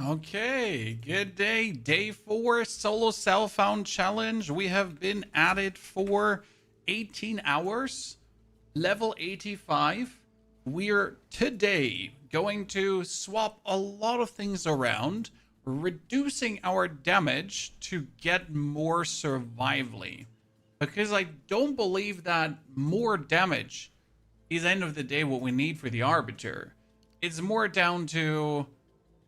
Okay, good day. Day 4 solo Self Found challenge. We have been at it for 18 hours, level 85. We're today going to swap a lot of things around, reducing our damage to get more survivally. Because I don't believe that more damage is end of the day what we need for the Arbiter. It's more down to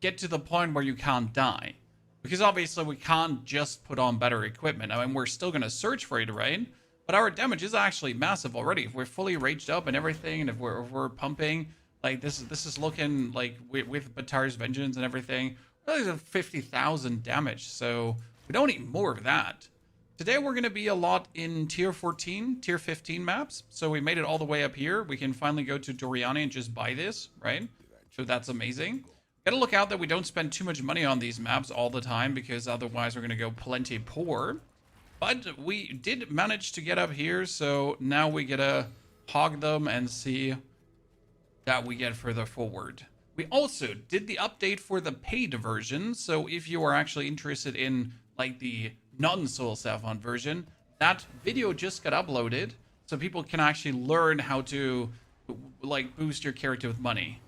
get to the point where you can't die. Because obviously we can't just put on better equipment. I mean, we're still going to search for it, right? But our damage is actually massive already. If we're fully raged up and everything, and if we're pumping, like this is looking like with Batar's Vengeance and everything, really 50,000 damage. So we don't need more of that. Today we're going to be a lot in tier 14, tier 15 maps. So we made it all the way up here. We can finally go to Doriani and just buy this, right? So that's amazing. Gotta look out that we don't spend too much money on these maps all the time, because otherwise we're gonna go plenty poor. But we did manage to get up here, so now we gotta hog them and see that we get further forward. We also did the update for the paid version, so if you are actually interested in like the non-Soul Self Found version, that video just got uploaded, so people can actually learn how to like boost your character with money.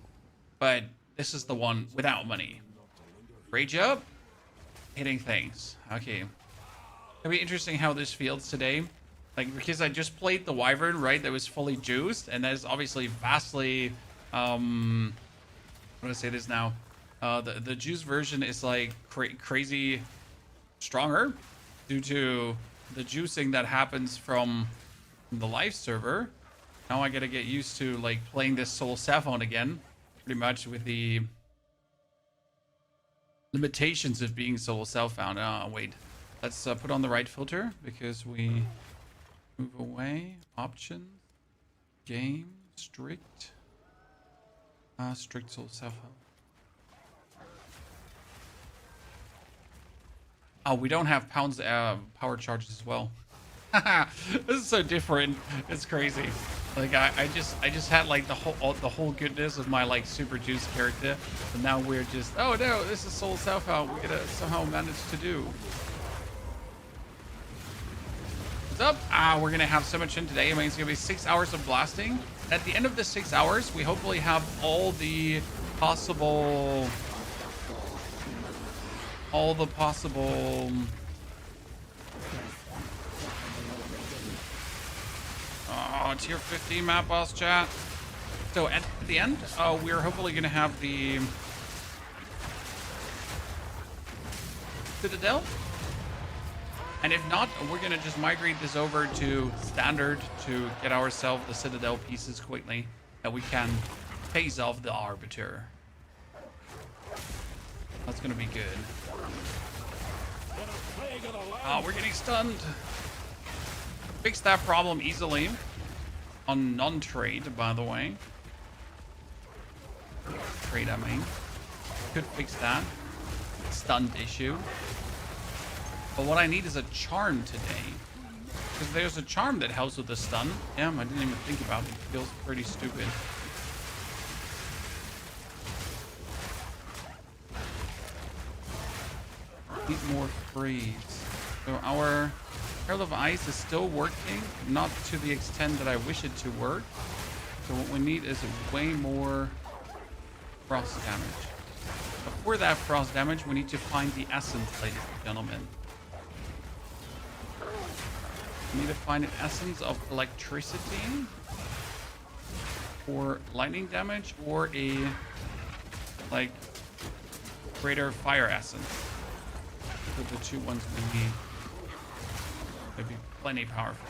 But this is the one without money. Rage up. Hitting things. Okay. It'll be interesting how this feels today. Like, because I just played the Wyvern, right? That was fully juiced. And that is obviously vastly... I'm going to say this now. The juice version is like crazy stronger. Due to the juicing that happens from the live server. Now I gotta get used to like playing this Soul Self Found again. Pretty much with the limitations of being Soul Self Found. Wait. Let's put on the right filter because we move away. Options. Game. Strict. Strict Soul Self Found. Oh, we don't have power charges as well. This is so different. It's crazy. Like I just had like the whole goodness of my like super juice character, and now we're just, oh no, this is Soul Self Found. We're gonna somehow manage to do. What's up? We're gonna have so much in today. I mean, it's gonna be 6 hours of blasting. At the end of the 6 hours, we hopefully have all the possible tier 15 map boss chat. So at the end, we're hopefully going to have the Citadel. And if not, we're going to just migrate this over to standard to get ourselves the Citadel pieces quickly, that we can phase off the Arbiter. That's going to be good. Oh, we're getting stunned. Fix that problem easily. On non-trade, by the way. Trade, I mean. Could fix that. Stunned issue. But what I need is a charm today. Because there's a charm that helps with the stun. Damn, I didn't even think about it. It feels pretty stupid. Need more freeze. So our Herald of Ice is still working, not to the extent that I wish it to work. So what we need is way more frost damage. But for that frost damage, we need to find the essence, ladies and gentlemen. We need to find an essence of electricity for lightning damage, or a like greater fire essence. Those are the two ones we need. They'd be plenty powerful.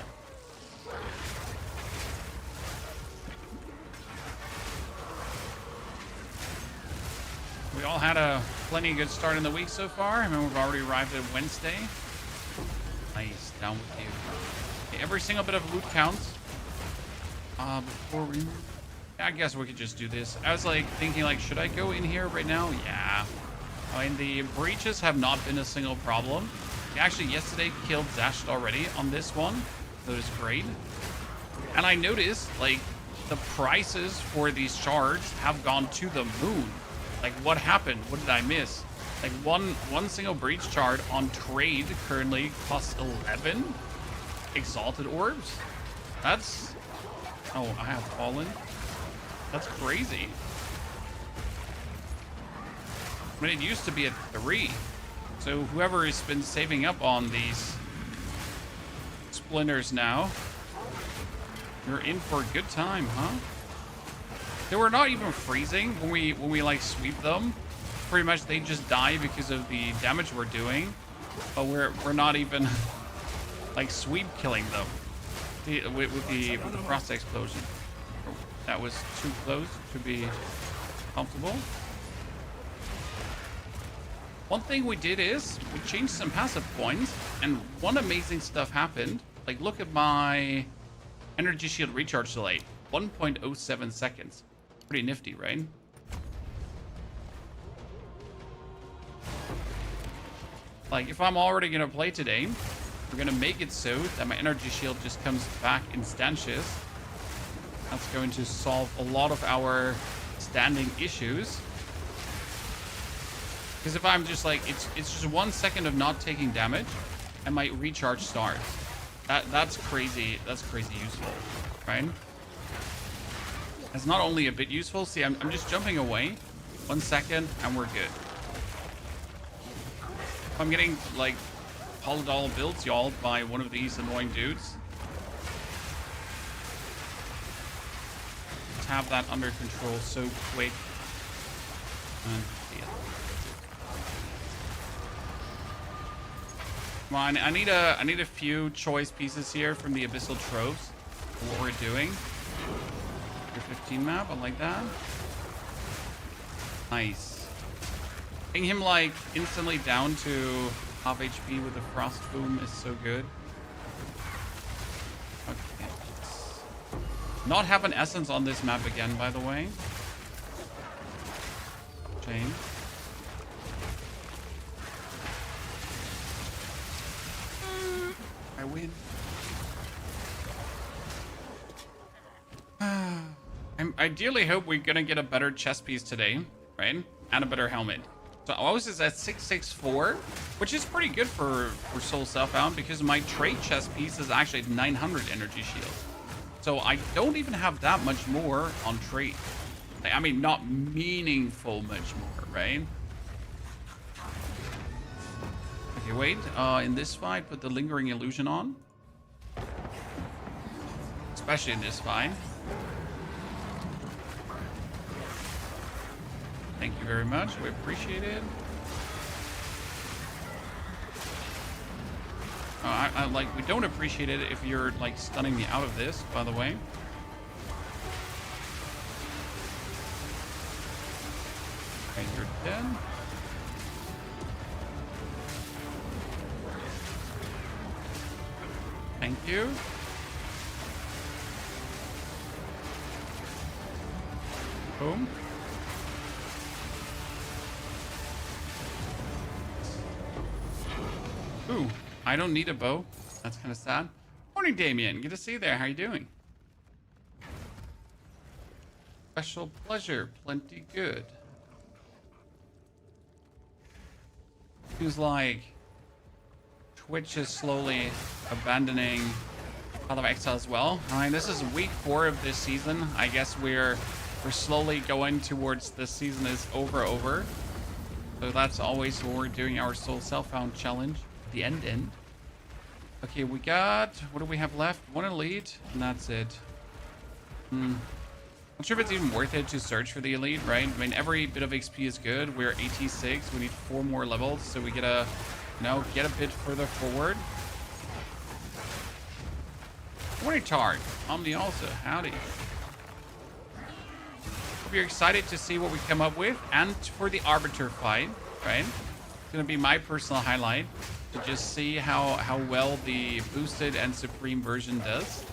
We all had a plenty good start in the week so far. I mean, we've already arrived at Wednesday. Nice, down with you. Okay, every single bit of loot counts. Before we... I guess we could just do this. I was like thinking, like, should I go in here right now? Yeah. I mean, the breaches have not been a single problem. We actually yesterday killed Zashed already on this one. That is great. And I noticed, like, the prices for these shards have gone to the moon. Like, what happened? What did I miss? Like one single breach shard on trade currently costs 11 exalted orbs. That's... Oh, I have fallen. That's crazy. I mean, it used to be at 3. So whoever has been saving up on these splinters now, you're in for a good time, huh? They were not even freezing when we like sweep them. Pretty much they just die because of the damage we're doing, but we're not even like sweep killing them with the frost explosion. Oh, that was too close to be comfortable. One thing we did is we changed some passive points, and one amazing stuff happened. Like, look at my energy shield recharge delay, 1.07 seconds. Pretty nifty, right? Like, if I'm already gonna play today, we're gonna make it so that my energy shield just comes back instantious. That's going to solve a lot of our standing issues. Because if I'm just like, it's just 1 second of not taking damage, and my recharge starts. That's crazy. That's crazy useful, right? It's not only a bit useful. See, I'm just jumping away. 1 second, and we're good. If I'm getting like Polydol builds y'all by one of these annoying dudes, just have that under control so quick. Come on, I need a few choice pieces here from the Abyssal Troves for what we're doing. Your 15 map, I like that. Nice. Getting him like instantly down to half HP with the Frost Boom is so good. Okay. Not have an essence on this map again, by the way. Chain. I win. I ideally hope we're gonna get a better chest piece today, right? And a better helmet. So I was at 664, which is pretty good for Soul Self Found because my trade chest piece is actually at 900 energy shield. So I don't even have that much more on trade. Like, I mean, not meaningful much more, right? Okay, wait. In this fight, put the Lingering Illusion on. Especially in this fight. Thank you very much. We appreciate it. I like, we don't appreciate it if you're like stunning me out of this, by the way. Okay, you're dead. Thank you. Boom. Ooh, I don't need a bow. That's kind of sad. Morning, Damien. Good to see you there. How you doing? Special pleasure. Plenty good. Seems like Twitch is slowly abandoning Path of Exile as well. I mean, this is week 4 of this season. I guess we're slowly going towards the season is over. So that's always when we're doing our Soul Self Found challenge. The end. Okay, we got, what do we have left? 1 elite, and that's it. Not sure if it's even worth it to search for the elite, right? I mean, every bit of XP is good. We're 86. We need 4 more levels, so we get a, you know, get a bit further forward. Morning, Tard. Omni also. Howdy. Hope you're excited to see what we come up with, and for the Arbiter fight, right? It's gonna be my personal highlight to just see how well the boosted and supreme version does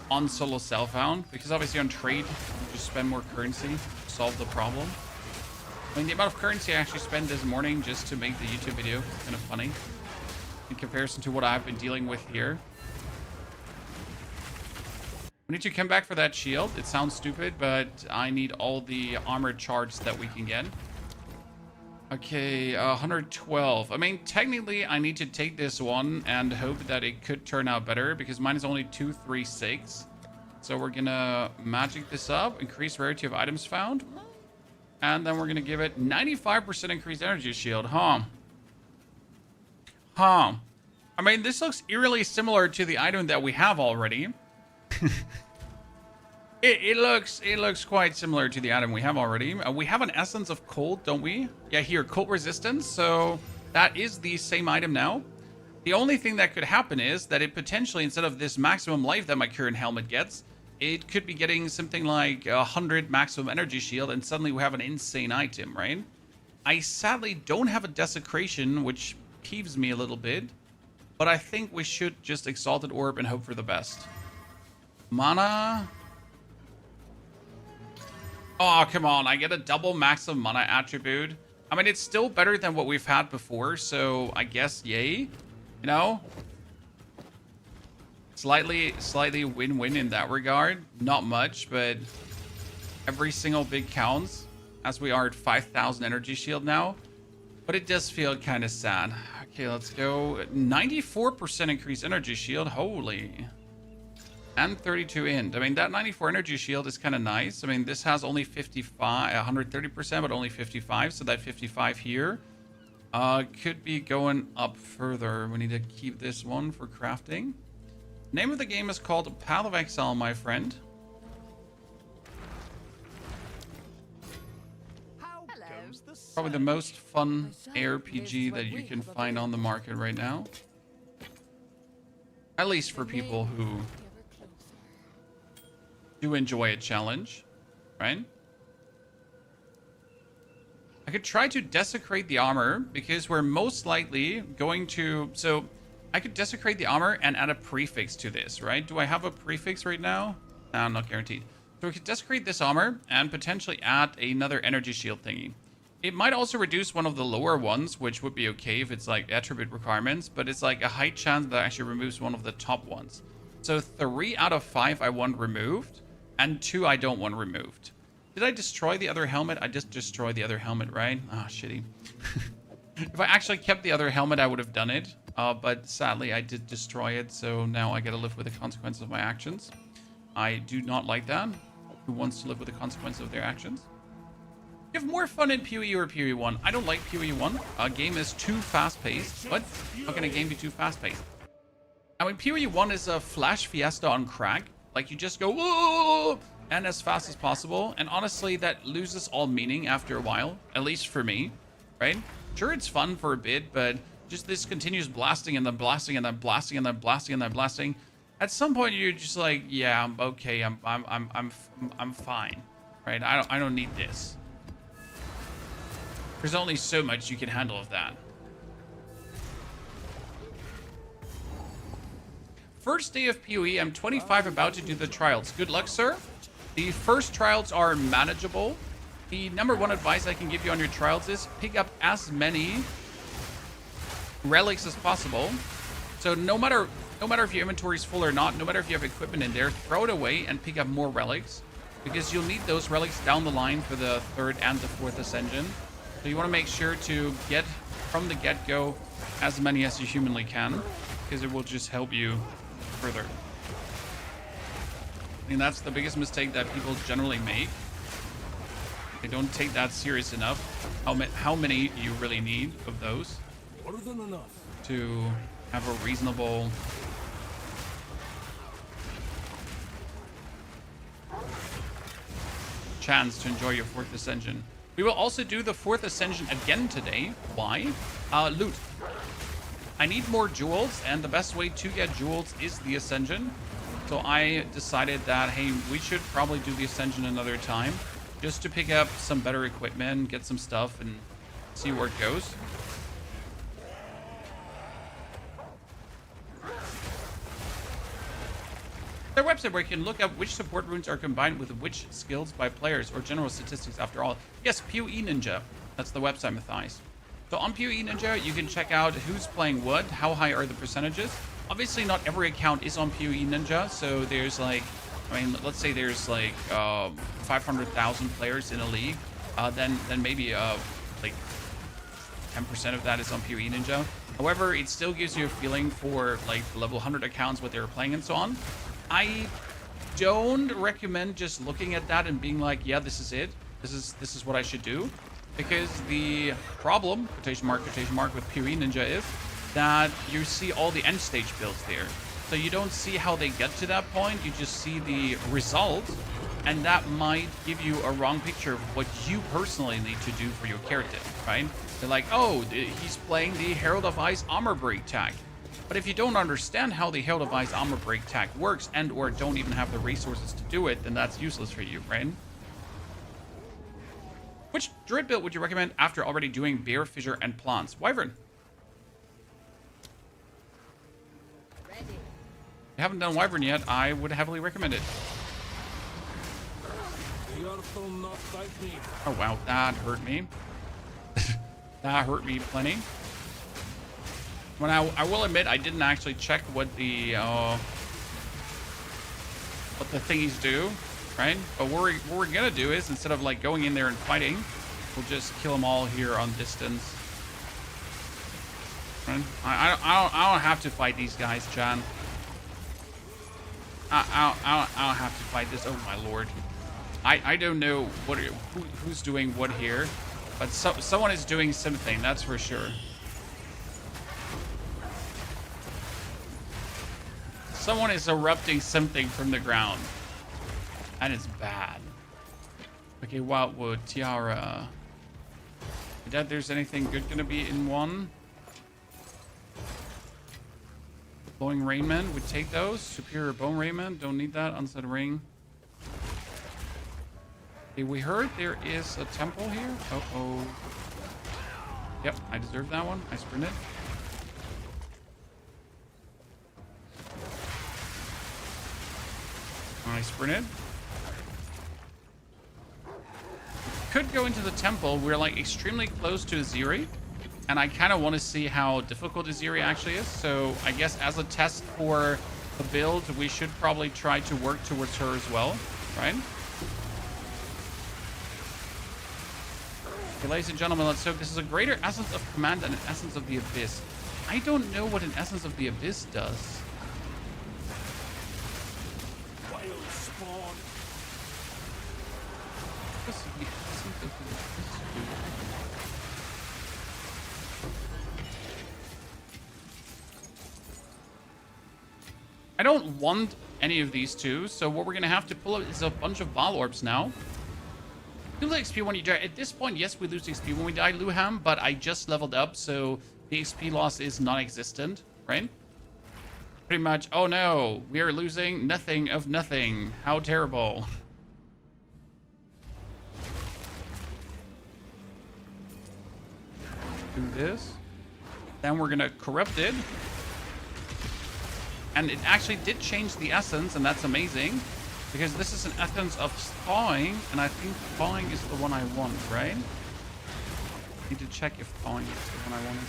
on Solo Self Found, because obviously on trade you just spend more currency to solve the problem. I mean, the amount of currency I actually spent this morning just to make the YouTube video is kind of funny in comparison to what I've been dealing with here. We need to come back for that shield. It sounds stupid, but I need all the armored charge that we can get. Okay, 112. I mean, technically, I need to take this one and hope that it could turn out better because mine is only 236. So we're gonna magic this up, increase rarity of items found. And then we're gonna give it 95% increased energy shield, huh? I mean, this looks eerily similar to the item that we have already. It looks quite similar to the item we have already. We have an Essence of Cold, don't we? Yeah, here, Cold Resistance. So that is the same item now. The only thing that could happen is that it potentially, instead of this maximum life that my current helmet gets, it could be getting something like 100 maximum energy shield, and suddenly we have an insane item, right? I sadly don't have a Desecration, which peeves me a little bit. But I think we should just Exalted Orb and hope for the best. Mana... Oh, come on. I get a double maximum mana attribute. I mean, it's still better than what we've had before, so I guess yay. You know? Slightly win-win in that regard. Not much, but every single bit counts, as we are at 5,000 energy shield now. But it does feel kind of sad. Okay, let's go. 94% increased energy shield. Holy... And 32 int. I mean, that 94 energy shield is kind of nice. I mean, this has only 55, 130%, but only 55. So that 55 here could be going up further. We need to keep this one for crafting. Name of the game is called Path of Exile, my friend. Probably the most fun ARPG that you can find on the market right now. At least for people who do enjoy a challenge, right? I could try to desecrate the armor because we're most likely going to... So I could desecrate the armor and add a prefix to this, right? Do I have a prefix right now? No, not guaranteed. So we could desecrate this armor and potentially add another energy shield thingy. It might also reduce one of the lower ones, which would be okay if it's like attribute requirements, but it's like a high chance that actually removes one of the top ones. So 3 out of 5 I want removed, and 2 I don't want removed. Did I destroy the other helmet? I just destroyed the other helmet, right? Ah, shitty. If I actually kept the other helmet, I would have done it. But sadly, I did destroy it, so now I gotta live with the consequences of my actions. I do not like that. Who wants to live with the consequences of their actions? You have more fun in PoE or PoE 1. I don't like PoE 1. A game is too fast-paced. What? How can a game be too fast-paced? I mean, PoE 1 is a flash fiesta on crack. Like, you just go, whoa, and as fast as possible. And honestly, that loses all meaning after a while, at least for me, right? Sure, it's fun for a bit, but just this continuous blasting and then blasting and then blasting and then blasting and then blasting. At some point, you're just like, yeah, I'm okay. I'm fine, right? I don't need this. There's only so much you can handle of that. First day of PoE, I'm 25, about to do the trials. Good luck, sir. The first trials are manageable. The #1 advice I can give you on your trials is pick up as many relics as possible. So no matter if your inventory is full or not, no matter if you have equipment in there, throw it away and pick up more relics, because you'll need those relics down the line for the 3rd and the 4th Ascension. So you want to make sure to get from the get-go as many as you humanly can, because it will just help you further. I mean, that's the biggest mistake that people generally make. They don't take that serious enough. How many you really need of those to have a reasonable chance to enjoy your 4th Ascension. We will also do the 4th Ascension again today. Why? Loot. I need more jewels, and the best way to get jewels is the Ascension. So I decided that, hey, we should probably do the Ascension another time, just to pick up some better equipment, get some stuff, and see where it goes. Their website where you can look up which support runes are combined with which skills by players, or general statistics after all. Yes, PoE Ninja. That's the website, Matthias. So on PoE Ninja, you can check out who's playing what, how high are the percentages. Obviously, not every account is on PoE Ninja, so there's like, I mean, let's say there's like 500,000 players in a league, then maybe like 10% of that is on POE Ninja. However, it still gives you a feeling for like level 100 accounts, what they were playing and so on. I don't recommend just looking at that and being like, yeah, this is it. This is what I should do. Because the problem, quotation mark, with POE Ninja is that you see all the end stage builds there. So you don't see how they get to that point. You just see the result. And that might give you a wrong picture of what you personally need to do for your character, right? They're like, oh, he's playing the Herald of Ice armor break tag. But if you don't understand how the Herald of Ice armor break tag works and or don't even have the resources to do it, then that's useless for you, right? Which druid build would you recommend after already doing bear, fissure, and plants? Wyvern. If you haven't done Wyvern yet, I would heavily recommend it. Oh wow, that hurt me. That hurt me plenty. When I will admit, I didn't actually check what the thingies do, right? But what we're gonna do is, instead of like going in there and fighting, we'll just kill them all here on distance. Right? I don't have to fight these guys, John. I don't have to fight this. Oh my lord. I don't know who's doing what here, but someone is doing something, that's for sure. Someone is erupting something from the ground, and it's bad. Okay, Wildwood, Tiara. I doubt there's anything good gonna be in one. Blowing Rainman would take those. Superior Bone Rainman, don't need that. Unsaid Ring. Okay, we heard there is a temple here. Uh-oh. Yep, I deserve that one. I sprinted. I sprinted. Could go into the temple. We're like extremely close to Atziri, and I kind of want to see how difficult Atziri actually is. So I guess as a test for the build, we should probably try to work towards her as well, right? Okay, ladies and gentlemen, let's hope this is a greater essence of command and an essence of the abyss. I don't know what an essence of the abyss does. Wild spawn. What's the essence of the abyss do? I don't want any of these two, so what we're gonna have to pull out is a bunch of Vaal orbs now. You lose XP when you die. At this point, yes, we lose XP when we die, Luham, but I just leveled up, so the XP loss is non-existent, right? Pretty much. Oh no, we are losing nothing of nothing. How terrible. Do this. Then we're gonna corrupt it. And it actually did change the essence, and that's amazing. Because this is an essence of thawing, and I think thawing is the one I want, right? Need to check if thawing is the one I wanted.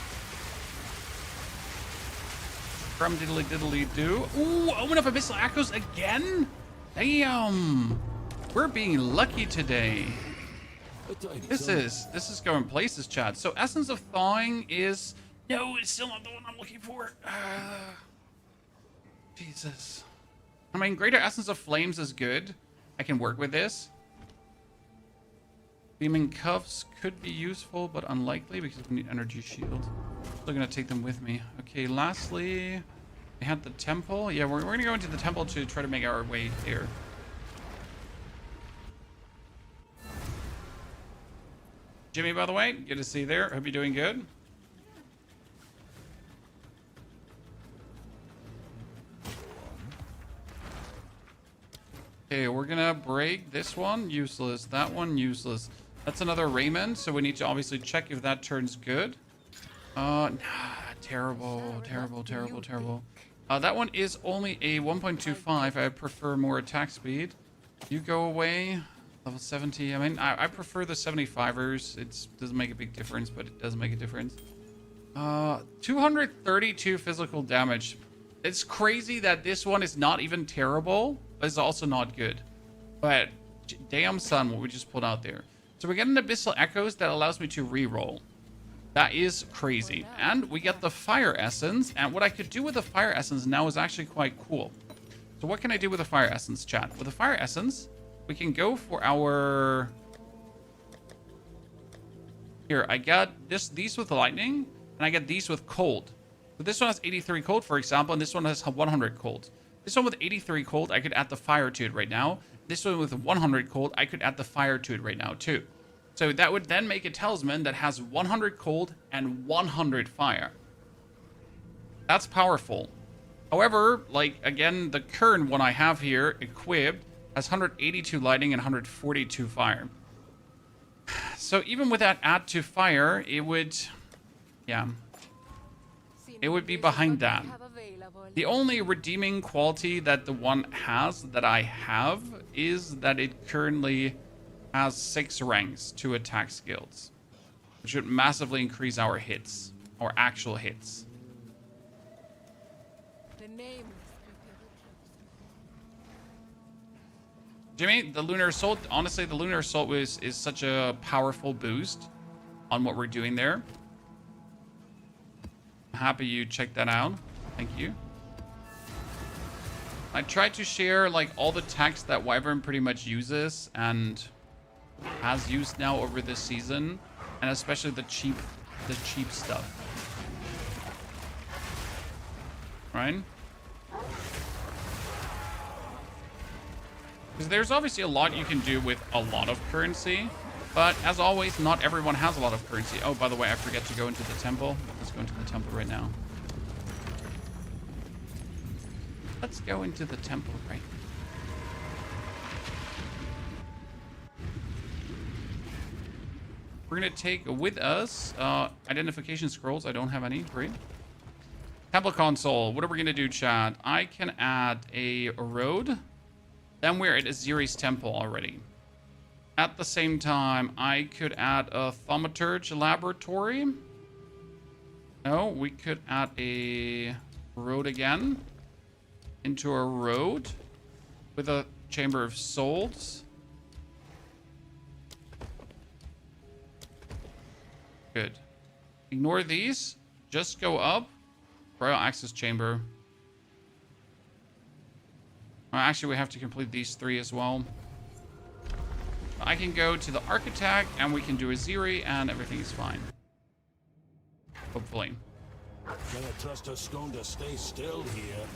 From diddly diddly do. Ooh, open up Abyssal Echoes again? Damn. We're being lucky today. This is going places, Chad. So essence of thawing is... No, it's still not the one I'm looking for. Jesus. I mean, Greater Essence of Flames is good. I can work with this. Beaming Cuffs could be useful, but unlikely because we need Energy Shield. Still gonna take them with me. Okay, lastly, we had the temple. Yeah, we're gonna go into the temple to try to make our way there. Jimmy, by the way, good to see you there. Hope you're doing good. Okay, we're gonna break this one. Useless. That one, useless. That's another Raymond, so we need to obviously check if that turns good. Nah, terrible, terrible, terrible, terrible. That one is only a 1.25. I prefer more attack speed. You go away. Level 70. I mean, I prefer the 75ers. It doesn't make a big difference, but it does make a difference. 232 physical damage. It's crazy that this one is not even terrible, but it's also not good. But damn son, what we just pulled out there. So we're getting Abyssal Echoes that allows me to reroll. That is crazy. And we get the fire essence. And what I could do with the fire essence now is actually quite cool. So what can I do with the fire essence, chat? With the fire essence, we can go for our... Here, I got these with lightning, and I get these with cold. So this one has 83 cold, for example, and this one has 100 cold. This one with 83 cold, I could add the fire to it right now. This one with 100 cold, I could add the fire to it right now, too. So that would then make a talisman that has 100 cold and 100 fire. That's powerful. However, like, again, the current one I have here, equipped, has 182 lightning and 142 fire. So even with that add to fire, it would... Yeah. It would be behind that. The only redeeming quality that the one has, that I have, is that it currently has 6 ranks to attack skills, which would massively increase our hits, our actual hits. Jimmy, the Lunar Assault, honestly, the Lunar Assault is such a powerful boost on what we're doing there. I'm happy you checked that out. Thank you. I tried to share like all the text that Wyvern pretty much uses and has used now over this season, and especially the cheap stuff. Right? Because there's obviously a lot you can do with a lot of currency, but as always, not everyone has a lot of currency. Oh, by the way, I forget to go into the temple. Let's go into the temple right now. Let's go into the temple right now. We're going to take with us identification scrolls. I don't have any. Great. Temple console. What are we going to do, chat? I can add a road. Then we're at Atziri's temple already. At the same time, I could add a thaumaturge laboratory. No, we could add a road again. Into a road. With a chamber of souls. Good. Ignore these. Just go up. Royal access chamber. Oh, actually, we have to complete these 3 as well. I can go to the architect, and we can do Atziri, and everything is fine. Hopefully. Gonna trust a stone to stay still here.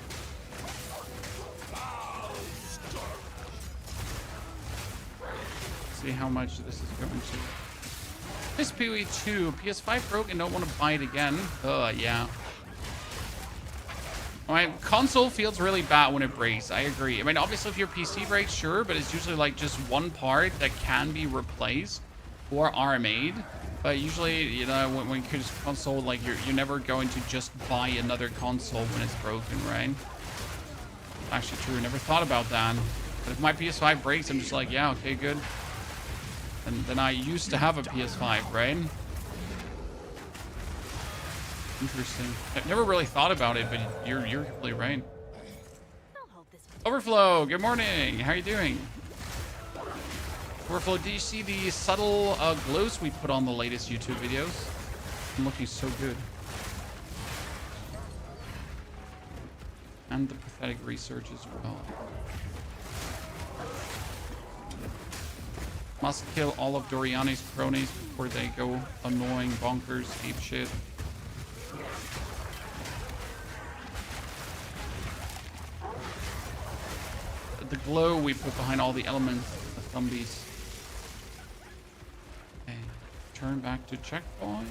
See how much this is going to. This POE 2, PS5 broke and don't want to buy it again. Yeah. Alright, console feels really bad when it breaks. I agree. I mean, obviously, if your PC breaks, sure, but it's usually like just one part that can be replaced or are made. But usually, you know, when it comes to console, like you're never going to just buy another console when it's broken, right? Actually, true. I never thought about that. But if my PS5 breaks, I'm just like, yeah, okay, good. And then I used to have a PS5, right? Interesting. I've never really thought about it, but you're completely right. Overflow, good morning. How are you doing? Overflow, do you see the subtle glows we put on the latest YouTube videos? I'm looking so good. And the pathetic research as well. Must kill all of Doriani's cronies before they go annoying, bonkers, ape shit. The glow we put behind all the elements, the zombies. Okay, turn back to checkpoint.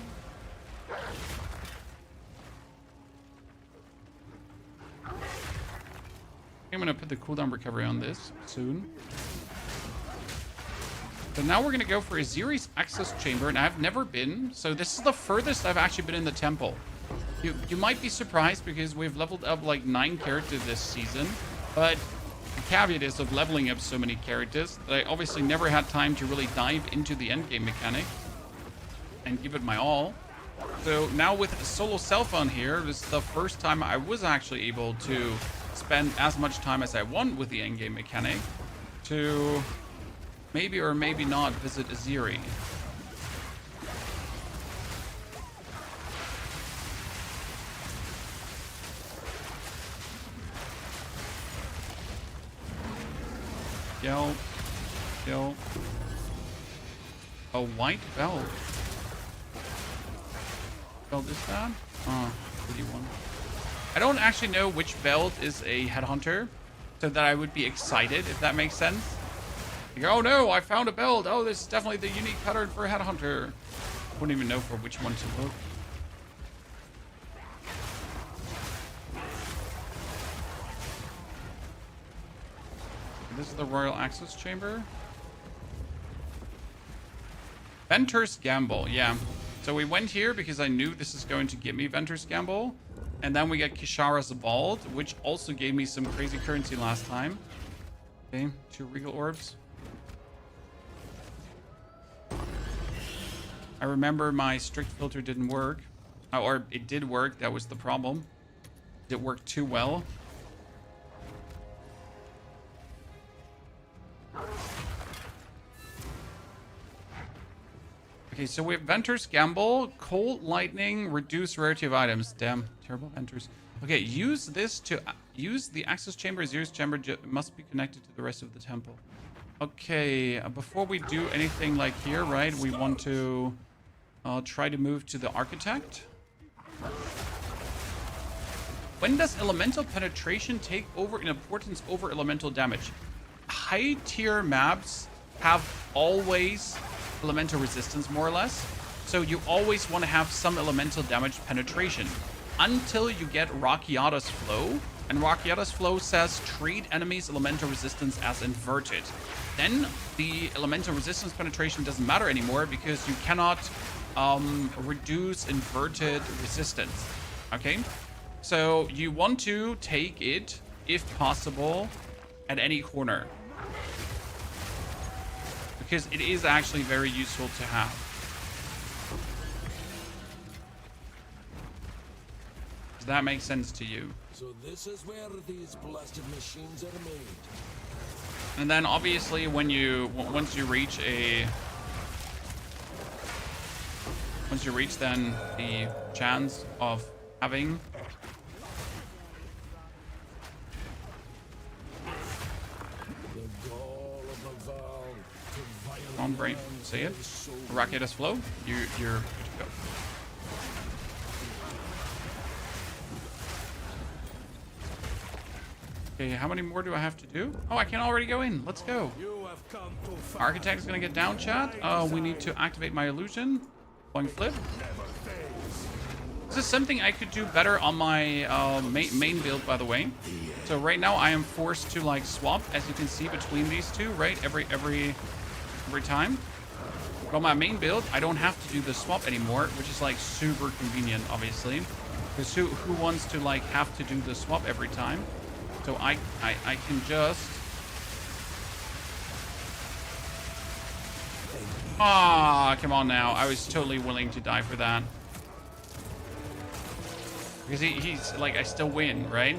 I'm gonna put the cooldown recovery on this soon. So now we're gonna go for Atziri's access chamber, and I've never been, so this is the furthest I've actually been in the temple. You might be surprised because we've leveled up like 9 characters this season, but the caveat is of leveling up so many characters that I obviously never had time to really dive into the endgame mechanic and give it my all. So now with solo self on here, this is the first time I was actually able to spend as much time as I want with the endgame mechanic to maybe or maybe not visit Atziri. Kill. Kill. A white belt. Belt is that? Oh, pretty one. I don't actually know which belt is a headhunter, so that I would be excited, if that makes sense. Like, oh no, I found a belt. Oh, this is definitely the unique pattern for a headhunter. I wouldn't even know for which one to look. This is the Royal Access Chamber. Venter's Gamble, yeah. So we went here because I knew this is going to give me Venter's Gamble. And then we get Kishara's Vault, which also gave me some crazy currency last time. Okay, 2 Regal Orbs. I remember my strict filter didn't work. Or it did work, that was the problem. It worked too well. Okay, so we have Venter's Gamble, Cold Lightning, reduce rarity of items. Damn, terrible Venters. Okay, use this to use the access chamber. Aziri's chamber must be connected to the rest of the temple. Okay, before we do anything like here, right, we want to try to move to the Architect. When does elemental penetration take over in importance over elemental damage? High tier maps have always elemental resistance, more or less. So you always want to have some elemental damage penetration until you get Rakiata's Flow. And Rakiata's Flow says treat enemies' elemental resistance as inverted. Then the elemental resistance penetration doesn't matter anymore because you cannot reduce inverted resistance. Okay? So you want to take it, if possible, at any corner. Because it is actually very useful to have. Does that make sense to you? So this is where these blasted machines are made. And then obviously when you once you reach then the chance of having The gall of the Vaal to violate on brain, say it. Rakiata's Flow, you're good to go. Okay, how many more do I have to do? Oh, I can already go in. Let's go. You have come too far. Architect is gonna get down, chat. We need to activate my illusion. Going flip. This is something I could do better on my main build, by the way. So right now I am forced to like swap, as you can see, between these two, right? Every time. But on my main build, I don't have to do the swap anymore, which is like super convenient, obviously. Because who wants to like have to do the swap every time? So I can just... Ah, come on now. I was totally willing to die for that. Because he's like, I still win, right?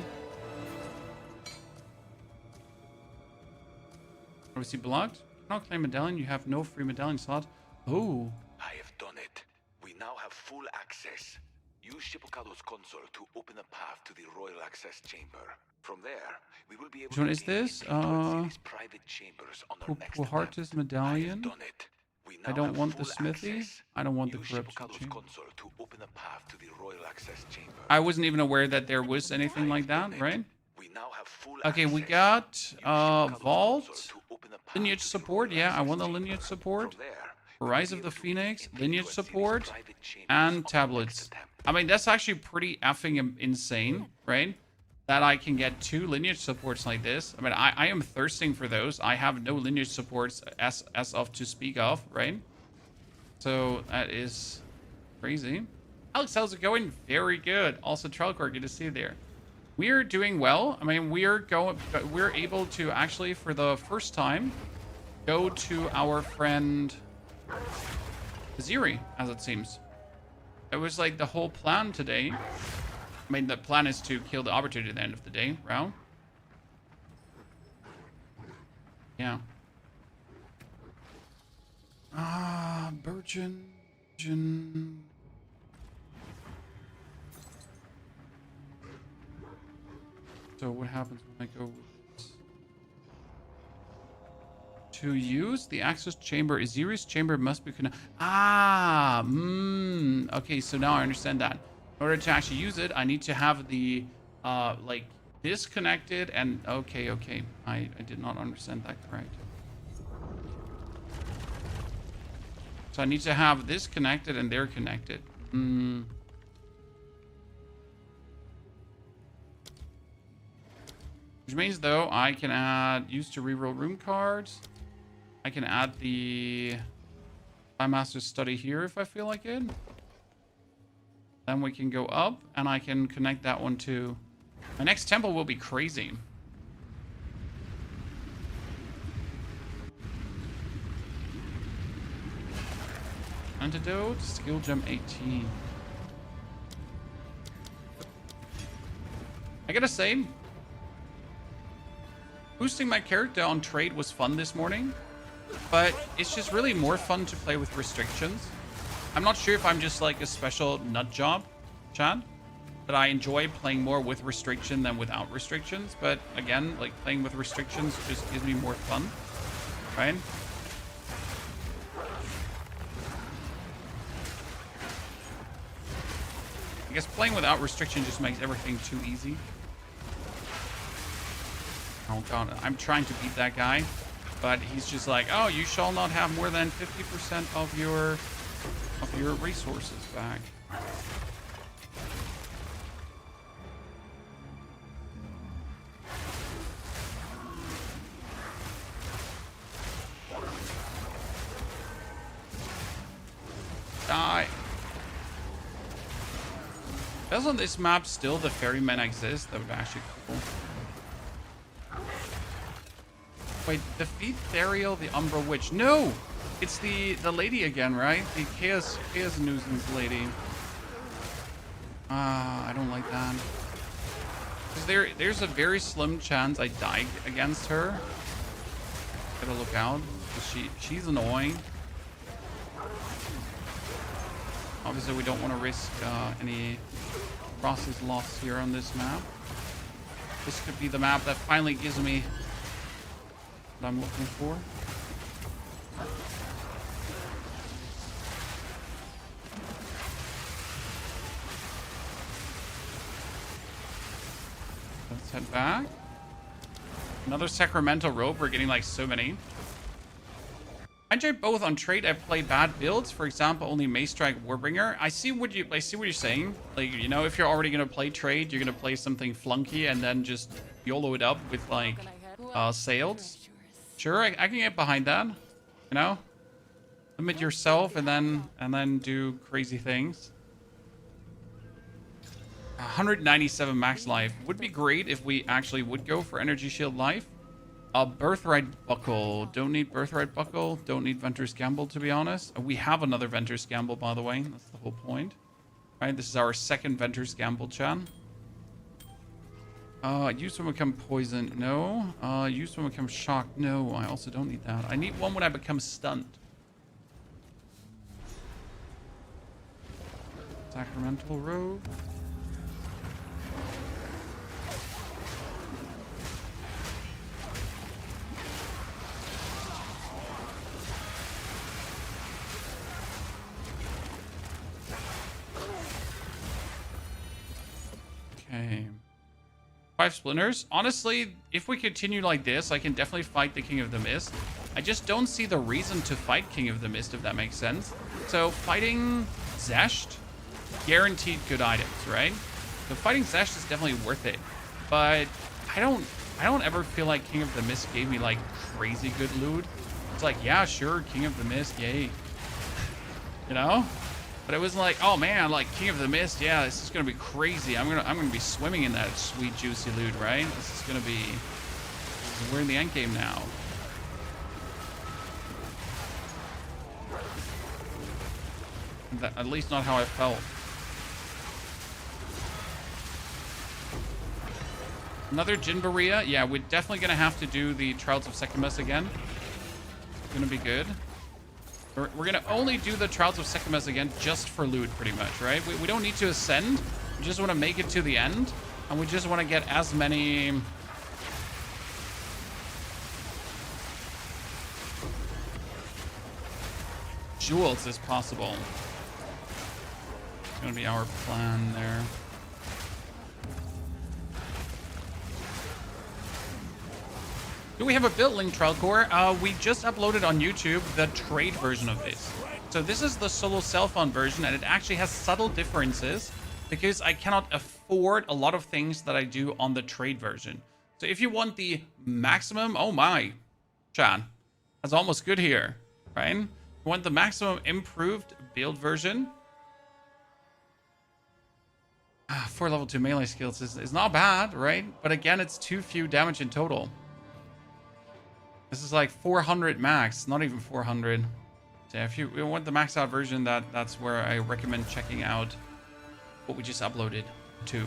Was he blocked? Cannot claim medallion. You have no free medallion slot. Oh. I have done it. We now have full access. Use Shippocado's console to open a path to the Royal Access Chamber. From there, we will be able Which one to is gain this? entry to Atziri's private chambers on our next Puharta's attempt. medallion. I have done it. We now I don't have want the full smithy. access. I don't want the Use corruption Shippocado's chamber. console to open a path to the Royal Access Chamber. I wasn't even aware that there was anything like that, right? We now have full Okay, we access. got Use Shippocado's Vault, console to open a path lineage to the support. Royal Yeah, I Access want the Chamber. lineage support. From there, we will Rise be of the able to Phoenix, gain entry lineage to Atziri's support, private chambers and on our next tablets. attempt. I mean, that's actually pretty effing insane, right? That I can get 2 lineage supports like this. I mean, I am thirsting for those. I have no lineage supports as of to speak of, right? So that is crazy. Alex, how's it going? Very good. Also, Trellcore, good to see you there. We're doing well. I mean, we're able to actually, for the first time, go to our friend Atziri, as it seems. It was like the whole plan today. I mean, the plan is to kill the Arbiter at the end of the day, right? Yeah. Ah, Virgin. So what happens when I go with this? To use the access chamber, Atziri's chamber must be connected. Okay, so now I understand that. In order to actually use it, I need to have the, like, disconnected and... Okay. I did not understand that correct. So I need to have this connected and they're connected. Which means, though, I can add... Use to reroll room cards. I can add the Time Master's Study here if I feel like it. Then we can go up, and I can connect that one to... My next temple will be crazy. Antidote, skill gem 18. I gotta say, boosting my character on trade was fun this morning. But it's just really more fun to play with restrictions. I'm not sure if I'm just like a special nut job, Chad, but I enjoy playing more with restriction than without restrictions. But again, like playing with restrictions just gives me more fun, right? I guess playing without restriction just makes everything too easy. Oh god, I'm trying to beat that guy. But he's just like, oh, you shall not have more than 50% of your resources back. Die. Does on this map still the ferrymen exist? That would be actually cool. Wait, defeat Therial, the Umbra Witch. No! It's the lady again, right? The Chaos Nuisance lady. I don't like that. Because there's a very slim chance I die against her. Gotta look out. She's annoying. Obviously, we don't want to risk any process loss here on this map. This could be the map that finally gives me what I'm looking for. Let's head back. Another Sacramento rope. We're getting like so many. I enjoy both. On trade, I play bad builds. For example, only Mace Strike Warbringer. I see what you're saying. Like, you know, if you're already gonna play trade, you're gonna play something flunky and then just YOLO it up with like sails. Sure, I can get behind that. You know, limit yourself and then do crazy things. 197 max life would be great if we actually would go for energy shield life. Birthright Buckle. Don't need Birthright Buckle. Don't need Venter's Gamble, to be honest. We have another Venter's Gamble, by the way. That's the whole point. All right, this is our second Venter's Gamble, Chan. Use when we become poisoned. No. Use when we become shocked. No, I also don't need that. I need one when I become stunned. Sacramental Robe. Okay. 5 splinters. Honestly, if we continue like this, I can definitely fight the King of the Mist. I just don't see the reason to fight King of the Mist, if that makes sense. So fighting Zesht, guaranteed good items, right? So fighting Zesht is definitely worth it. But I don't ever feel like King of the Mist gave me like crazy good loot. It's like, yeah, sure, King of the Mist, yay. You know? But it was like, oh man, like King of the Mist, yeah, this is gonna be crazy. I'm gonna be swimming in that sweet juicy loot, right? This is gonna be, we're in the end game now. At least not how I felt. Another Jinbaria. Yeah, we're definitely gonna have to do the Trials of Sekhmet again. It's gonna be good. We're gonna only do the Trials of Sekhmet again just for loot, pretty much, right? We don't need to ascend. We just want to make it to the end, and we just want to get as many jewels as possible. It's gonna be our plan there. Do we have a build link, Trellcore? We just uploaded on YouTube the trade version of this. So this is the solo self-found version, and it actually has subtle differences because I cannot afford a lot of things that I do on the trade version. So if you want the maximum, oh my, Chan, that's almost good here, right? If you want the maximum improved build version, 4 level 2 melee skills is not bad, right? But again, it's too few damage in total. This is like 400 max, not even 400. So if you want the maxed out version, that's where I recommend checking out what we just uploaded to.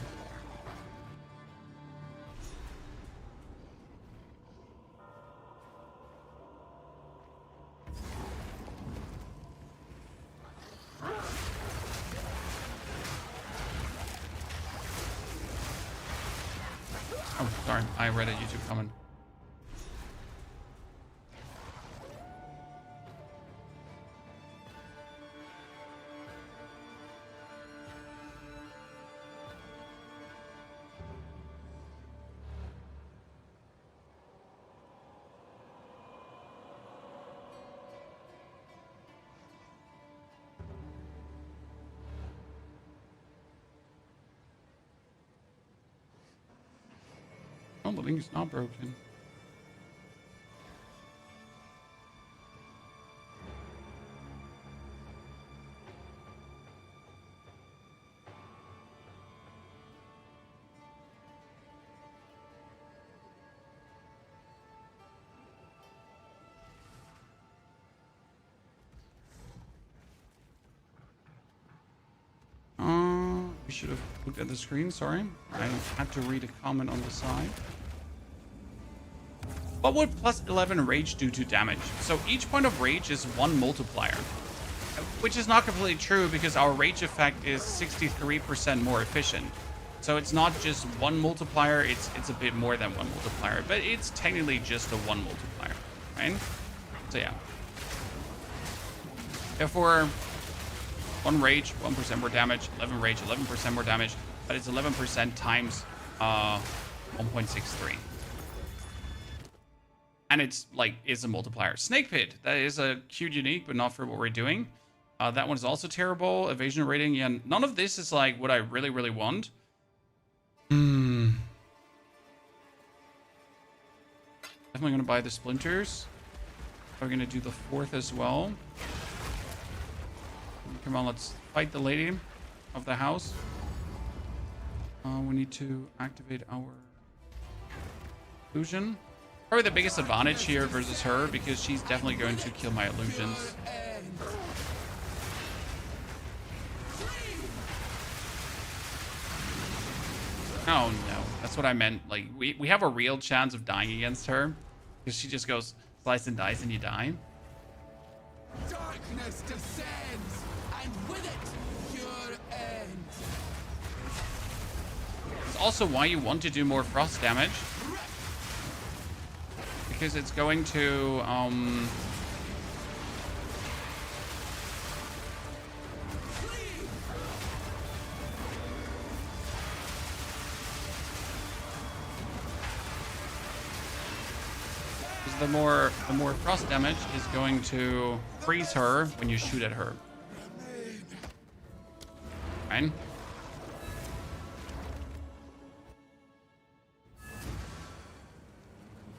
Oh, sorry, I read a YouTube comment. Oh, the link is not broken. We should have looked at the screen, sorry. I had to read a comment on the side. What would plus 11 rage do to damage? So each point of rage is 1 multiplier, which is not completely true because our rage effect is 63% more efficient. So it's not just 1 multiplier, it's a bit more than 1 multiplier, but it's technically just a 1 multiplier, right? So yeah. Therefore, 1 rage, 1% more damage, 11 rage, 11% more damage, but it's 11% times 1.63. And it's like, is a multiplier. Snake Pit, that is a cute unique, but not for what we're doing. That one is also terrible. Evasion rating, yeah, none of this is like what I really, really want. Definitely gonna buy the splinters. We're gonna do the 4th as well. Come on, let's fight the lady of the house. We need to activate our illusion. Probably the biggest advantage here versus her because she's definitely going to kill my illusions. Oh no, that's what I meant. Like we have a real chance of dying against her because she just goes slice and dice and you die. Darkness descends, and with it, your end. It's also why you want to do more frost damage. Because it's going to, the more frost damage is going to freeze her when you shoot at her. Fine.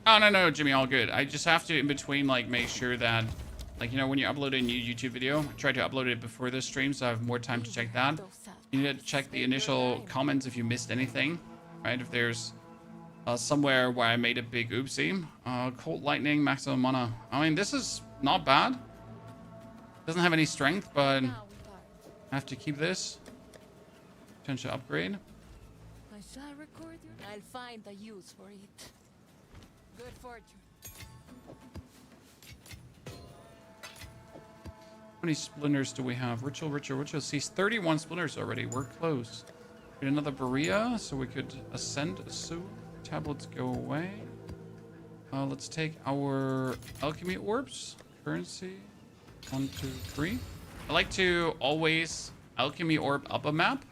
Oh, no, Jimmy, all good. I just have to, in between, like, make sure that, like, you know, when you upload a new YouTube video, I try to upload it before this stream so I have more time to check that. You need to check the initial comments if you missed anything, right? If there's somewhere where I made a big oopsie. Cold Lightning, maximum mana. I mean, this is not bad. Doesn't have any strength, but I have to keep this. Potential upgrade. I shall record you. I'll find a use for it. Good fortune. How many splinters do we have? Ritual. Sees 31 splinters already. We're close. Get another Berea so we could ascend soon. Tablets go away. Let's take our alchemy orbs. Currency. 1, 2, 3. I like to always alchemy orb up a map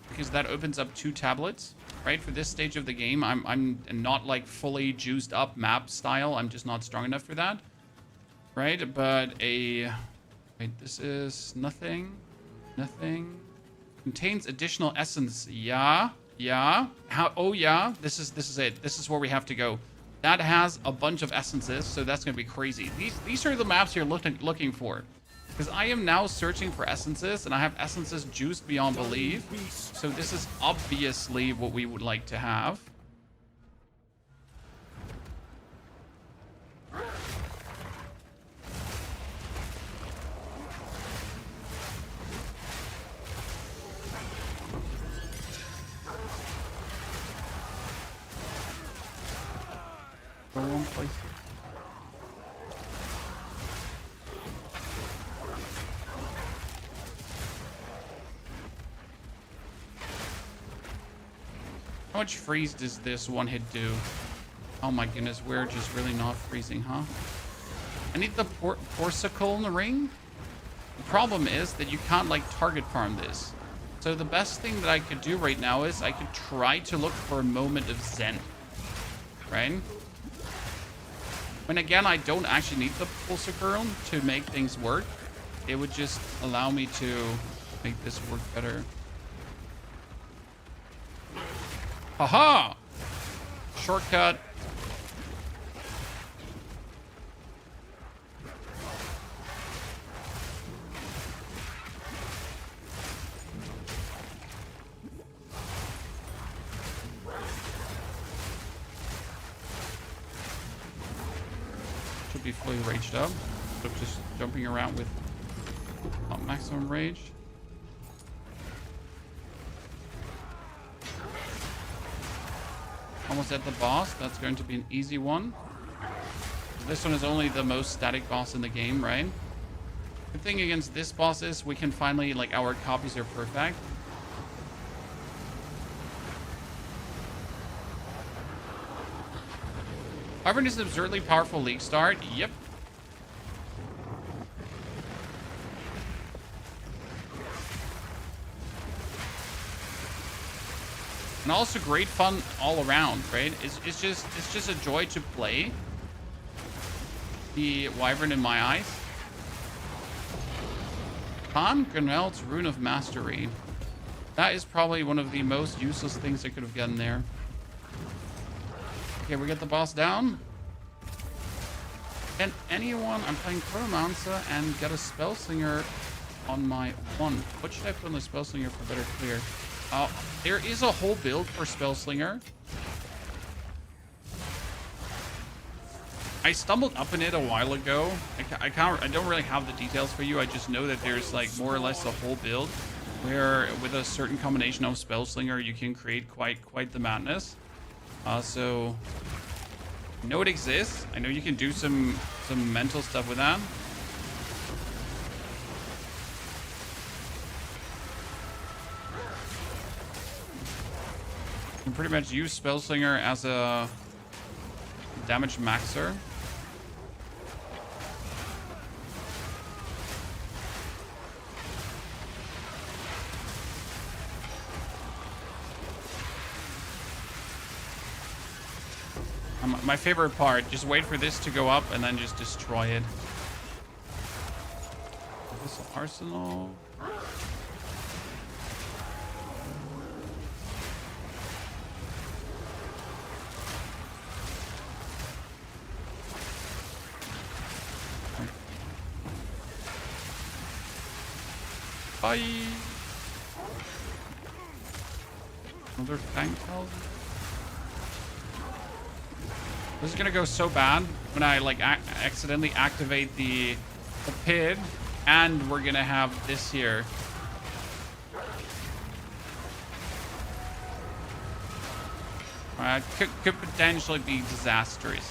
because that opens up 2 tablets, right? For this stage of the game, I'm not like fully juiced up map style. I'm just not strong enough for that, right? But wait, this is nothing. Contains additional essence. Yeah. Oh yeah, this is it. This is where we have to go. That has a bunch of essences, so that's gonna be crazy. These are the maps you're looking for. Because I am now searching for essences, and I have essences juiced beyond belief. So this is obviously what we would like to have. Go one place. How much freeze does this one hit do? Oh my goodness, we're just really not freezing, huh? I need the Porcicle ring. The problem is that you can't like target farm this. So the best thing that I could do right now is I could try to look for a moment of Zen. Right? When again, I don't actually need the Porcicle to make things work. It would just allow me to make this work better. Haha! Shortcut. Should be fully raged up. So just jumping around with maximum rage. Almost at the boss. That's going to be an easy one. This one is only the most static boss in the game, right? The thing against this boss is we can finally, like, our copies are perfect. Wyvern is an absurdly powerful league start. Yep. And also great fun all around, right? It's just a joy to play the Wyvern in my eyes. Khan Grenel's Rune of Mastery. That is probably one of the most useless things I could have gotten there. Okay, we get the boss down. Can anyone... I'm playing Chronomancer and get a Spellslinger on my 1. What should I put on the Spellslinger for better clear? There is a whole build for Spellslinger. I stumbled up in it a while ago. I don't really have the details for you. I just know that there's like more or less a whole build where with a certain combination of Spellslinger you can create quite the madness. So I know it exists. I know you can do some mental stuff with that. You can pretty much use Spellslinger as a damage maxer. My favorite part, just wait for this to go up and then just destroy it. This arsenal. Bye. Another tank house. This is gonna go so bad when I like accidentally activate the pid, and we're gonna have this here. Could potentially be disastrous.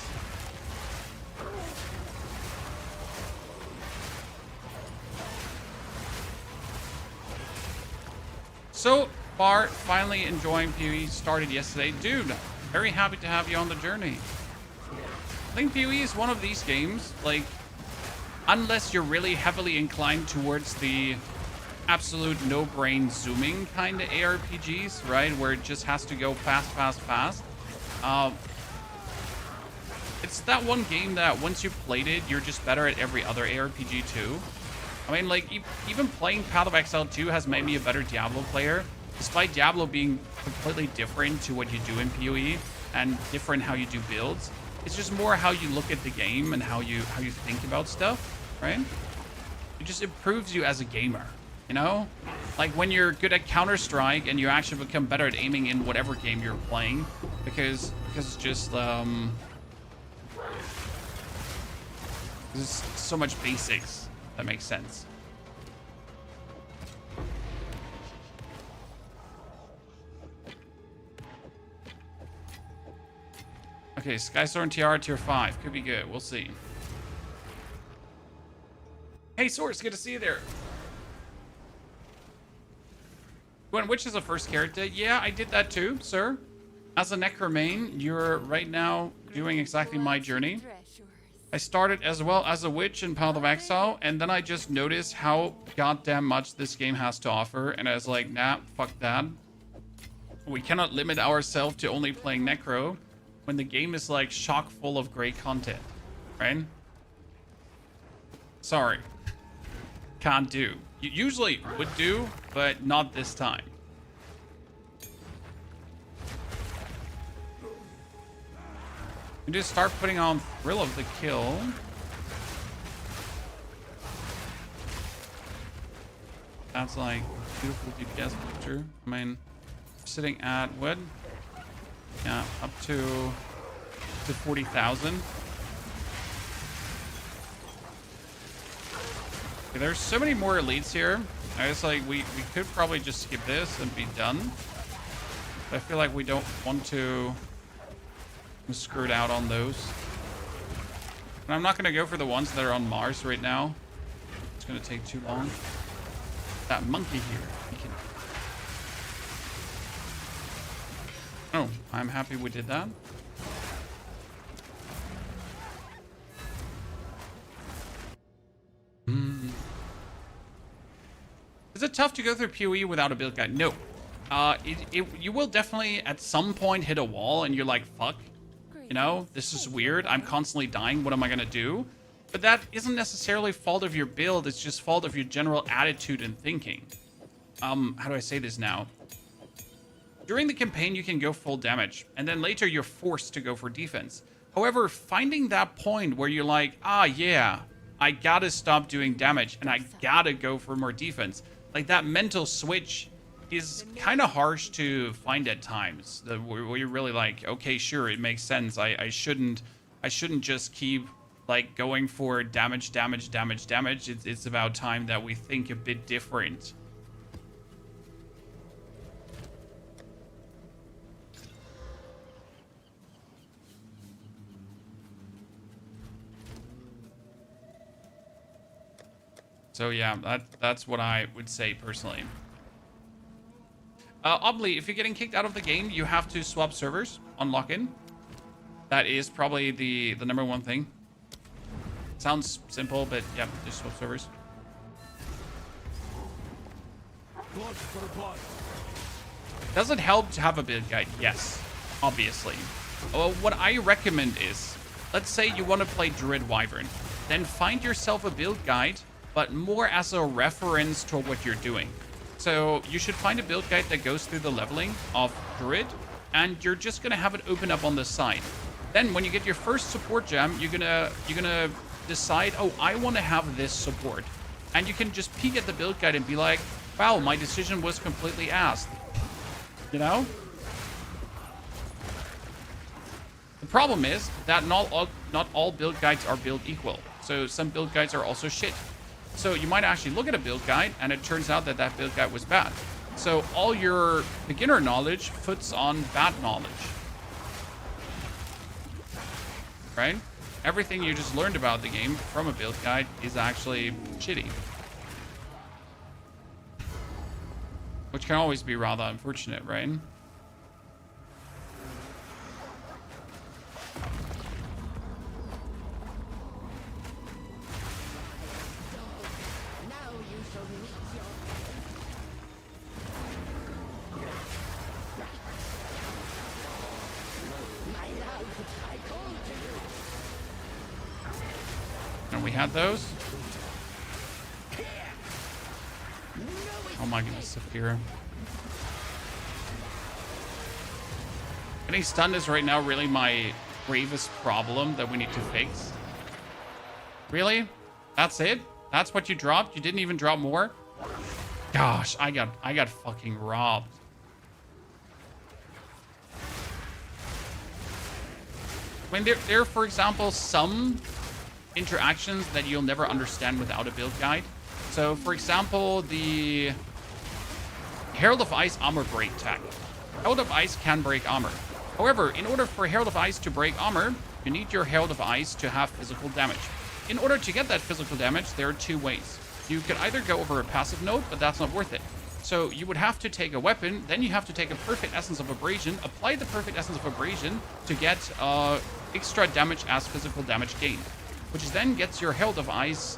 So far, finally enjoying POE. Started yesterday. Dude, very happy to have you on the journey. I think POE is one of these games, like, unless you're really heavily inclined towards the absolute no-brain zooming kind of ARPGs, right? Where it just has to go fast, fast, fast. It's that one game that once you've played it, you're just better at every other ARPG too. I mean, like, even playing Path of Exile 2 has made me a better Diablo player, despite Diablo being completely different to what you do in POE and different how you do builds. It's just more how you look at the game and how you think about stuff, right? It just improves you as a gamer, you know? Like when you're good at Counter-Strike and you actually become better at aiming in whatever game you're playing, because it's just there's so much basics. That makes sense. Okay, Skystorm TR tier 5. Could be good. We'll see. Hey, Source. Good to see you there. Gwen, which is the first character? Yeah, I did that too, sir. As a Necromain, you're right now doing exactly my journey. I started as well as a witch in Path of Exile, and then I just noticed how goddamn much this game has to offer, and I was like, nah, fuck that. We cannot limit ourselves to only playing Necro when the game is like chock full of great content, right? Sorry. Can't do. You usually would do, but not this time. You just start putting on Thrill of the Kill. That's like beautiful DPS picture. I mean, sitting at what? Yeah, up to 40,000. Okay, there's so many more elites here. I was like, we could probably just skip this and be done. But I feel like we don't want to. I'm screwed out on those. And I'm not going to go for the ones that are on Mars right now. It's going to take too long. That monkey here. He can... Oh, I'm happy we did that. Is it tough to go through PoE without a build guide? No. You will definitely at some point hit a wall and you're like, fuck. You know, this is weird. I'm constantly dying. What am I going to do? But that isn't necessarily fault of your build. It's just fault of your general attitude and thinking. How do I say this now? During the campaign, you can go full damage. And then later, you're forced to go for defense. However, finding that point where you're like, ah, yeah, I got to stop doing damage. And I got to go for more defense. Like that mental switch is kind of harsh to find at times, where you're really like, okay, sure, it makes sense. I shouldn't just keep like going for damage. It's about time that we think a bit different. So yeah, that's what I would say personally. Oddly, if you're getting kicked out of the game, you have to swap servers on login. That is probably the number one thing. Sounds simple, but yeah, just swap servers. Does it help to have a build guide? Yes, obviously. What I recommend is, let's say you want to play Druid Wyvern, then find yourself a build guide, but more as a reference to what you're doing. So you should find a build guide that goes through the leveling of Druid, and you're just gonna have it open up on the side. Then when you get your first support gem, you're gonna decide, oh, I want to have this support, and you can just peek at the build guide and be like, wow, my decision was completely ass. You know? The problem is that not all build guides are built equal. So some build guides are also shit. So you might actually look at a build guide and it turns out that that build guide was bad. So all your beginner knowledge puts on bad knowledge. Right? Everything you just learned about the game from a build guide is actually shitty. Which can always be rather unfortunate, right? we had those. Oh my goodness, Saphira. Getting stunned is right now really my gravest problem that we need to fix. Really? That's it? That's what you dropped? You didn't even drop more? Gosh, I got fucking robbed. When there, for example, some interactions that you'll never understand without a build guide. So, for example, the Herald of Ice armor break tag. Herald of Ice can break armor. However, in order for Herald of Ice to break armor, you need your Herald of Ice to have physical damage. In order to get that physical damage, there are two ways. You could either go over a passive node, but that's not worth it. So you would have to take a weapon, then you have to take a Perfect Essence of Abrasion, apply the Perfect Essence of Abrasion to get extra damage as physical damage gained, which then gets your Herald of Ice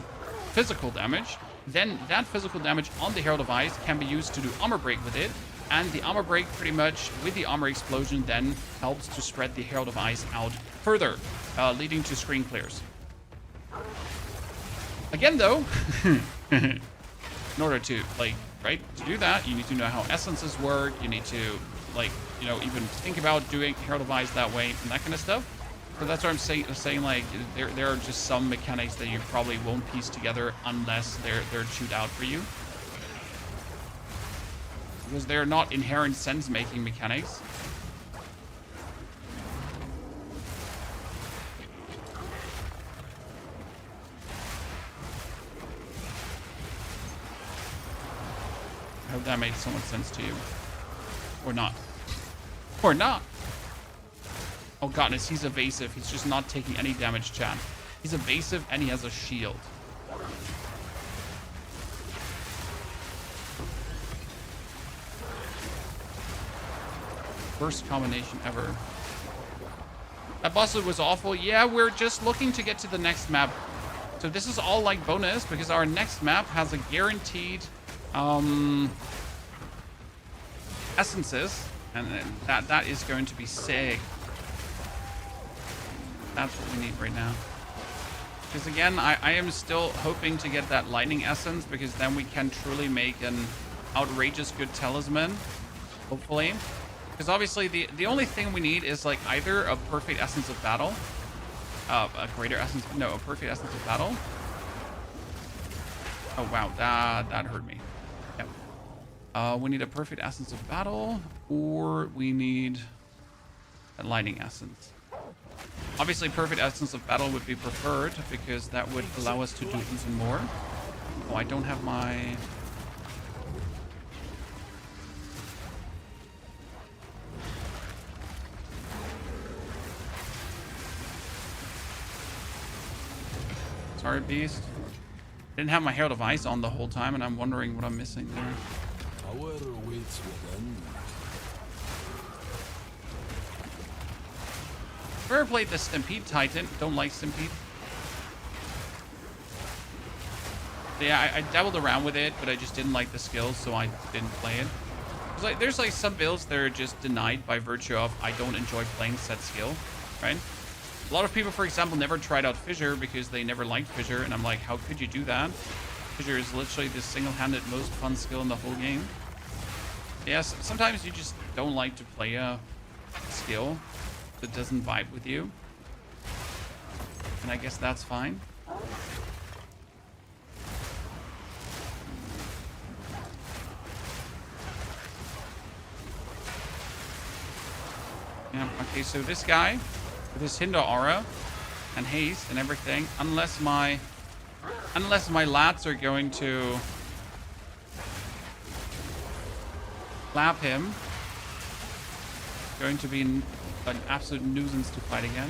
physical damage. Then that physical damage on the Herald of Ice can be used to do armor break with it, and the armor break pretty much with the armor explosion then helps to spread the Herald of Ice out further, leading to screen clears. Again though, in order to to do that, you need to know how essences work. You need to even think about doing Herald of Ice that way and that kind of stuff. So that's what I'm saying like there are just some mechanics that you probably won't piece together unless they're chewed out for you. Because they're not inherent sense-making mechanics. I hope that made so much sense to you. Or not. Or not. Oh godness, he's evasive. He's just not taking any damage, chat. He's evasive and he has a shield. Worst combination ever. That boss was awful. Yeah, we're just looking to get to the next map. So this is all like bonus because our next map has a guaranteed essences, and that is going to be sick. That's what we need right now. Because again, I am still hoping to get that lightning essence because then we can truly make an outrageous good talisman, hopefully. Because obviously the only thing we need is like either a perfect essence of battle, a perfect essence of battle. Oh wow, that hurt me. Yep. We need a perfect essence of battle, or we need a lightning essence. Obviously, perfect essence of battle would be preferred because that would allow us to do even more. Oh, I don't have my. Sorry, Beast. Didn't have my Herald of Ice on the whole time, and I'm wondering what I'm missing there. Power awaits within. Never played the Stampede Titan. Don't like Stampede. Yeah, I dabbled around with it, but I just didn't like the skills, so I didn't play it. There's like some builds that are just denied by virtue of I don't enjoy playing set skill, right? A lot of people, for example, never tried out Fissure because they never liked Fissure, and I'm like, how could you do that? Fissure is literally the single-handed most fun skill in the whole game. Yes, sometimes you just don't like to play a skill that doesn't vibe with you, and I guess that's fine. Yeah, okay, so this guy with his Hinder aura and haste and everything, unless my lats are going to clap him, going to be an absolute nuisance to fight again.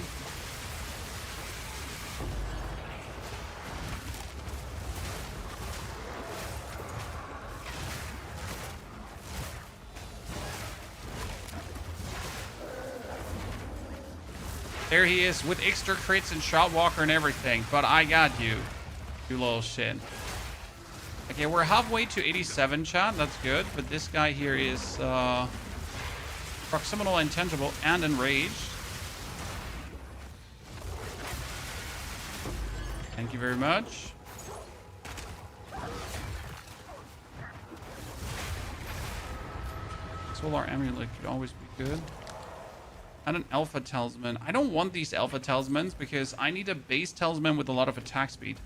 There he is with extra crits and shot walker and everything, but I got you, you little shit. Okay, we're halfway to 87, chat. That's good, but this guy here is proximal, intangible, and enraged. Thank you very much. Solar amulet could always be good. And an alpha talisman. I don't want these alpha talismans because I need a base talisman with a lot of attack speed.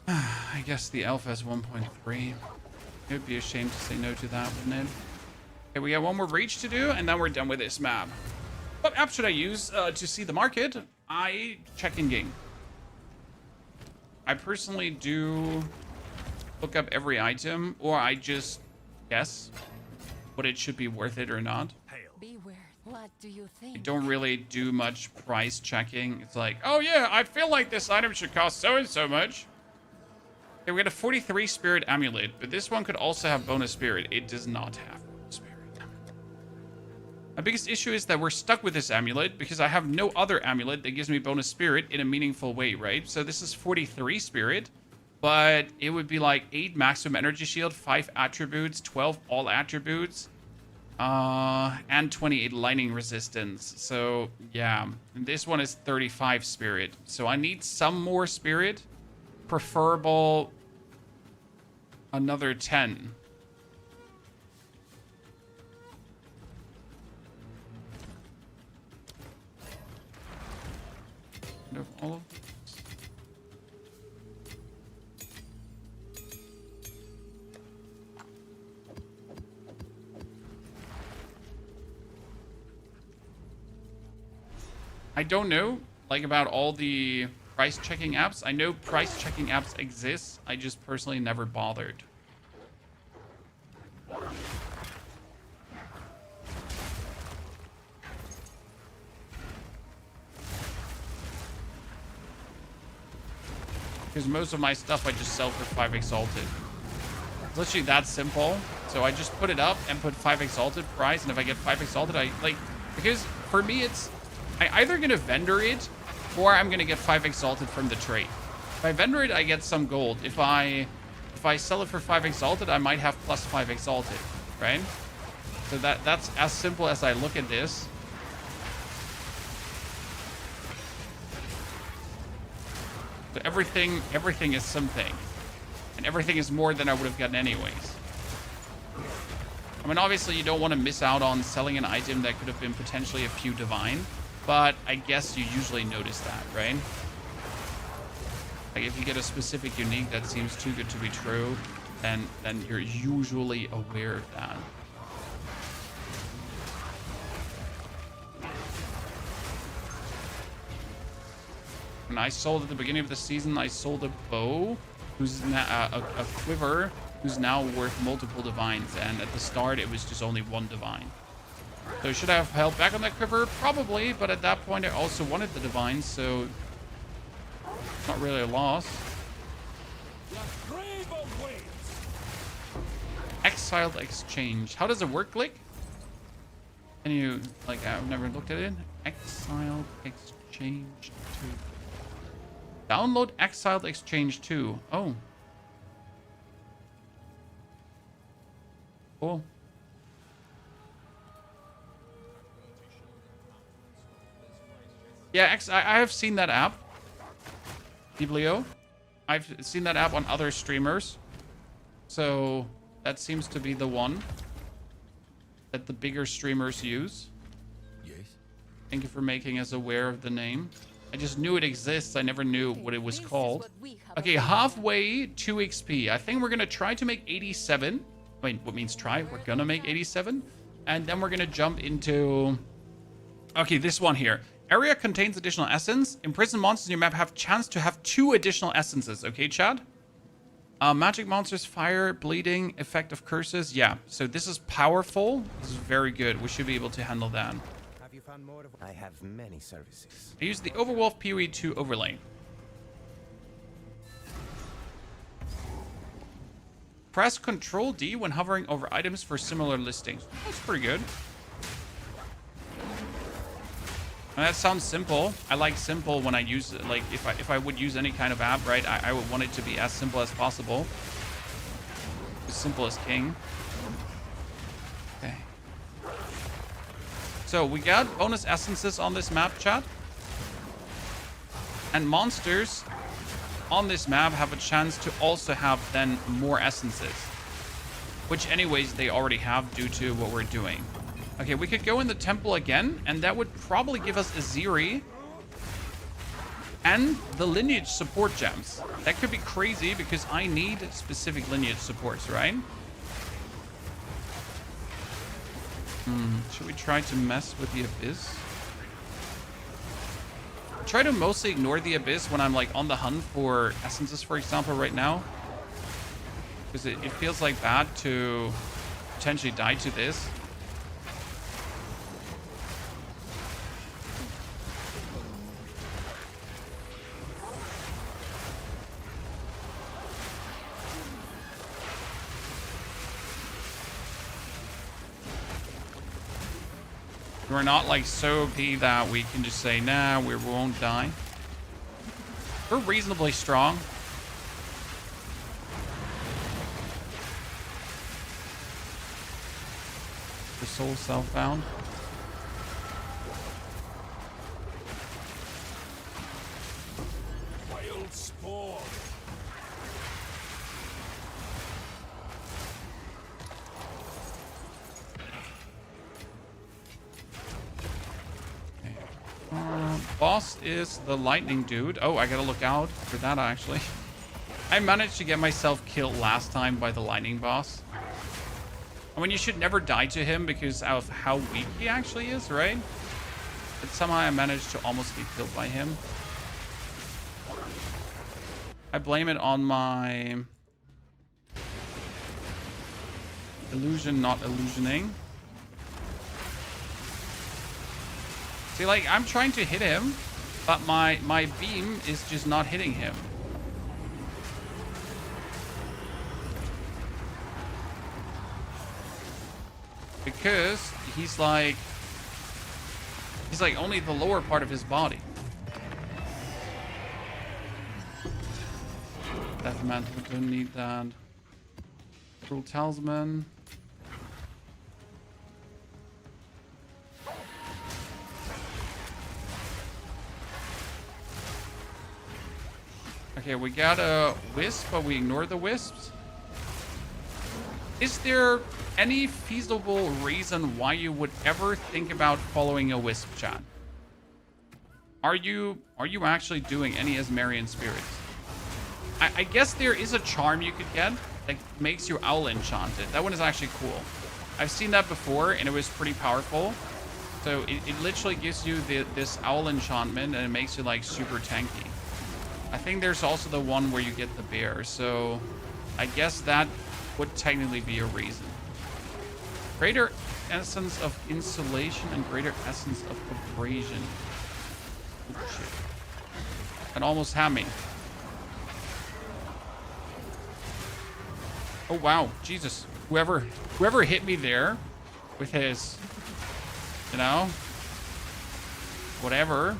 I guess the alpha is 1.3. It would be a shame to say no to that, wouldn't it? Okay, we got one more reach to do, and then we're done with this map. What app should I use to see the market? I check in game. I personally do look up every item, or I just guess what it should be worth it or not. Beware. What do you I think? don't really do much price checking. It's like, oh yeah, I feel like this item should cost so and so much. Okay, we got a 43 spirit amulet, but this one could also have bonus spirit. It does not have bonus spirit. My biggest issue is that we're stuck with this amulet because I have no other amulet that gives me bonus spirit in a meaningful way, right? So this is 43 spirit, but it would be like 8 maximum energy shield, 5 attributes, 12 all attributes, and 28 lightning resistance. So yeah, and this one is 35 spirit. So I need some more spirit, preferable another 10. Of all of these. I don't know, like, about all the price checking apps. I know price checking apps exist. I just personally never bothered. Because most of my stuff I just sell for 5 exalted. It's literally that simple. So I just put it up and put 5 exalted price, and if I get 5 exalted, I like, because for me it's, I either gonna vendor it or I'm gonna get 5 exalted from the trade. If I vendor it, I get some gold. If I sell it for 5 exalted, I might have plus 5 exalted, right? So that's as simple as I look at this. So everything is something. And everything is more than I would have gotten anyways. I mean, obviously you don't want to miss out on selling an item that could have been potentially a few divine, but I guess you usually notice that, right? Like if you get a specific unique that seems too good to be true, then you're usually aware of that. When I sold at the beginning of the season, I sold a bow, who's now a quiver, who's now worth multiple divines. And at the start, it was just only 1 divine. So should I have held back on that quiver? Probably, but at that point, I also wanted the divines, so it's not really a loss. Exiled exchange. How does it work, Glick? Can you, like, I've never looked at it. Exiled exchange 2. Download Exiled Exchange 2. Oh. Cool. Yeah, I have seen that app. Biblio. I've seen that app on other streamers. So that seems to be the one that the bigger streamers use. Yes. Thank you for making us aware of the name. I just knew it exists. I never knew what it was called. Okay, halfway 2 XP. I think we're going to try to make 87. Wait, what means try? We're going to make 87. And then we're going to jump into... Okay, this one here. Area contains additional essence. Imprisoned monsters in your map have chance to have 2 additional essences. Okay, Chad? Magic monsters, fire, bleeding, effect of curses. Yeah, so this is powerful. This is very good. We should be able to handle that. I have many services. I use the Overwolf POE 2 overlay. Press Control D when hovering over items for similar listings. That's pretty good. And that sounds simple. I like simple when I use it. Like if I would use any kind of app, right? I would want it to be as simple as possible. As simple as king. Okay. So we got bonus essences on this map, chat. And monsters on this map have a chance to also have then more essences. Which anyways, they already have due to what we're doing. Okay, we could go in the temple again, and that would probably give us Atziri and the lineage support gems. That could be crazy because I need specific lineage supports, right? Should we try to mess with the Abyss? I try to mostly ignore the Abyss when I'm like on the hunt for essences, for example, right now. Because it feels like bad to potentially die to this. We're not like so OP that we can just say, nah, we won't die. We're reasonably strong. The soul self found. Wild spawn. Boss is the lightning dude. Oh, I gotta look out for that actually. I managed to get myself killed last time by the lightning boss. I mean, you should never die to him because of how weak he actually is, right? But somehow I managed to almost be killed by him. I blame it on my illusion not illusioning. See, like, I'm trying to hit him, but my beam is just not hitting him. Because he's like only the lower part of his body. Death Mantle, we don't need that. Cruel Talisman. Okay, we got a wisp, but we ignore the wisps. Is there any feasible reason why you would ever think about following a wisp, chat? Are you actually doing any Asmarian spirits? I guess there is a charm you could get that makes your owl enchanted. That one is actually cool. I've seen that before and it was pretty powerful. So it literally gives you this owl enchantment and it makes you like super tanky. I think there's also the one where you get the bear. So I guess that would technically be a reason. Greater essence of insulation and greater essence of abrasion. Oh, shit. That almost had me. Oh wow, Jesus. Whoever hit me there with his, you know, whatever.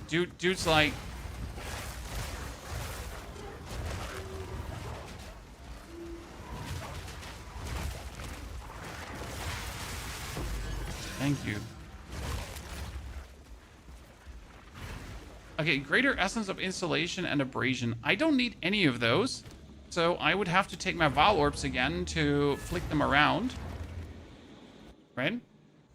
Dude's like, thank you. Okay, greater essence of insulation and abrasion. I don't need any of those. So I would have to take my Vaal orbs again to flick them around. Right?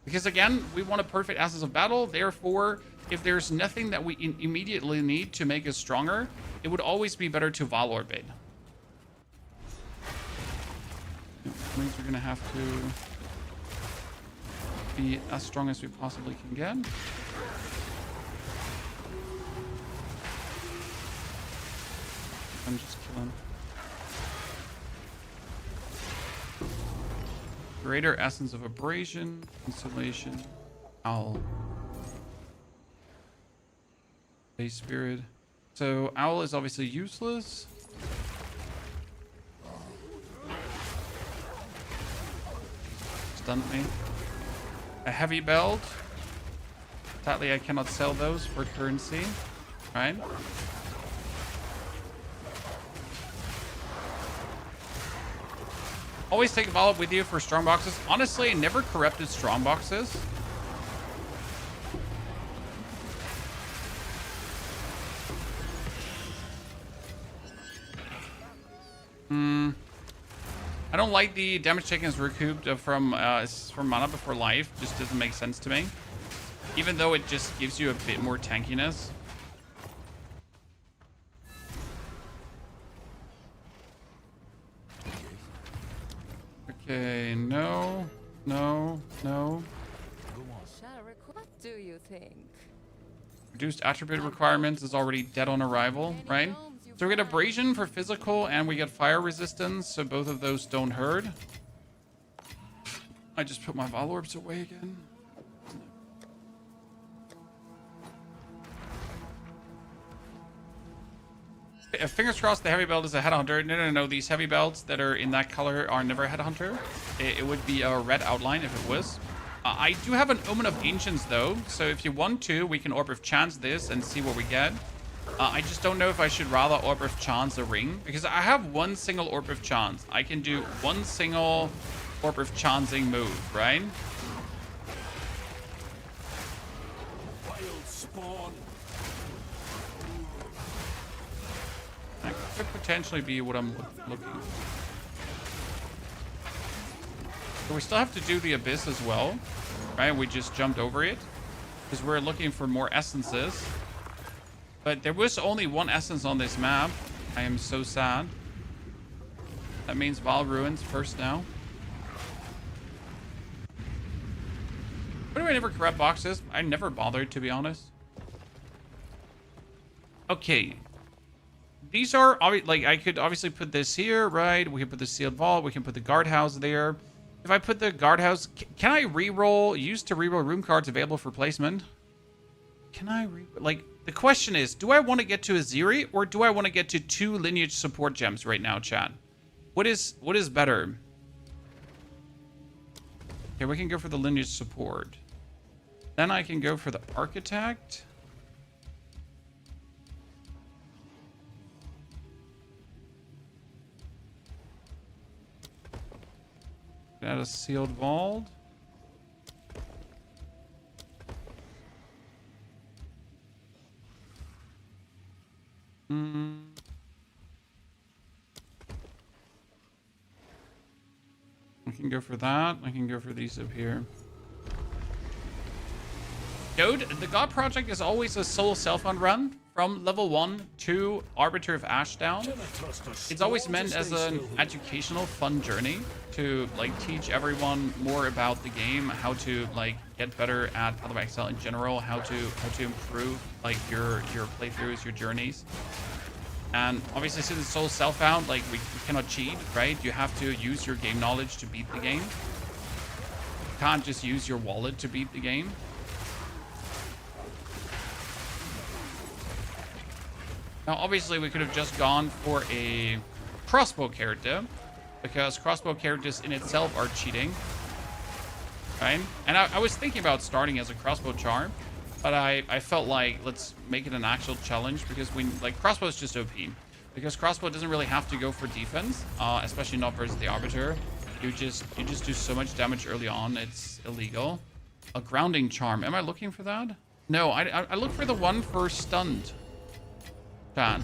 Because again, we want a perfect essence of battle. Therefore, if there's nothing that we immediately need to make us stronger, it would always be better to Vaal orb it. Which means we're gonna have to be as strong as we possibly can get. I'm just killing. Greater essence of abrasion, insulation, owl. Base spirit. So owl is obviously useless. Stunned me. A heavy belt. Sadly, I cannot sell those for currency. Right? Always take a Vaal with you for strong boxes. Honestly, I never corrupted strong boxes. I don't like the damage taken is recouped from mana before life. Just doesn't make sense to me. Even though it just gives you a bit more tankiness. Okay, no. What do you think? Reduced attribute requirements is already dead on arrival, right? So we get abrasion for physical and we get fire resistance, so both of those don't hurt. I just put my Vaal orbs away again. Fingers crossed the heavy belt is a headhunter. No. These heavy belts that are in that color are never a headhunter. It would be a red outline if it was. I do have an Omen of Ancients though, so if you want to, we can Orb of Chance this and see what we get. I just don't know if I should rather Orb of Chance a ring, because I have one single Orb of Chance. I can do one single Orb of Chancing move, right? Wild spawn. That could potentially be what I'm looking for. So we still have to do the Abyss as well, right? We just jumped over it because we're looking for more essences. But there was only one essence on this map. I am so sad. That means Vaal Ruins first now. Why do I never grab boxes? I never bothered, to be honest. Okay. These are, like, I could obviously put this here, right? We can put the sealed vault. We can put the guardhouse there. If I put the guardhouse, can I reroll, use to reroll room cards available for placement? Can I, like, the question is, do I want to get to Atziri or do I want to get to 2 lineage support gems right now, chat? What is better? Okay, we can go for the lineage support. Then I can go for the architect. Add a sealed vault. I can go for that. I can go for these up here. Dude, the God Project is always a solo self-found run from level 1 to Arbiter Down. It's always meant as an educational, fun journey to like teach everyone more about the game, how to like get better at Path of Exile in general, how to improve like your playthroughs, your journeys. And obviously, since it's solo self-found, like we cannot cheat, right? You have to use your game knowledge to beat the game. You can't just use your wallet to beat the game. Now, obviously, we could have just gone for a crossbow character, because crossbow characters in itself are cheating, right? And I was thinking about starting as a crossbow charm, but I felt like let's make it an actual challenge, because crossbow is just OP. Because crossbow doesn't really have to go for defense, especially not versus the Arbiter. You just do so much damage early on, it's illegal. A grounding charm. Am I looking for that? No, I look for the one for stunned. I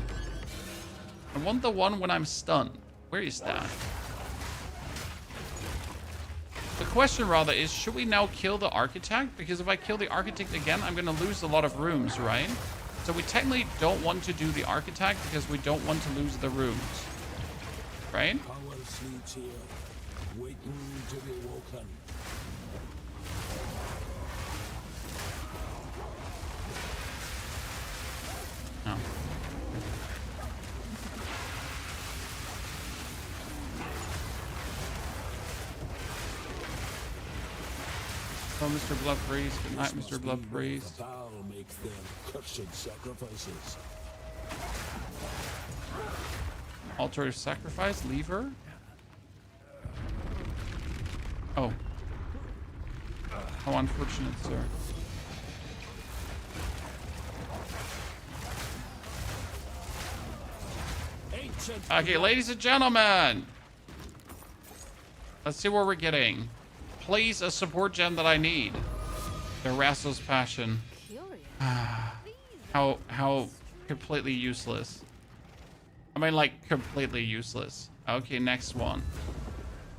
want the one when I'm stunned. Where is that? The question rather is, should we now kill the architect? Because if I kill the architect again, I'm going to lose a lot of rooms, right? So we technically don't want to do the architect because we don't want to lose the rooms. Right? Power sleeps here, waiting to be woken. No. Oh, Mr. Blood Priest. Good night, Mr. Blood Priest. Vaal makes their cursed sacrifices. Altar of Sacrifice, lever. Oh. How unfortunate, sir. Okay, ladies and gentlemen. Let's see what we're getting. Please, a support gem that I need. The Rassal's Passion. How completely useless. I mean, like, completely useless. Okay, next one.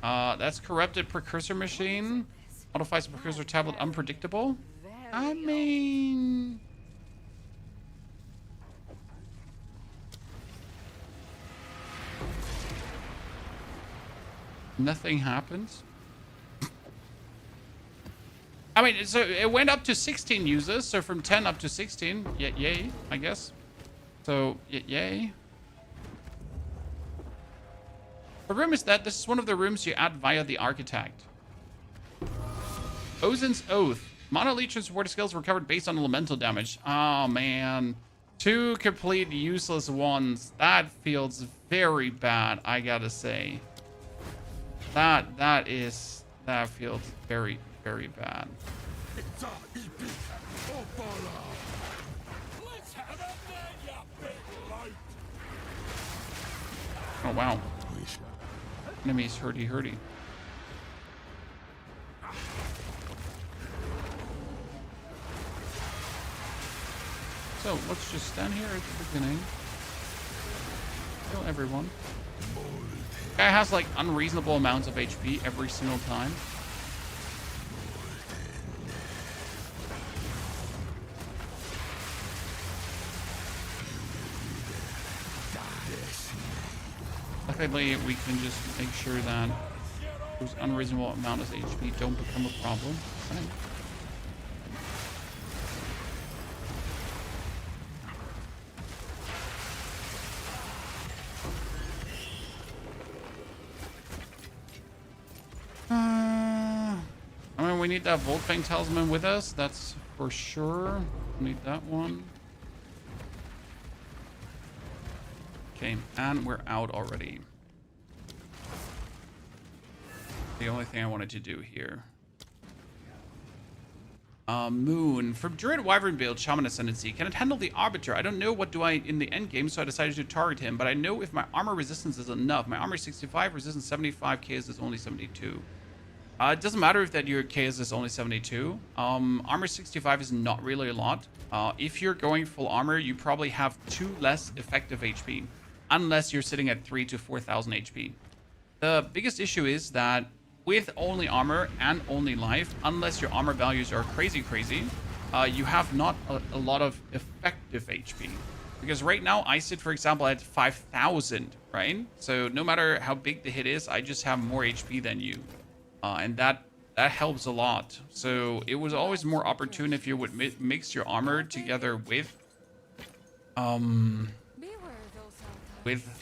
That's corrupted precursor machine. Modifies the precursor tablet unpredictable. I mean... nothing happens. I mean, so it went up to 16 users, so from 10 up to 16. Yay, I guess. So, yay. The room is that this is one of the rooms you add via the architect. Ozin's Oath. Mono Legion support skills recovered based on elemental damage. Oh, man. 2 complete useless ones. That feels very bad, I gotta say. That feels very, very bad. Oh, wow. Enemies hurdy. So, let's just stand here at the beginning. Kill everyone. Guy has like unreasonable amounts of HP every single time. Luckily, we can just make sure that those unreasonable amounts of HP don't become a problem. I mean, we need that Voltfang Talisman with us. That's for sure. We need that one. Okay, and we're out already. The only thing I wanted to do here. Moon. From Druid Wyvern build, Shaman Ascendancy. Can it handle the Arbiter? I don't know what do I in the end game, so I decided to target him. But I know if my armor resistance is enough. My armor is 65, resistance 75, KS is only 72. It doesn't matter if that your KS is only 72. Armor 65 is not really a lot. If you're going full armor, you probably have 2 less effective HP. Unless you're sitting at 3,000 to 4,000 HP. The biggest issue is that with only armor and only life, unless your armor values are crazy, you have not a lot of effective HP. Because right now, I sit, for example, at 5,000, right? So no matter how big the hit is, I just have more HP than you. And that helps a lot. So it was always more opportune if you would mix your armor together with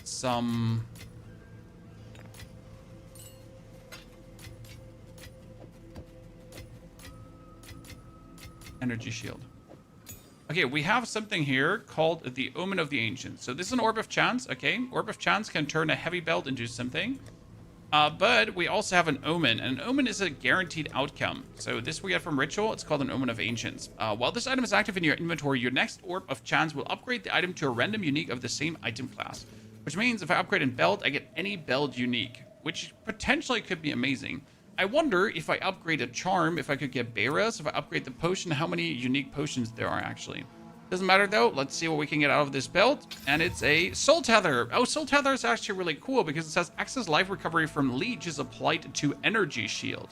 some energy shield. Okay, we have something here called the Omen of the Ancients. So this is an Orb of Chance, okay? Orb of Chance can turn a heavy belt into something. But we also have an Omen, and an Omen is a guaranteed outcome. So this we get from Ritual. It's called an Omen of Ancients. While this item is active in your inventory, your next Orb of Chance will upgrade the item to a random unique of the same item class. Which means if I upgrade in belt, I get any belt unique, which potentially could be amazing. I wonder if I upgrade a charm, if I could get Beras. If I upgrade the potion, how many unique potions there are actually. Doesn't matter though. Let's see what we can get out of this belt. And it's a Soul Tether. Oh, Soul Tether is actually really cool because it says excess life recovery from Leech is applied to Energy Shield.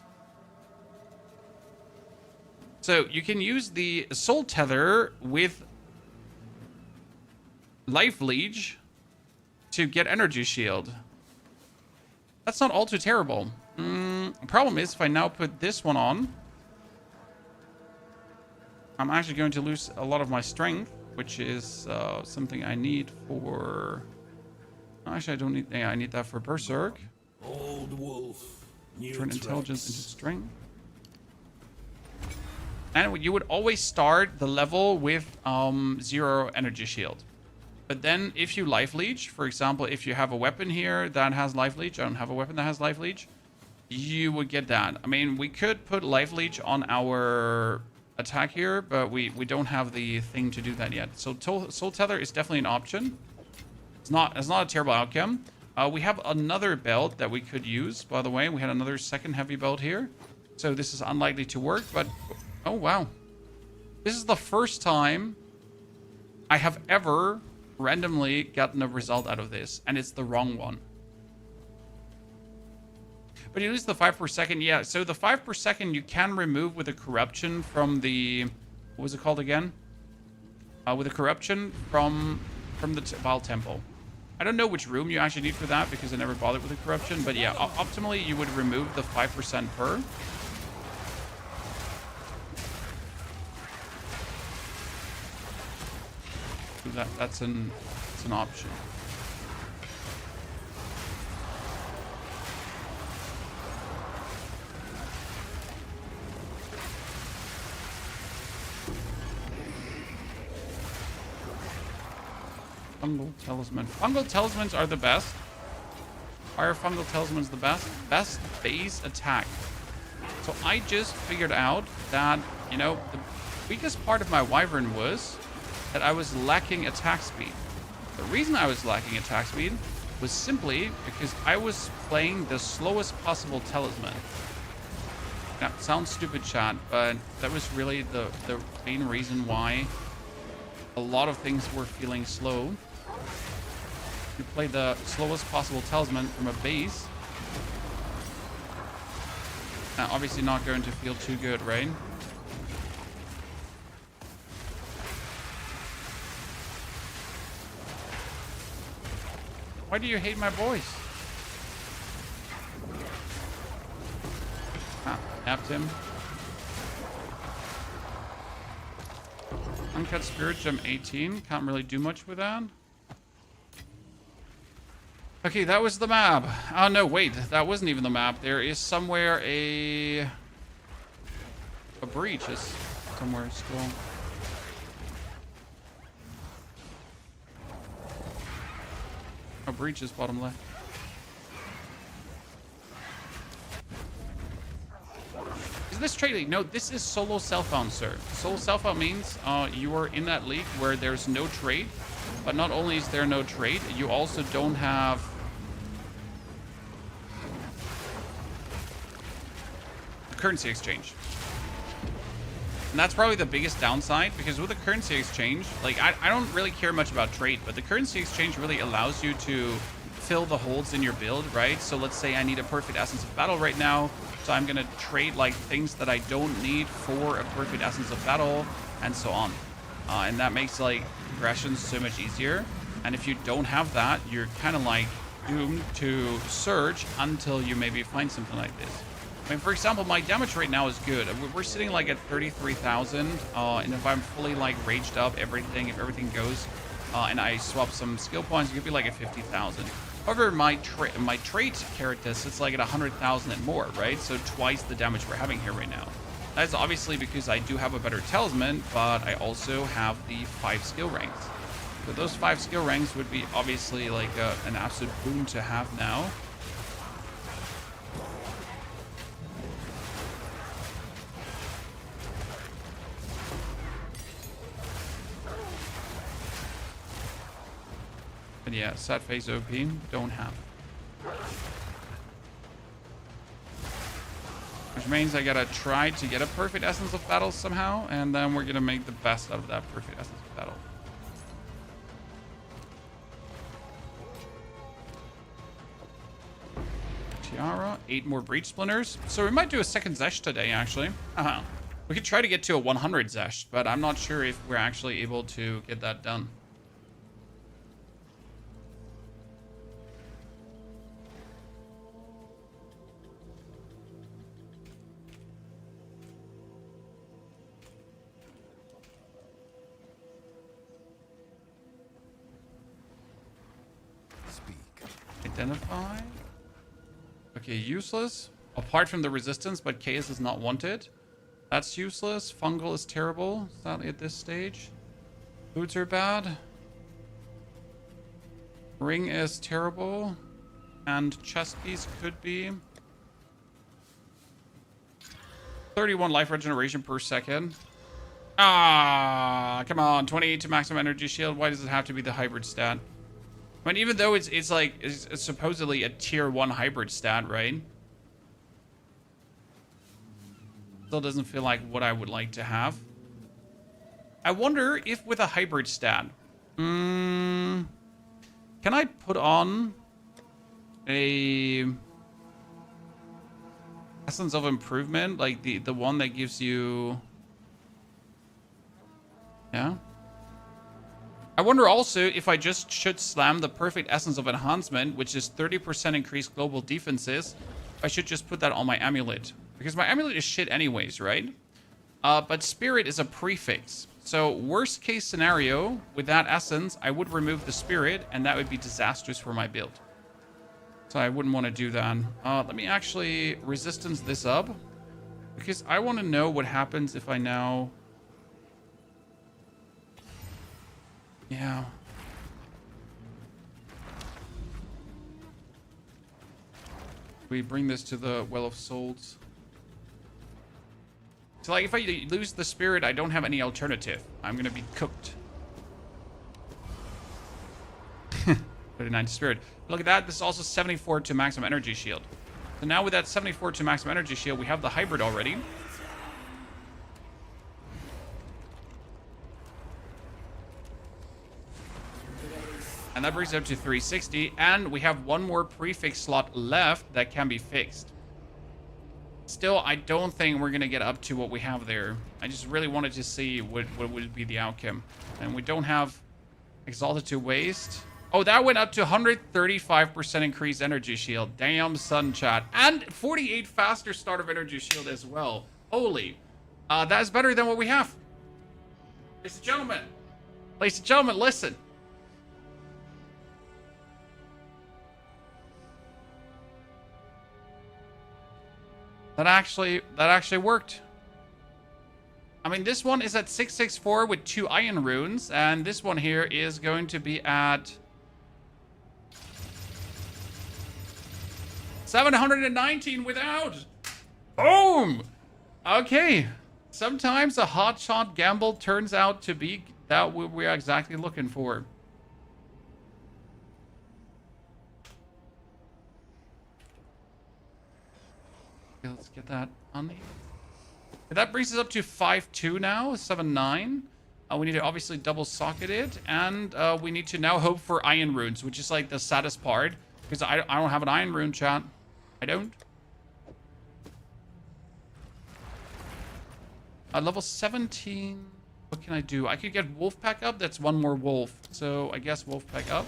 So you can use the Soul Tether with Life Leech to get Energy Shield. That's not all too terrible. The problem is if I now put this one on, I'm actually going to lose a lot of my strength, which is something I need for... Actually, I don't need... Yeah, I need that for Berserk. Old wolf, new Turn intelligence tracks. into strength. And you would always start the level with 0 energy shield. But then if you life leech, for example, if you have a weapon here that has life leech, I don't have a weapon that has life leech, you would get that. I mean, we could put life leech on our attack here, but we don't have the thing to do that yet. So Soul Tether is definitely an option. It's not a terrible outcome. We have another belt that we could use, by the way. We had another second heavy belt here. So this is unlikely to work, but... Oh, wow. This is the first time I have ever randomly gotten a result out of this, and it's the wrong one. But you lose the 5 per second. Yeah, so the 5 per second you can remove with a corruption from the... What was it called again? With a corruption from the Vaal Temple. I don't know which room you actually need for that because I never bothered with a corruption. But yeah, optimally you would remove the 5% per. So that's an option. Fungal Talisman. Fungal Talismans are the best. Fire Fungal Talisman's the best. Best base attack. So I just figured out that, you know, the weakest part of my Wyvern was that I was lacking attack speed. The reason I was lacking attack speed was simply because I was playing the slowest possible talisman. Now, it sounds stupid, chat, but that was really the main reason why a lot of things were feeling slow. You play the slowest possible talisman from a base. Now, obviously not going to feel too good, right? Why do you hate my voice? Ah, tapped him. Uncut Spirit Gem 18. Can't really do much with that. Okay, that was the map. Oh, no, wait. That wasn't even the map. There is somewhere a breach is somewhere still. A breach is bottom left. Is this trade league? No, this is solo self-found, sir. Solo self-found means you are in that league where there's no trade. But not only is there no trade, you also don't have currency exchange. And that's probably the biggest downside, because with the currency exchange, like, I don't really care much about trade, but the currency exchange really allows you to fill the holes in your build, right? So let's say I need a perfect Essence of Battle right now, so I'm gonna trade like things that I don't need for a perfect Essence of Battle, and so on. And that makes like progression so much easier. And if you don't have that, you're kind of like doomed to surge until you maybe find something like this. I mean, for example, my damage right now is good. We're sitting like at 33,000, and if I'm fully like raged up, if everything goes, and I swap some skill points, it could be like at 50,000. However, my trait character sits like at 100,000 and more, right? So twice the damage we're having here right now. That's obviously because I do have a better talisman, but I also have the 5 skill ranks. So those 5 skill ranks would be obviously like an absolute boon to have now. But yeah, set phase OP, don't have. Which means I gotta try to get a perfect Essence of Battle somehow, and then we're gonna make the best out of that perfect Essence of Battle. Tiara, 8 more Breach Splinters. So we might do a second Zesh today, actually. We could try to get to a 100 Zesh, but I'm not sure if we're actually able to get that done. Identify. Okay, useless. Apart from the resistance, but chaos is not wanted. That's useless. Fungal is terrible, sadly, at this stage. Boots are bad. Ring is terrible. And chest piece could be. 31 life regeneration per second. Ah, come on. 28 to maximum energy shield. Why does it have to be the hybrid stat? I mean, even though it's supposedly a tier 1 hybrid stat, right? Still doesn't feel like what I would like to have. I wonder if with a hybrid stat, can I put on a Essence of Improvement, like the one that gives you... Yeah. I wonder also if I just should slam the Perfect Essence of Enhancement, which is 30% increased global defenses. I should just put that on my amulet. Because my amulet is shit anyways, right? But Spirit is a prefix. So worst case scenario, with that essence, I would remove the Spirit, and that would be disastrous for my build. So I wouldn't want to do that. Let me actually resistance this up. Because I want to know what happens if I now... Yeah. We bring this to the Well of Souls. So, like, if I lose the Spirit, I don't have any alternative. I'm going to be cooked. 39 to Spirit. Look at that. This is also 74 to maximum energy shield. So now with that 74 to maximum energy shield, we have the hybrid already. And that brings it up to 360. And we have one more prefix slot left that can be fixed. Still, I don't think we're going to get up to what we have there. I just really wanted to see what would be the outcome. And we don't have Exalted to Waste. Oh, that went up to 135% increased energy shield. Damn, sun chat. And 48 faster start of energy shield as well. Holy. That is better than what we have. Ladies and gentlemen, listen. That actually worked. I mean, this one is at 664 with 2 iron runes, and this one here is going to be at 719 without. Boom! Okay. Sometimes a hotshot gamble turns out to be that what we're exactly looking for. Okay, let's get that on the... That brings us up to 5-2 now, 7-9. We need to obviously double socket it, and we need to now hope for iron runes, which is like the saddest part, because I don't have an iron rune, chat. I don't. Level 17. What can I do? I could get Wolfpack up. That's one more wolf. So I guess Wolfpack up.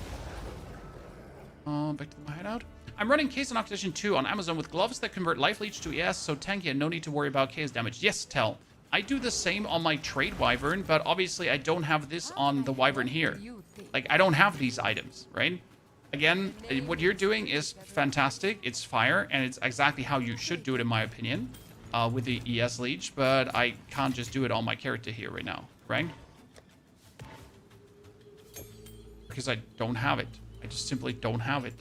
Back to my hideout. I'm running Case Inoculation 2 on Amazon with gloves that convert Life Leech to ES, so tanky and no need to worry about case damage. Yes, Tell. I do the same on my Trade Wyvern, but obviously I don't have this on the Wyvern here. Like, I don't have these items, right? Again, what you're doing is fantastic. It's fire, and it's exactly how you should do it, in my opinion, with the ES Leech, but I can't just do it on my character here right now, right? Because I don't have it. I just simply don't have it.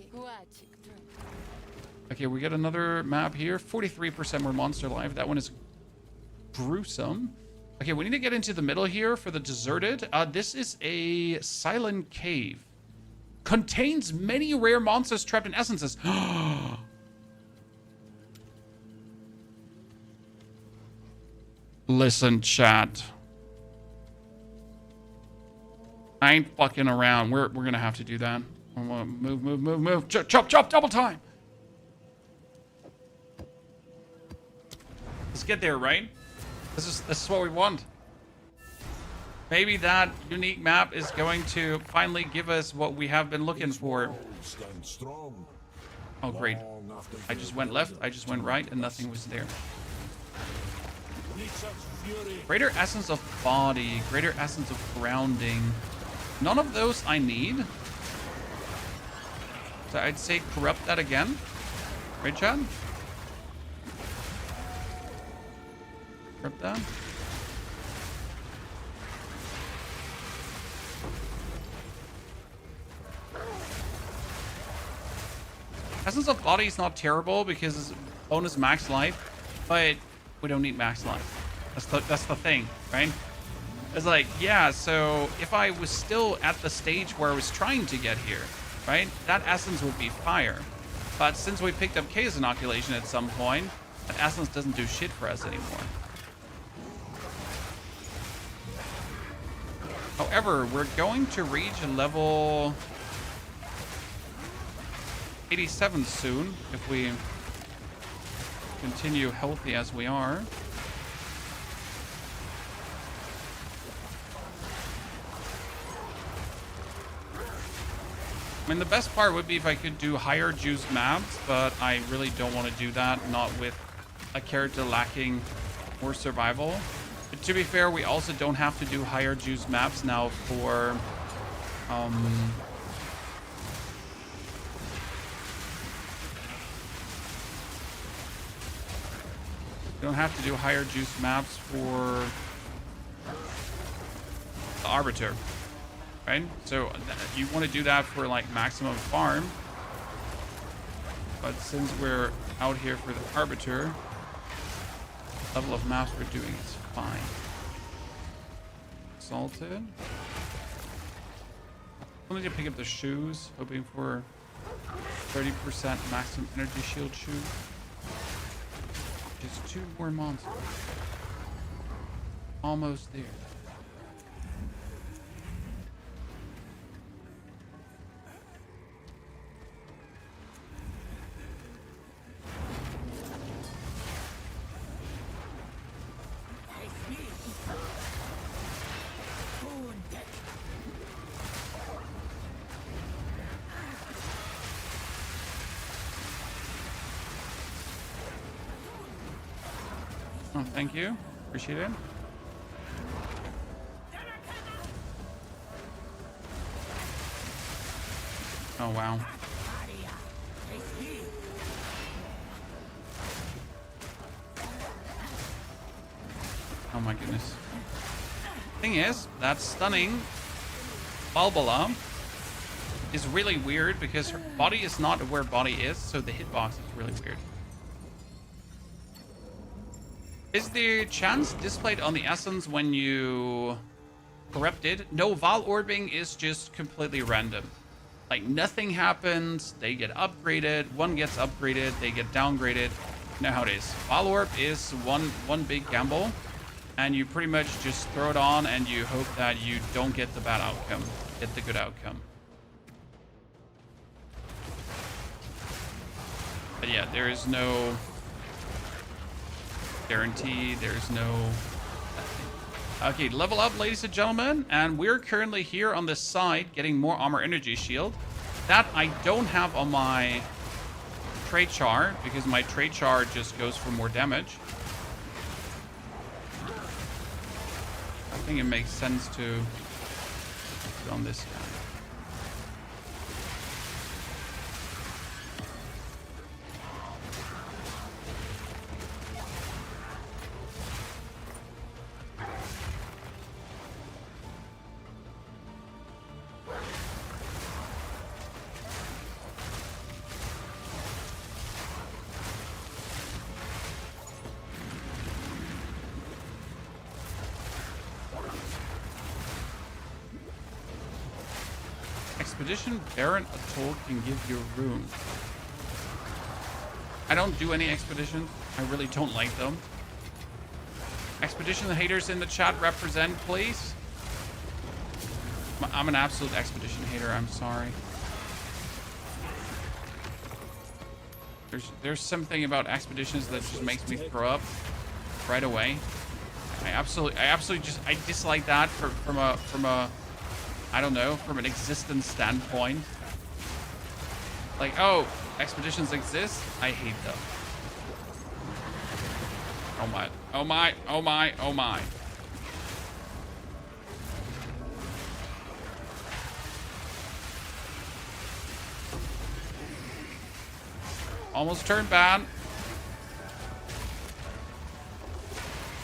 Okay, we get another map here. 43% more monster life. That one is gruesome. Okay, we need to get into the middle here for the deserted. This is a silent cave. Contains many rare monsters trapped in essences. Listen, chat. I ain't fucking around. We're gonna have to do that. Move. Chop, double time. Let's get there, right? This is what we want. Maybe that unique map is going to finally give us what we have been looking for. Oh, great. I just went left, I just went right, and nothing was there. Greater Essence of Body, Greater Essence of Grounding. None of those I need. So I'd say corrupt that again. Right, Chad? Corrupt that. Essence of Body is not terrible because it's bonus max life, but we don't need max life. That's the thing, right? It's like, yeah, so if I was still at the stage where I was trying to get here, right, that essence would be fire. But since we picked up Case Inoculation at some point, that essence doesn't do shit for us anymore. However, we're going to reach a level 87 soon if we continue healthy as we are. I mean, the best part would be if I could do higher juice maps, but I really don't want to do that, not with a character lacking more survival. But to be fair, we also don't have to do higher juice maps now for we don't have to do higher juice maps for the Arbiter, right? So you want to do that for like maximum farm. But since we're out here for the Arbiter, level of maps we're doing is fine. Salted. I need to pick up the shoes, hoping for 30% maximum energy shield shoe. Just 2 more monsters. Almost there. Oh, thank you. Appreciate it. Oh, wow. Oh my goodness. Thing is, that stunning Balbala is really weird because her body is not where body is, so the hitbox is really weird. Is the chance displayed on the essence when you corrupt it? No, Vaal orbing is just completely random. Like nothing happens, they get upgraded, one gets upgraded, they get downgraded. You know how it is. Vaal orb is one big gamble, and you pretty much just throw it on and you hope that you don't get the bad outcome, get the good outcome. But yeah, there is no guarantee, there's no... Okay, level up, ladies and gentlemen, and we're currently here on this side getting more armor energy shield. That I don't have on my trade char, because my trade char just goes for more damage. I think it makes sense to put on this guy. Expedition Baron Atzoatl can give you a rune. I don't do any expeditions. I really don't like them. Expedition haters in the chat represent, please. I'm an absolute expedition hater. I'm sorry. There's something about expeditions that just makes me throw up right away. I absolutely just dislike that from a I don't know, from an existence standpoint. Like, oh, expeditions exist? I hate them. Oh my, oh my, oh my, oh my. Almost turned bad.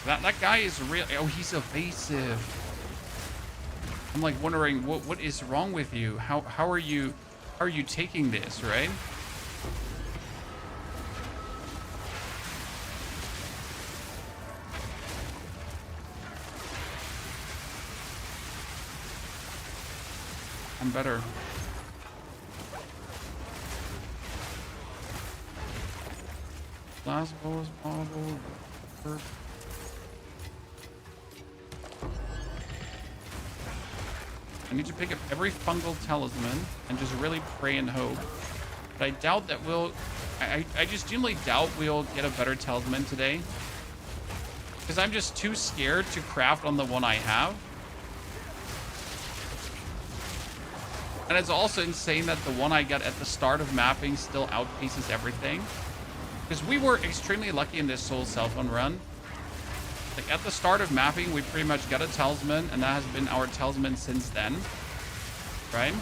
That guy is real. Oh, he's evasive. I'm like wondering what is wrong with you? How are you taking this, right? I'm better. Last boss bobble. I need to pick up every fungal talisman and just really pray and hope. But I doubt that we'll I just genuinely doubt we'll get a better talisman today. Because I'm just too scared to craft on the one I have. And it's also insane that the one I got at the start of mapping still outpaces everything. Because we were extremely lucky in this Soul Self Found run. Like at the start of mapping, we pretty much got a talisman, and that has been our talisman since then. Right?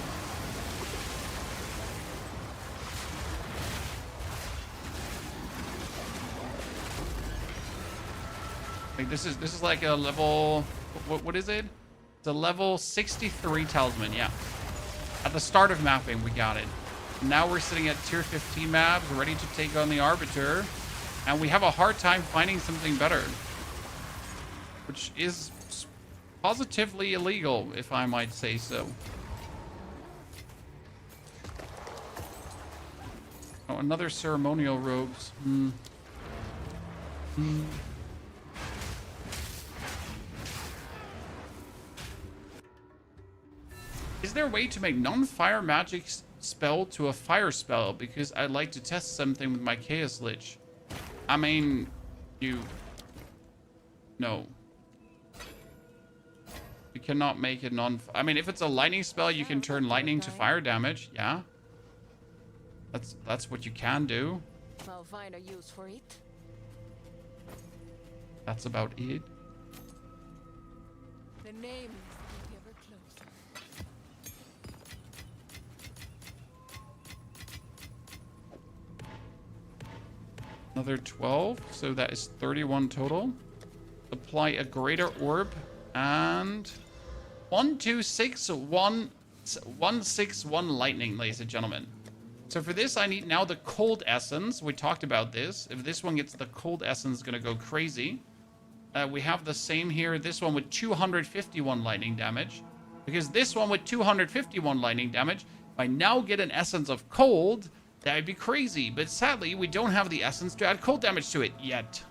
Like this is like a level, what is it? It's a level 63 talisman, yeah. At the start of mapping, we got it. Now we're sitting at tier 15 maps, ready to take on the Arbiter, and we have a hard time finding something better, which is positively illegal, if I might say so. Oh, another ceremonial robes. Is there a way to make non-fire magic spell to a fire spell? Because I'd like to test something with my Chaos Lich. I mean, no. You cannot make it I mean, if it's a lightning spell, you can turn lightning to fire damage. Yeah. That's what you can do. I'll find a use for it. That's about it. The name is ever closer. Another 12, so that is 31 total. Apply a greater orb and 161 lightning, ladies and gentlemen. So for this, I need now the cold essence. We talked about this. If this one gets the cold essence, it's gonna go crazy. We have the same here. This one with 251 lightning damage, because this one with 251 lightning damage, if I now get an essence of cold, that would be crazy, but sadly, we don't have the essence to add cold damage to it yet.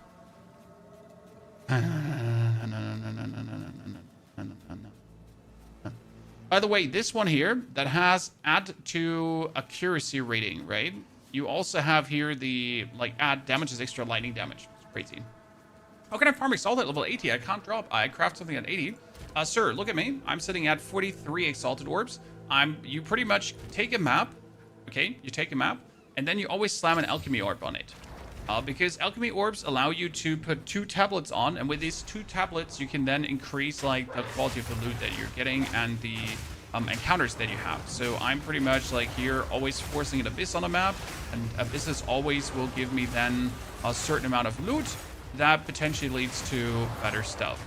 By the way, this one here that has add to accuracy rating, right? You also have here the like add damages extra lightning damage. It's crazy. How can I farm Exalt at level 80? I can't drop. I craft something at 80. Sir, look at me. I'm sitting at 43 Exalted Orbs. You pretty much take a map. Okay, you take a map, and then you always slam an alchemy orb on it. Because alchemy orbs allow you to put 2 tablets on, and with these 2 tablets, you can then increase like the quality of the loot that you're getting and the encounters that you have. So I'm pretty much like here, always forcing an abyss on a map, and abysses always will give me then a certain amount of loot that potentially leads to better stuff.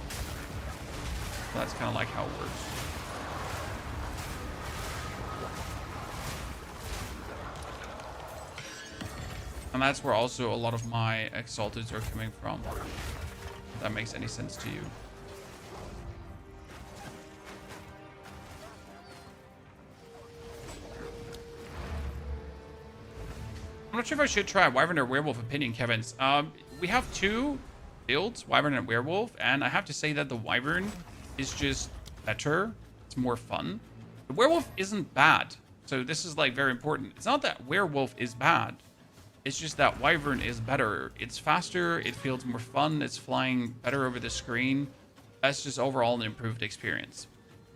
So that's kind of like how it works. And that's where also a lot of my Exalteds are coming from. If that makes any sense to you. I'm not sure if I should try Wyvern or Werewolf opinion, Kevin's. We have 2 builds, Wyvern and Werewolf, and I have to say that the Wyvern is just better. It's more fun. The Werewolf isn't bad. So this is like very important. It's not that Werewolf is bad. It's just that Wyvern is better. It's faster, it feels more fun, it's flying better over the screen. That's just overall an improved experience.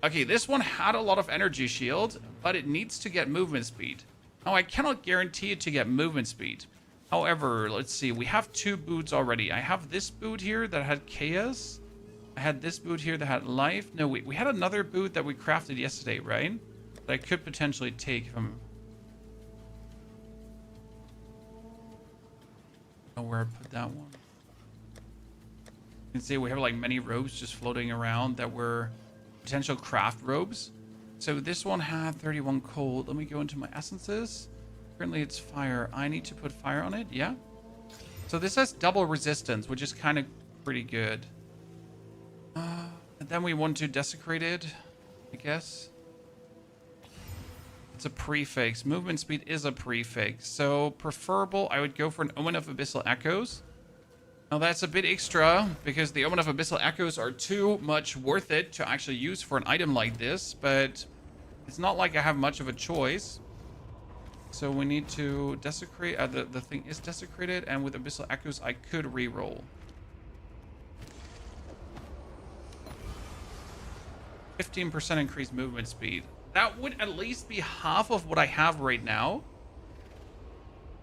Okay, this one had a lot of energy shield, but it needs to get movement speed. Now, I cannot guarantee it to get movement speed. However, let's see, we have 2 boots already. I have this boot here that had chaos. I had this boot here that had life. No, we had another boot that we crafted yesterday, right? That I could potentially take if I'm... where I put that one. You can see we have like many robes just floating around that were potential craft robes. So this one had 31 cold. Let me go into my essences. Currently it's fire. I need to put fire on it. Yeah. So this has double resistance, which is kind of pretty good. And then we want to desecrate it, I guess. It's a prefix. Movement speed is a prefix. So preferable, I would go for an Omen of Abyssal Echoes. Now that's a bit extra because the Omen of Abyssal Echoes are too much worth it to actually use for an item like this, but it's not like I have much of a choice. So we need to desecrate. The thing is desecrated, and with Abyssal Echoes, I could re-roll. 15% increased movement speed. That would at least be half of what I have right now.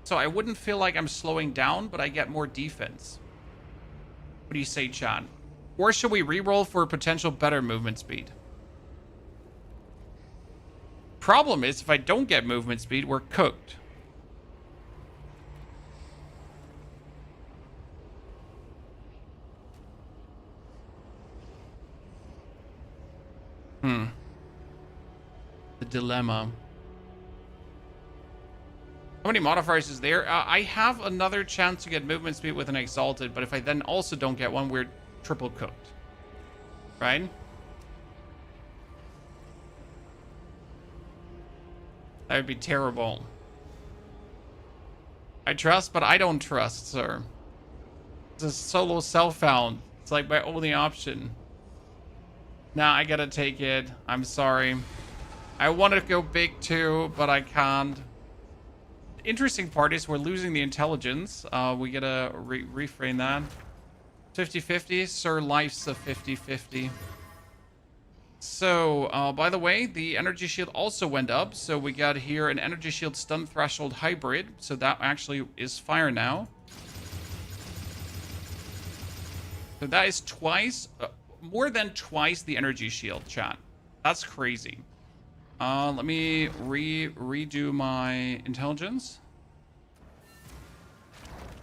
So I wouldn't feel like I'm slowing down, but I get more defense. What do you say, Chan? Or should we re-roll for potential better movement speed? Problem is, if I don't get movement speed, we're cooked. The dilemma. How many modifiers is there? I have another chance to get movement speed with an Exalted, but if I then also don't get one, we're triple cooked. Right? That would be terrible. I trust, but I don't trust, sir. It's a solo self-found. It's like my only option. Nah, I gotta take it. I'm sorry. I want to go big too, but I can't. The interesting part is we're losing the intelligence. We gotta reframe that. 50-50. Sir, life's a 50-50. So, by the way, the energy shield also went up. So we got here an energy shield stun threshold hybrid. So that actually is fire now. So that is twice, more than twice the energy shield, chat. That's crazy. Let me redo my intelligence.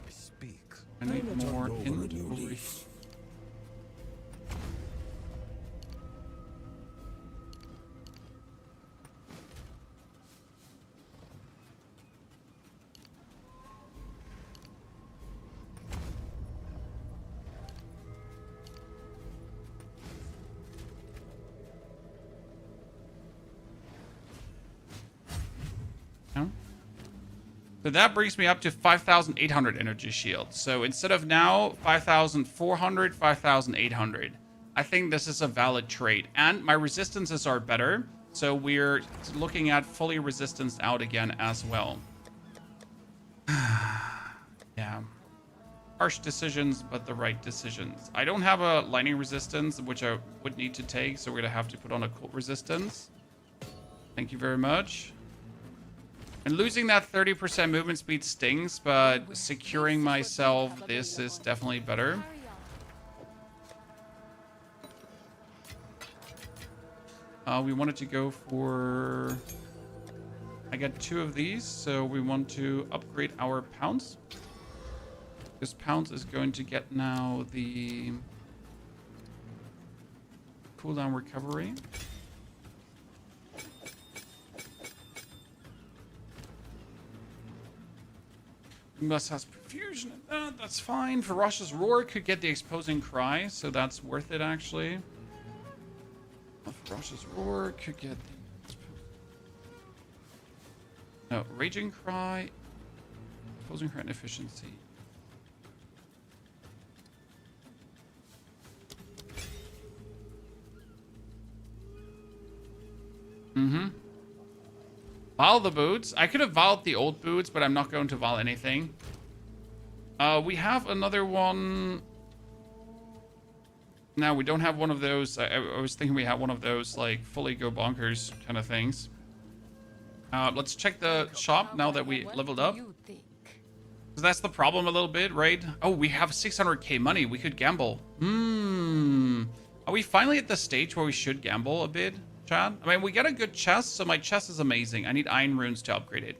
Speak. I need more inventory. So that brings me up to 5,800 energy shield. So instead of now 5,400, 5,800. I think this is a valid trade. And my resistances are better. So we're looking at fully resistanced out again as well. Yeah. Harsh decisions, but the right decisions. I don't have a lightning resistance, which I would need to take. So we're going to have to put on a cold resistance. Thank you very much. And losing that 30% movement speed stings, but securing myself, this is definitely better. We wanted to go for... I got 2 of these, so we want to upgrade our pounce. This pounce is going to get now the cooldown recovery. Must has perfusion. That's fine. Ferocious Roar could get the exposing cry, so that's worth it actually. Ferocious Roar could get the... No, Raging Cry, exposing cry and efficiency. Vaal the boots. I could have Vaaled the old boots, but I'm not going to Vaal anything. We have another one. No, we don't have one of those. I was thinking we had one of those, like, fully go bonkers kind of things. Let's check the shop now that we leveled up. So that's the problem a little bit, right? Oh, we have 600k money. We could gamble. Are we finally at the stage where we should gamble a bit? Chad? I mean, we got a good chest, so my chest is amazing. I need iron runes to upgrade it.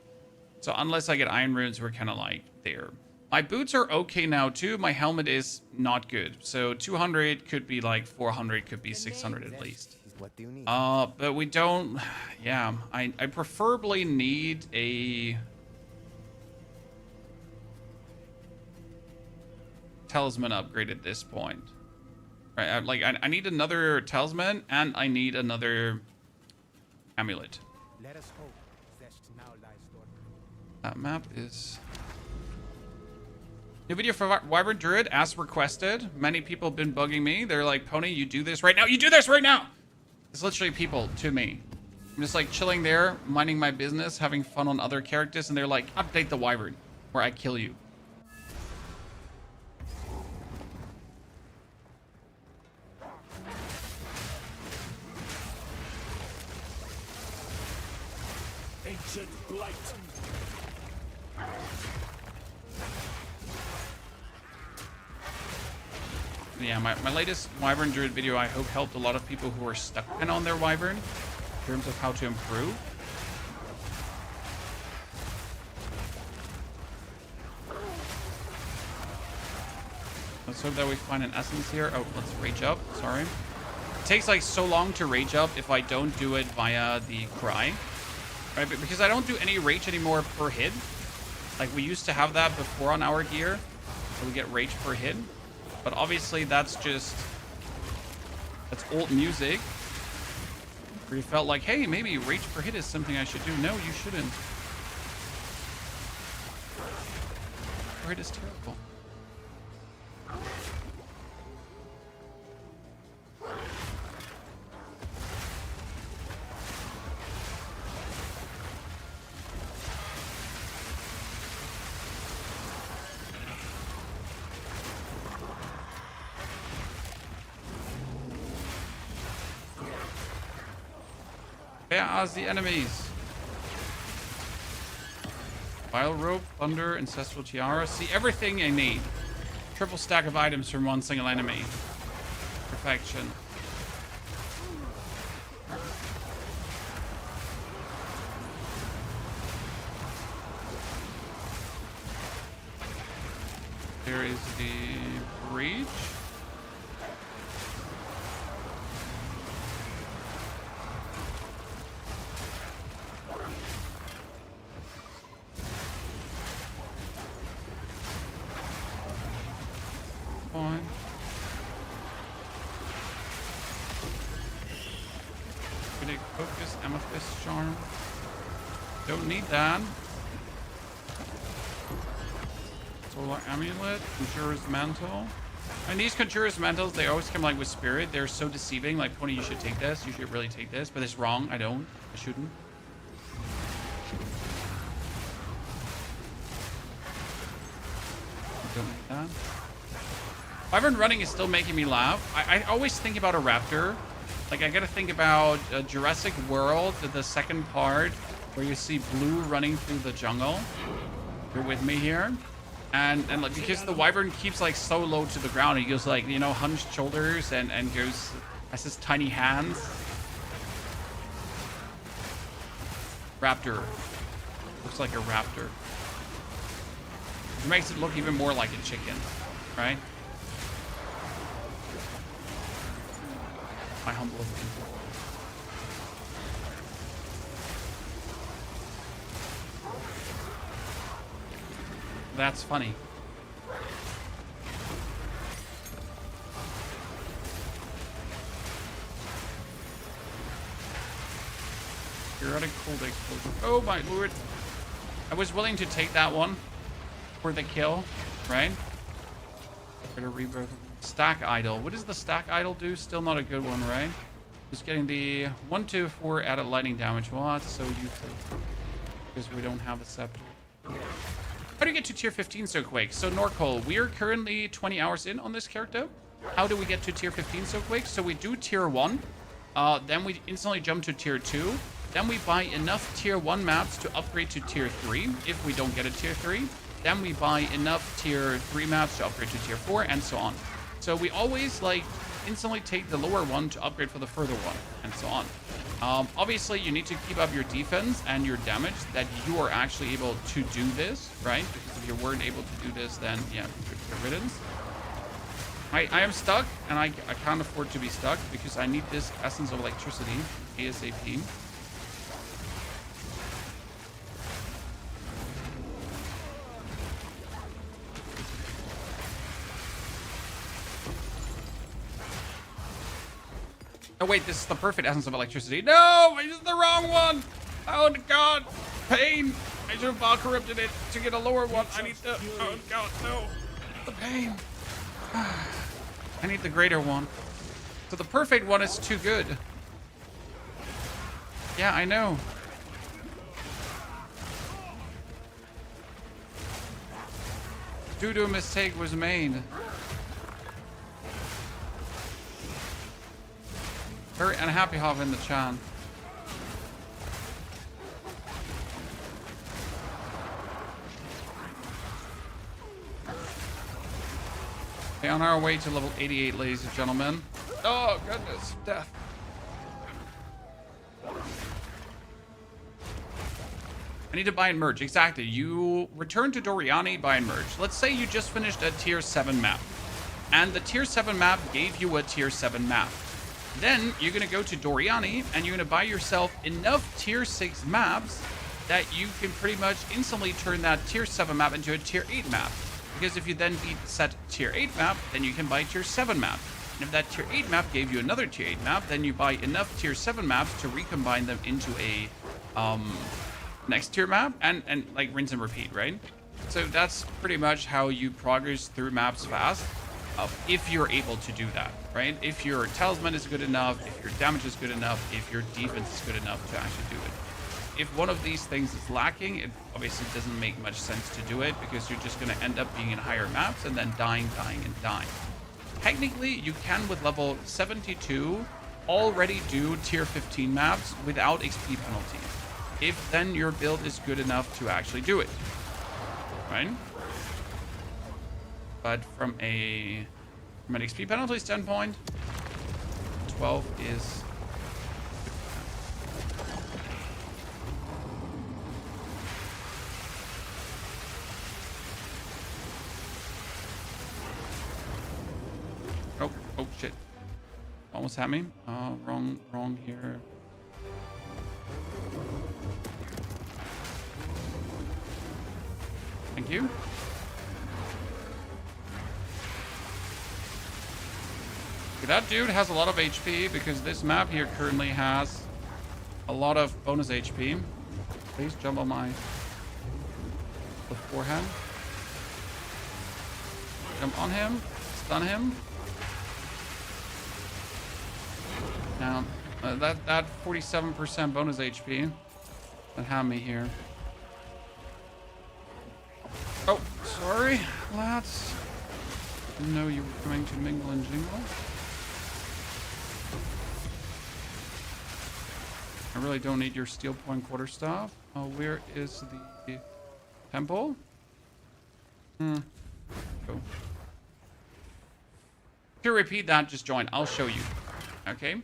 So unless I get iron runes, we're kind of like there. My boots are okay now too. My helmet is not good. So 200 could be like 400, could be 600 at least. What do you need? But we don't... Yeah, I preferably need a... talisman upgrade at this point. Right, like I need another talisman and I need another amulet. Let us hope Zest now lies dormant. That map is... New video for Arbiter Druid as requested. Many people have been bugging me. They're like, Pony, you do this right now. You do this right now! It's literally people to me. I'm just like chilling there, minding my business, having fun on other characters, and they're like, update the wyvern, or I kill you. Ancient blight. Yeah, my latest wyvern druid video, I hope, helped a lot of people who are stuck in on their wyvern in terms of how to improve. Let's hope that we find an essence here. Oh, let's rage up. Sorry. It takes like so long to rage up if I don't do it via the cry. Right, but because I don't do any rage anymore per hit. Like we used to have that before on our gear. So we get rage per hit. But obviously that's old music. Where you felt like, hey, maybe rage per hit is something I should do. No, you shouldn't. Per hit is terrible. Where are the enemies? Vile rope, thunder, ancestral tiara. See, everything I need. Triple stack of items from one single enemy. Perfection. There is the breach. Fine. Critic focus, amethyst charm. Don't need that. Solar amulet, conjurer's mantle. And these conjurer's mantles, they always come like with spirit. They're so deceiving. Like, Pony, you should take this. You should really take this. But it's wrong. I don't. I shouldn't. Don't need that. Wyvern running is still making me laugh. I always think about a raptor. Like, I gotta think about Jurassic World, the second part, where you see Blue running through the jungle. You're with me here? And like, because the wyvern keeps like so low to the ground, he goes like, you know, hunched shoulders and goes, has his tiny hands. Raptor. Looks like a raptor. It makes it look even more like a chicken, right? My humble opinion. That's funny. Periodic cold explosion. Oh my lord. I was willing to take that one for the kill, right? Better rebirth. Stack idol. What does the stack idol do? Still not a good one, right? Just getting the 1, 2, 4 added lightning damage. Well, that's so useful because we don't have a scepter. How do you get to tier 15 so quick? So Norcol, we are currently 20 hours in on this character. How do we get to tier 15 so quick? So we do tier 1, then we instantly jump to tier 2, then we buy enough tier 1 maps to upgrade to tier 3 if we don't get a tier 3, then we buy enough tier 3 maps to upgrade to tier 4, and so on. So we always like instantly take the lower one to upgrade for the further one, and so on. Obviously, you need to keep up your defense and your damage that you are actually able to do this, right? Because if you weren't able to do this, then yeah, good riddance. I am stuck, and I can't afford to be stuck because I need this Essence of Electricity ASAP. Oh wait, this is the perfect Essence of Electricity. No, this is the wrong one. Oh god, pain. I should have Vaal corrupted it to get a lower one. I need the, oh god, no. The pain. I need the greater one. So the perfect one is too good. Yeah, I know. Doo-doo mistake was made. Very unhappy having the chan. Okay, on our way to level 88, ladies and gentlemen. Oh, goodness. Death. I need to buy and merge. Exactly. You return to Doriani, buy and merge. Let's say you just finished a tier 7 map. And the tier 7 map gave you a tier 7 map. Then you're going to go to Doriani and you're going to buy yourself enough tier 6 maps that you can pretty much instantly turn that tier 7 map into a tier 8 map. Because if you then beat set tier 8 map, then you can buy tier 7 map. And if that tier 8 map gave you another tier 8 map, then you buy enough tier 7 maps to recombine them into a next tier map and like rinse and repeat, right? So that's pretty much how you progress through maps fast, if you're able to do that, right? If your talisman is good enough, if your damage is good enough, if your defense is good enough to actually do it. If one of these things is lacking, it obviously doesn't make much sense to do it because you're just going to end up being in higher maps and then dying. Technically, you can, with level 72, already do tier 15 maps without XP penalty, if then your build is good enough to actually do it, right? But from an XP penalty standpoint, 12 is... Oh shit. Almost had me. Wrong here. Thank you. Okay, that dude has a lot of HP because this map here currently has a lot of bonus HP. Please jump on my beforehand. Jump on him. Stun him. Now, that 47% bonus HP that had me here. Oh, sorry, lads. Didn't know you were coming to mingle and jingle. I really don't need your steel point quarterstaff. Oh, where is the temple? Go. To repeat that, just join. I'll show you. Okay?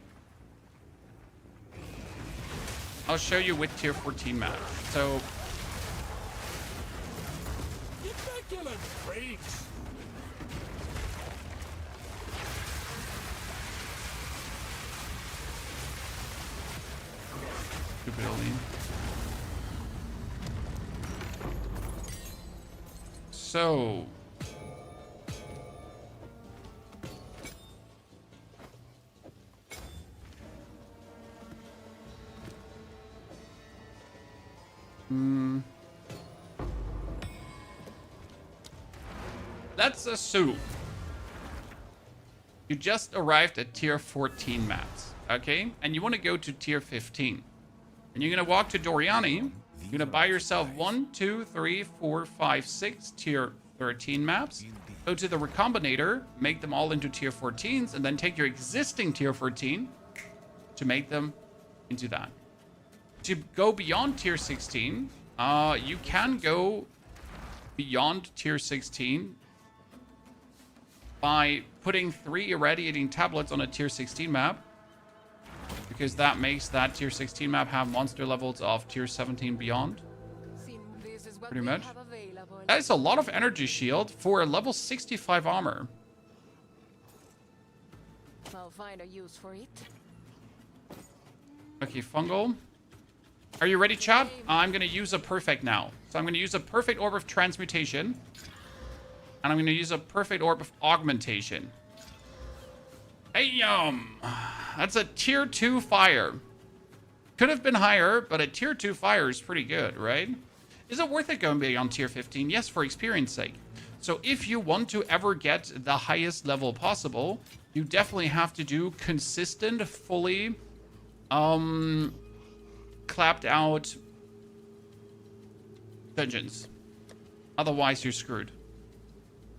I'll show you with tier 14 map. So... Immaculate freaks! Stupid Aline. So... Let's assume you just arrived at tier 14 maps, okay? And you want to go to tier 15. And you're going to walk to Doriani. You're going to buy yourself 1, 2, 3, 4, 5, 6 tier 13 maps. Go to the Recombinator, make them all into tier 14s, and then take your existing tier 14 to make them into that. To go beyond tier 16, you can go beyond tier 16 by putting 3 irradiating tablets on a tier 16 map, because that makes that tier 16 map have monster levels of tier 17 beyond. Pretty much. That is a lot of energy shield for a level 65 armor. I'll find a use for it. Okay, fungal. Are you ready, chat? I'm going to use a perfect now. So I'm going to use a perfect orb of transmutation. And I'm going to use a perfect orb of augmentation. Hey, that's a tier 2 fire. Could have been higher, but a tier 2 fire is pretty good, right? Is it worth it going beyond tier 15? Yes, for experience sake. So if you want to ever get the highest level possible, you definitely have to do consistent, fully clapped out dungeons. Otherwise, you're screwed.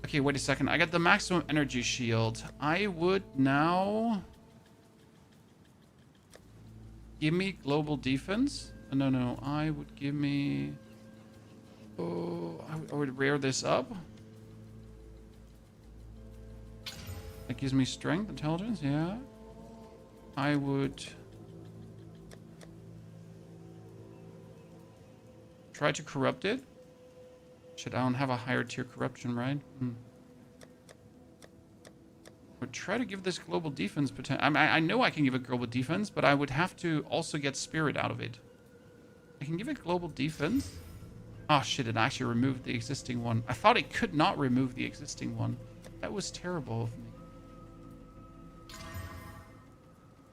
Okay, wait a second. I got the maximum energy shield. I would now... Give me global defense. No. I would give me... Oh, I would rear this up. That gives me strength, intelligence, yeah. I would... Try to corrupt it. Shit, I don't have a higher tier corruption, right? Would try to give this global defense potential. I know I can give it global defense, but I would have to also get spirit out of it. I can give it global defense. Oh shit, it actually removed the existing one. I thought it could not remove the existing one. That was terrible of me.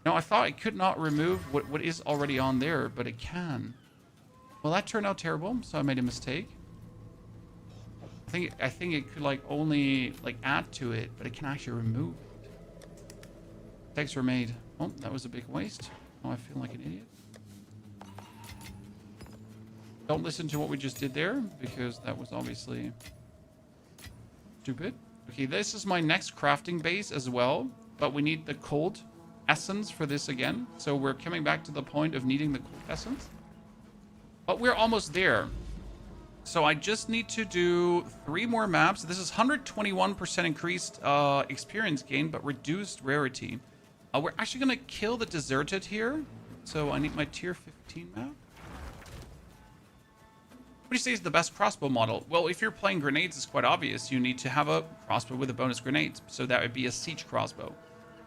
No, I thought it could not remove what is already on there, but it can. Well, that turned out terrible, so I made a mistake. I think it could like only like add to it, but it can actually remove it. Mistakes were made. Oh, that was a big waste. Oh, I feel like an idiot. Don't listen to what we just did there, because that was obviously stupid. Okay, this is my next crafting base as well, but we need the cold essence for this again. So we're coming back to the point of needing the cold essence. But we're almost there. So I just need to do 3 more maps. This is 121% increased experience gain, but reduced rarity. We're actually going to kill the deserted here. So I need my tier 15 map. What do you say is the best crossbow model? Well, if you're playing grenades, it's quite obvious. You need to have a crossbow with a bonus grenade. So that would be a siege crossbow.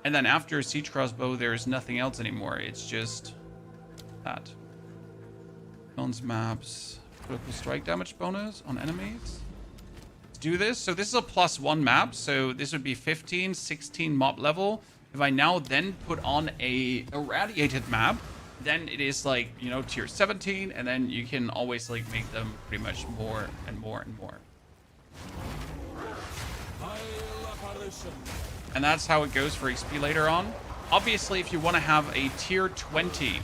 And then after a siege crossbow, there's nothing else anymore. It's just that. Bones maps. Critical strike damage bonus on enemies. Let's do this. So this is a +1 map. So this would be 15, 16 mob level. If I now then put on a irradiated map, then it is like, you know, tier 17, and then you can always like make them pretty much more and more and more. And that's how it goes for XP later on. Obviously, if you want to have a tier 20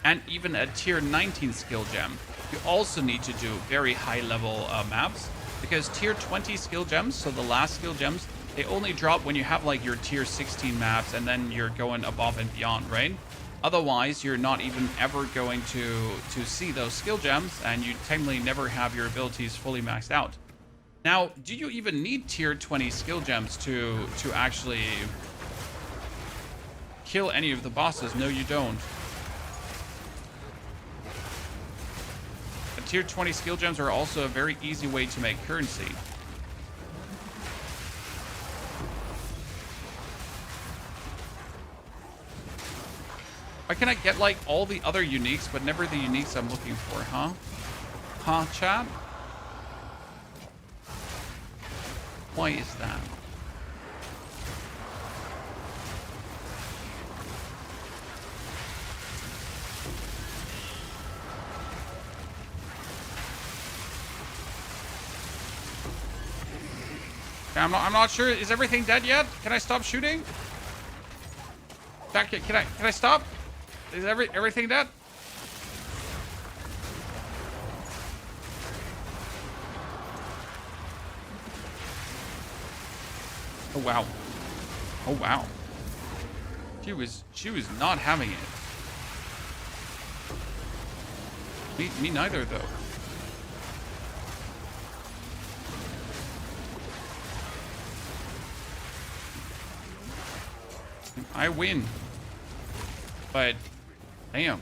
and even a tier 19 skill gem, you also need to do very high level maps, because tier 20 skill gems, so the last skill gems, they only drop when you have like your tier 16 maps, and then you're going above and beyond, right? Otherwise, you're not even ever going to see those skill gems, and you technically never have your abilities fully maxed out. Now, do you even need tier 20 skill gems to actually kill any of the bosses? No, you don't. Tier 20 skill gems are also a very easy way to make currency. Why can I get like all the other uniques, but never the uniques I'm looking for, huh? Huh, chat? Why is that? I'm not sure. Is everything dead yet? Can I stop shooting? Back, can I stop? Is everything dead? Oh wow. Oh wow. She was not having it. Me neither though. I win. But damn.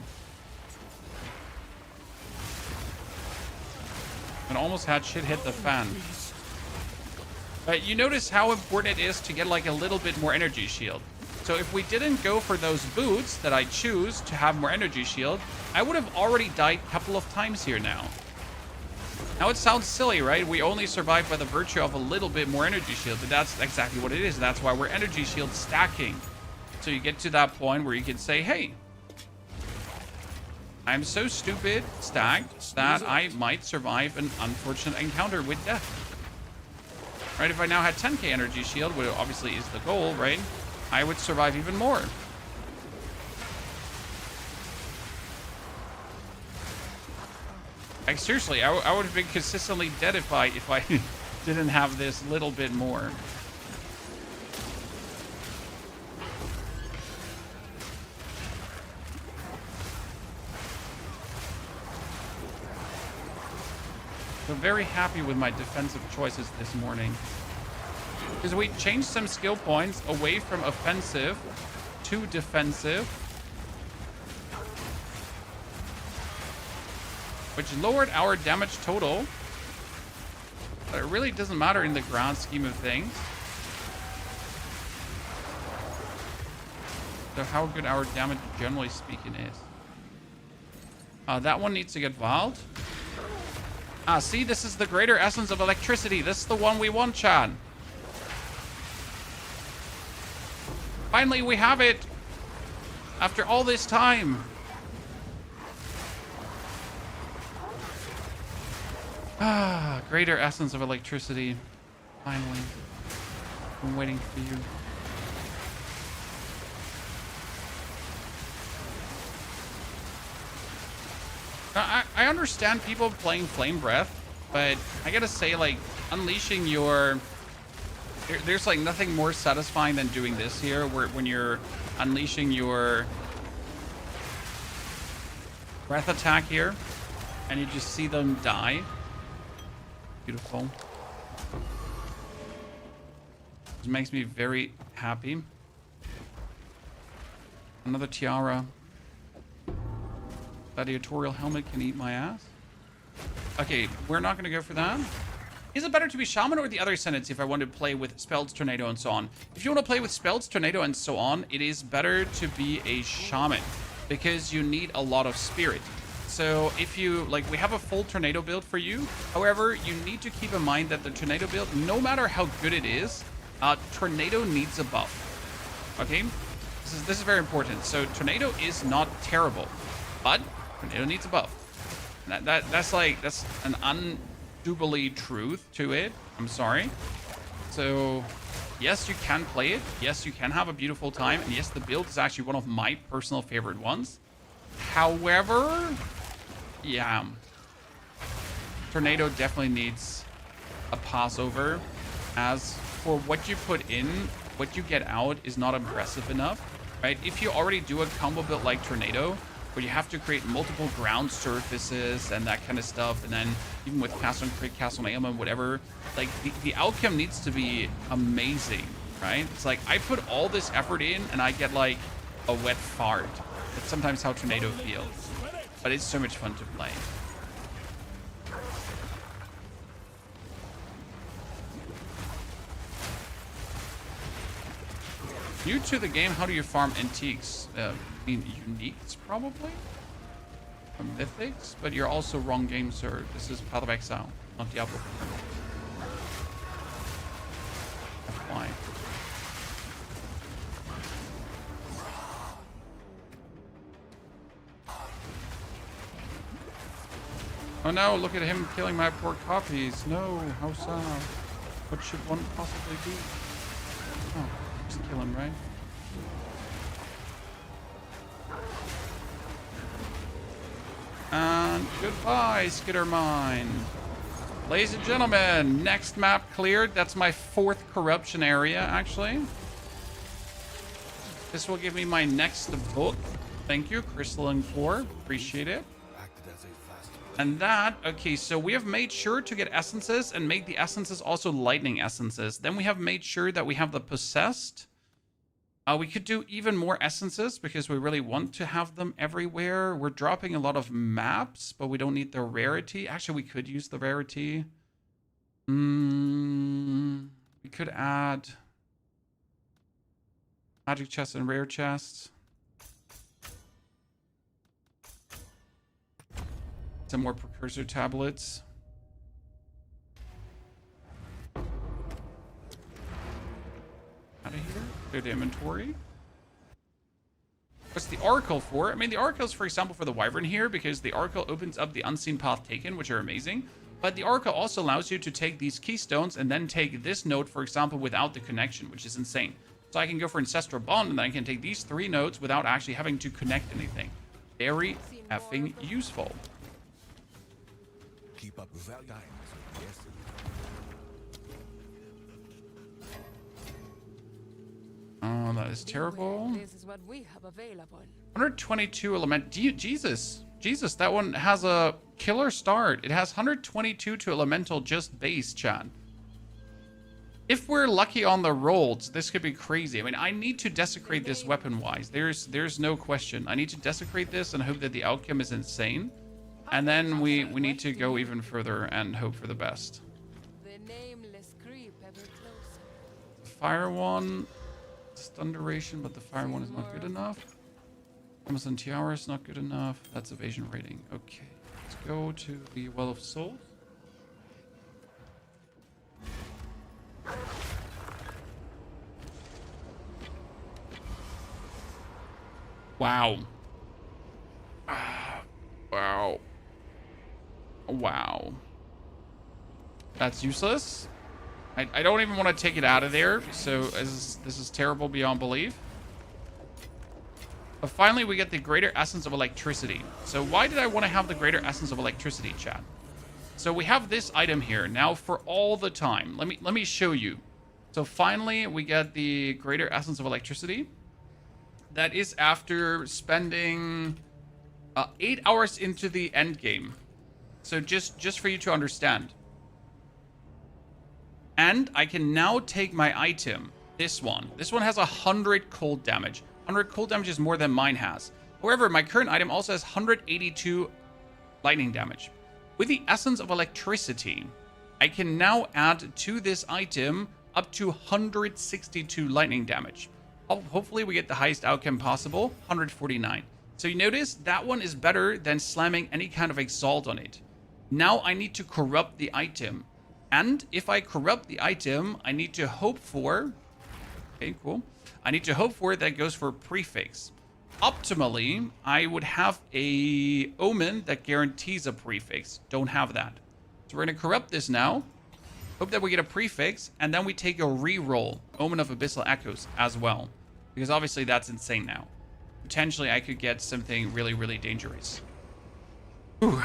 It almost had shit hit the fan. But you notice how important it is to get like a little bit more energy shield. So if we didn't go for those boots that I choose to have more energy shield, I would have already died a couple of times here now. Now it sounds silly, right? We only survive by the virtue of a little bit more energy shield, but that's exactly what it is. That's why we're energy shield stacking. So you get to that point where you can say, hey, I'm so stupid stacked that I might survive an unfortunate encounter with death. Right, if I now had 10k energy shield, which obviously is the goal, right, I would survive even more. Like, seriously, I would have been consistently dead if I didn't have this little bit more. So very happy with my defensive choices this morning. Because we changed some skill points away from offensive to defensive, which lowered our damage total. But it really doesn't matter in the grand scheme of things. So how good our damage, generally speaking, is. That one needs to get Vaaled. See, this is the greater essence of electricity. This is the one we want, Chad. Finally, we have it. After all this time. Greater essence of electricity. Finally. I'm waiting for you. I understand people playing Flame Breath, but I gotta say, like, unleashing your... There's, like, nothing more satisfying than doing this here, where when you're unleashing your breath attack here, and you just see them die. Beautiful. This makes me very happy. Another tiara. Gladiatorial helmet can eat my ass. Okay, we're not going to go for that. Is it better to be Shaman or the other Ascendancy if I want to play with Spells, Tornado, and so on? If you want to play with Spells, Tornado, and so on, it is better to be a Shaman because you need a lot of Spirit. So if you, like, we have a full Tornado build for you. However, you need to keep in mind that the Tornado build, no matter how good it is, Tornado needs a buff. Okay? This is very important. So Tornado is not terrible, but Tornado needs a buff. That's an undubly truth to it. I'm sorry. So yes, you can play it. Yes, you can have a beautiful time. And yes, the build is actually one of my personal favorite ones. However, yeah, Tornado definitely needs a passover. As for what you put in, what you get out is not impressive enough, right? If you already do a combo build like Tornado, where you have to create multiple ground surfaces and that kind of stuff, and then even with cast on crit, cast on ailment, whatever, like the outcome needs to be amazing, right? It's like I put all this effort in and I get like a wet fart. That's sometimes how Tornado feels, but it's so much fun to play. New to the game, how do you farm antiques? Uniques, probably? Or mythics? But you're also wrong game, sir. This is Path of Exile, not Diablo. That's why. Oh no, look at him killing my poor copies. No, how sad. What should one possibly do? Oh, just kill him, right? And goodbye, Skittermine. Ladies and gentlemen, next map cleared. That's my 4th corruption area, actually. This will give me my next book. Thank you, Crystalline Core. Appreciate it. And that, okay, so we have made sure to get essences and make the essences also lightning essences. Then we have made sure that we have the possessed. We could do even more essences because we really want to have them everywhere. We're dropping a lot of maps, but we don't need the rarity. Actually, we could use the rarity. We could add magic chests and rare chests. Some more precursor tablets. Out of here. Clear the inventory. What's the Oracle for? I mean, the Oracle is, for example, for the Wyvern here, because the Oracle opens up the Unseen Path Taken, which are amazing. But the Oracle also allows you to take these keystones and then take this node, for example, without the connection, which is insane. So I can go for Ancestral Bond, and then I can take these 3 nodes without actually having to connect anything. Very effing useful. Keep up valiant. Yes. Oh, that is terrible. This is what we have available. 122 element. Jesus, that one has a killer start. It has 122 to elemental just base, chat. If we're lucky on the rolls, this could be crazy. I mean, I need to desecrate this weapon-wise. There's no question. I need to desecrate this and hope that the outcome is insane. And then we need to go even further and hope for the best. The nameless creep ever closer. The fire one, stun duration, but the fire one is not good enough. Amazon Tiara is not good enough. That's evasion rating. Okay, let's go to the Well of Souls. Wow. Wow. Wow. That's useless. I don't even want to take it out of there, so this is terrible beyond belief. But finally, we get the greater essence of electricity. So why did I want to have the greater essence of electricity, chat? So we have this item here now for all the time. Let me show you. So finally, we get the greater essence of electricity. That is after spending 8 hours into the end game. So just for you to understand. And I can now take my item, this one. This one has 100 cold damage. 100 cold damage is more than mine has. However, my current item also has 182 lightning damage. With the essence of electricity, I can now add to this item up to 162 lightning damage. Hopefully we get the highest outcome possible, 149. So you notice that one is better than slamming any kind of exalt on it. Now I need to corrupt the item. And if I corrupt the item, I need to hope for... Okay, cool. I need to hope for it that goes for prefix. Optimally, I would have a omen that guarantees a prefix. Don't have that. So we're going to corrupt this now. Hope that we get a prefix, and then we take a reroll. Omen of Abyssal Echoes as well. Because obviously that's insane now. Potentially I could get something really, really dangerous. Whew.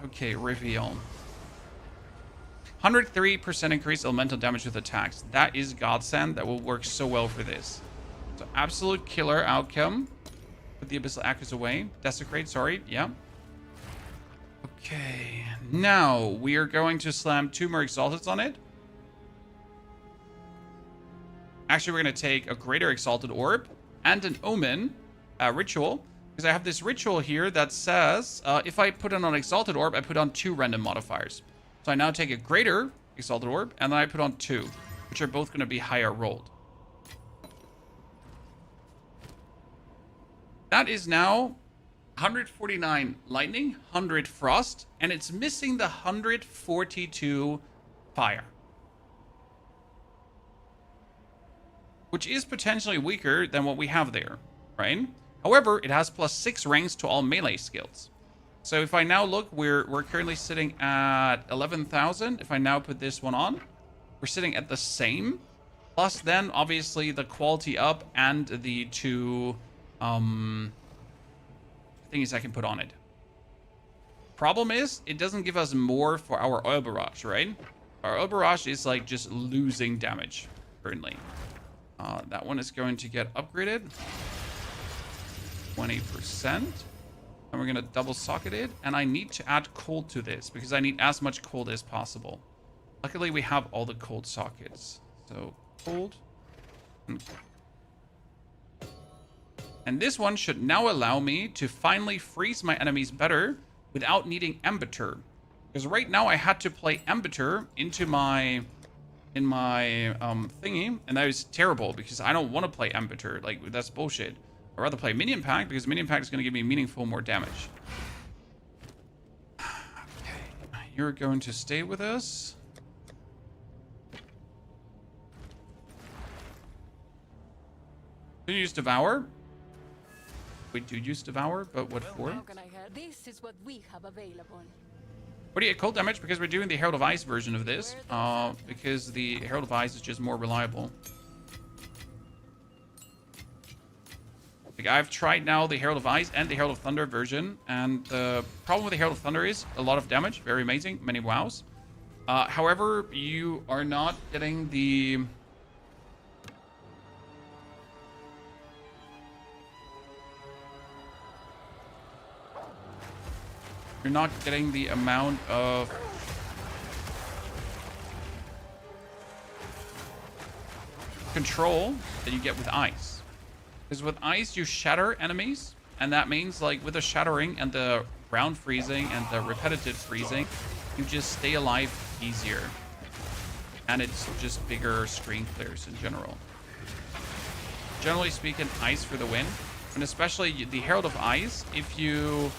Okay, reveal. 103% increase elemental damage with attacks. That is godsend. That will work so well for this. So absolute killer outcome. Put the Abyssal Echoes away. Desecrate, sorry. Yeah. Okay. Now we are going to slam 2 more Exalteds on it. Actually, we're going to take a Greater Exalted Orb and an Omen ritual. Because I have this ritual here that says if I put on an Exalted Orb, I put on 2 random modifiers. So I now take a Greater Exalted Orb, and then I put on 2, which are both going to be higher rolled. That is now 149 lightning, 100 frost, and it's missing the 142 fire. Which is potentially weaker than what we have there, right? However, it has +6 ranks to all melee skills. So if I now look, we're currently sitting at 11,000. If I now put this one on, we're sitting at the same. Plus then, obviously, the quality up and the 2 thingies I can put on it. Problem is, it doesn't give us more for our oil barrage, right? Our oil barrage is like just losing damage currently. That one is going to get upgraded. 20%. And we're going to double socket it. And I need to add cold to this because I need as much cold as possible. Luckily, we have all the cold sockets. So, cold. And this one should now allow me to finally freeze my enemies better without needing Arbiter. Because right now I had to play Arbiter into my thingy, and that was terrible because I don't want to play Arbiter. Like, that's bullshit. I'd rather play Minion Pack because Minion Pack is going to give me meaningful more damage. Okay, you're going to stay with us. Do you use Devour? We do use Devour, but what for? How can I help? This is what we have available. 48 cold damage because we're doing the Herald of Ice version of this. Because the Herald of Ice is just more reliable. Like, I've tried now the Herald of Ice and the Herald of Thunder version, and the problem with the Herald of Thunder is a lot of damage, very amazing, many wows. However, you are not getting the... You're not getting the amount of control that you get with ice. Because with ice, you shatter enemies, and that means, like, with the shattering and the ground freezing and the repetitive freezing, you just stay alive easier. And it's just bigger screen clears in general. Generally speaking, ice for the win. And especially the Herald of Ice, if you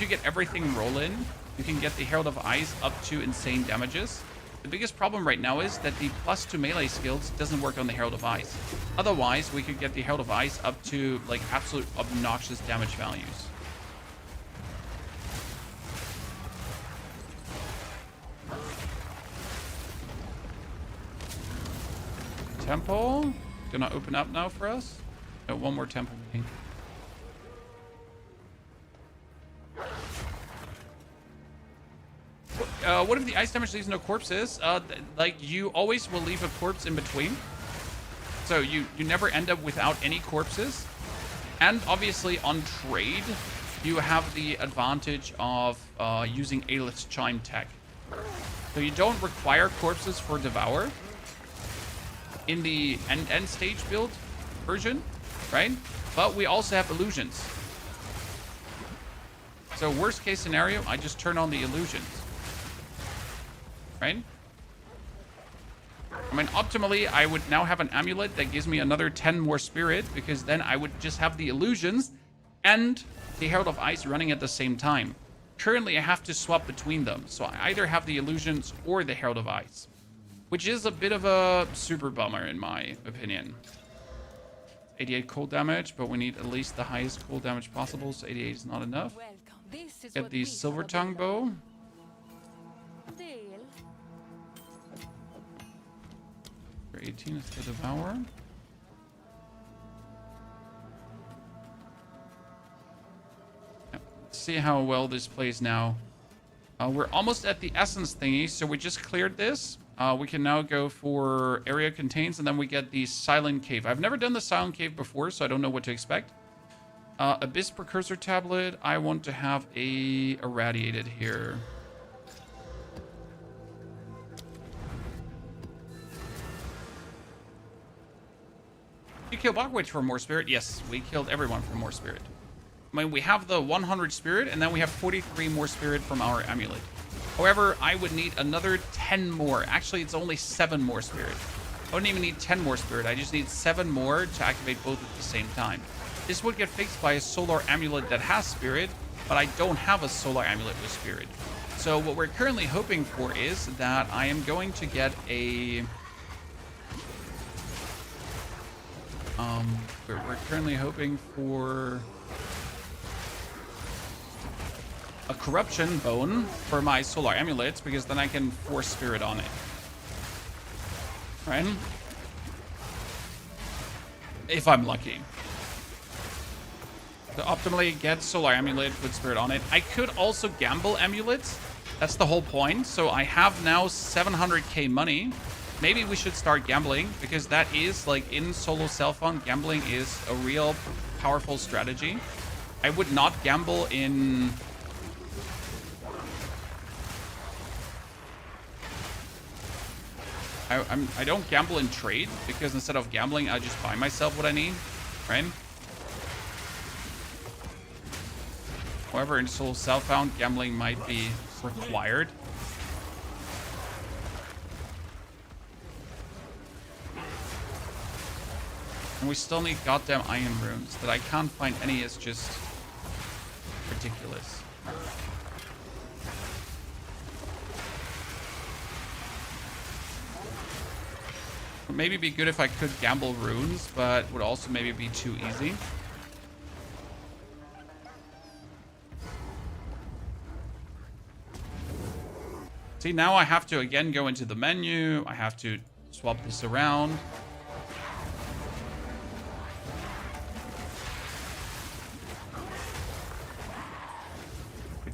get everything rolling, you can get the Herald of Ice up to insane damages. The biggest problem right now is that the +2 melee skills doesn't work on the Herald of Ice. Otherwise, we could get the Herald of Ice up to, like, absolute obnoxious damage values. Temple gonna open up now for us. No, one more temple. What if the ice damage leaves no corpses? Like, you always will leave a corpse in between. So you never end up without any corpses. And obviously on trade, you have the advantage of using Aelith's Chime tech. So you don't require corpses for Devour in the end stage build version, right? But we also have illusions. So worst case scenario, I just turn on the illusions. Right? I mean, optimally, I would now have an amulet that gives me another 10 more spirit, because then I would just have the illusions and the Herald of Ice running at the same time. Currently, I have to swap between them. So I either have the illusions or the Herald of Ice, which is a bit of a super bummer in my opinion. 88 cold damage, but we need at least the highest cold damage possible, so 88 is not enough. Get the Silver Tongue Bow. For 18 is the Devour. Yep. Let's see how well this plays now. We're almost at the Essence thingy, so we just cleared this. We can now go for Area Contains, and then we get the Silent Cave. I've never done the Silent Cave before, so I don't know what to expect. Abyss Precursor Tablet. I want to have a Irradiated here. You kill Bogwitch for more spirit? Yes, we killed everyone for more spirit. I mean, we have the 100 spirit, and then we have 43 more spirit from our amulet. However, I would need another 10 more. Actually, it's only 7 more spirit. I don't even need 10 more spirit. I just need 7 more to activate both at the same time. This would get fixed by a solar amulet that has spirit, but I don't have a solar amulet with spirit. So what we're currently hoping for is that I am going to get a... we're currently hoping for a corruption bone for my solar amulets, because then I can force spirit on it. Right? If I'm lucky. So optimally get solar amulet with spirit on it. I could also gamble amulets. That's the whole point. So I have now 700k money. Maybe we should start gambling, because that is, like, in solo self-found, gambling is a real powerful strategy. I would not gamble in... I don't gamble in trade, because instead of gambling, I just buy myself what I need, right? However, in solo self-found, gambling might be required. And we still need goddamn iron runes. That I can't find any is just ridiculous. Would maybe be good if I could gamble runes, but would also maybe be too easy. See, now I have to again go into the menu. I have to swap this around.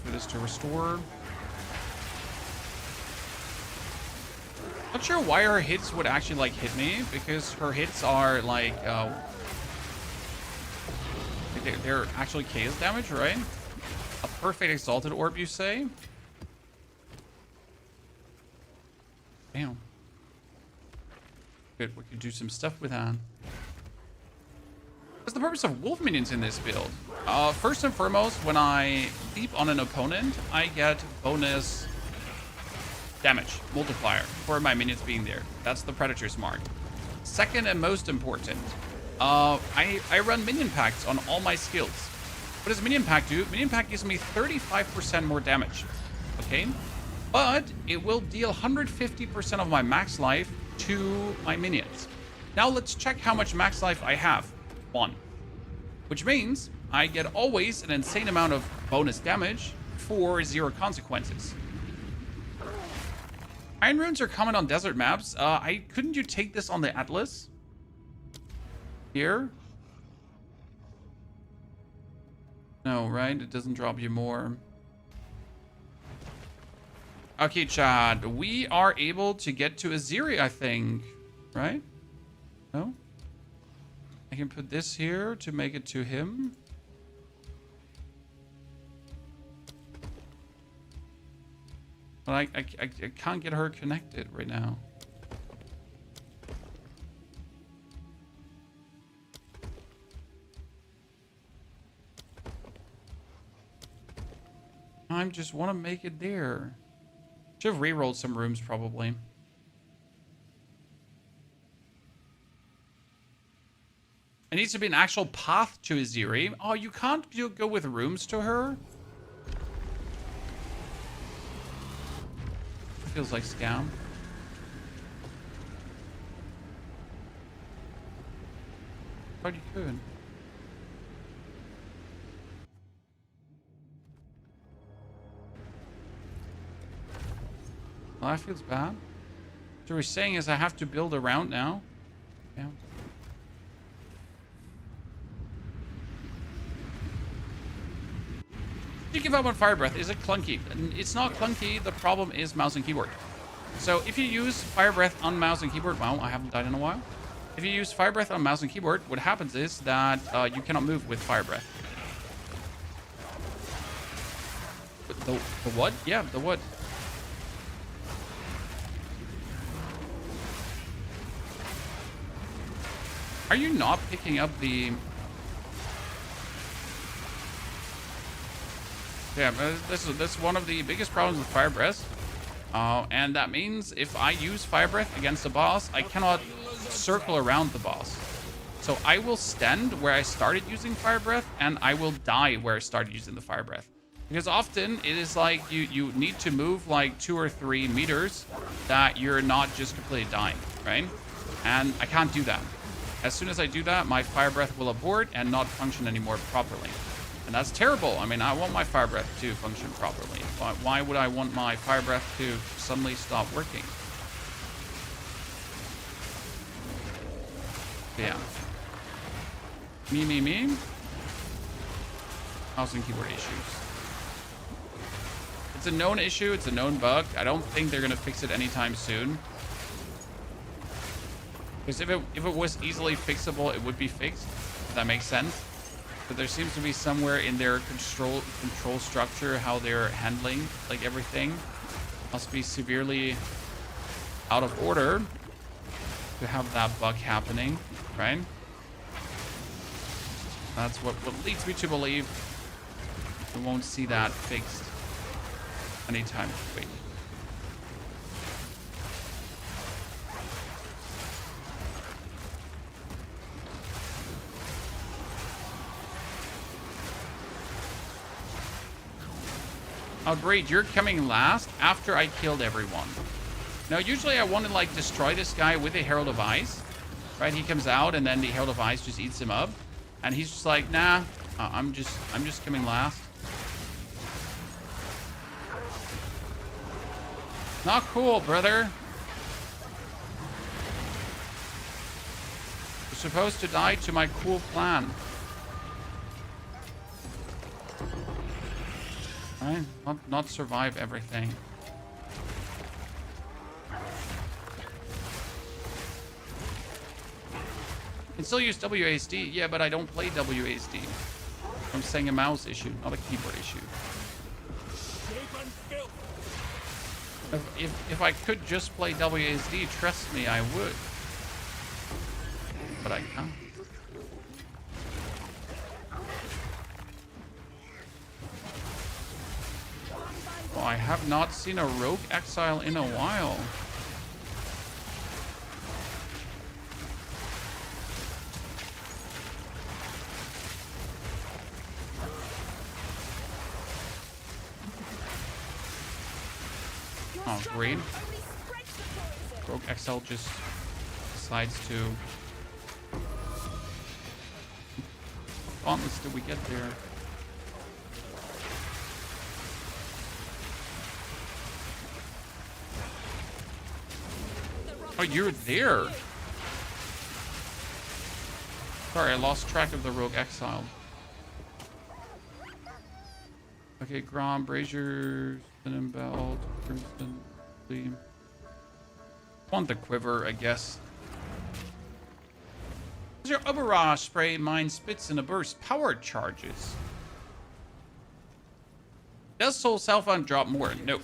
for this to restore. Not sure why her hits would actually like hit me, because her hits are like they're actually chaos damage, right? A perfect exalted orb, you say? Damn. Good, we can do some stuff with that. What's the purpose of wolf minions in this build? First and foremost, when I leap on an opponent, I get bonus damage multiplier for my minions being there. That's the Predator's mark. Second and most important, I run minion packs on all my skills. What does minion pack do? Minion pack gives me 35% more damage. Okay? But it will deal 150% of my max life to my minions. Now let's check how much max life I have. 1. Which means I get always an insane amount of bonus damage for 0 consequences. Iron runes are common on desert maps. Couldn't you take this on the Atlas? Here? No, right? It doesn't drop you more. Okay, Chad. We are able to get to Atziri, I think. Right? No? I can put this here to make it to him. But I can't get her connected right now. I just want to make it there. Should have re-rolled some rooms probably. It needs to be an actual path to Atziri. Oh, you can't go with rooms to her? Feels like scam. But you could. Well, that feels bad. So what we're saying is I have to build around now. Yeah. You give up on Fire Breath. Is it clunky? It's not clunky. The problem is mouse and keyboard. So if you use Fire Breath on mouse and keyboard, wow, I haven't died in a while. If you use Fire Breath on mouse and keyboard, what happens is that you cannot move with Fire Breath. The what? Yeah, the what? Are you not picking up the... Yeah, this is one of the biggest problems with Fire Breath. And that means if I use Fire Breath against a boss, I cannot circle around the boss. So I will stand where I started using Fire Breath, and I will die where I started using the Fire Breath. Because often it is like you need to move like 2 or 3 meters that you're not just completely dying, right? And I can't do that. As soon as I do that, my Fire Breath will abort and not function anymore properly. And that's terrible. I mean, I want my Fire Breath to function properly. Why would I want my Fire Breath to suddenly stop working? Yeah. Me. Mouse and keyboard issues. It's a known issue. It's a known bug. I don't think they're going to fix it anytime soon. Because if it was easily fixable, it would be fixed. If that makes sense. But there seems to be somewhere in their control structure how they're handling like everything must be severely out of order to have that bug happening, right? That's what leads me to believe we won't see that fixed anytime quick. Oh great, you're coming last after I killed everyone. Now usually I want to like destroy this guy with a Herald of Ice. Right, he comes out and then the Herald of Ice just eats him up. And he's just like, nah, I'm just coming last. Not cool, brother. You're supposed to die to my cool plan. Right? Not survive everything. You can still use WASD. Yeah, but I don't play WASD. I'm saying a mouse issue, not a keyboard issue. If I could just play WASD, trust me, I would. But I can't. Oh, I have not seen a rogue exile in a while. Oh, great. Rogue exile just decides to... Gauntlets did we get there? Oh, you're there. Sorry, I lost track of the rogue exile. Okay, Grom, Brazier, Spin and Belt, Crimson, Gleam. Want the quiver, I guess. Does your Barrage spray mine spits in a burst power charges? Does Self Found drop more? No.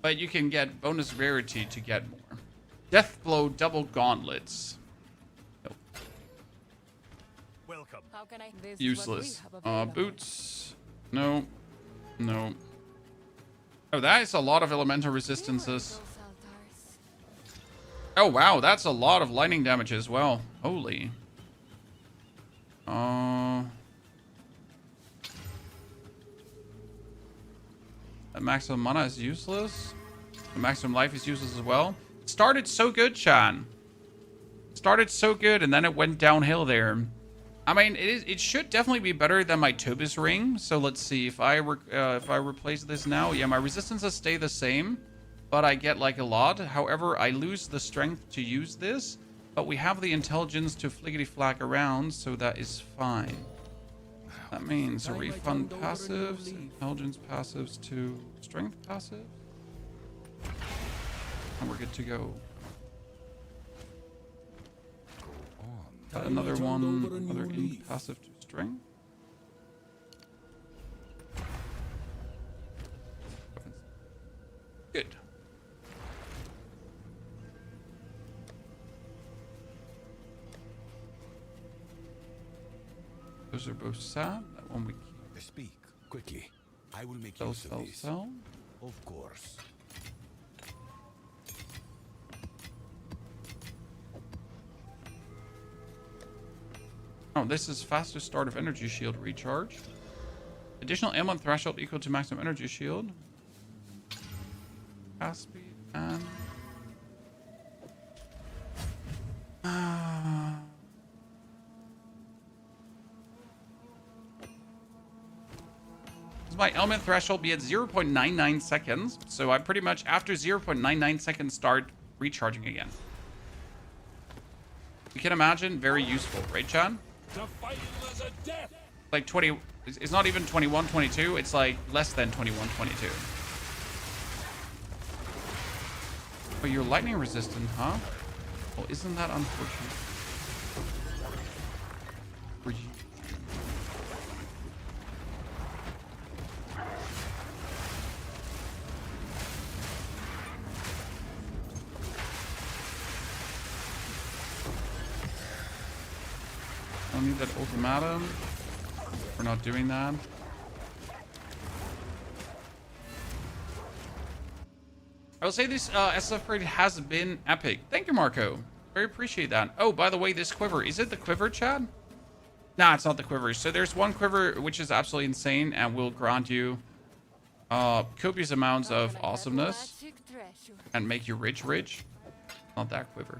But you can get bonus rarity to get more. Deathblow double gauntlets. Nope. Welcome. How can I? This Useless. is what we have available. Boots. No. No. Oh, that is a lot of elemental resistances. Oh, wow. That's a lot of lightning damage as well. Holy. The maximum mana is useless. The maximum life is useless as well. It started so good, Chan. Started so good, and then it went downhill there. I mean, it should definitely be better than my Tobis ring. So let's see if I replace this now. Yeah, my resistances stay the same, but I get like a lot. However, I lose the strength to use this, but we have the intelligence to flickety flack around, so that is fine. That means a refund passives, intelligence passives to strength passives, and we're good to go. Got another one, another ink passive to strength. Good. Those are both sad. That one we keep. Speak quickly. I will make Sell, use of sell, this. sell. Of course. Oh, this is faster start of energy shield recharge. Additional M1 threshold equal to maximum energy shield. Fast speed and... my element threshold be at 0.99 seconds. So I pretty much, after 0.99 seconds, start recharging again. You can imagine, very useful, right, Chan? Like 20, it's not even 21, 22. It's like less than 21, 22. But you're lightning resistant, huh? Well, isn't that unfortunate? For you. I don't need that ultimatum. We're not doing that. I will say this SF upgrade has been epic. Thank you, Marco. Very appreciate that. Oh, by the way, this quiver. Is it the quiver, Chad? Nah, it's not the quiver. So there's one quiver which is absolutely insane and will grant you copious amounts of awesomeness and make you rich. Not that quiver.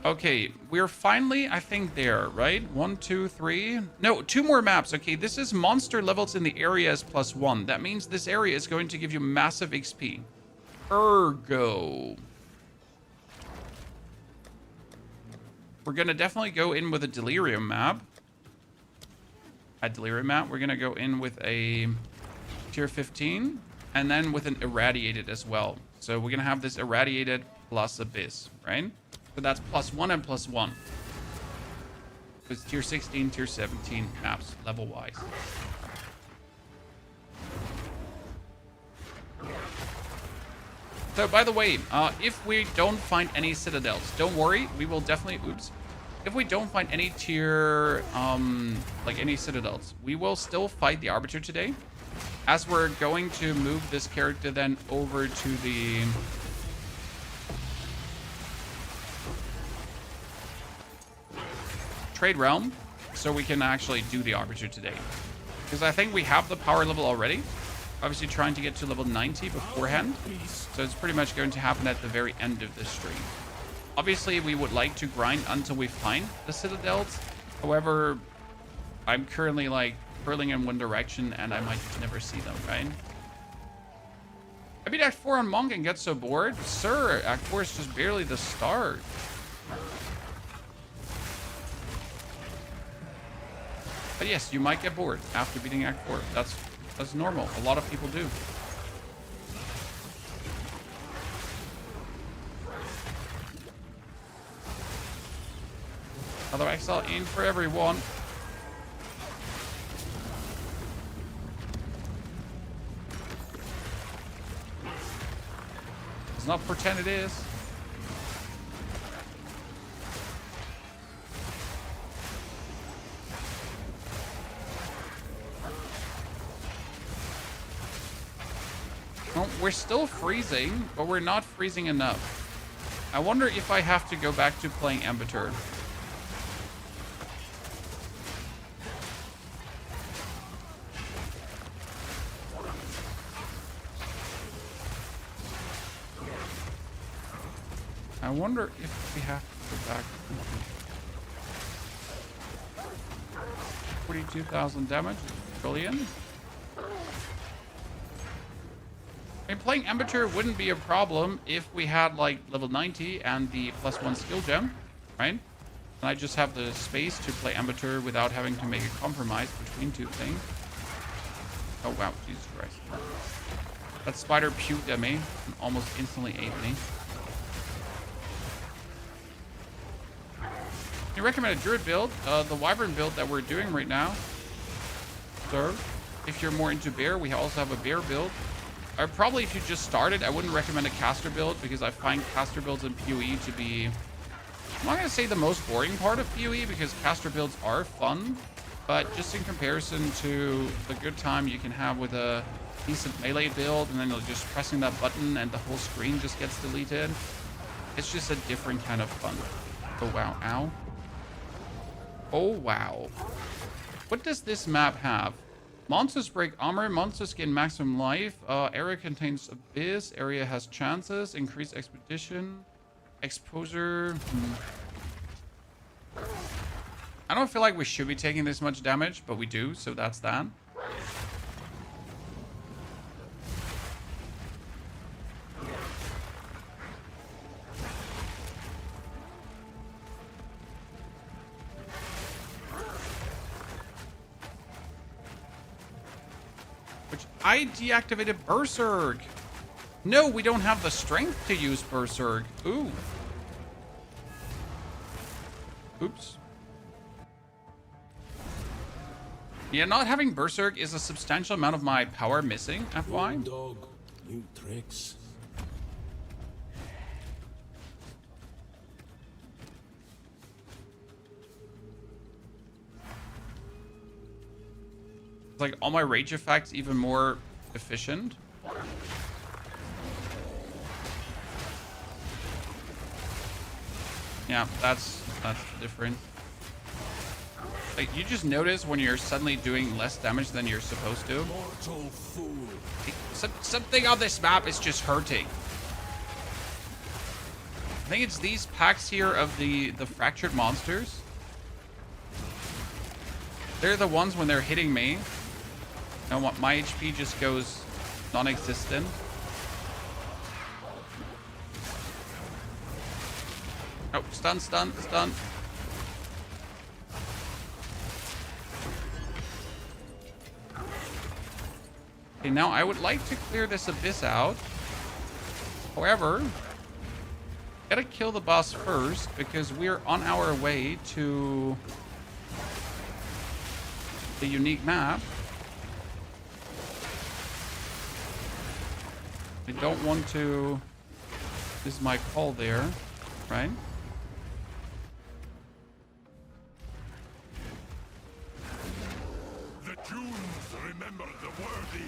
Okay, we're finally, I think, there, right? 1, 2, 3. No, 2 more maps. Okay, this is monster levels in the areas +1. That means this area is going to give you massive XP. Ergo. We're going to definitely go in with a Delirium map. at Delirium map, we're going to go in with a tier 15 and then with an irradiated as well. So we're going to have this irradiated plus abyss, right? So that's +1 and +1. It's tier 16, tier 17 maps level wise. So by the way, if we don't find any citadels, don't worry, we will definitely, if we don't find any tier, like any citadels, we will still fight the Arbiter today, as we're going to move this character then over to the trade realm, so we can actually do the Arbiter today. Because I think we have the power level already. Obviously trying to get to level 90 beforehand. So it's pretty much going to happen at the very end of this stream. Obviously, we would like to grind until we find the citadels. However, I'm currently like hurling in one direction and I might just never see them, right? I beat Act 4 on Monk and get so bored. Sir, Act 4 is just barely the start. But yes, you might get bored after beating Act 4. That's normal. A lot of people do. Although exile in for everyone. Let's not pretend it is. Well, we're still freezing, but we're not freezing enough. I wonder if I have to go back to playing Arbiter. I wonder if we have to go back. 42,000 damage. Billion. I mean, playing Arbiter wouldn't be a problem if we had like level 90 and the +1 skill gem, right? And I just have the space to play Arbiter without having to make a compromise between two things. Oh wow, Jesus Christ. That spider puked at me and almost instantly ate me. You recommend a Druid build? The Wyvern build that we're doing right now. So, if you're more into Bear, we also have a Bear build. Probably if you just started, I wouldn't recommend a caster build because I find caster builds in POE to be, I'm not going to say the most boring part of POE because caster builds are fun, but just in comparison to the good time you can have with a decent melee build and then you're just pressing that button and the whole screen just gets deleted, it's just a different kind of fun. Oh wow, ow. Oh wow. What does this map have? Monsters break armor, monsters gain maximum life, area contains abyss, area has chances, increased expedition, exposure. I don't feel like we should be taking this much damage, but we do, so that's that. I deactivated Berserk. No, we don't have the strength to use Berserk. Ooh. Oops. Yeah, not having Berserk is a substantial amount of my power missing, FY. Dog, new tricks. Like all my rage effects even more efficient. Yeah, that's different. Like you just notice when you're suddenly doing less damage than you're supposed to. Mortal fool. Something on this map is just hurting. I think it's these packs here of the fractured monsters. They're the ones when they're hitting me. And what my HP just goes non-existent. Oh, stun, stun, stun. Okay, now I would like to clear this abyss out. However, gotta kill the boss first because we're on our way to the unique map. I don't want to... This is my call there, right? The Junes remember the worthy.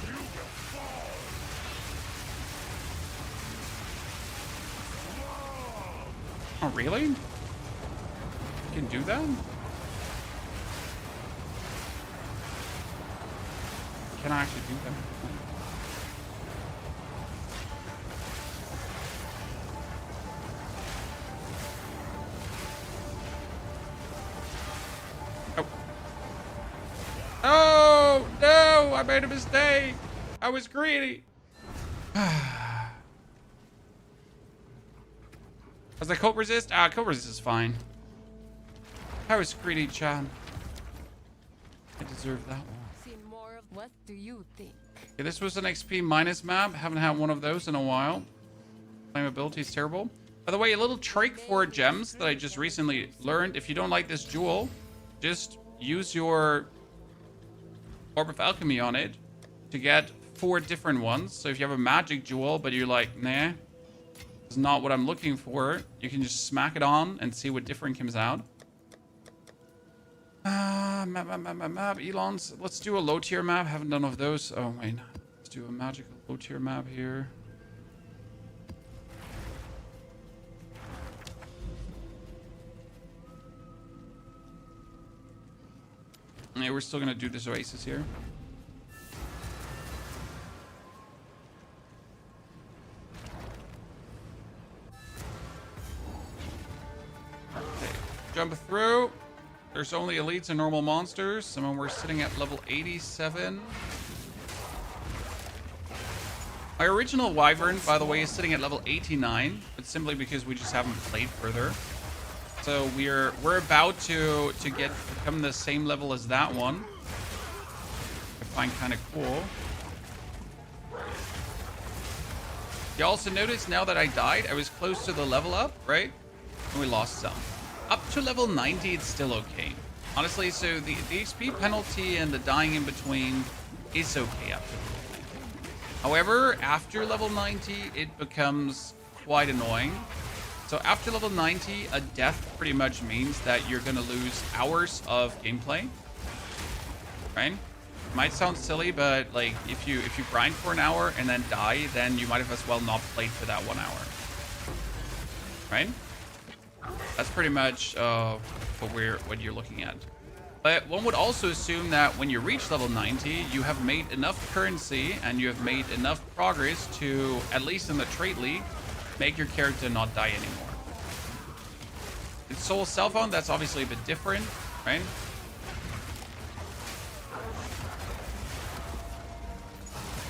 You can fall. Oh, really? You can do that? Can I actually do that? Oh. Oh, no! I made a mistake! I was greedy! Was I cold resist? Ah, cold resist is fine. I was greedy, Chan. I deserve that one. Seen more of what do you think? Okay, this was an XP minus map. Haven't had one of those in a while. Flammability is terrible. By the way, a little trick for gems that I just recently learned. If you don't like this jewel, just use your Orb of Alchemy on it to get 4 different ones. So if you have a magic jewel, but you're like, nah, it's not what I'm looking for, you can just smack it on and see what different comes out. Map, Elons. Let's do a low tier map. Haven't done of those. Oh, wait. Let's do a magical low tier map here. Yeah, we're still gonna do this oasis here. Okay, jump through. There's only elites and normal monsters. And when we're sitting at level 87. My original Wyvern, by the way, is sitting at level 89, but simply because we just haven't played further. So we're about to become the same level as that one. I find kind of cool. You also notice now that I died, I was close to the level up, right? And we lost some. Up to level 90, it's still okay. Honestly, so the XP penalty and the dying in between is okay up to level 90. However, after level 90, it becomes quite annoying. So after level 90, a death pretty much means that you're going to lose hours of gameplay. Right? Might sound silly, but like if you grind for an hour and then die, then you might have as well not played for that 1 hour. Right? That's pretty much what you're looking at. But one would also assume that when you reach level 90, you have made enough currency and you have made enough progress to, at least in the trade league, make your character not die anymore. In Self Found, that's obviously a bit different, right?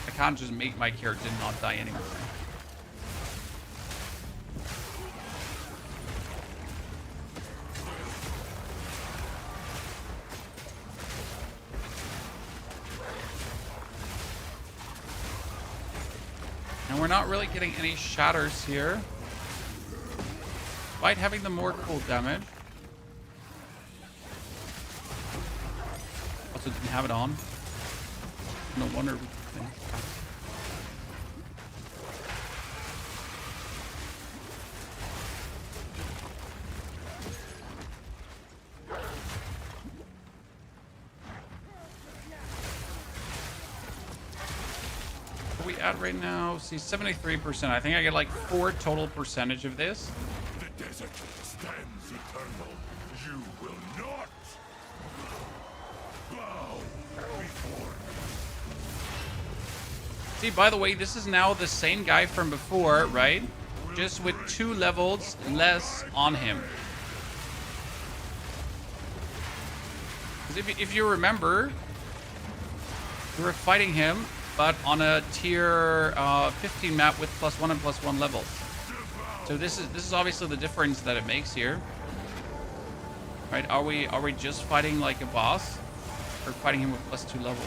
I can't just make my character not die anymore. And we're not really getting any shatters here. Despite having the more cool damage. Also didn't have it on. No wonder we can. What are we at right now? See, 73%. I think I get like 4 total percentage of this. The desert stands eternal. You will not bow before me. See, by the way, this is now the same guy from before, right? Just with 2 levels less on him. Because if you remember, we were fighting him, but on a tier 15 map with +1 and +1 levels. So this is obviously the difference that it makes here. Right? Are we just fighting like a boss, or fighting him with +2 level?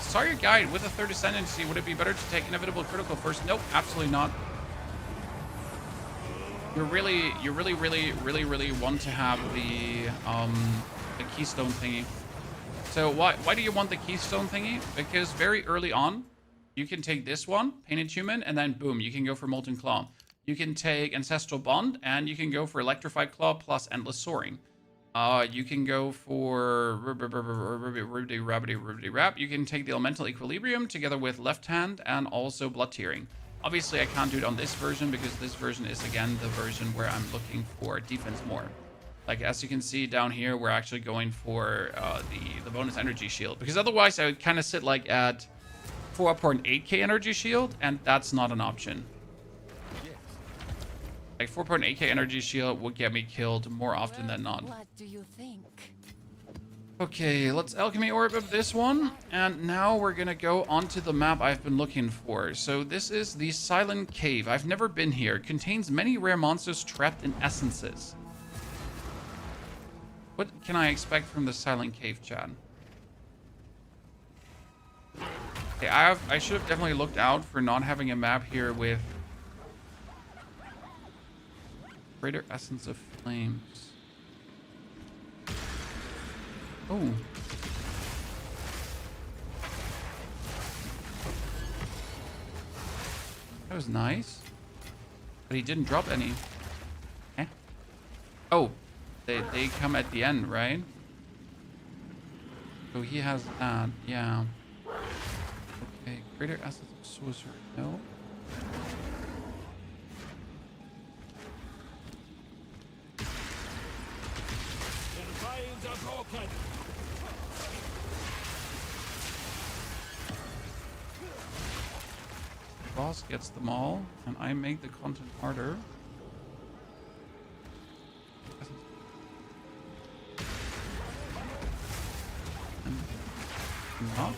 Sorry, guide with a 3rd ascendancy. Would it be better to take inevitable critical first? Nope, absolutely not. You really want to have the keystone thingy. So why do you want the keystone thingy? Because very early on, you can take this one, Painted Human, and then boom, you can go for Molten Claw. You can take Ancestral Bond, and you can go for Electrified Claw plus Endless Soaring. You can go for Ribbity Rap. You can take the Elemental Equilibrium together with Left Hand and also Blood Tearing. Obviously, I can't do it on this version because this version is, again, the version where I'm looking for defense more. Like, as you can see down here, we're actually going for the bonus energy shield. Because otherwise, I would kind of sit like at 4.8k energy shield, and that's not an option. Like 4.8k energy shield would get me killed more often than not. What do you think? Okay, let's alchemy orb up this one, and now we're gonna go onto the map I've been looking for. So this is the Silent Cave. I've never been here. It contains many rare monsters trapped in essences. What can I expect from the Silent Cave, Chad? Okay, I should have definitely looked out for not having a map here with greater essence of flames. Oh. That was nice. But he didn't drop any. Eh? Oh, they come at the end, right? So he has that, yeah. Okay, greater essence of sorcery, no. Boss gets them all, and I make the content harder. And not.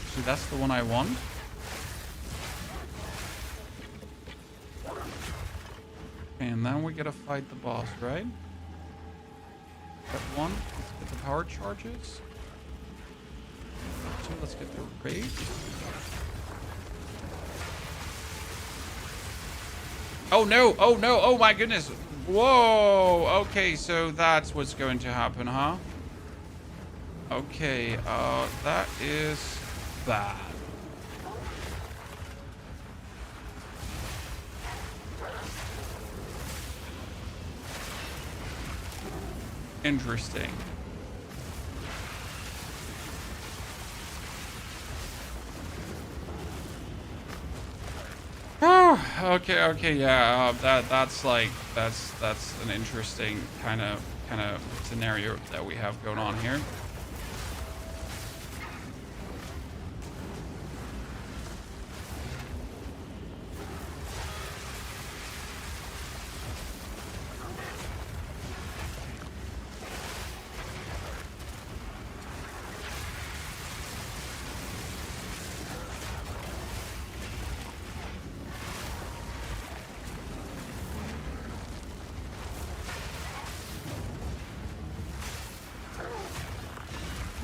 So that's the one I want. And then we gotta fight the boss, right? That one, let's get the power charges. Two, let's get the rage. Oh no, oh no, oh my goodness. Whoa, okay, so that's what's going to happen, huh? Okay, that is bad. Interesting. Oh, okay, yeah. That's an interesting kind of scenario that we have going on here.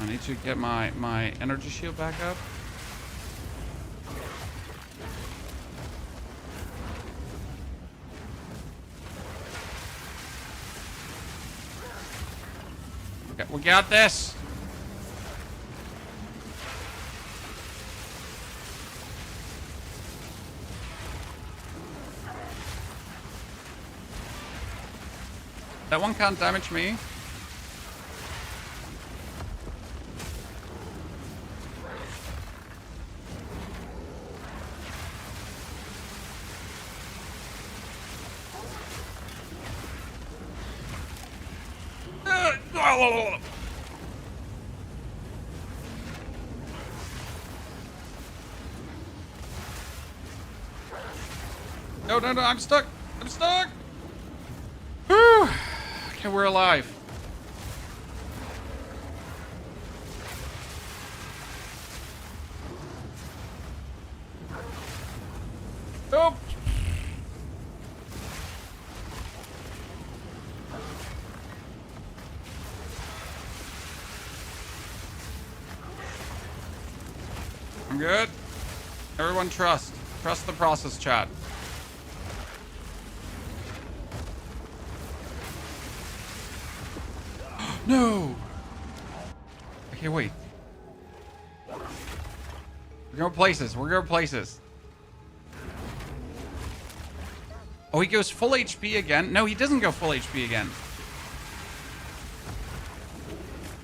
I need to get my energy shield back up. Okay, we got this. That one can't damage me. No, no, no, I'm stuck. I'm stuck. Whew. Okay, we're alive. Nope. I'm good. Everyone trust. Trust the process, chat. No! Okay, wait. We're going places. We're going places. Oh, he goes full HP again. No, he doesn't go full HP again.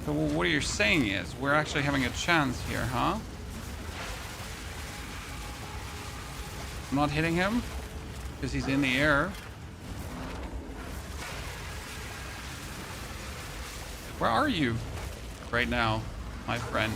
So what you're saying is we're actually having a chance here, huh? I'm not hitting him because he's in the air. Where are you right now, my friend?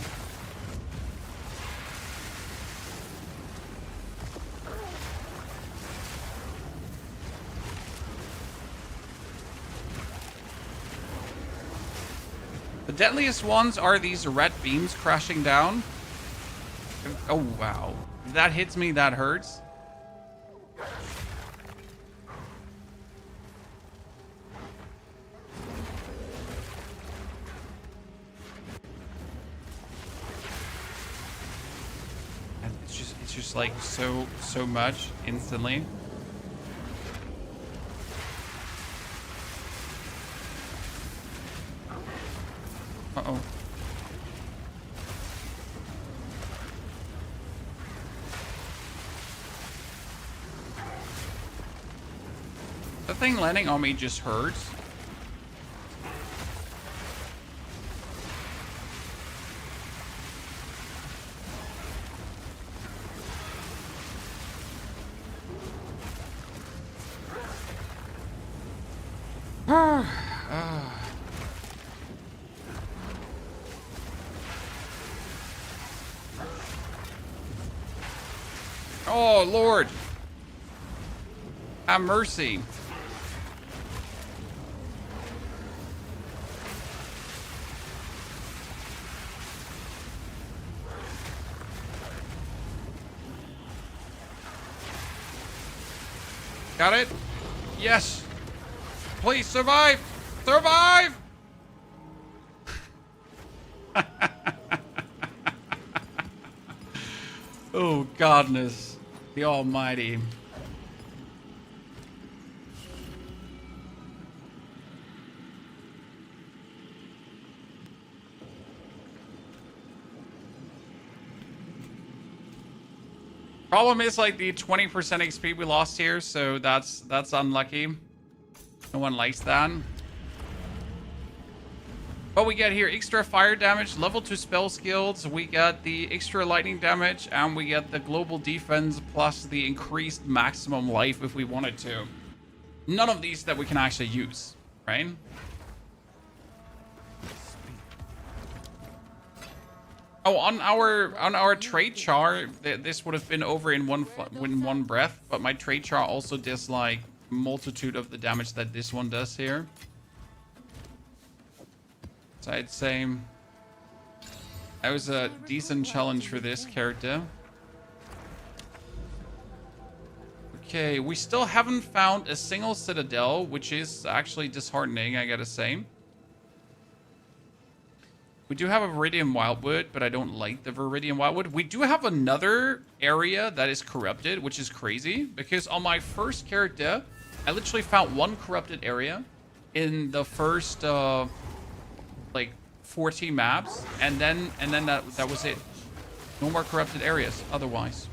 The deadliest ones are these red beams crashing down. Oh, wow. If that hits me, that hurts. It's just like so much instantly. Uh-oh. The thing landing on me just hurts. Oh, Lord. Have mercy. Got it? Yes. Please survive. Survive. Oh, godness. The Almighty. Problem is like the 20% XP we lost here, so that's unlucky. No one likes that. What we get here, extra fire damage, level 2 spell skills, we get the extra lightning damage, and we get the global defense plus the increased maximum life if we wanted to. None of these that we can actually use, right? Oh, on our trade char, this would have been over in one breath, but my trade char also does like multitude of the damage that this one does here. So I'd say that was a decent challenge for this character. Okay, we still haven't found a single citadel, which is actually disheartening, I gotta say. We do have a Viridian Wildwood, but I don't like the Viridian Wildwood. We do have another area that is corrupted, which is crazy, because on my first character, I literally found one corrupted area in the first like 14 maps, and then that was it. No more corrupted areas otherwise.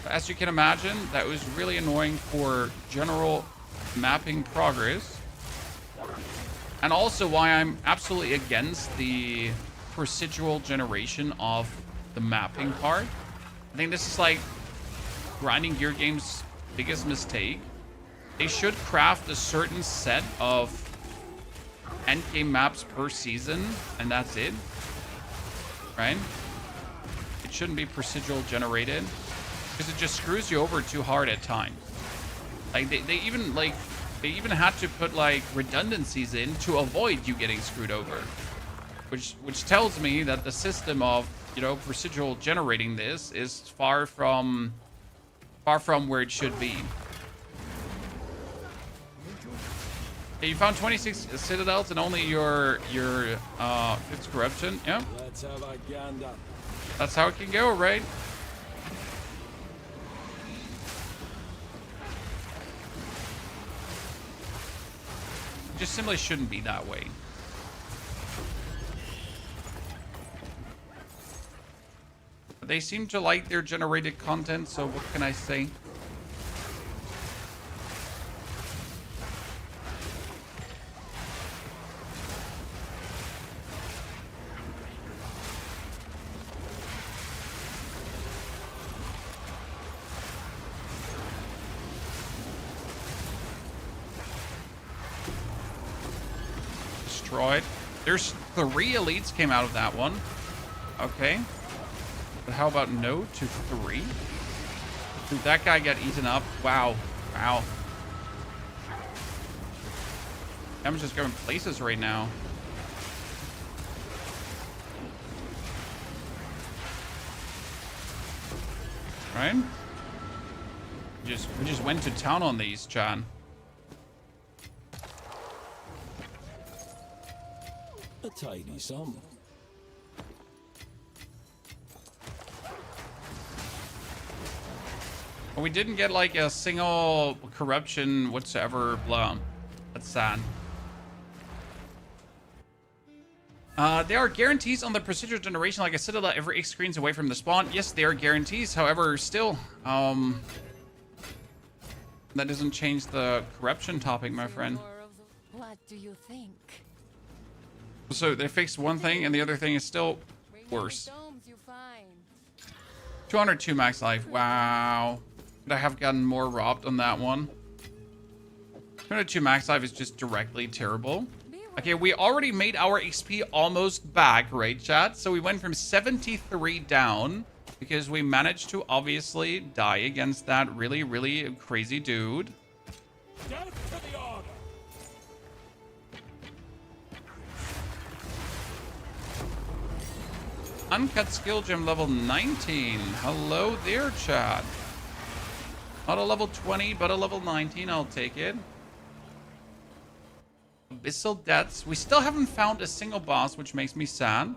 As you can imagine, that was really annoying for general mapping progress. And also why I'm absolutely against the procedural generation of the mapping part. I think this is like grinding gear game's biggest mistake. They should craft a certain set of endgame maps per season, and that's it. Right? It shouldn't be procedural generated. because it just screws you over too hard at times. Like they even had to put like redundancies in to avoid you getting screwed over, which tells me that the system of, you know, procedural generating this is far from where it should be. Yeah, you found 26 citadels and only your fifth corruption. Yeah. Let's have a gander. That's how it can go, right? It just simply shouldn't be that way. But they seem to like their generated content, so what can I say? Destroyed. There's 3 elites came out of that one. Okay. But how about no to 3? Dude, that guy got eaten up. Wow. Wow. I'm just going places right now. Right? We just went to town on these, John. A tidy sum. We didn't get like a single corruption whatsoever. Blah. That's sad. There are guarantees on the procedural generation, like I said, every 8 screens away from the spawn. Yes, there are guarantees. However, still, that doesn't change the corruption topic, my friend. What do you think? So they fixed one thing, and the other thing is still worse. 202 max life. Wow. Could I have gotten more robbed on that one? 202 max life is just directly terrible. Okay, we already made our XP almost back, right, chat? So we went from 73 down because we managed to obviously die against that really, really crazy dude. Death to the order. Uncut skill gem level 19. Hello there, chat. Not a level 20, but a level 19. I'll take it. Abyssal Debts. We still haven't found a single boss, which makes me sad.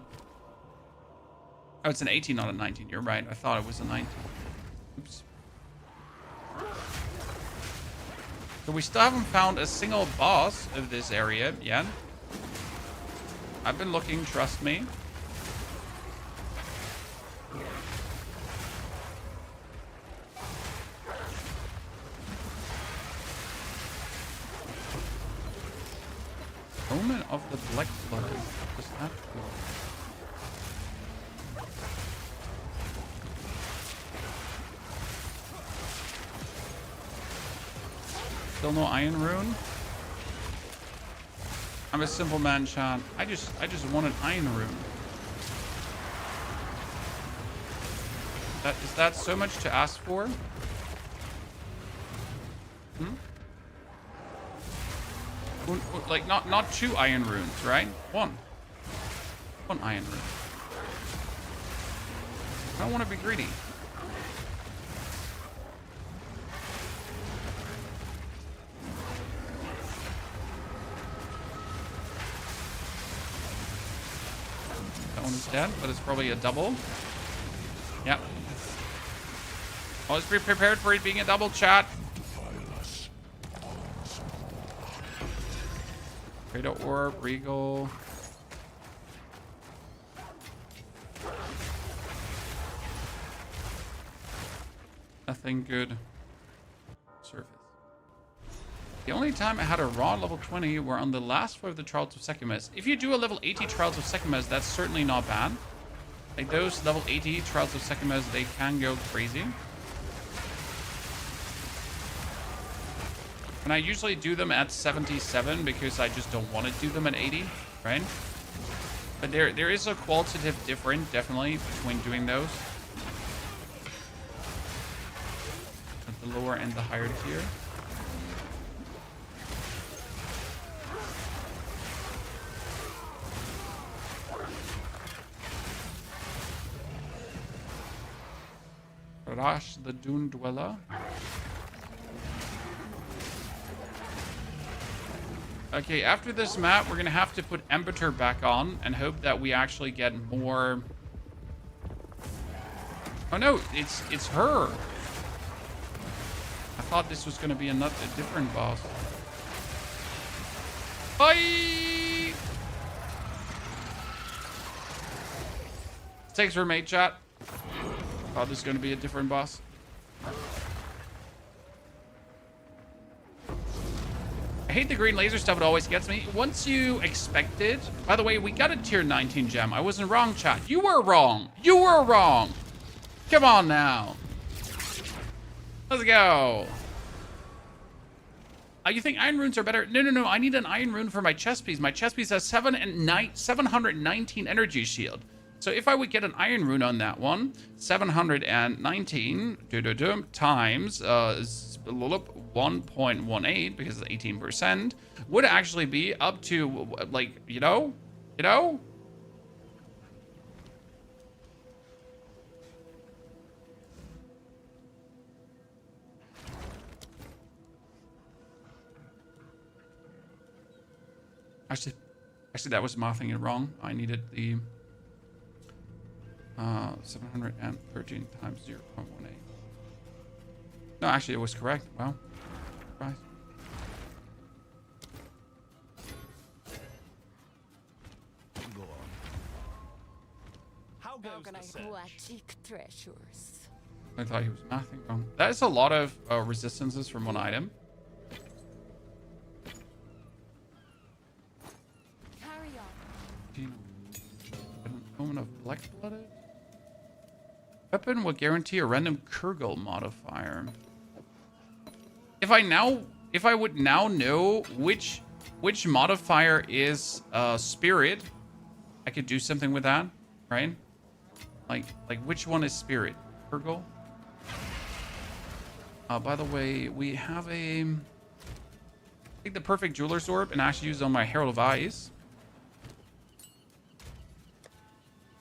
Oh, it's an 18, not a 19. You're right. I thought it was a 19. Oops. So we still haven't found a single boss of this area yet. I've been looking, trust me. Omen of the Black Blood. What's that for? Still no Iron Rune? I'm a simple man, Sean. I just want an Iron Rune. Is that so much to ask for? Hmm? Like not 2 Iron Runes, right? 1 Iron Rune. I don't want to be greedy. That one is dead, but it's probably a double. Yep. Always be prepared for it being a double, chat. Credo Orb, Regal. Nothing good. Surface. The only time I had a raw level 20 were on the last floor of the Trials of Secumus. If you do a level 80 Trials of Secumus, that's certainly not bad. Like those level 80 Trials of Secumus, they can go crazy. And I usually do them at 77 because I just don't want to do them at 80, right? But there is a qualitative difference, definitely, between doing those. the lower and the higher tier. Rash the Dune Dweller. Okay, after this map, we're gonna have to put Arbiter back on and hope that we actually get more. Oh no, it's her. I thought this was gonna be a different boss. Bye. Thanks for mate chat. Thought this was gonna be a different boss. I hate the green laser stuff. It always gets me. Once you expect it. By the way, we got a tier 19 gem. I wasn't wrong, chat. You were wrong. You were wrong. Come on now. Let's go. You think iron runes are better? No. I need an iron rune for my chest piece. My chest piece has 719 energy shield. So if I would get an iron rune on that one, 719 times 1.18, because it's 18%, would actually be up to, like, you know? Actually, that was mathing it wrong. I needed the 713 times 0.18. No, actually, it was correct. Wow. Surprise. Go on. How goes can the I search? watch treasures? I thought he was mathing wrong. That is a lot of resistances from one item. Carry on. An omen of black-blooded. Weapon will guarantee a random Kurgle modifier. If I would now know which modifier is spirit, I could do something with that, right? Like which one is spirit? Kurgle? By the way, we have take the perfect jeweler's orb and actually use it on my Herald of Eyes.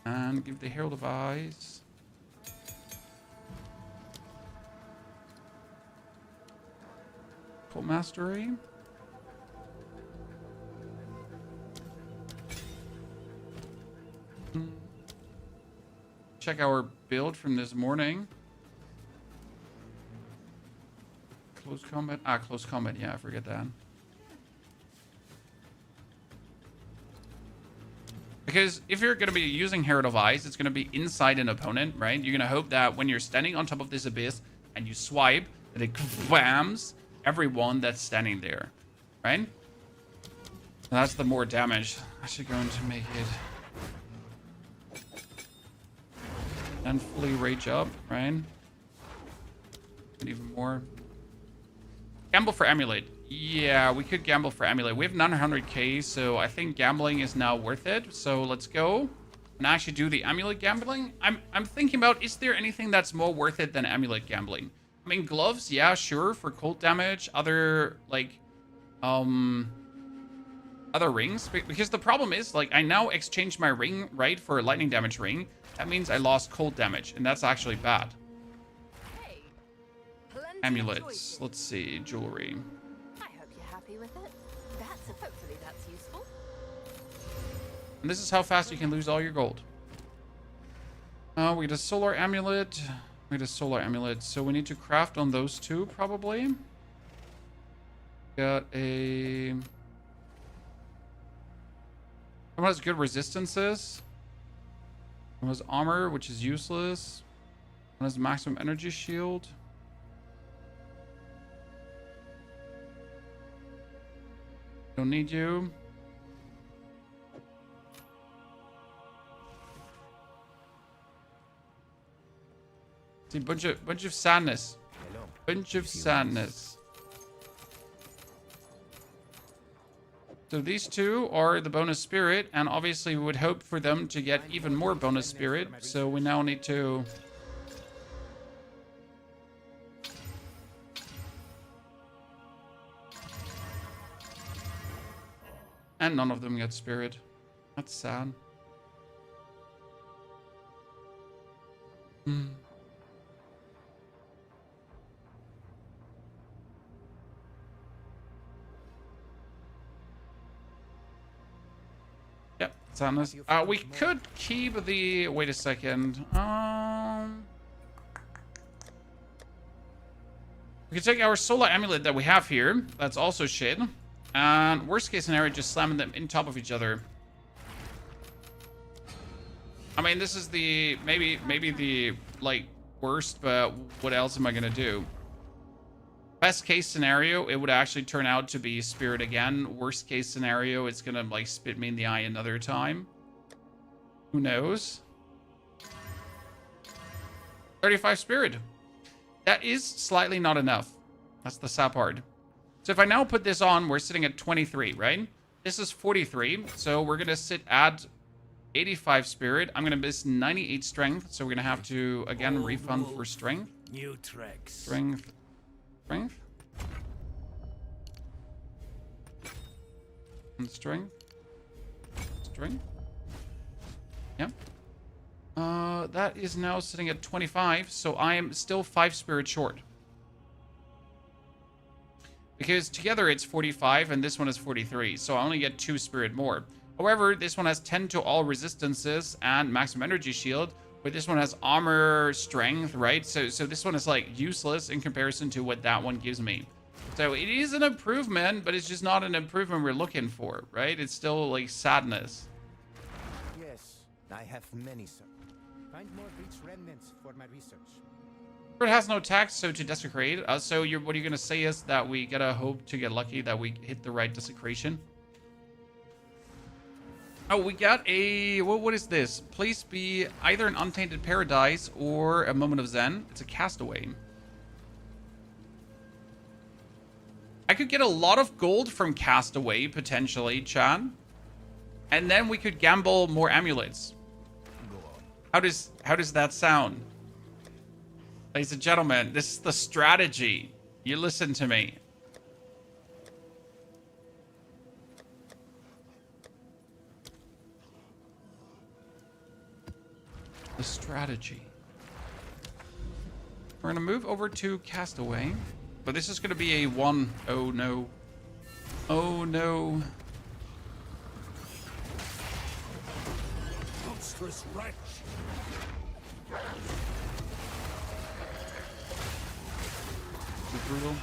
And give the Herald of Eyes. Cult Mastery. Check our build from this morning. Close combat. Close combat. Yeah, I forget that. Because if you're going to be using Herald of Eyes, it's going to be inside an opponent, right? You're going to hope that when you're standing on top of this abyss and you swipe, that it bams everyone that's standing there, right? And that's the more damage. Actually going to make it. And fully rage up, right? And even more. Gamble for amulet. Yeah, we could gamble for amulet. We have 900k, so I think gambling is now worth it. So let's go and actually do the amulet gambling. I'm thinking about, is there anything that's more worth it than amulet gambling? I mean, gloves, yeah, sure, for cold damage. Other, like, other rings. Because the problem is, like, I now exchanged my ring, right, for a lightning damage ring. That means I lost cold damage, and that's actually bad. Hey, plenty of Amulets. choices. Let's see, jewelry. I hope you're happy with it. Hopefully that's useful. And this is how fast you can lose all your gold. We get a solar amulet. We get a solar amulet. So we need to craft on those two, probably. Got a... One has good resistances. One has armor, which is useless. One has maximum energy shield. Don't need you. See, bunch of sadness. Hello. Bunch of sadness. So these two are the bonus spirit, and obviously we would hope for them to get even more bonus spirit. So we now need to And none of them get spirit. That's sad. Hmm. Yep, sadness. We could keep the... Wait a second. We could take our solar amulet that we have here. That's also shit. And worst case scenario, just slamming them in top of each other. I mean, this is the... Maybe the, like, worst, but what else am I gonna do? Best case scenario, it would actually turn out to be spirit again. Worst case scenario, it's gonna, like, spit me in the eye another time. Who knows? 35 spirit. That is slightly not enough. That's the sad part. So if I now put this on, we're sitting at 23, right? This is 43, so we're gonna sit at 85 spirit. I'm gonna miss 98 strength, so we're gonna have to, again, refund for strength. New tricks. Strength. Strength. And strength. Strength. Yep. That is now sitting at 25, so I am still 5 spirit short. Because together it's 45, and this one is 43, so I only get 2 spirit more. However, this one has 10 to all resistances and maximum energy shield, but this one has armor, strength, right? So this one is, like, useless in comparison to what that one gives me. So it is an improvement, but it's just not an improvement we're looking for, right? It's still, like, sadness. Yes, I have many, sir. Find more breach remnants for my research. It has no tax, so to desecrate. So what you're gonna say is that we gotta hope to get lucky that we hit the right desecration. Oh, we got a... What is this? Please be either an Untainted Paradise or a Moment of Zen. It's a Castaway. I could get a lot of gold from Castaway, potentially, Chan. And then we could gamble more amulets. How does that sound? Ladies and gentlemen, this is the strategy. You listen to me. The strategy. We're gonna move over to Castaway, but this is gonna be a one. Oh no. Oh no. Monstrous wretch. Brutal.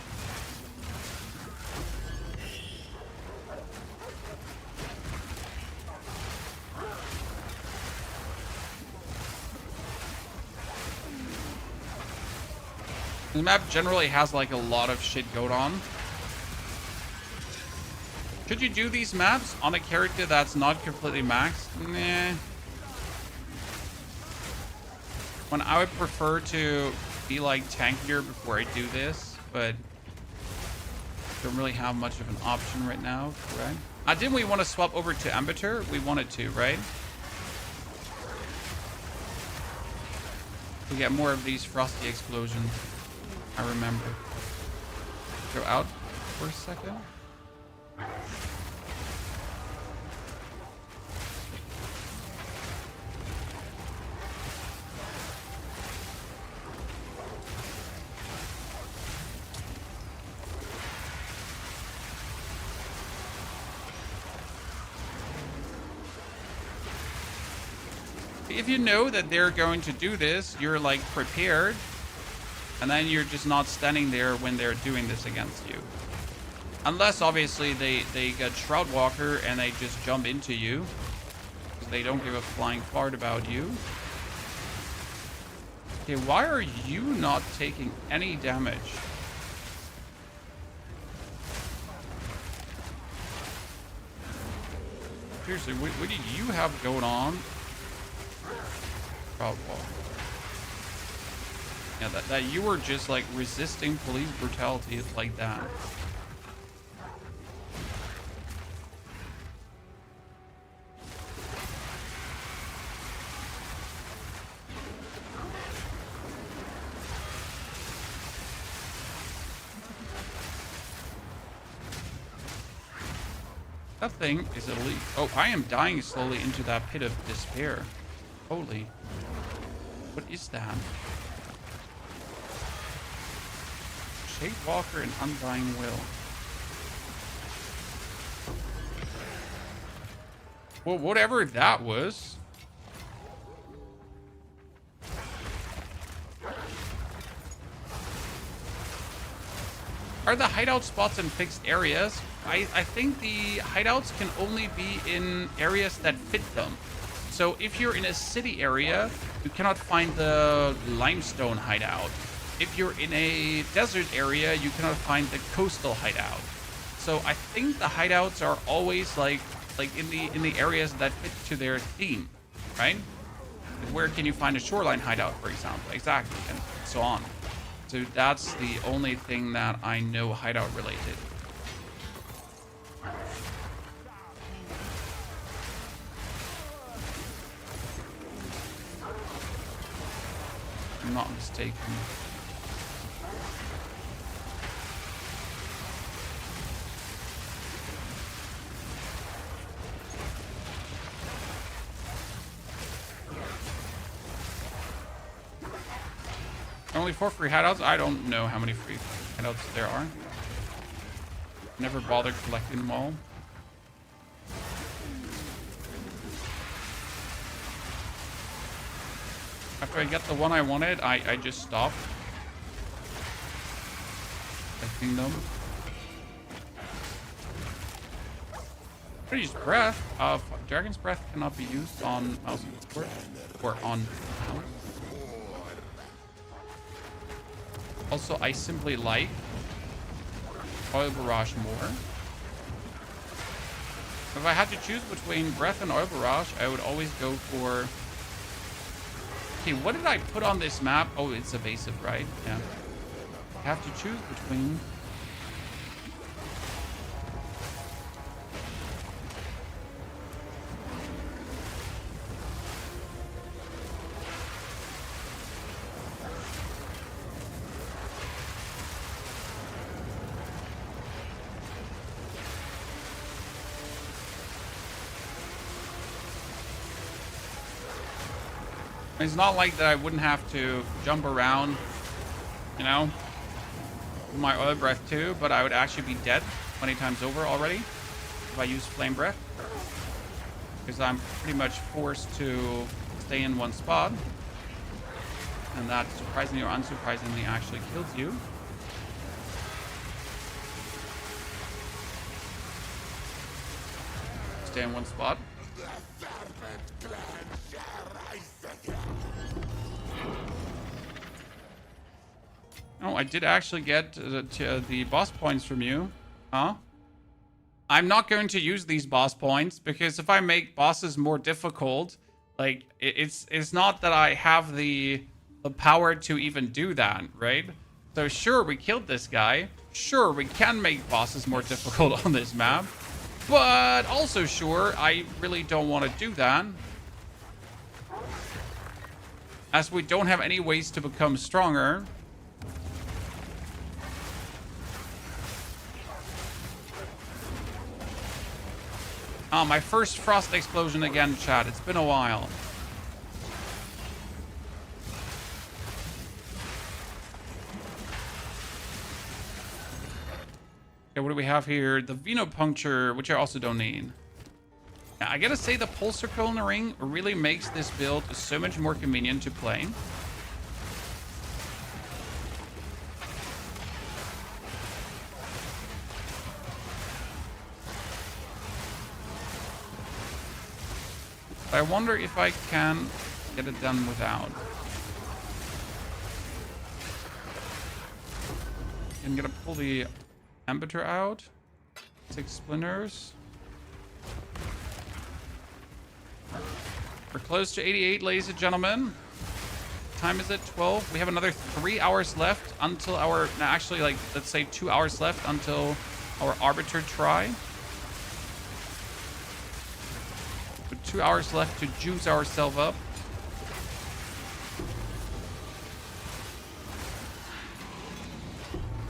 The map generally has, like, a lot of shit going on. Should you do these maps on a character that's not completely maxed? Nah. When I would prefer to be, like, tankier before I do this, but don't really have much of an option right now, right? Didn't we want to swap over to Arbiter? We wanted to, right? We get more of these frosty explosions. I remember. Go out for a second. If you know that they're going to do this, you're, like, prepared. And then you're just not standing there when they're doing this against you. Unless, obviously, they get Shroudwalker and they just jump into you. Because they don't give a flying fart about you. Okay, why are you not taking any damage? Seriously, what do you have going on? Shroudwalker. Yeah, that you were just, like, resisting police brutality like that. That thing is elite. Oh, I am dying slowly into that pit of despair. Holy. What is that? Shadewalker and Undying Will. Well, whatever that was. Are the hideout spots in fixed areas? I think the hideouts can only be in areas that fit them. So if you're in a city area, you cannot find the limestone hideout. If you're in a desert area, you cannot find the coastal hideout. So I think the hideouts are always like in the areas that fit to their theme, right? Where can you find a shoreline hideout, for example? Exactly, and so on. So that's the only thing that I know hideout related. I'm not mistaken. Only 4 free hideouts? I don't know how many free hideouts there are. Never bothered collecting them all. After I get the one I wanted, I just stop collecting them. Pretty breath. Dragon's breath cannot be used on mouse and keyboard or on mouse. Also, I simply like Oil Barrage more. If I had to choose between Breath and Oil Barrage, I would always go for... Okay, what did I put on this map? Oh, it's evasive, right? Yeah. I have to choose between... It's not like that I wouldn't have to jump around, you know, with my oil breath too, but I would actually be dead 20 times over already if I use flame breath. Because I'm pretty much forced to stay in one spot. And that, surprisingly or unsurprisingly, actually kills you. Stay in one spot. Oh, I did actually get the boss points from you. Huh? I'm not going to use these boss points because if I make bosses more difficult, like it's not that I have the power to even do that, right? So sure, we killed this guy. Sure, we can make bosses more difficult on this map. But also sure, I really don't want to do that. As we don't have any ways to become stronger. Oh, my first frost explosion again, chat. It's been a while. Okay, what do we have here? The Venopuncture, which I also don't need. Now, I gotta say the Pulse Circle in the ring really makes this build so much more convenient to play. I wonder if I can get it done without. I'm gonna pull the Arbiter out. 6 splinters. We're close to 88, ladies and gentlemen. Time is at 12. We have another 3 hours left until our... Actually, like, let's say 2 hours left until our Arbiter try. 2 hours left to juice ourselves up.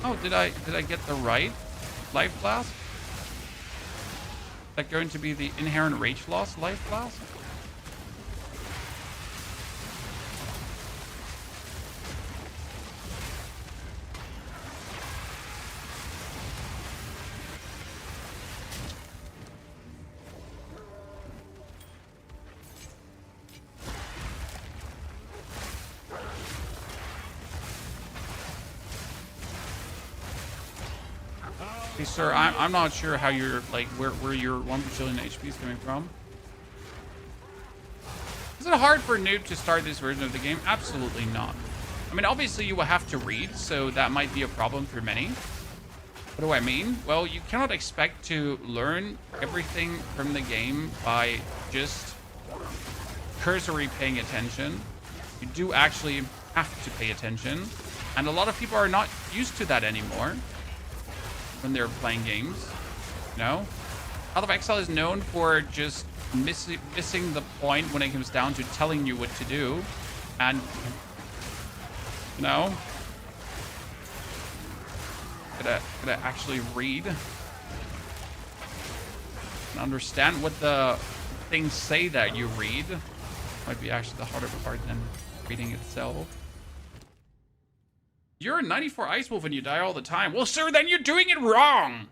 Oh, did I get the right life blast? that going to be the inherent rage loss life blast? Hey, sir, I'm not sure how you're, like, where your 1 bajillion HP is coming from. Is it hard for a noob to start this version of the game? Absolutely not. I mean, obviously you will have to read, so that might be a problem for many. What do I mean? Well, you cannot expect to learn everything from the game by just cursory paying attention. You do actually have to pay attention. And a lot of people are not used to that anymore when they're playing games, you know? Path of Exile is known for just missing the point when it comes down to telling you what to do. And, you know, gotta actually read and understand what the things say that you read. Might be actually the harder part than reading itself. You're a 94 Ice Wolf and you die all the time. Well, sir, then you're doing it wrong.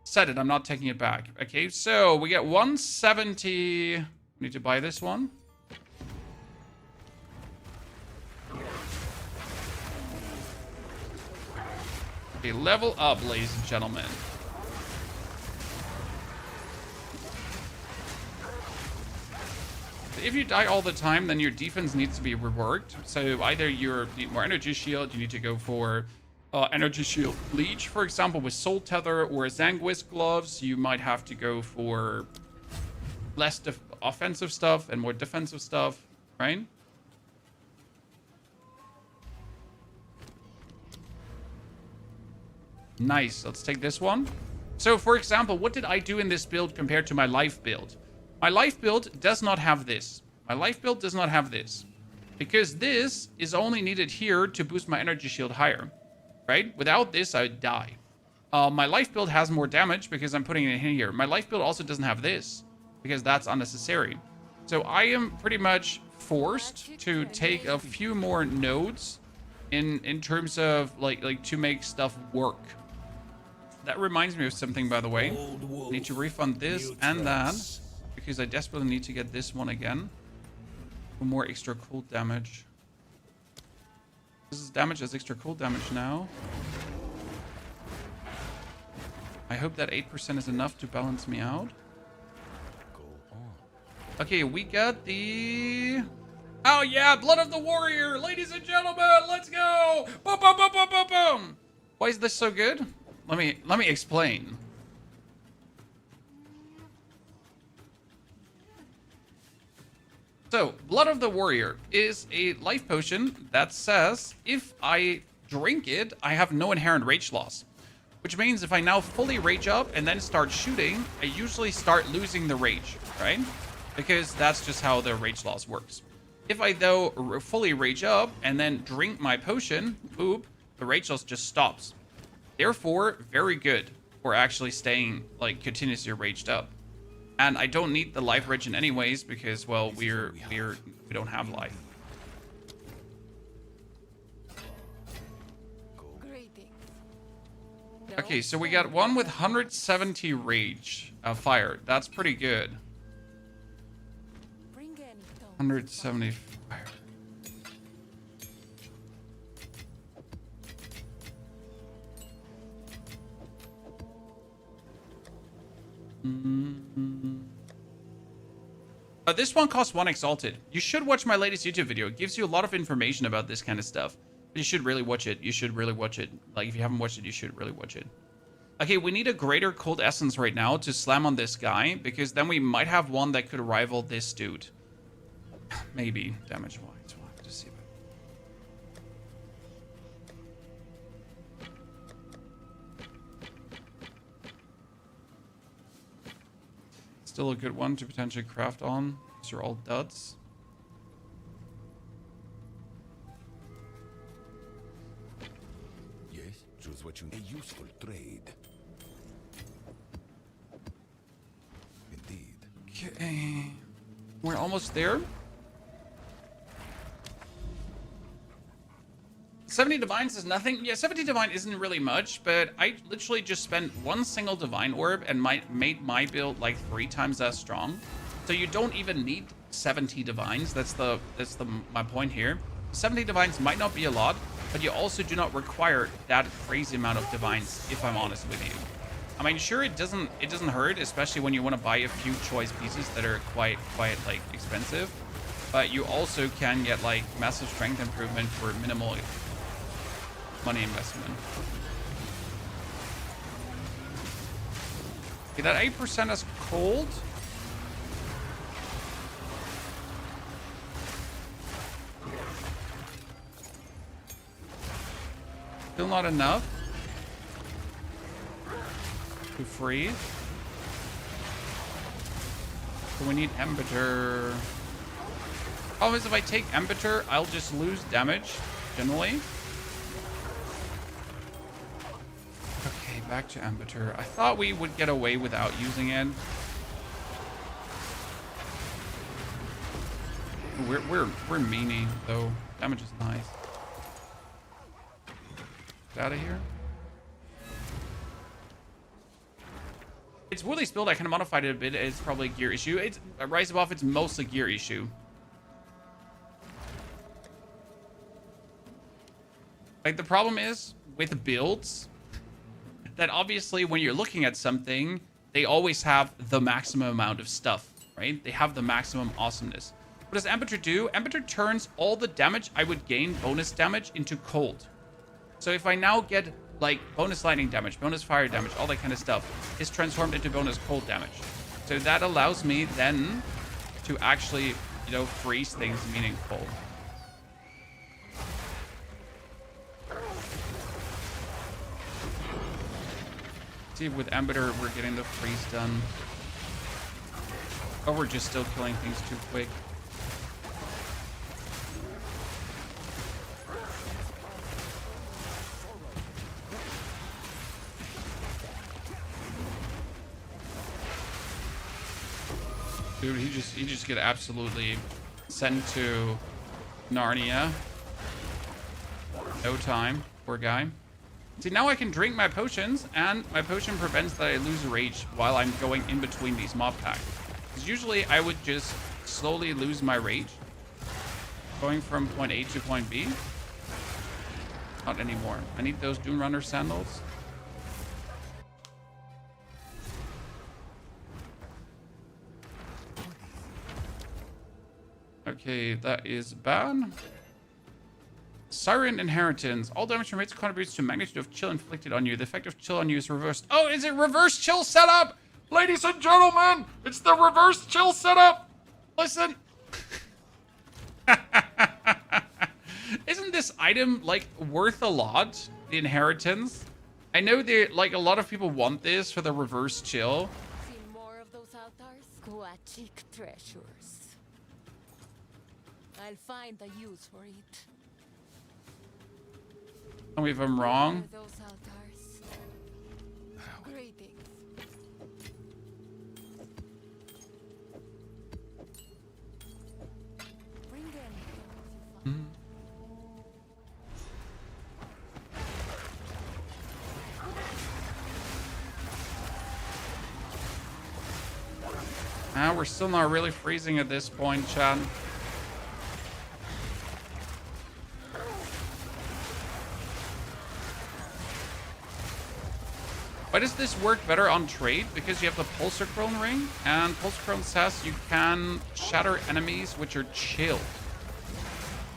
Said it, I'm not taking it back. Okay, so we get 170. We need to buy this one. Okay, level up, ladies and gentlemen. If you die all the time, then your defense needs to be reworked. So either you need more energy shield, you need to go for energy shield leech, for example, with soul tether or Zanguist gloves. You might have to go for less offensive stuff and more defensive stuff, right? Nice. Let's take this one. So, for example, what did I do in this build compared to my life build? My life build does not have this. My life build does not have this. Because this is only needed here to boost my energy shield higher. Right? Without this, I would die. My life build has more damage because I'm putting it in here. My life build also doesn't have this. Because that's unnecessary. So I am pretty much forced to take a few more nodes in terms of like to make stuff work. That reminds me of something, by the way. I need to refund this and that. Because I desperately need to get this one again. For more extra cool damage. This is damage as extra cool damage now. I hope that 8% is enough to balance me out. Okay, we got the... Oh yeah, Blood of the Warrior! Ladies and gentlemen, let's go! Boom, boom, boom, boom, boom, boom! Why is this so good? Let me explain. So, Blood of the Warrior is a life potion that says if I drink it, I have no inherent rage loss. Which means if I now fully rage up and then start shooting, I usually start losing the rage, right? Because that's just how the rage loss works. If I, though, fully rage up and then drink my potion, boop, the rage loss just stops. Therefore, very good for actually staying, like, continuously raged up. And I don't need the life regen anyways because, well, we don't have life. Okay, so we got one with 170 rage fire. That's pretty good. 170 fire. This one costs 1 exalted. You should watch my latest YouTube video. It gives you a lot of information about this kind of stuff. You should really watch it. You should really watch it. Like, if you haven't watched it, you should really watch it. Okay, we need a greater cold essence right now to slam on this guy, because then we might have one that could rival this dude. Maybe, damage-wise. We'll have to see. Still a good one to potentially craft on. These are all duds. Yes, choose what you need. A useful trade. Okay. We're almost there. 70 divines is nothing. Yeah, 70 divine isn't really much, but I literally just spent one single divine orb and made my build like 3 times as strong. So you don't even need 70 divines. That's my point here. 70 divines might not be a lot, but you also do not require that crazy amount of divines, if I'm honest with you. I mean, sure, it doesn't hurt, especially when you want to buy a few choice pieces that are quite like expensive. But you also can get like massive strength improvement for minimal money investment. Okay, that 8% is cold. Still not enough to freeze. So we need Arbiter. Problem is, if I take Arbiter, I'll just lose damage, generally. Okay, back to Arbiter. I thought we would get away without using it. We're meanie, though. Damage is nice. Get out of here. It's Woolly's build. I kind of modified it a bit. It's probably a gear issue. It's Rise Above. It's mostly gear issue. Like, the problem is with builds that obviously when you're looking at something, they always have the maximum amount of stuff, right? They have the maximum awesomeness. What does Arbiter do? Arbiter turns all the damage I would gain, bonus damage, into cold. So if I now get like bonus lightning damage, bonus fire damage, all that kind of stuff is transformed into bonus cold damage. So that allows me then to actually, you know, freeze things, meaning cold. See if with Arbiter we're getting the freeze done. Or we're just still killing things too quick. Dude, he just get absolutely sent to Narnia. No time, poor guy. See, now I can drink my potions, and my potion prevents that I lose rage while I'm going in between these mob packs. Because usually I would just slowly lose my rage, going from point A to point B. Not anymore. I need those Doom Runner sandals. Okay, that is bad. Siren Inheritance. All damage from rates contributes to magnitude of chill inflicted on you. The effect of chill on you is reversed. Oh, is it reverse chill setup? Ladies and gentlemen, it's the reverse chill setup. Listen. Isn't this item, like, worth a lot? The Inheritance? I know that, like, a lot of people want this for the reverse chill. See more of those altars? Squatchic treasures. I'll find a use for it. Tell me if I'm wrong. Those altars. Greetings. Bring in. We're still not really freezing at this point, Chad. Why does this work better on trade? Because you have the Pulsar Crone ring, and Pulsar Crone says you can shatter enemies which are chilled.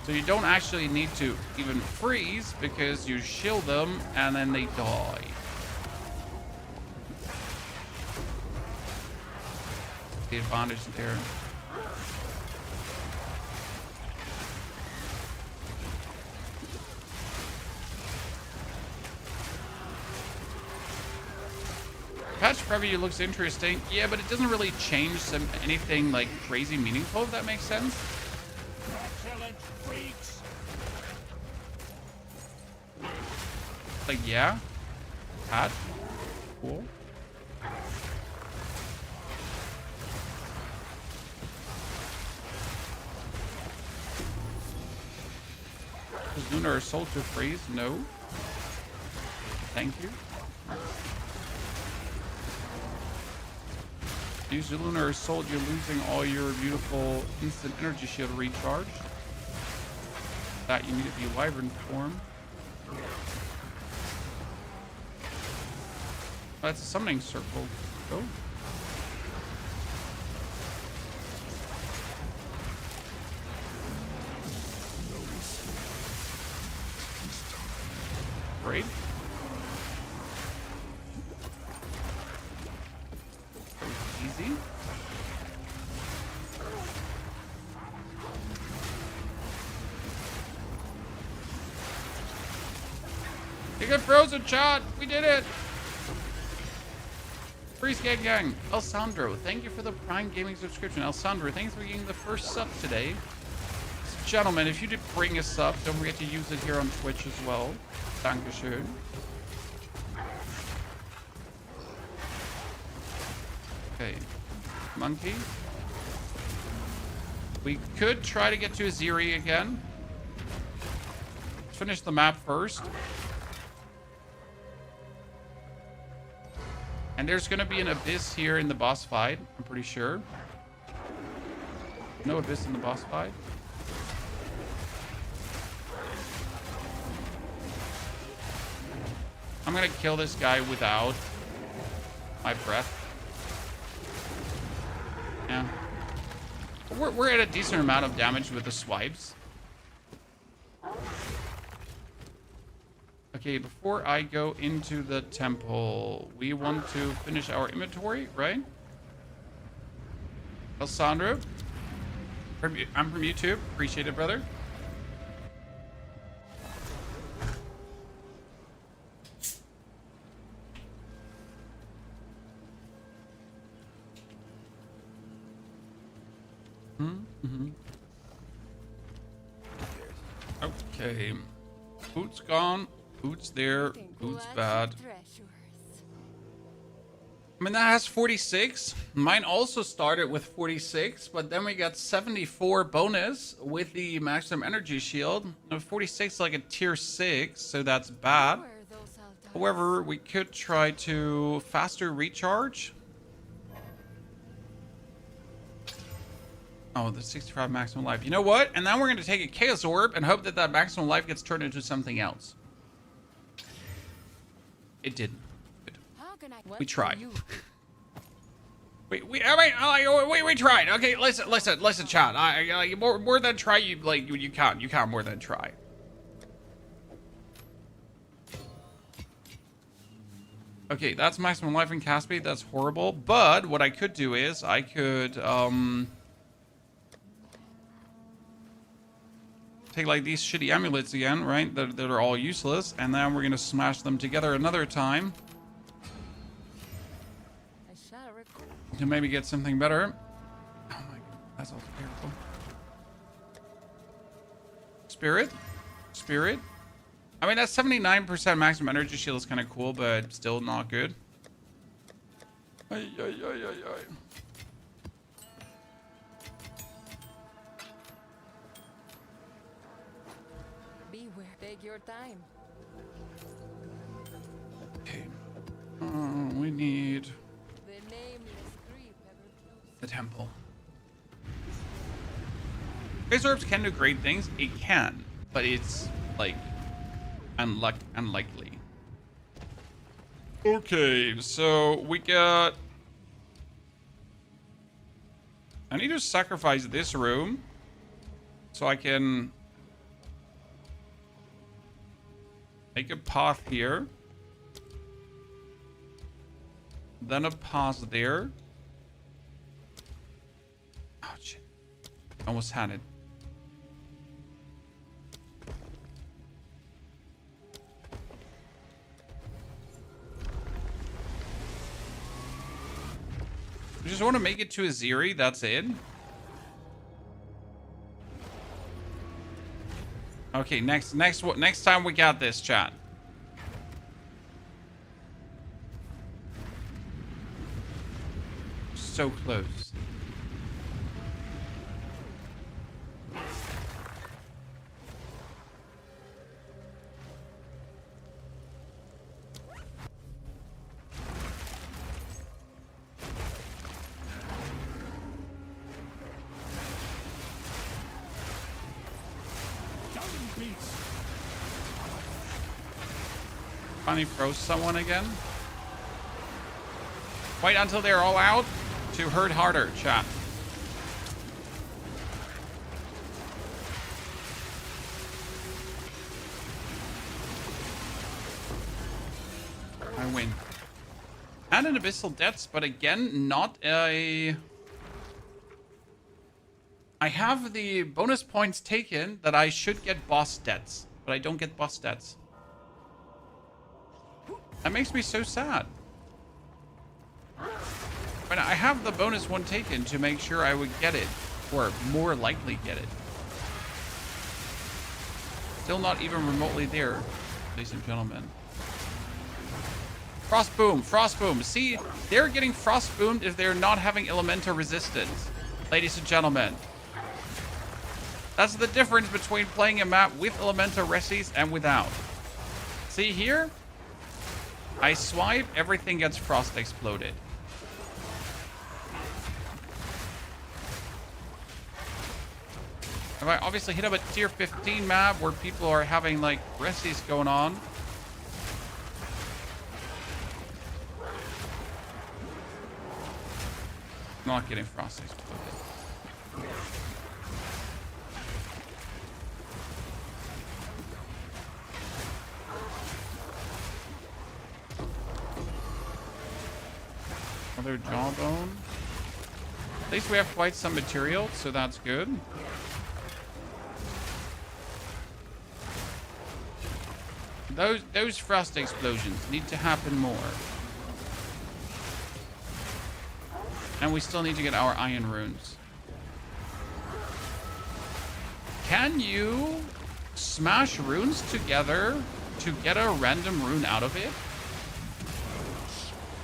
So you don't actually need to even freeze because you shield them and then they die. The advantage there. Patch preview looks interesting. Yeah, but it doesn't really change anything like crazy meaningful, if that makes sense. Excellent freaks. Like, yeah. Patch. Cool. Lunar Assault to freeze. No. Thank you. Use your Lunar Assault, you're losing all your beautiful instant energy shield recharge. That you need to be Wyvern form. That's a summoning circle. Go. Great. That was easy. They got frozen, chat. We did it. Freeze gang. Alessandro, thank you for the Prime Gaming subscription. Alessandro, thanks for getting the first sub today. Gentlemen, if you did bring a sub, don't forget to use it here on Twitch as well. Dankeschön. Okay. Monkey. We could try to get to Atziri again. Let's finish the map first. And there's going to be an abyss here in the boss fight, I'm pretty sure. No abyss in the boss fight. I'm going to kill this guy without my breath. Yeah. We're at a decent amount of damage with the swipes. Okay, before I go into the temple, we want to finish our inventory, right? Alessandro? I'm from YouTube. Appreciate it, brother. Okay. Food's gone. Food's there. Food's bad. I mean, that has 46. Mine also started with 46, but then we got 74 bonus with the maximum energy shield. 46 like a tier 6, so that's bad. However, we could try to faster recharge. Oh, the 65 maximum life. You know what? And then we're going to take a Chaos Orb and hope that that maximum life gets turned into something else. It didn't. We tried. We tried. Okay, listen, chat. More than try. You can't more than try. Okay, that's maximum life in cast speed. That's horrible. But what I could do is I could take like these shitty amulets again, right? That are all useless, and then we're gonna smash them together another time to maybe get something better. Oh my god, that's also terrible. Spirit. I mean, that 79% maximum energy shield is kind of cool, but still not good. Ay. Beware. Take your time. Okay. We need The nameless creep ever closer. the temple. Phase orbs can do great things. It can, but it's like unlikely. Okay, so we got. I need to sacrifice this room so I can make a path here. Then a pause there. Oh shit. Almost had it. We just want to make it to Atziri, that's it. Okay, next time we got this, chat. So close. beast. Finally froze someone again. Wait until they're all out to hurt harder, chat. I win. And an Abyssal Depths, but again, not a... I have the bonus points taken that I should get boss stats, but I don't get boss stats. That makes me so sad. But I have the bonus one taken to make sure I would get it, or more likely get it. Still not even remotely there, ladies and gentlemen. Frost boom, frost boom. See, they're getting frost boomed if they're not having elemental resistance, ladies and gentlemen. That's the difference between playing a map with elemental resist and without. See here? I swipe, everything gets frost exploded. If I obviously hit up a tier 15 map where people are having like resist going on. Not getting frost exploded. Another jawbone. At least we have quite some material, so that's good. Those frost explosions need to happen more. And we still need to get our iron runes. Can you smash runes together to get a random rune out of it?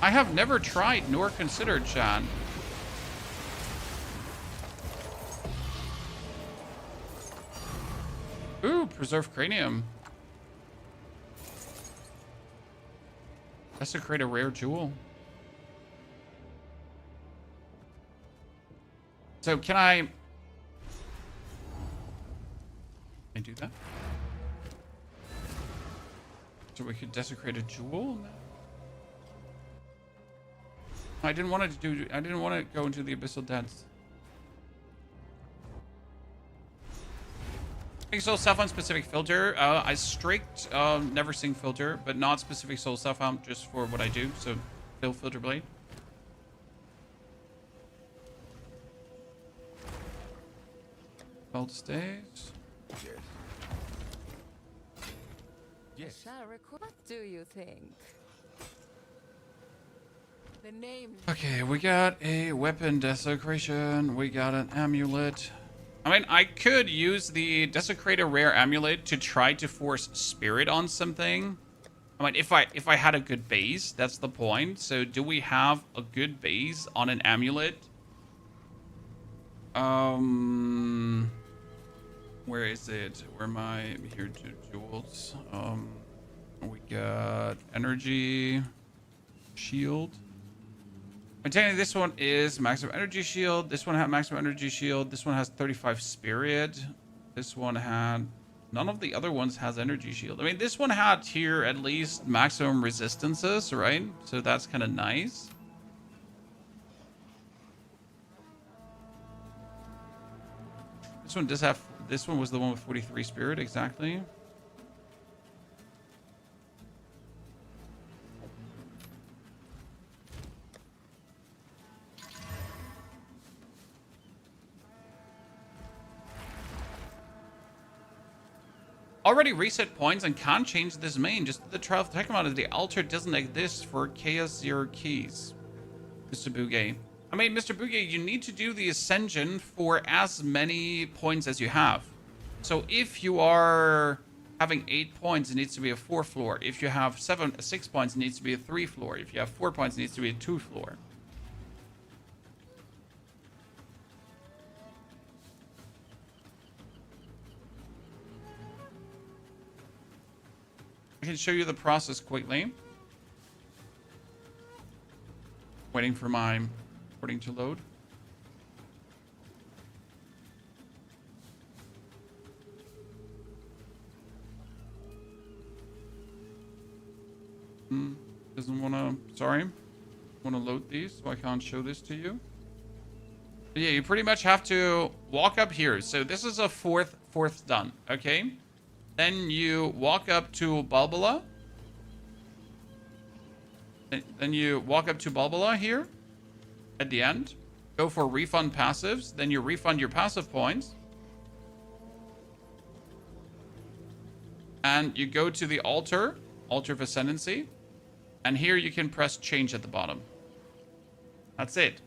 I have never tried nor considered, Chan. Ooh, preserved cranium. Desecrate a rare jewel. So can I do that? So we could desecrate a jewel? I didn't want to go into the abyssal depths. Soul Self-Found specific filter. I strict never sing filter, but not specific Soul Self-Found just for what I do. So fill filter blade. Belt stays. Yes. Yes. Shall record. What do you think? The name. Okay, we got a weapon desecration. We got an amulet. I mean, I could use the desecrate a rare amulet to try to force spirit on something. I mean, if I had a good base, that's the point. So do we have a good base on an amulet? Where is it? Where am I? Here to jewels. We got energy shield. And technically this one is maximum energy shield. This one had maximum energy shield. This one has 35 spirit. This one had... None of the other ones has energy shield. I mean, this one had here at least maximum resistances, right? So that's kind of nice. This one does have... This one was the one with 43 spirit, exactly. Already reset points and can't change this main. Just the trial of the command. The altar doesn't exist for Chaos Zero keys. Mr. Bugay. I mean, Mr. Bugay, you need to do the Ascension for as many points as you have. So if you are having 8 points, it needs to be a 4 floor. If you have 6 points, it needs to be a 3 floor. If you have 4 points, it needs to be a 2 floor. I can show you the process quickly. Waiting for my recording to load. Doesn't want to... Sorry. Want to load these, so I can't show this to you. But yeah, you pretty much have to walk up here. So this is a fourth done, okay? Then you walk up to Balbola. Then you walk up to Balbola here at the end. Go for refund passives. Then you refund your passive points. And you go to the altar of Ascendancy. And here you can press change at the bottom. That's it.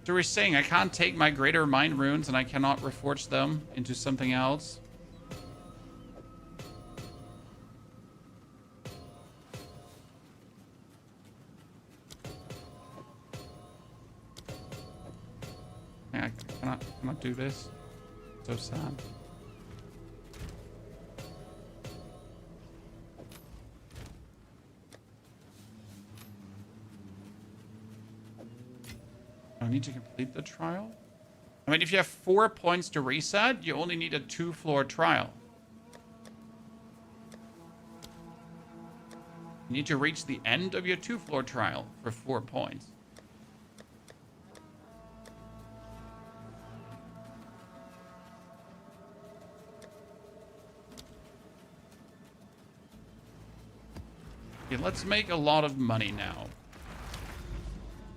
So we're saying I can't take my greater mind runes and I cannot reforge them into something else. Yeah, I cannot do this. So sad. I need to complete the trial. I mean, if you have 4 points to reset, you only need a 2-floor trial. You need to reach the end of your 2-floor trial for 4 points. Okay, let's make a lot of money now.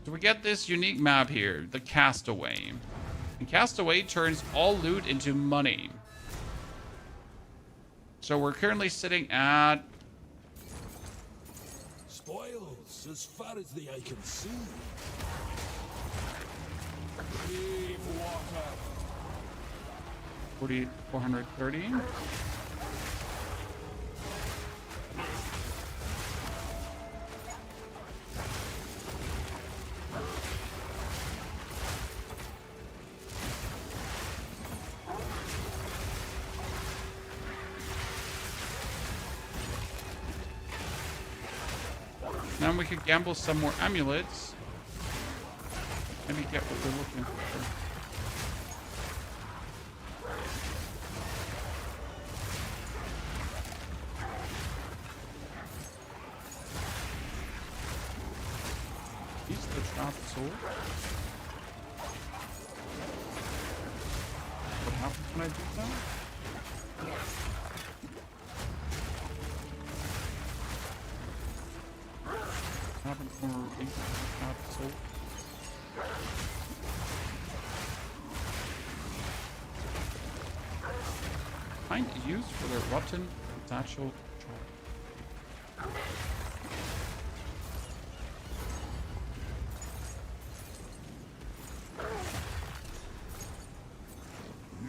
So we get this unique map here, the Castaway. And Castaway turns all loot into money. So we're currently sitting at... Spoils as far as the eye can see. Brave water. 430. Then we could gamble some more amulets. Maybe get what we're looking for. Use the trapped sword. What happens when I do that? Happens when we're releasing the trapped sword. Find a use for the rotten Atzoatl trap.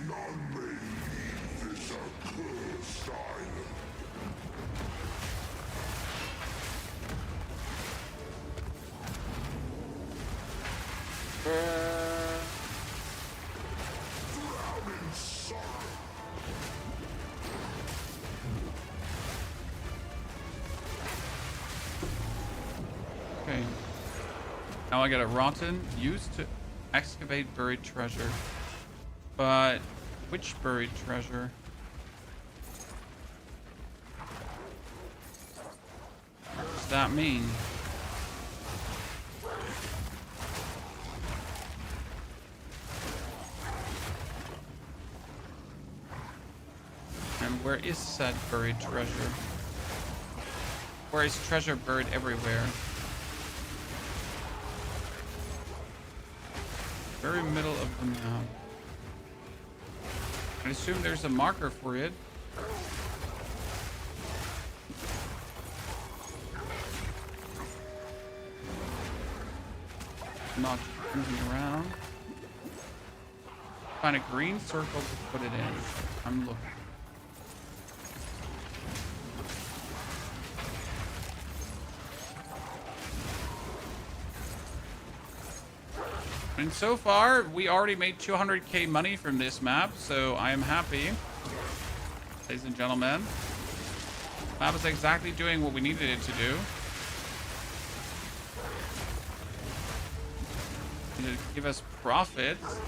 None may leave this accursed island. Drowning sorrow. Okay. Now I got a rotten used to excavate buried treasure. But which buried treasure? What does that mean? And where is said buried treasure? Where is treasure buried everywhere? Very middle of the map. I assume there's a marker for it. Not moving around. Find a green circle to put it in. I'm looking. And so far, we already made 200k money from this map, so I am happy. Ladies and gentlemen. Map is exactly doing what we needed it to do. to give us profits.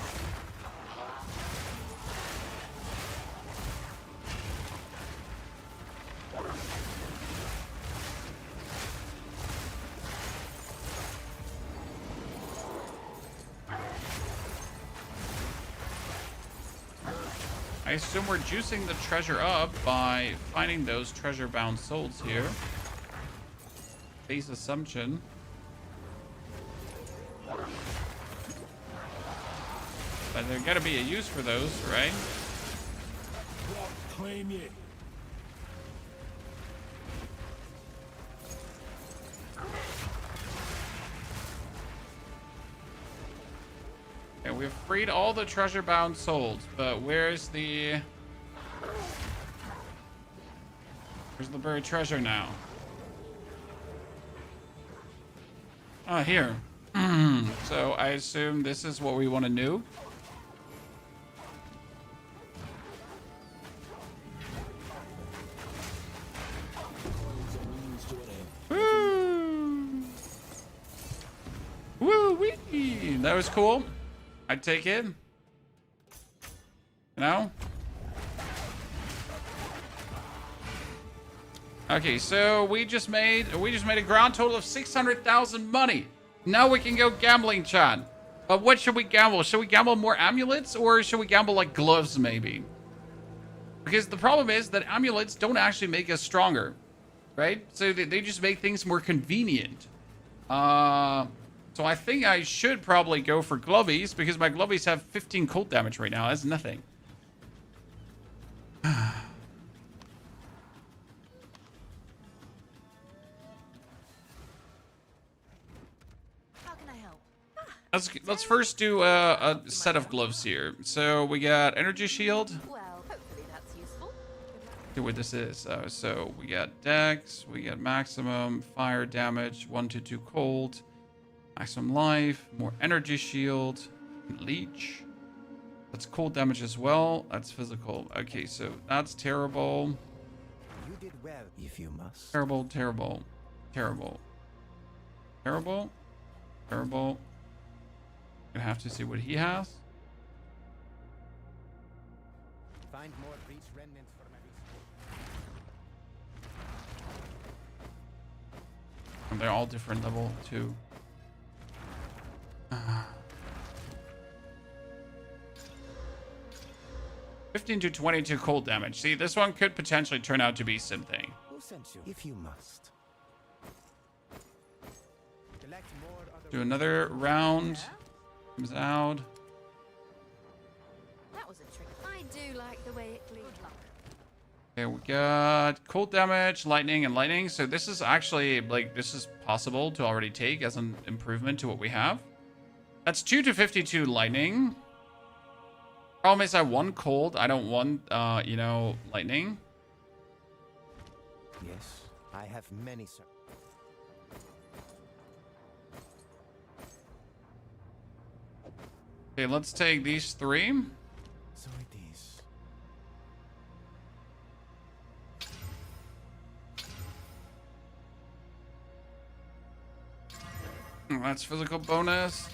I assume we're juicing the treasure up by finding those treasure-bound souls here. Base assumption. But there's gotta be a use for those, right? Claim it. Okay, we've freed all the treasure-bound souls, but where's the buried treasure now? Oh, here. So I assume this is what we want to nuke. Woo! Woo-wee! That was cool. I'd take it. You know? Okay, so we just made a grand total of 600,000 money. Now we can go gambling, chat. But what should we gamble? Should we gamble more amulets, or should we gamble like gloves, maybe? Because the problem is that amulets don't actually make us stronger, right? So they just make things more convenient. So I think I should probably go for glovies, because my glovies have 15 cold damage right now. That's nothing. Let's first do a set of gloves here. So we got energy shield. Well, hopefully that's useful. See what this is. So we got dex, we got maximum fire damage, 1 to 2 cold, maximum life, more energy shield, leech. That's cold damage as well. That's physical. Okay, so that's terrible. You did well, if you must. Terrible, terrible, terrible, terrible, terrible. I have to see what he has. Find more breach remnants for my research. And they're all different level too. 15 to 22 cold damage. See, this one could potentially turn out to be something. Who sent you? If you must. Collect more other Do another round. Comes out. That was a trick. I do like the way it bleeds. Good luck. Okay, we got cold damage, lightning, and lightning. So this is actually, like, this is possible to already take as an improvement to what we have. That's 2 to 52 lightning. Problem is I want cold. I don't want, you know, lightning. Yes, I have many, sir. Okay, let's take these 3. So it is. That's physical bonus.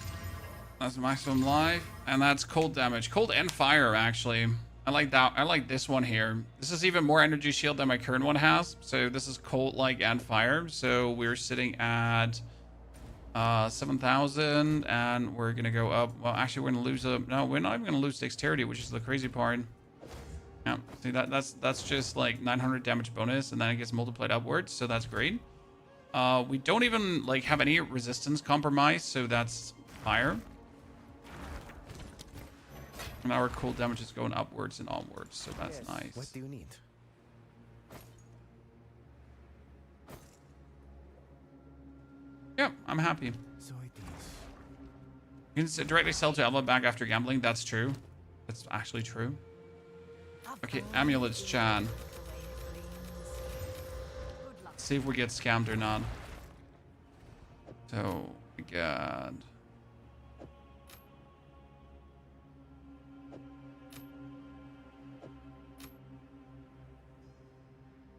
That's maximum life. And that's cold damage. Cold and fire, actually. I like that. I like this one here. This is even more energy shield than my current one has. So this is cold, like, and fire. So we're sitting at 7,000, and we're gonna go up. Well, actually, we're gonna lose a. No, we're not even gonna lose dexterity, which is the crazy part. Yeah, see that's just like 900 damage bonus, and then it gets multiplied upwards. So that's great. We don't even like have any resistance compromise, so that's fire. And our cool damage is going upwards and onwards, so that's Yes. nice. What do you need? Yeah, I'm happy. So it is. You can directly sell to Ella back after gambling. That's true. That's actually true. Okay, amulets, Chan. Let's see if we get scammed or not. So we got.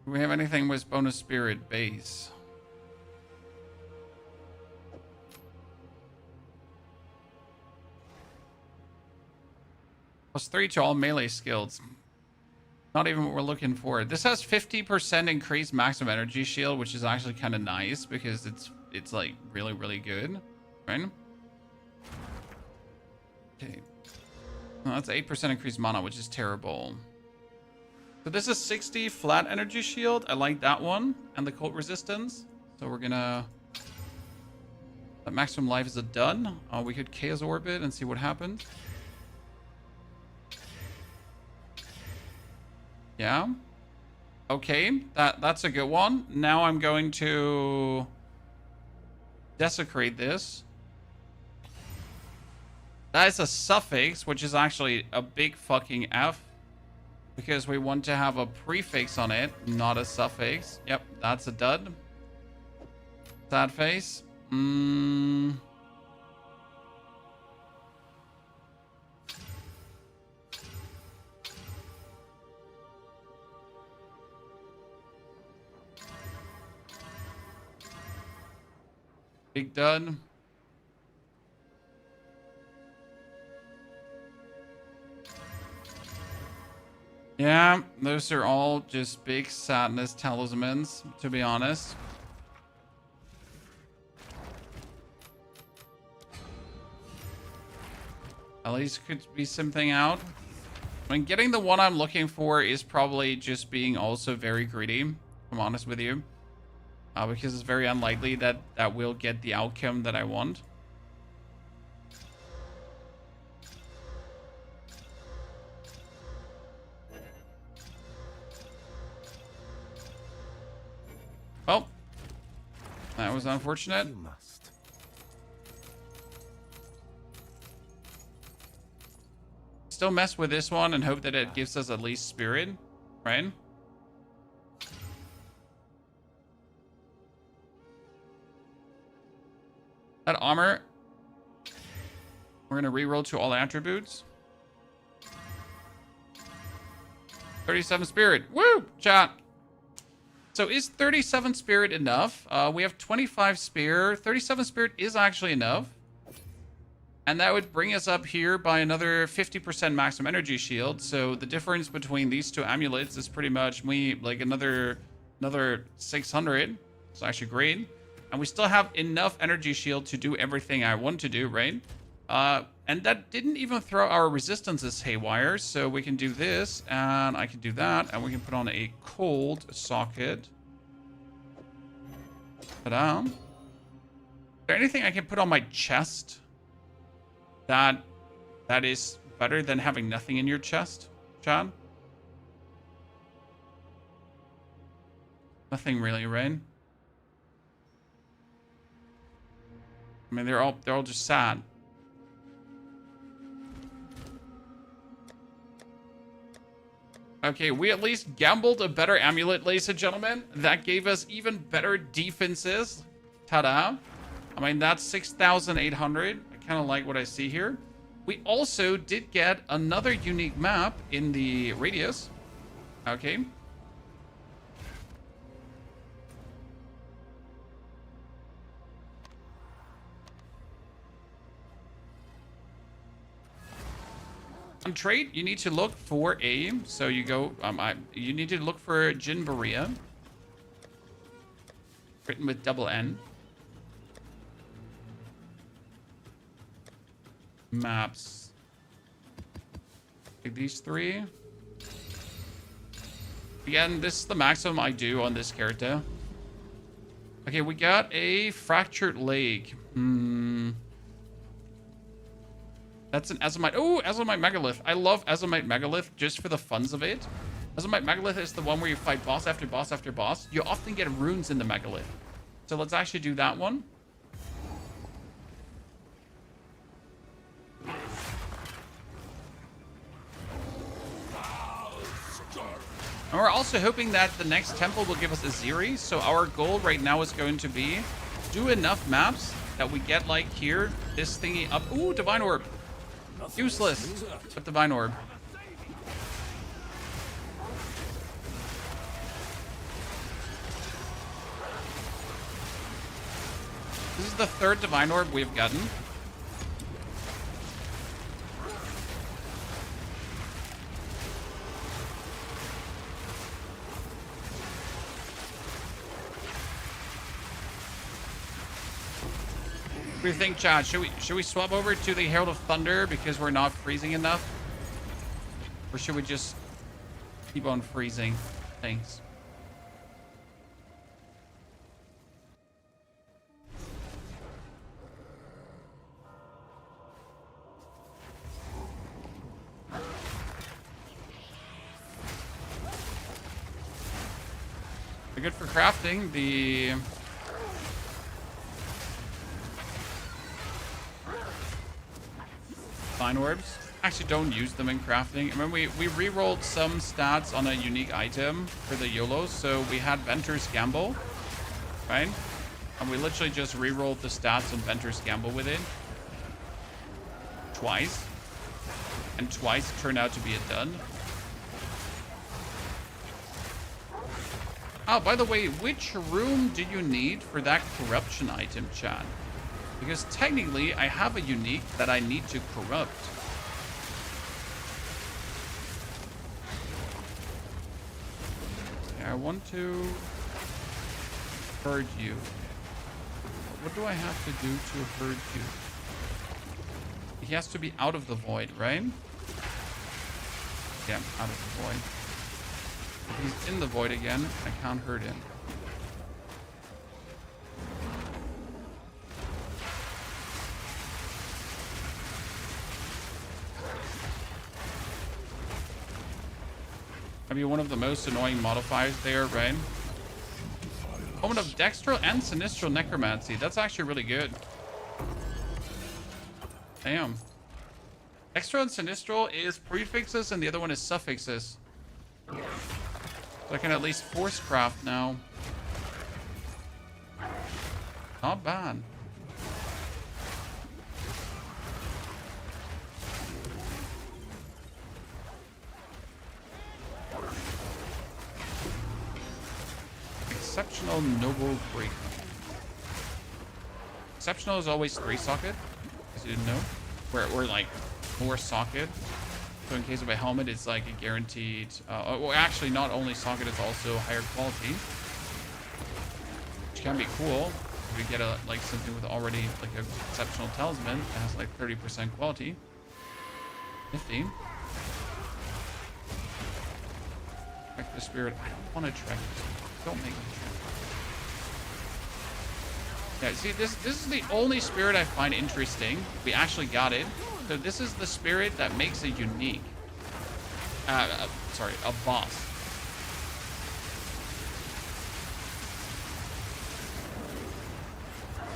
Do we have anything with bonus spirit base? +3 to all melee skills. Not even what we're looking for. This has 50% increased maximum energy shield, which is actually kind of nice because it's like really, really good, right? Okay. Well, that's 8% increased mana, which is terrible. So this is 60 flat energy shield. I like that one. And the cold resistance. So we're gonna... That maximum life is a done. We could Chaos Orbit and see what happens. Yeah. Okay, that's a good one. Now I'm going to desecrate this. That is a suffix, which is actually a big fucking F. Because we want to have a prefix on it, not a suffix. Yep, that's a dud. Sad face. Big dud. Yeah, those are all just big sadness talismans, to be honest. At least could be something out. I mean, getting the one I'm looking for is probably just being also very greedy, if I'm honest with you. Because it's very unlikely that we'll get the outcome that I want. Oh, that was unfortunate. You must. Still mess with this one and hope that it gives us at least spirit, right? That armor, we're gonna reroll to all attributes. 37 spirit. Woo! Chat. So is 37 spirit enough? We have 25 spear. 37 spirit is actually enough. And that would bring us up here by another 50% maximum energy shield. So the difference between these two amulets is pretty much like another 600. It's actually great. And we still have enough energy shield to do everything I want to do, right? And that didn't even throw our resistances haywire. So we can do this, and I can do that, and we can put on a cold socket. Ta-da. Is there anything I can put on my chest that is better than having nothing in your chest, Chad? Nothing really, right? I mean, they're all just sad. Okay, we at least gambled a better amulet, ladies and gentlemen. That gave us even better defenses. Ta-da. I mean, that's 6,800. I kind of like what I see here. We also did get another unique map in the radius. Okay. On trade, you need to look for a, so you go, you need to look for Jinbaria, written with double N. Maps. Take these three. Again, this is the maximum I do on this character. Okay, we got a fractured leg. That's an Azomite. Oh, Azomite Megalith. I love Azomite Megalith just for the funs of it. Azomite Megalith is the one where you fight boss after boss after boss. You often get runes in the Megalith. So let's actually do that one. And we're also hoping that the next temple will give us Atziri. So our goal right now is going to be do enough maps that we get like here, this thingy up. Ooh, Divine Orb. Useless, but Divine Orb. This is the third Divine Orb we've gotten. do you think, Chad? Should we swap over to the Herald of Thunder because we're not freezing enough? Or should we just keep on freezing things? They're good for crafting. The Fine Orbs. Actually, don't use them in crafting. I mean, we re-rolled some stats on a unique item for the YOLOs. So we had Ventur's Gamble, right? And we literally just re-rolled the stats on Ventur's Gamble with it. Twice. And twice turned out to be a done. Oh, by the way, which room do you need for that corruption item, Chad? Because technically, I have a unique that I need to corrupt. Okay, I want to herd you. What do I have to do to herd you? He has to be out of the void, right? Yeah, out of the void. If he's in the void again, I can't hurt him. Maybe one of the most annoying modifiers there, right? Moment of Dextral and Sinistral Necromancy. That's actually really good. Damn. Dextral and Sinistral is prefixes and the other one is suffixes. So I can at least force craft now. Not bad. Exceptional Noble Break. Exceptional is always 3 socket, as you didn't know. We're like 4 socket. So in case of a helmet, it's like a guaranteed... well, actually, not only socket, it's also higher quality. Which can be cool. If you get a like something with already like an exceptional talisman that has like 30% quality. 50. Track the spirit. I don't want to track the spirit. Don't make me track. Yeah, see, this is the only spirit I find interesting. We actually got it. So this is the spirit that makes a unique. Sorry, a boss.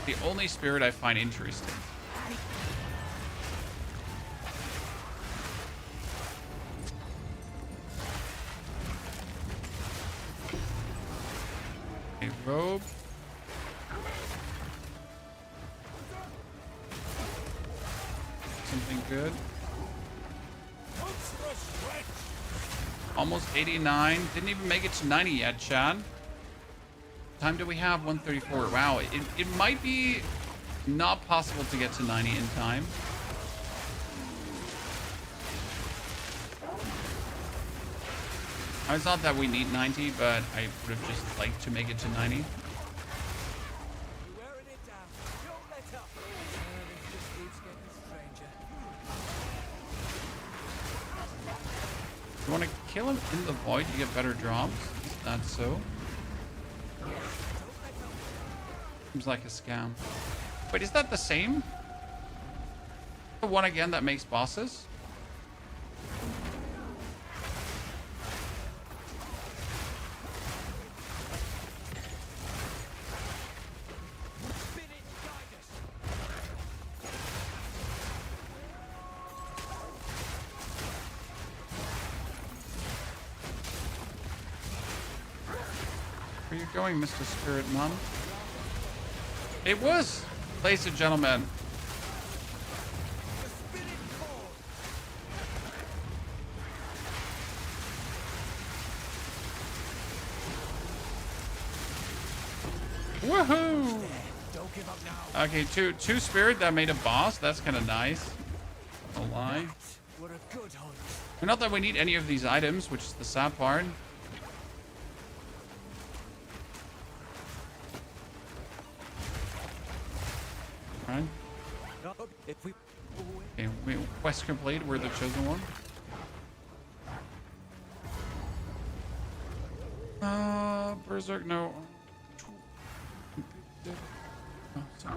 The only spirit I find interesting. A robe. Something good. Almost 89. Didn't even make it to 90 yet, Chad. Time do we have? 134. Wow. It might be not possible to get to 90 in time. It's not that we need 90, but I would have just liked to make it to 90. You want to kill him in the void, you get better drops. Is that so? Seems like a scam. Wait, is that the same? The one again that makes bosses? Where are you going, Mr. Spirit Mom? It was, ladies and gentlemen. Woohoo! Don't give up now. Okay, two spirit that made a boss. That's kind of nice. No lie. What a good hunt. Not that we need any of these items, which is the sad part. Right. If we Okay, wait, quest complete. We're the chosen one. Berserk, no. Oh, sorry.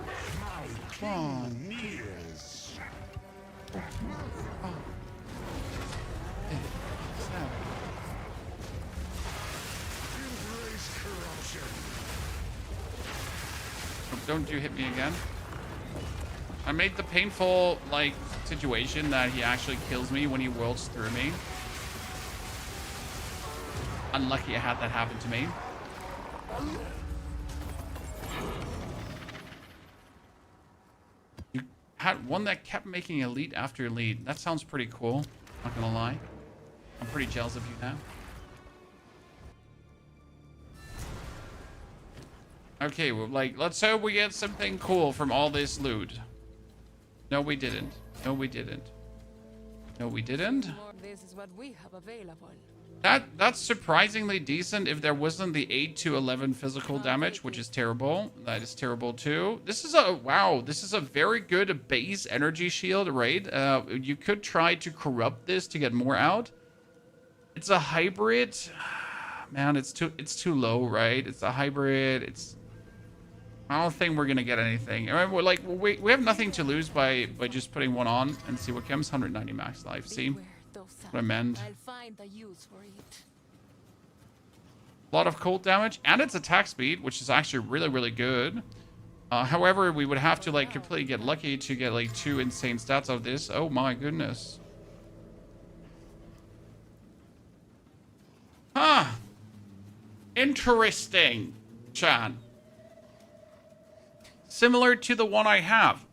Come on. Nears. Oh. Hey, what's that? Embrace corruption. Oh, don't you hit me again. I made the painful, like, situation that he actually kills me when he whirls through me. Unlucky I had that happen to me. You had one that kept making elite after elite. That sounds pretty cool. Not gonna lie. I'm pretty jealous of you now. Okay, well, like, let's hope we get something cool from all this loot. No, we didn't. No, we didn't. No, we didn't. This is what we have available. That's surprisingly decent if there wasn't the 8 to 11 physical damage, which is terrible. That is terrible too. This is a, wow, this is a very good base energy shield, right? You could try to corrupt this to get more out. It's a hybrid. Man, it's too low, right? It's a hybrid. I don't think we're gonna get anything. I mean, we have nothing to lose by just putting one on and see what comes. 190 max life. See what I meant? I'll find a use for it. A lot of cold damage and its attack speed, which is actually really, really good. However, we would have to like completely get lucky to get like 2 insane stats of this. Oh my goodness. Huh. Interesting, Chan. Similar to the one I have.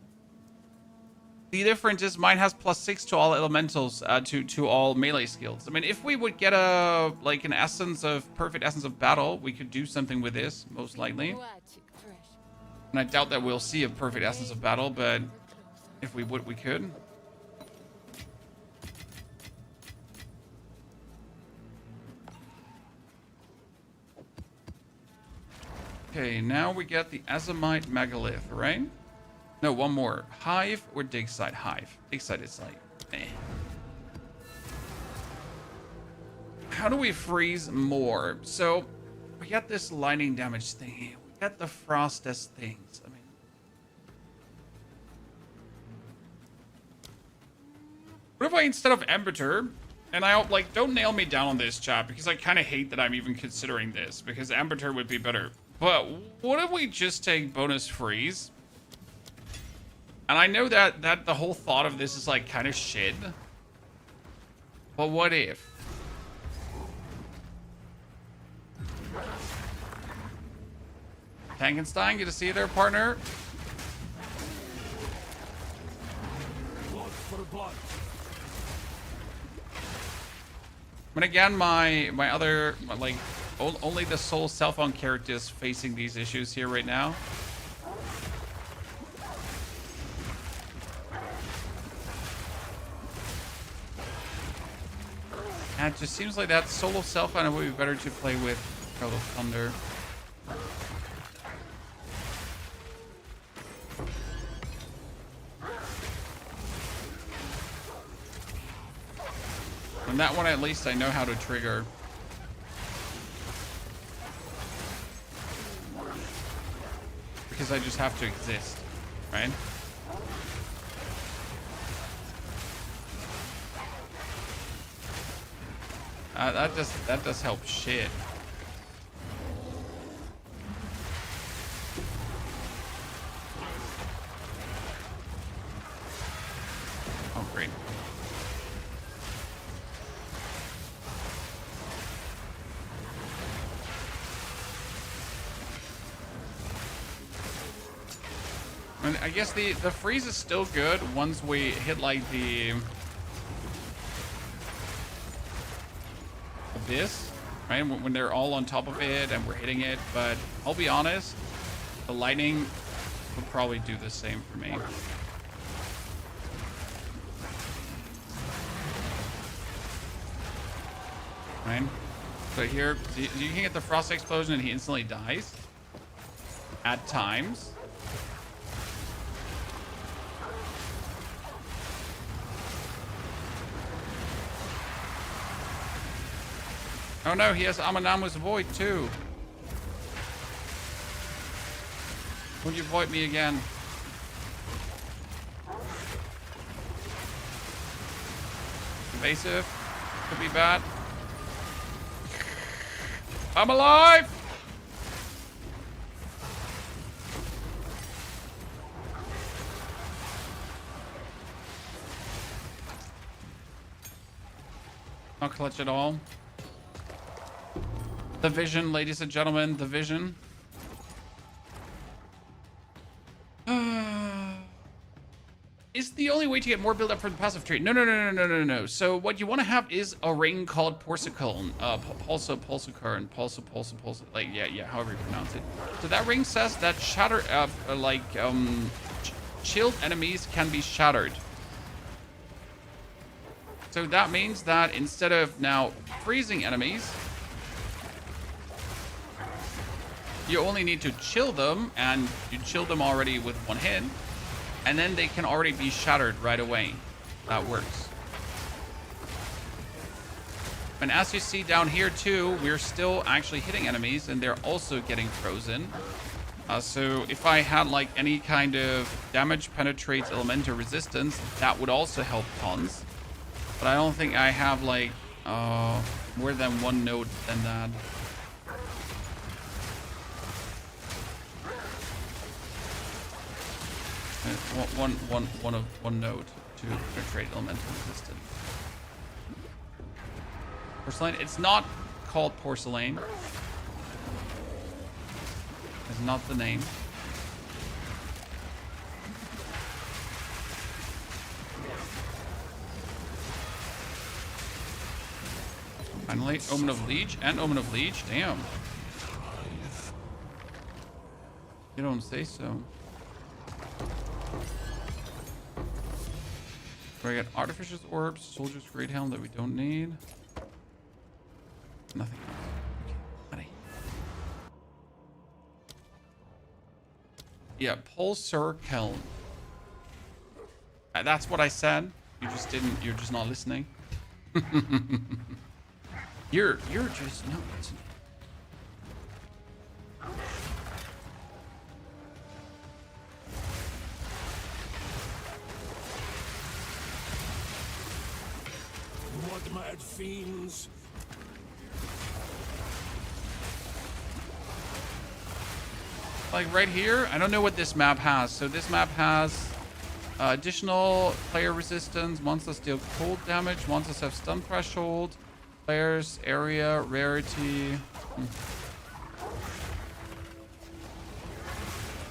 The difference is mine has +6 to all elementals, to all melee skills. I mean, if we would get a like an perfect essence of battle, we could do something with this, most likely. And I doubt that we'll see a perfect essence of battle, but if we would, we could. Okay, now we get the Azamite Megalith, right? No, one more. Hive or Dig Site? Hive. Dig Site is like, eh. How do we freeze more? So, we got this lightning damage thing. We got the Frostest things. I mean, what if I, instead of Arbiter, and I, like, don't nail me down on this, chat, because I kind of hate that I'm even considering this, because Arbiter would be better. But what if we just take bonus freeze? And I know that the whole thought of this is like kind of shit. But what if? Tankenstein, good to see you there, partner. Blood for blood. But again, my other, like, only the sole Self Found characters facing these issues here right now. And it just seems like that solo Self Found would be better to play with Herald of Thunder. And that one, at least, I know how to trigger. Because I just have to exist, right? That does help shit. Oh, great. And I guess the freeze is still good once we hit like the this, right? When they're all on top of it and we're hitting it, but I'll be honest, the lightning would probably do the same for me. Right? So here, you can get the frost explosion and he instantly dies. At times. Oh no, he has Amanamu's Void too. Would you void me again? Evasive. Could be bad. I'm alive! Not clutch at all. The vision, ladies and gentlemen, the vision. Is the only way to get more build up for the passive tree? No. So what you want to have is a ring called Porcicone, Pulsa, like yeah, however you pronounce it. So that ring says that chilled enemies can be shattered. So that means that instead of now freezing enemies, you only need to chill them, and you chill them already with one hit, and then they can already be shattered right away. That works. And as you see down here too, we're still actually hitting enemies, and they're also getting frozen. So if I had like any kind of damage penetrates elemental resistance, that would also help tons. But I don't think I have like more than one node than that. One node to penetrate elemental resistance. Porcelain. It's not called porcelain. It's not the name. Finally, Omen of Leech and Omen of Leech. Damn. You don't say so. We got Artificer's Orbs, Soldier's Great Helm that we don't need. Nothing else. Okay, money. Yeah, Pulsar Helm. That's what I said. You just didn't. You're just not listening. You're just not listening. What mad fiends? Like right here, I don't know what this map has. So this map has additional player resistance, monsters deal cold damage, monsters have stun threshold, players, area, rarity.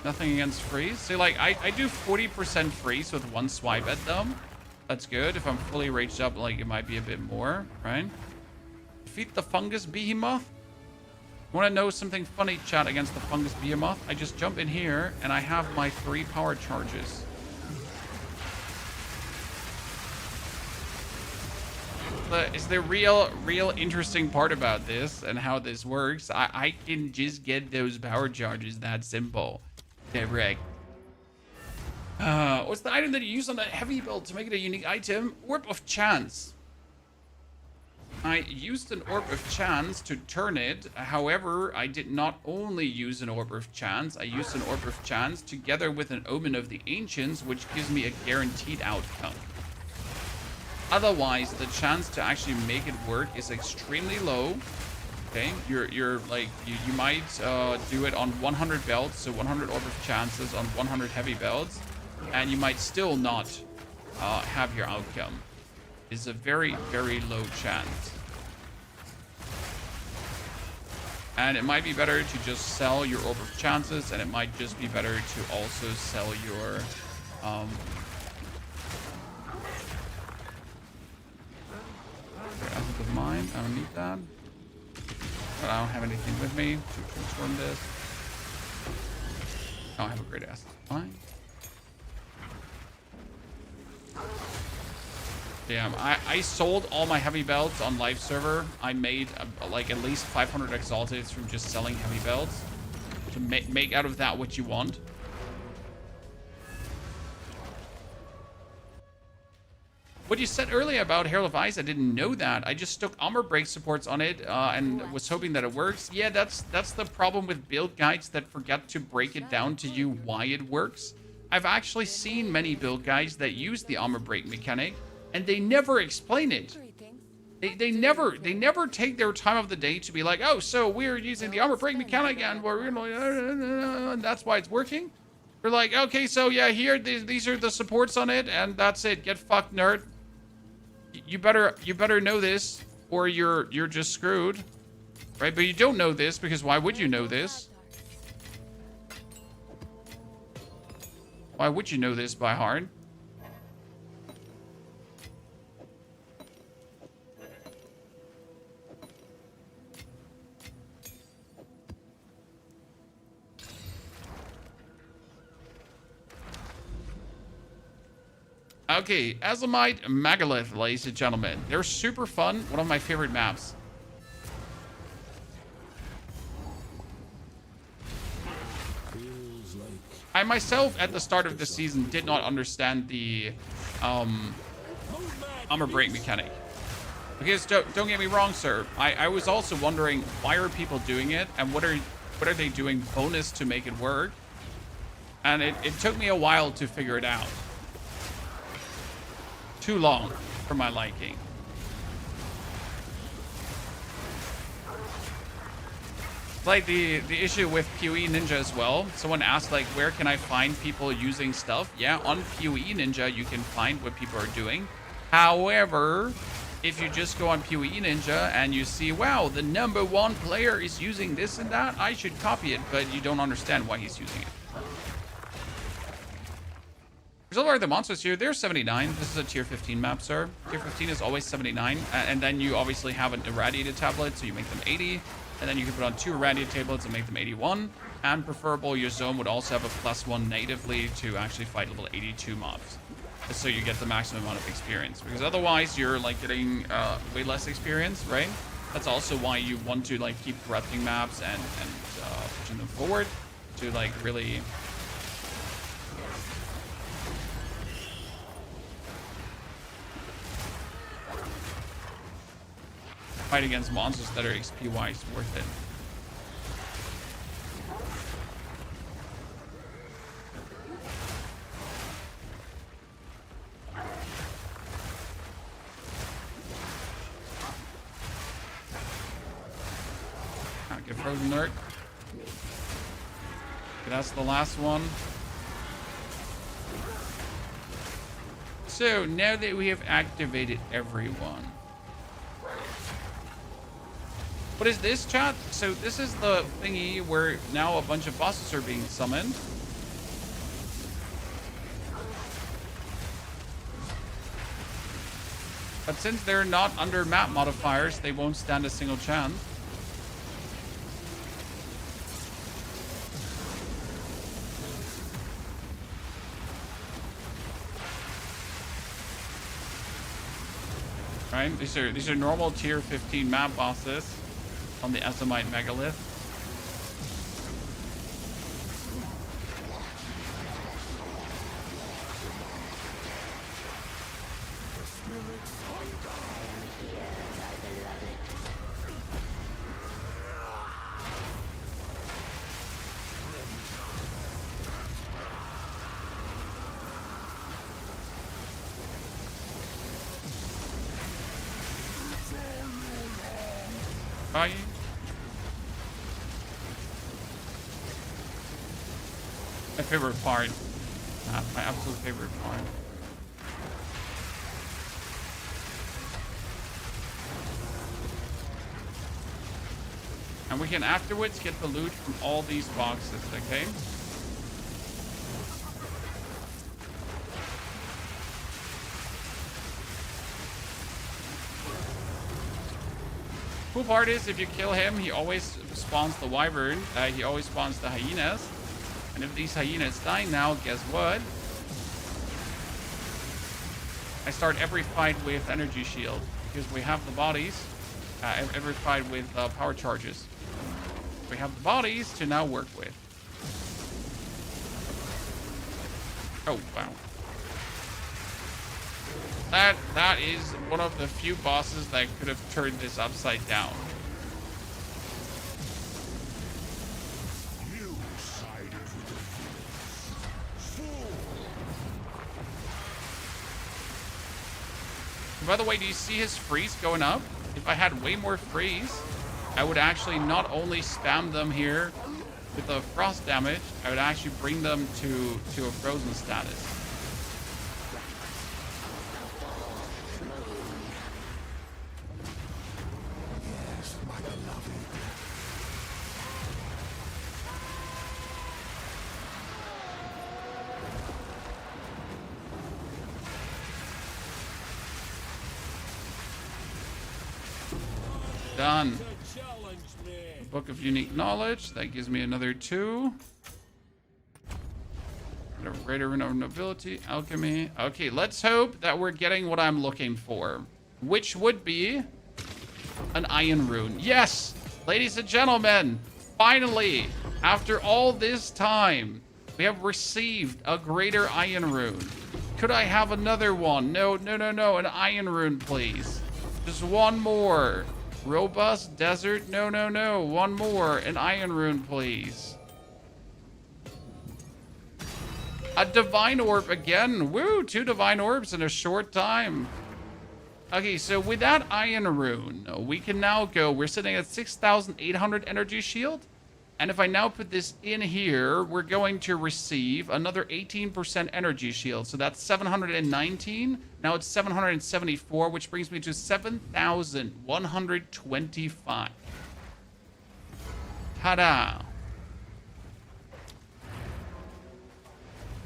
Nothing against freeze. So like I do 40% freeze with one swipe at them. That's good. If I'm fully raged up, like it might be a bit more, right? Defeat the fungus behemoth. Want to know something funny, chat, against the fungus behemoth? I just jump in here and I have my 3 power charges. Is the real interesting part about this and how this works. I can just get those power charges that simple. Direct. What's the item that you use on a heavy build to make it a unique item? Orb of Chance. I used an Orb of Chance to turn it. However, I did not only use an Orb of Chance. I used an Orb of Chance together with an Omen of the Ancients, which gives me a guaranteed outcome. Otherwise, the chance to actually make it work is extremely low. Okay, you're like you might do it on 100 belts, so 100 Orb of Chances on 100 heavy belts, and you might still not have your outcome. It's a very, very low chance. And it might be better to just sell your Orb of Chances, and it might just be better to also sell your Essence of Mine. I don't need that. But I don't have anything with me to transform this. I don't have a great Essence of Mine. Damn, I sold all my heavy belts on live server. I made like at least 500 exaltates from just selling heavy belts. To make out of that what you want. What you said earlier about Herald of Ice, I didn't know that. I just stuck armor break supports on it and was hoping that it works. Yeah, that's the problem with build guides that forget to break it down to you why it works. I've actually seen many build guides that use the armor break mechanic, and they never explain it. They never take their time of the day to be like, oh, so we're using the armor break mechanic and we're and that's why it's working. We're like, okay, so yeah, here these are the supports on it, and that's it. Get fucked, nerd. You better know this, or you're just screwed, right? But you don't know this because why would you know this? Why would you know this by heart? Okay, Azamite Megalith, ladies and gentlemen. They're super fun. One of my favorite maps. Feels like I myself, at the start of the season, did not understand the armor break mechanic. Because don't get me wrong, sir. I was also wondering, why are people doing it, and what are they doing bonus to make it work? And it took me a while to figure it out. Too long for my liking. Like the issue with POE Ninja as well. Someone asked, like, where can I find people using stuff? Yeah, on POE Ninja you can find what people are doing. However, if you just go on POE Ninja and you see, wow, the #1 player is using this and that, I should copy it, but you don't understand why he's using it. Result are the monsters here. They're 79. This is a tier 15 map, sir. Tier 15 is always 79. And then you obviously have an irradiated tablet, so you make them 80. And then you can put on 2 irradiated tablets and make them 81. And preferable, your zone would also have a +1 natively to actually fight level 82 mobs. So you get the maximum amount of experience. Because otherwise, you're like getting way less experience, right? That's also why you want to like keep corrupting maps and pushing them forward to like really... fight against monsters that are XP-wise worth it. Get frozen nerd. Okay, that's the last one. So now that we have activated everyone. What is this, chat? So this is the thingy where now a bunch of bosses are being summoned. But since they're not under map modifiers, they won't stand a single chance. Right? These are normal tier 15 map bosses on the Azamite Megalith. Bye. My favorite part. My absolute favorite part. And we can afterwards get the loot from all these boxes, okay? Cool part is, if you kill him, he always spawns the wyvern. He always spawns the hyenas. And if these hyenas die now, guess what? I start every fight with energy shield because we have the bodies. Every fight with power charges. We have the bodies to now work with. Oh, wow. That is one of the few bosses that could have turned this upside down. You sided with the fool. By the way, do you see his freeze going up? If I had way more freeze, I would actually not only spam them here with the frost damage, I would actually bring them to a frozen status. Yes, my beloved. Done. Challenge me. Book of Unique Knowledge. That gives me another 2. Greater Rune of Nobility. Alchemy. Okay, let's hope that we're getting what I'm looking for. Which would be an Iron Rune. Yes! Ladies and gentlemen, finally, after all this time, we have received a Greater Iron Rune. Could I have another one? No, no, no, no. An Iron Rune, please. Just one more. Robust Desert. No, no, no. One more. An Iron Rune, please. A Divine Orb again. Woo! 2 Divine Orbs in a short time. Okay, so with that Iron Rune, we can now go. We're sitting at 6,800 energy shield. And if I now put this in here, we're going to receive another 18% energy shield. So that's 719. Now it's 774, which brings me to 7,125. Ta-da.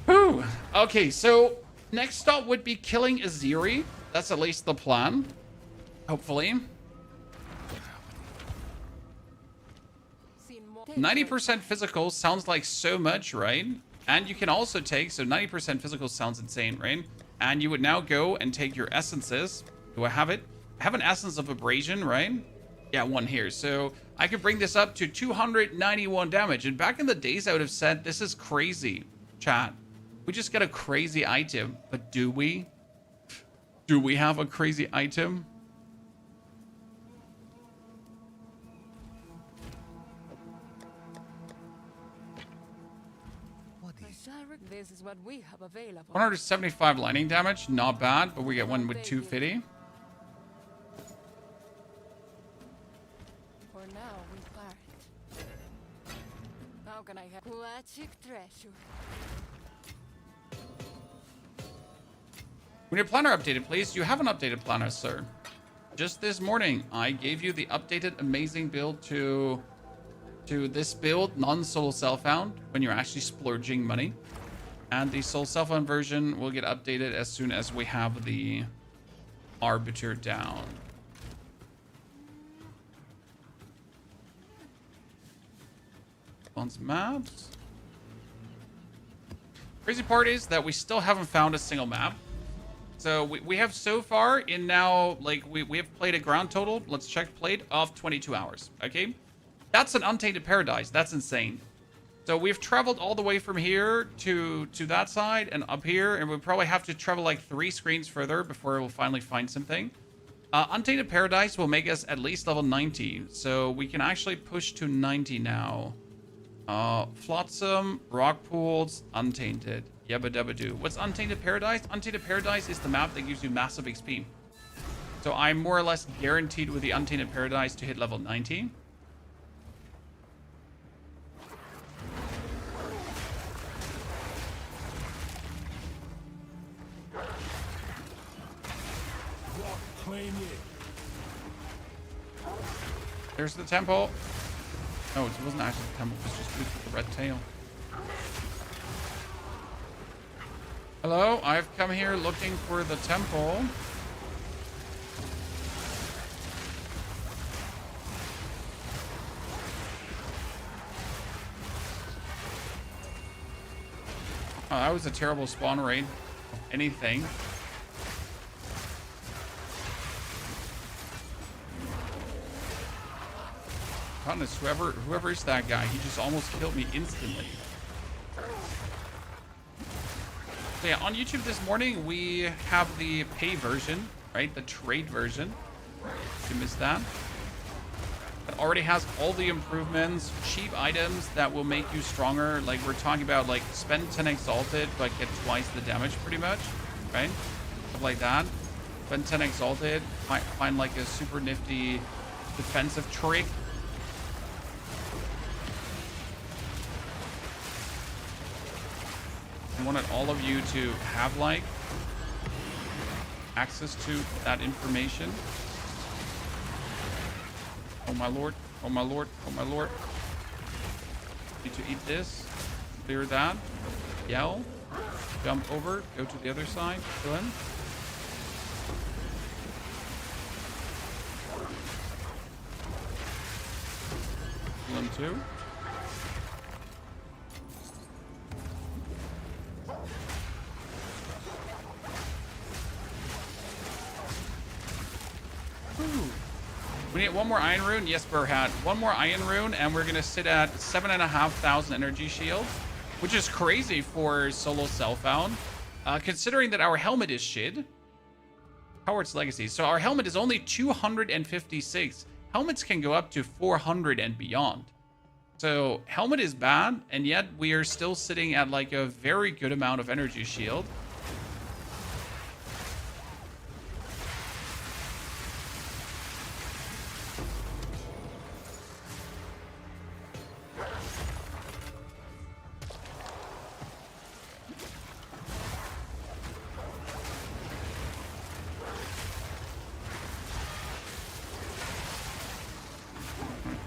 Whew. Okay, so next stop would be killing Atziri. That's at least the plan. Hopefully. 90% physical sounds like so much, right? And you can also take, so 90% physical sounds insane, right? And you would now go and take your essences. Do I have it? I have an essence of abrasion, right? Yeah, one here. So I could bring this up to 291 damage. And back in the days, I would have said, this is crazy, chat. We just get a crazy item. But do we? Do we have a crazy item? This is what we have available. 175 lightning damage, not bad, but we get one with 250. For now, we part. How can I have Huachic treasure? We need a planner updated, please. You have an updated planner, sir. Just this morning, I gave you the updated amazing build to this build, non-solo self-found, when you're actually splurging money. And the solo self-found version will get updated as soon as we have the Arbiter Down. One's maps. Crazy part is that we still haven't found a single map. So we have so far in now, like, we have played a ground total, let's check, played, of 22 hours, okay? That's an Untainted Paradise. That's insane. So we've traveled all the way from here to that side and up here, and we'll probably have to travel like 3 screens further before we'll finally find something. Untainted Paradise will make us at least level 90, so we can actually push to 90 now. Flotsam, Rock Pools, Untainted. Yabba dabba doo. What's Untainted Paradise? Untainted Paradise is the map that gives you massive XP. So I'm more or less guaranteed with the Untainted Paradise to hit level 90. Claim it. There's the temple. No, it wasn't actually the temple. It was just with the red tail. Hello, I've come here looking for the temple. Oh, that was a terrible spawn rate. Anything. Goodness, whoever is that guy, he just almost killed me instantly. So yeah, on YouTube this morning, we have the pay version, right? The trade version. If you missed that. It already has all the improvements, cheap items that will make you stronger. Like we're talking about like spend 10 exalted, but get twice the damage pretty much, right? Stuff like that. Spend 10 exalted, find like a super nifty defensive trick. I wanted all of you to have like access to that information. Oh my lord, oh my lord, oh my lord. Need to eat this, clear that, yell, jump over, go to the other side, kill him. Kill him too. We need one more Iron Rune. Yes, Burhat. One more Iron Rune, and we're going to sit at 7,500 energy shield, which is crazy for solo Self Found, considering that our helmet is shit. Howard's Legacy. So our helmet is only 256. Helmets can go up to 400 and beyond. So helmet is bad, and yet we are still sitting at like a very good amount of energy shield.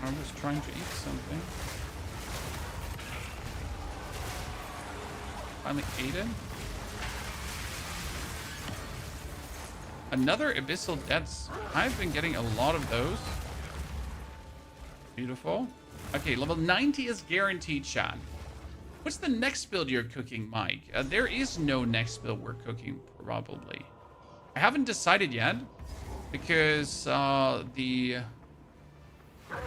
I was trying to eat something. Finally ate it. Another Abyssal Debts. I've been getting a lot of those. Beautiful. Okay, level 90 is guaranteed, chat. What's the next build you're cooking, Mike? There is no next build we're cooking, probably. I haven't decided yet, because the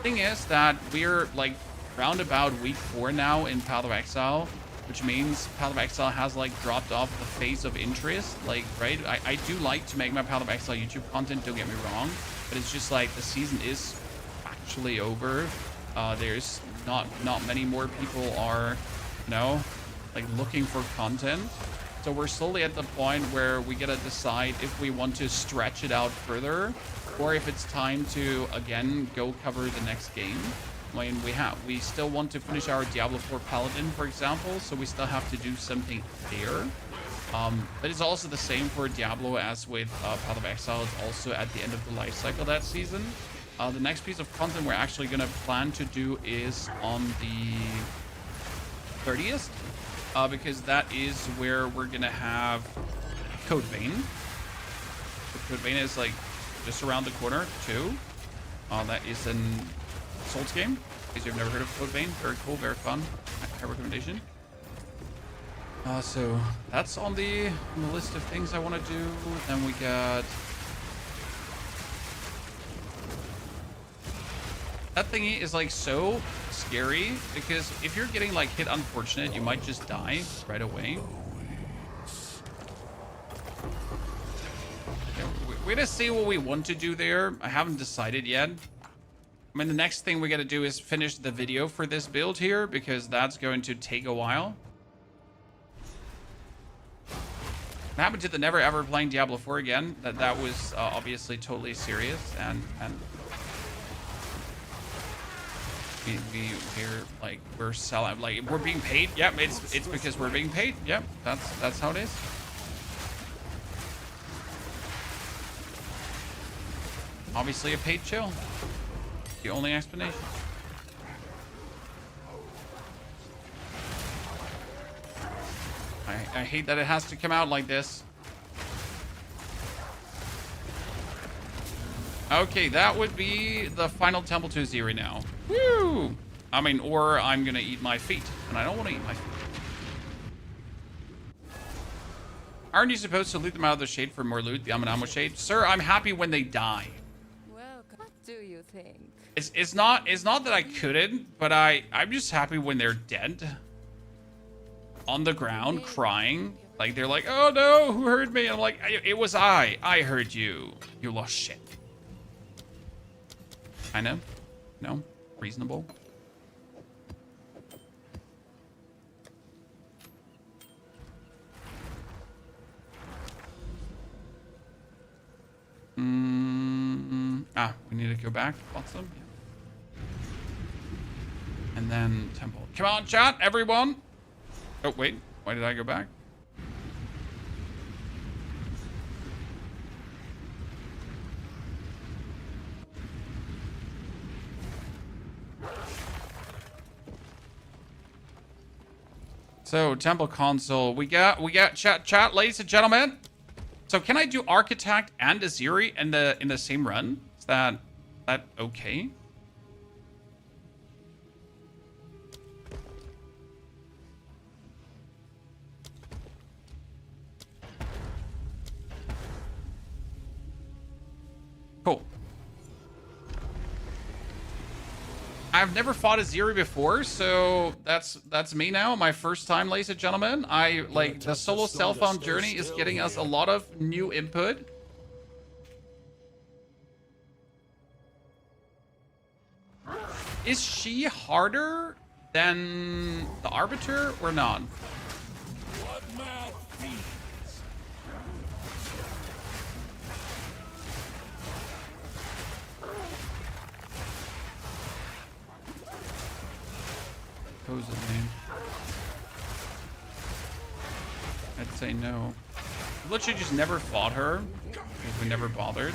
thing is that we're like round about week 4 now in Path of Exile, which means Path of Exile has like dropped off the face of interest. Like, right? I do like to make my Path of Exile YouTube content, don't get me wrong, but it's just like the season is actually over. There's not many more people are, you know, like looking for content. So we're slowly at the point where we gotta decide if we want to stretch it out further, or if it's time to again go cover the next game. I mean, we still want to finish our Diablo 4 Paladin, for example, so we still have to do something there. But it's also the same for Diablo as with Path of Exile. It's also at the end of the life cycle that season. The next piece of content we're actually gonna plan to do is on the 30th, because that is where we're gonna have Code Vein. Code Vein is like just around the corner too. That is an Souls game. In case you've never heard of Code Vein, very cool, very fun. High recommendation. So that's on the list of things I want to do. Then we got that thingy is like so scary, because if you're getting like hit unfortunate, you might just die right away. We're gonna see what we want to do there. I haven't decided yet. I mean, the next thing we gotta do is finish the video for this build here, because that's going to take a while. What happened to the never ever playing Diablo 4 again? That was obviously totally serious, and we're selling, like, we're being paid. Yep, it's because we're being paid. Yep, that's how it is. Obviously a paid chill. The only explanation. I hate that it has to come out like this. Okay, that would be the final temple to Atziri now. Woo! I mean, or I'm gonna eat my feet, and I don't want to eat my feet. Aren't you supposed to loot them out of the shade for more loot? The Amanamo shade? Sir, I'm happy when they die. What do you think? It's not that I couldn't, but I'm just happy when they're dead. On the ground, crying. Like, they're like, oh no, who heard me? And I'm like, it was I. I heard you. You lost shit. I know. No. Reasonable. We need to go back. Awesome. And then temple. Come on, chat, everyone. Oh, wait. Why did I go back? So, temple console. We got chat, ladies and gentlemen. So, can I do Architect and Atziri in the same run? Is that okay? Cool. I've never fought Atziri before, so that's me now. My first time, ladies and gentlemen. I like the solo Self Found journey is getting us a lot of new input. Is she harder than the Arbiter or not? What mad fiends? Supposedly. I'd say no. We literally just never fought her because we never bothered.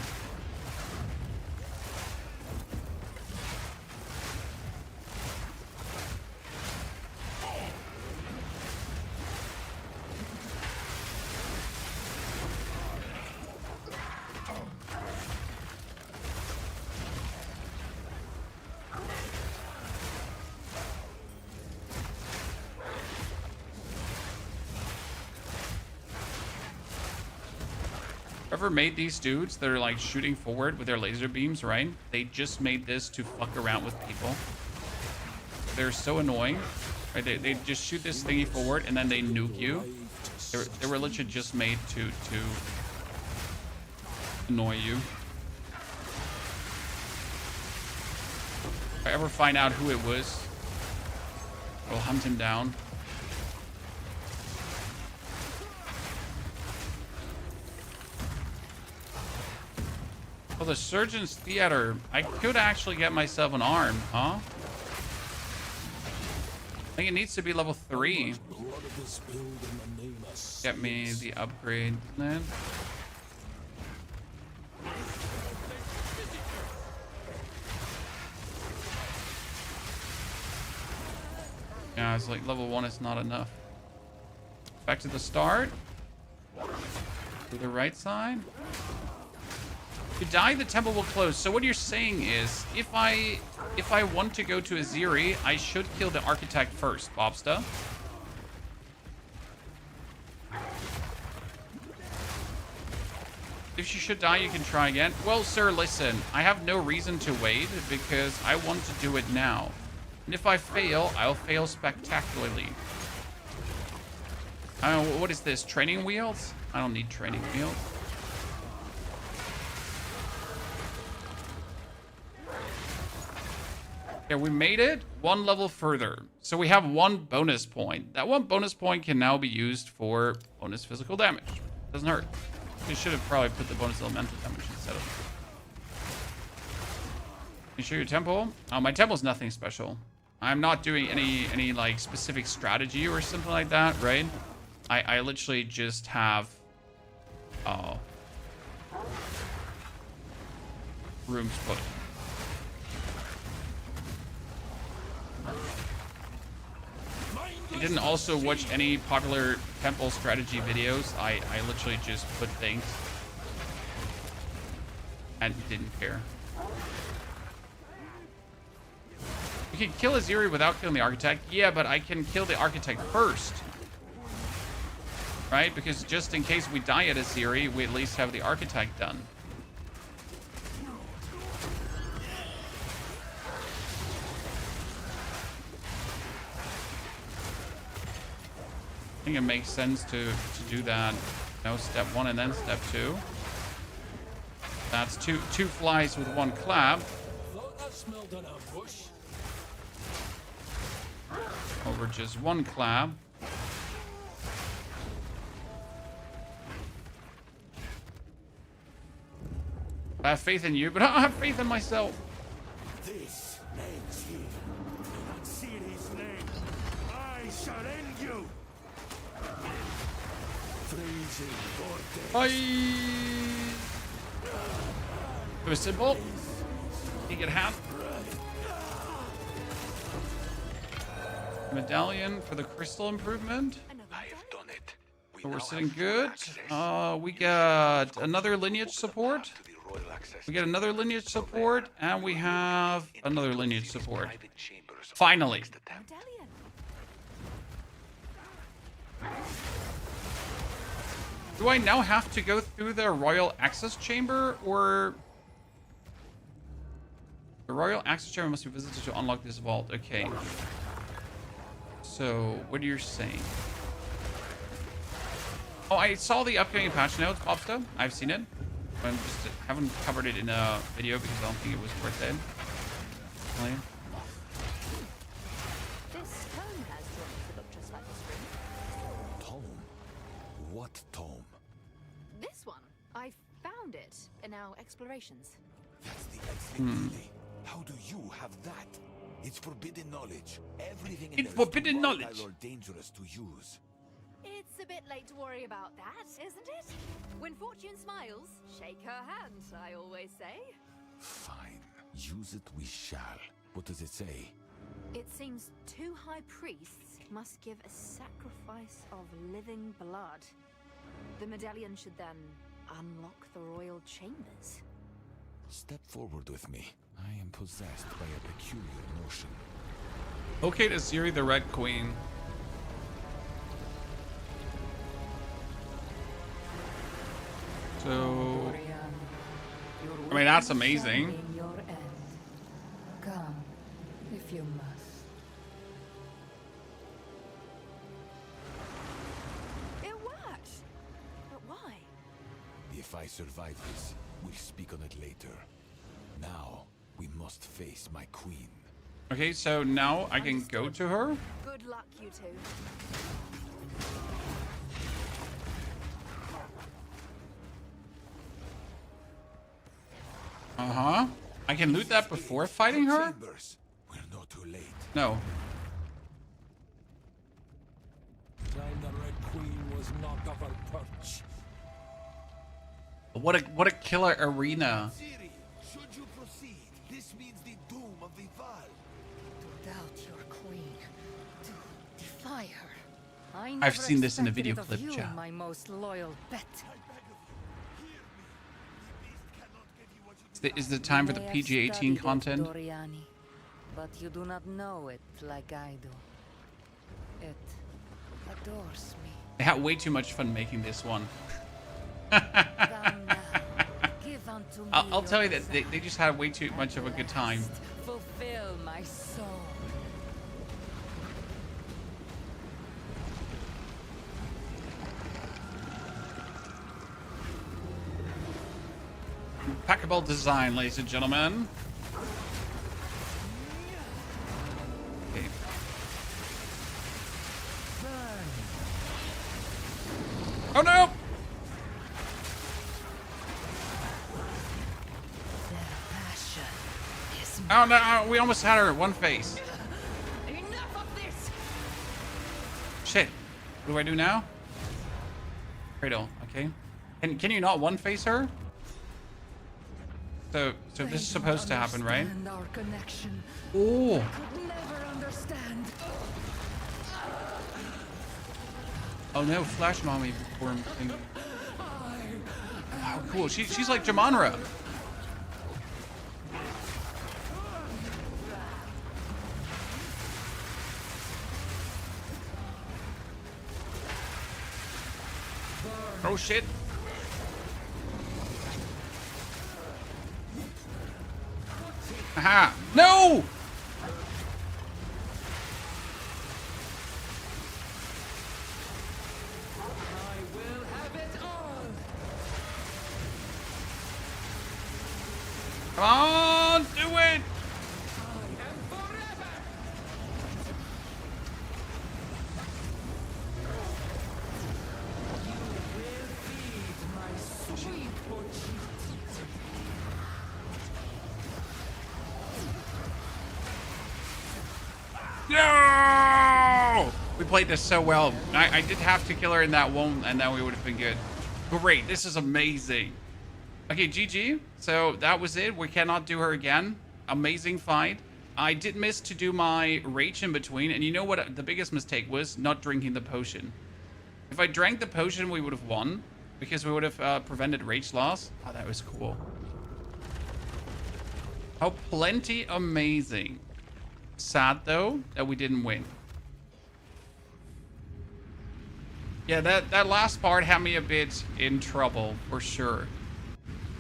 Whoever made these dudes that are like shooting forward with their laser beams, right? They just made this to fuck around with people. They're so annoying. Right? They just shoot this thingy forward and then they nuke you. They were literally just made to annoy you. If I ever find out who it was, I'll hunt him down. Well, the Surgeon's Theater. I could actually get myself an arm, huh? I think it needs to be level 3. Get me the upgrade then. Yeah, it's like level 1 is not enough. Back to the start. To the right side. If you die, the temple will close. So what you're saying is, if I want to go to Atziri, I should kill the Architect first, Bobsta. If she should die, you can try again. Well, sir, listen. I have no reason to wait because I want to do it now. And if I fail, I'll fail spectacularly. I don't know, what is this? Training wheels? I don't need training wheels. Yeah, we made it one level further. So we have 1 bonus point. That 1 bonus point can now be used for bonus physical damage. Doesn't hurt. You should have probably put the bonus elemental damage instead of. You show your temple? Oh, my temple's nothing special. I'm not doing any like specific strategy or something like that, right? I literally just have rooms put. I didn't also watch any popular temple strategy videos. I literally just put things and didn't care. You can kill Atziri without killing the Architect. Yeah, but I can kill the Architect first. Right? Because just in case we die at Atziri, we at least have the Architect done. I think it makes sense to do that. No, step 1 and then step 2. That's two flies with one clap. Thought I smelled an ambush. Over just one clap. I have faith in you, but I don't have faith in myself. This ends here. In Atziri's name, I shall end you. Freezing vortex. Bye. It was simple. You get half. Medallion for the crystal improvement. I have done it. So we're now sitting have full good. access. We got another lineage Open the support. path to the royal access We get another lineage support, and we have another lineage support. private chambers of Finally. the attempt. Medallion. Do I now have to go through the royal access chamber, or the royal access chamber must be visited to unlock this vault? Okay. So what are you saying? Oh, I saw the upcoming patch notes, Popsta. I've seen it. I just haven't covered it in a video because I don't think it was worth it. Really. This stone has joints that look just like the spring. Tome? What tome? This one. I found it in our explorations. That's the excellent Lily. How do you have that? It's forbidden knowledge. Everything in It's there is forbidden too knowledge. volatile or dangerous to use. It's a bit late to worry about that, isn't it? When fortune smiles, shake her hand, I always say. Fine. Use it we shall. What does it say? It seems 2 high priests must give a sacrifice of living blood. The medallion should then unlock the royal chambers. Step forward with me. I am possessed by a peculiar notion. Locate Atziri, the Red Queen. So, I mean, that's amazing. Come, if you must. It worked! But why? If I survive this, we'll speak on it later. Now, we must face my queen. Okay, so now I can go to her. Good luck, you two. Uh-huh. I can loot that before fighting her? Chambers. We're not too late. No. Time the Red Queen was knocked off her perch. What a killer arena. Atziri, should you proceed, this means the doom of the Vaal. To doubt your queen, to defy her. I I've never seen this in a expected video it clip, of you, ja. my most loyal pet. Is the time for the You may have PG-18 studied it, content? Doriani, but you do not know it like I do. It adores me. They had way too much fun making this one. Come now, give unto me I'll tell you your that they just had way too much of a good time. rest. Fulfill my soul. Impeccable design, ladies and gentlemen. Okay. Oh no! Their passion is Oh no, we almost had her one face. enough of this. Shit. What do I do now? Cradle, okay. Can you not one face her? So this is supposed to happen, right? Understand our connection. Oh, Could never understand. oh no, Flash Mommy form thing. Wow, cool. She's like Jamonra. Oh shit. Aha! No! Come on, do it! No! We played this so well. I did have to kill her in that one, and then we would have been good. Great, this is amazing. Okay, GG. So that was it. We cannot do her again. Amazing fight. I did miss to do my rage in between, and you know what the biggest mistake was? Not drinking the potion. If I drank the potion, we would have won, because we would have prevented rage loss. Oh, that was cool. Oh, plenty amazing. Sad, though, that we didn't win. Yeah, that last part had me a bit in trouble, for sure.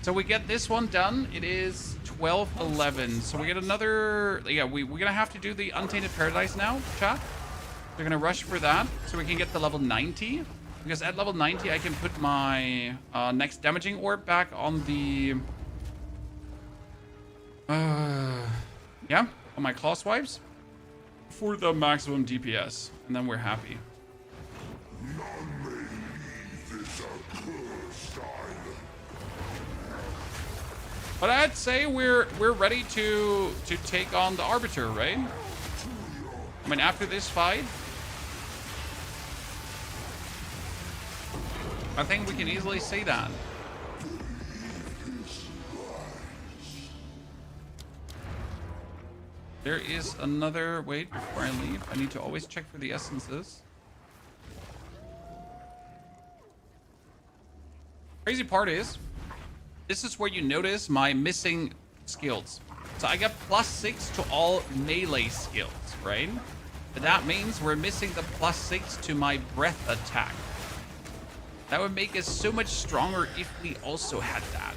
So we get this one done. It is 12:11. So we get another... Yeah, we're going to have to do the Untainted Paradise now, chat. We're going to rush for that, so we can get the level 90. Because at level 90, I can put my next damaging orb back on the... yeah, on my claw swipes. For the maximum DPS. And then we're happy. But I'd say we're ready to take on the Arbiter, right? I mean, after this fight, I think we can easily say that. There is another... Wait, before I leave, I need to always check for the essences. Crazy part is, this is where you notice my missing skills. So I got +6 to all melee skills, right? But that means we're missing the +6 to my breath attack. That would make us so much stronger if we also had that.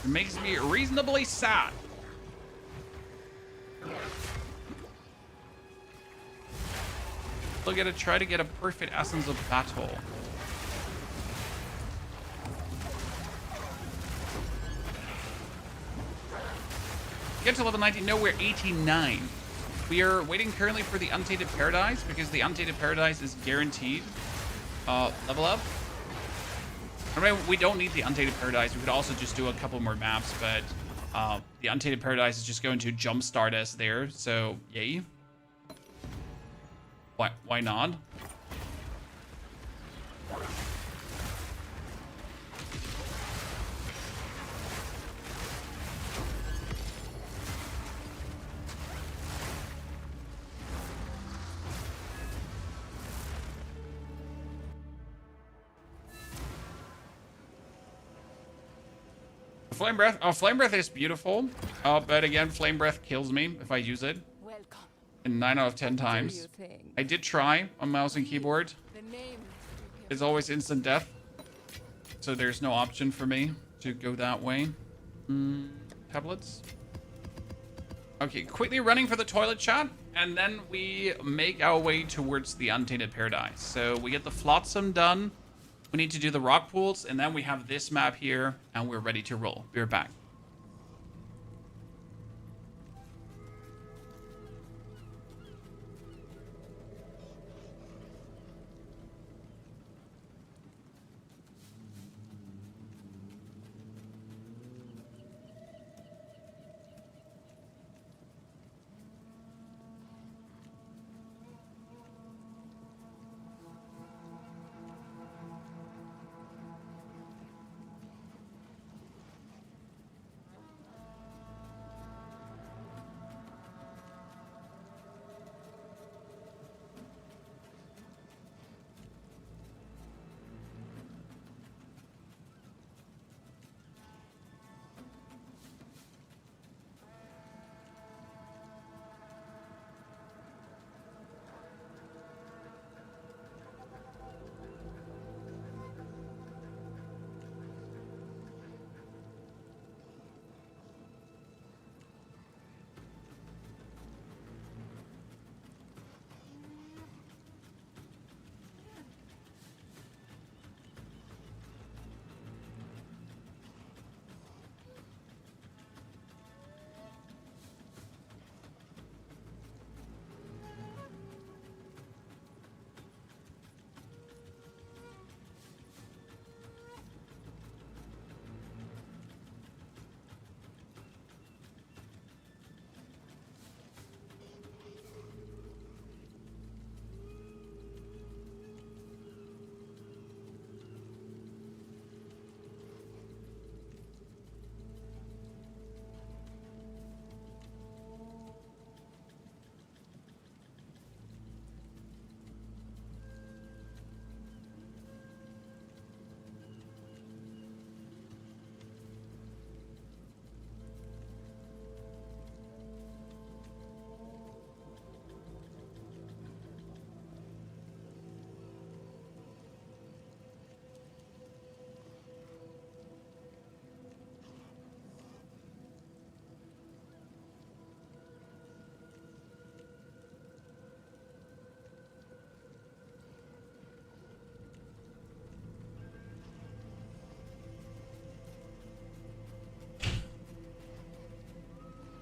It makes me reasonably sad. Still gotta try to get a perfect essence of battle. Get to level 90. No, we're 89. We are waiting currently for the Untainted Paradise because the Untainted Paradise is guaranteed level up. I mean, we don't need the Untainted Paradise. We could also just do a couple more maps, but the Untainted Paradise is just going to jumpstart us there. So, yay. Why not? Flame Breath. Oh, Flame Breath is beautiful. But again, Flame Breath kills me if I use it. Welcome. And 9 out of 10 times. I did try on mouse and keyboard. It's always instant death. So there's no option for me to go that way. Tablets. Okay, quickly running for the toilet shot. And then we make our way towards the Untainted Paradise. So we get the Flotsam done. We need to do the rock pools, and then we have this map here, and we're ready to roll. Be right back.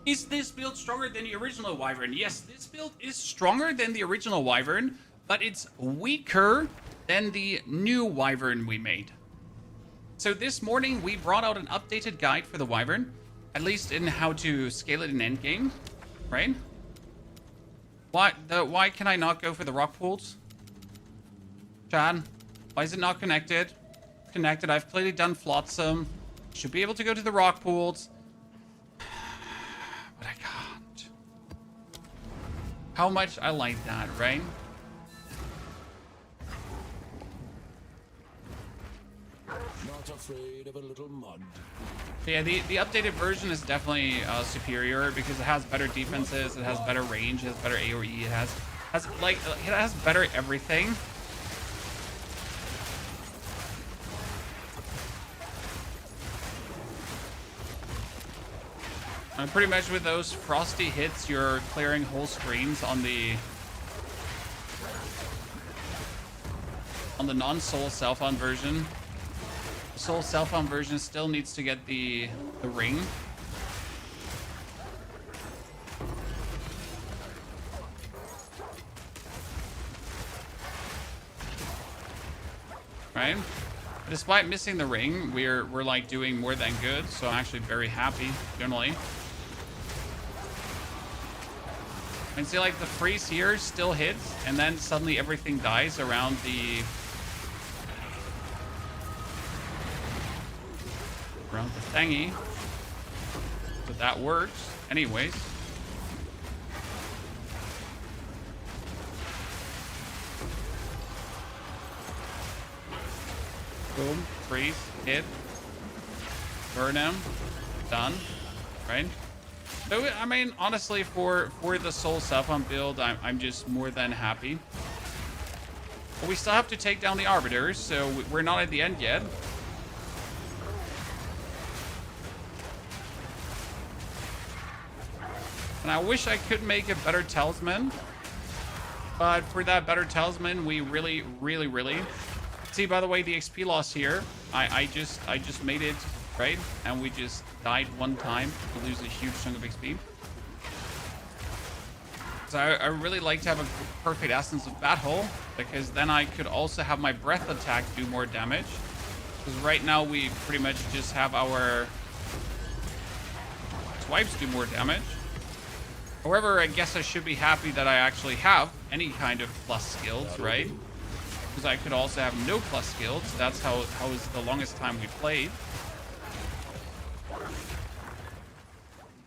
Is this build stronger than the original Wyvern? Yes, this build is stronger than the original Wyvern, but it's weaker than the new Wyvern we made. So this morning we brought out an updated guide for the Wyvern, at least in how to scale it in endgame, right? Why can I not go for the rock pools? Chad, why is it not connected? Connected. I've clearly done Flotsam. Should be able to go to the rock pools. But I can't. How much I like that, right? Not afraid of a little mud. Yeah, the updated version is definitely superior because it has better defenses, it has better range, it has better AoE, it has better everything. And pretty much with those frosty hits, you're clearing whole screens on the non-soul Self Found version. The soul Self Found version still needs to get the ring. Right? Despite missing the ring, we're like doing more than good, so I'm actually very happy generally. And see, like the freeze here still hits, and then suddenly everything dies around the thingy. So that works, anyways. Boom, freeze, hit, burn him, done, right? So, I mean, honestly, for the Soul Self Found build, I'm just more than happy. But we still have to take down the Arbiters, so we're not at the end yet. And I wish I could make a better Talisman. But for that better Talisman, we really... See, by the way, the XP loss here, I just made it, right? And we just died one time to lose a huge chunk of XP. So I really like to have a perfect Essence of Battle, because then I could also have my breath attack do more damage. Because right now we pretty much just have our swipes do more damage. However, I guess I should be happy that I actually have any kind of plus skills, right? Because I could also have no plus skills. That's how is the longest time we played.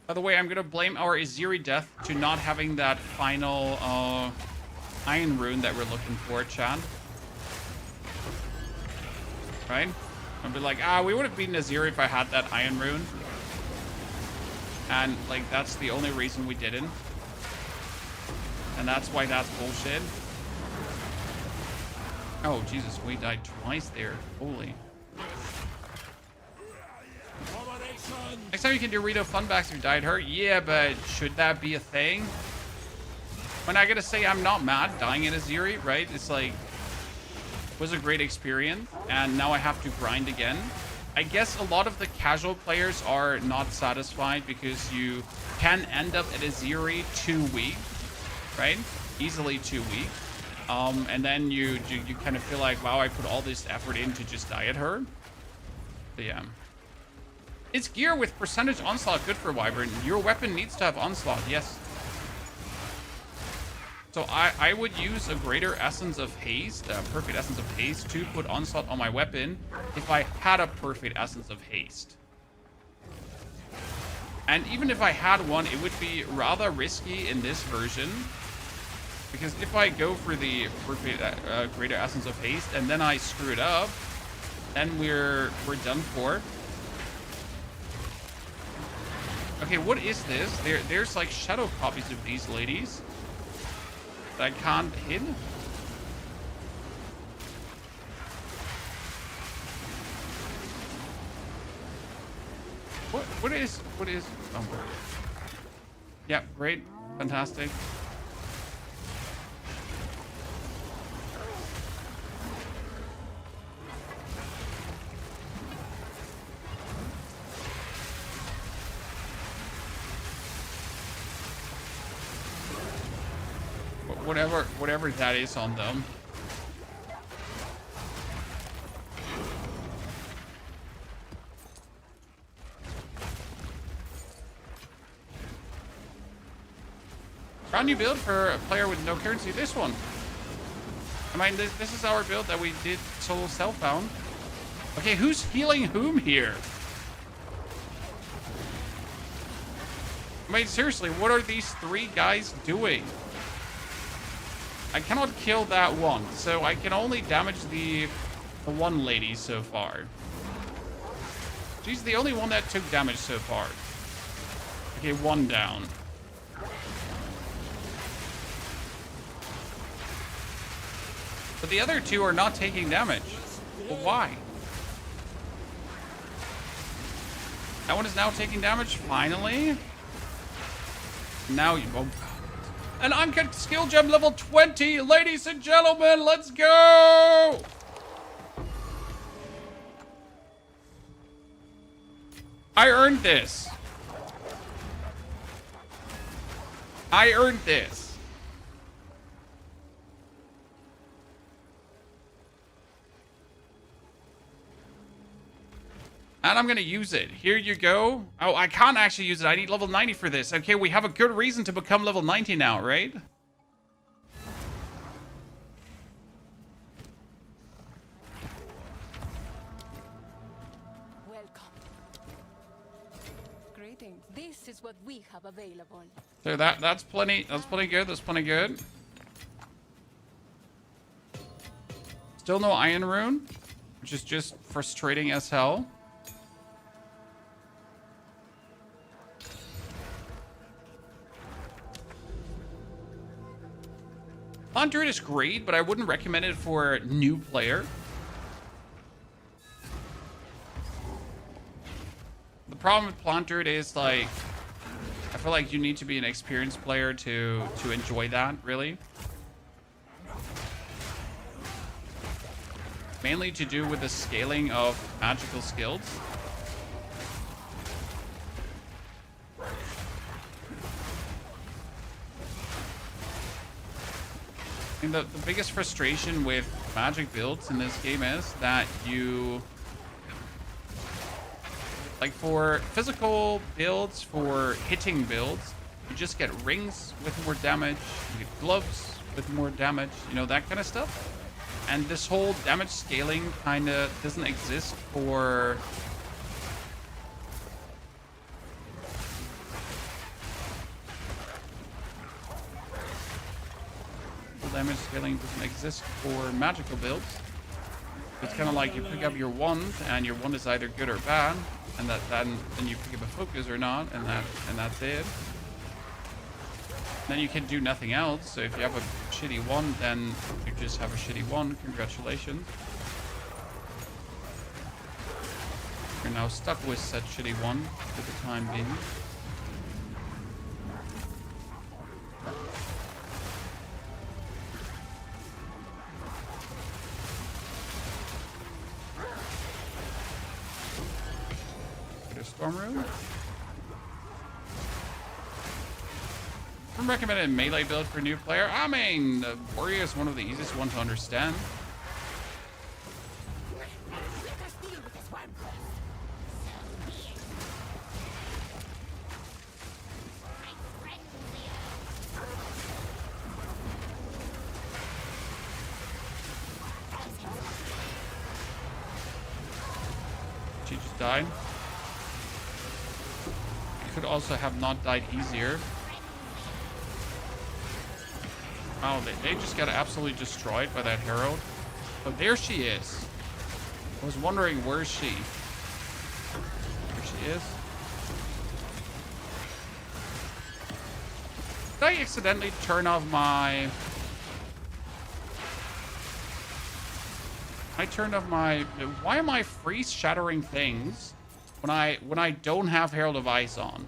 By the way, I'm gonna blame our Atziri death to not having that final iron rune that we're looking for, Chad. Right? I'll be like, we would have beaten Atziri if I had that iron rune. And like that's the only reason we didn't. And that's why that's bullshit. Oh, Jesus, we died twice there. Holy. Next time you can do Rito Funbacks if you died hurt. Yeah, but should that be a thing? When I gotta say I'm not mad dying in Atziri, right? It's like, it was a great experience, and now I have to grind again. I guess a lot of the casual players are not satisfied because you can end up at Atziri too weak, right? Easily too weak. And then you kind of feel like, wow, I put all this effort in to just die at her. But yeah. It's gear with percentage onslaught good for Wyvern. Your weapon needs to have onslaught, yes. So I would use a greater essence of haste, a perfect essence of haste, to put onslaught on my weapon if I had a perfect essence of haste. And even if I had one, it would be rather risky in this version. Because if I go for the perfect greater essence of haste and then I screw it up, then we're done for. Okay, what is this? There's like shadow copies of these ladies that I can't hit. What is? Oh, yeah, great, fantastic. whatever that is on them. Brand new build for a player with no currency. This one. I mean, this is our build that we did solo Self Found. Okay, who's healing whom here? I mean, seriously, what are these three guys doing? I cannot kill that one, so I can only damage the one lady so far. She's the only one that took damage so far. Okay, one down. But the other two are not taking damage. Well, why? That one is now taking damage, finally. Now you... Oh. And I'm at skill gem level 20. Ladies and gentlemen, let's go! I earned this. I earned this. And I'm going to use it. Here you go. Oh, I can't actually use it. I need level 90 for this. Okay, we have a good reason to become level 90 now, right? Welcome. Greetings. This is what we have available. So that's plenty. That's plenty good. That's plenty good. Still no Iron Rune, which is just frustrating as hell. Plant Druid is great, but I wouldn't recommend it for a new player. The problem with Plant Druid is, like, I feel like you need to be an experienced player to enjoy that, really. Mainly to do with the scaling of magical skills. And the biggest frustration with magic builds in this game is that you... Like, for physical builds, for hitting builds, you just get rings with more damage, you get gloves with more damage, you know, that kind of stuff. And this whole damage scaling kind of doesn't exist for... Damage scaling doesn't exist for magical builds. It's kind of like you pick up your wand, and your wand is either good or bad, and then you pick up a focus or not, and that's it. Then you can do nothing else. So if you have a shitty wand, then you just have a shitty wand. Congratulations. You're now stuck with said shitty wand for the time being. Storm Rune. I'm recommending a melee build for a new player. I mean, the warrior is one of the easiest ones to understand. She just died. Could also have not died easier. Oh, they just got absolutely destroyed by that herald. Oh, there she is. I was wondering, where is she? There she is. Did I accidentally turn off my... I turned off my... Why am I freeze shattering things when I don't have Herald of Ice on?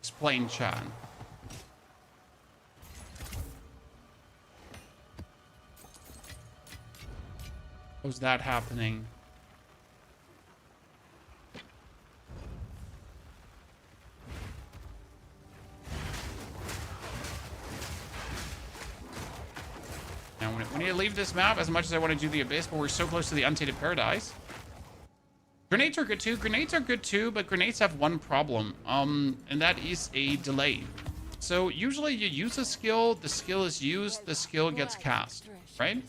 Explain, chat. How's that happening? leave this map as much as I want to do the Abyss, but we're so close to the Untainted Paradise. Grenades are good too. Grenades are good too, but grenades have one problem, and that is a delay. So usually you use a skill, the skill is used, the skill gets cast, right?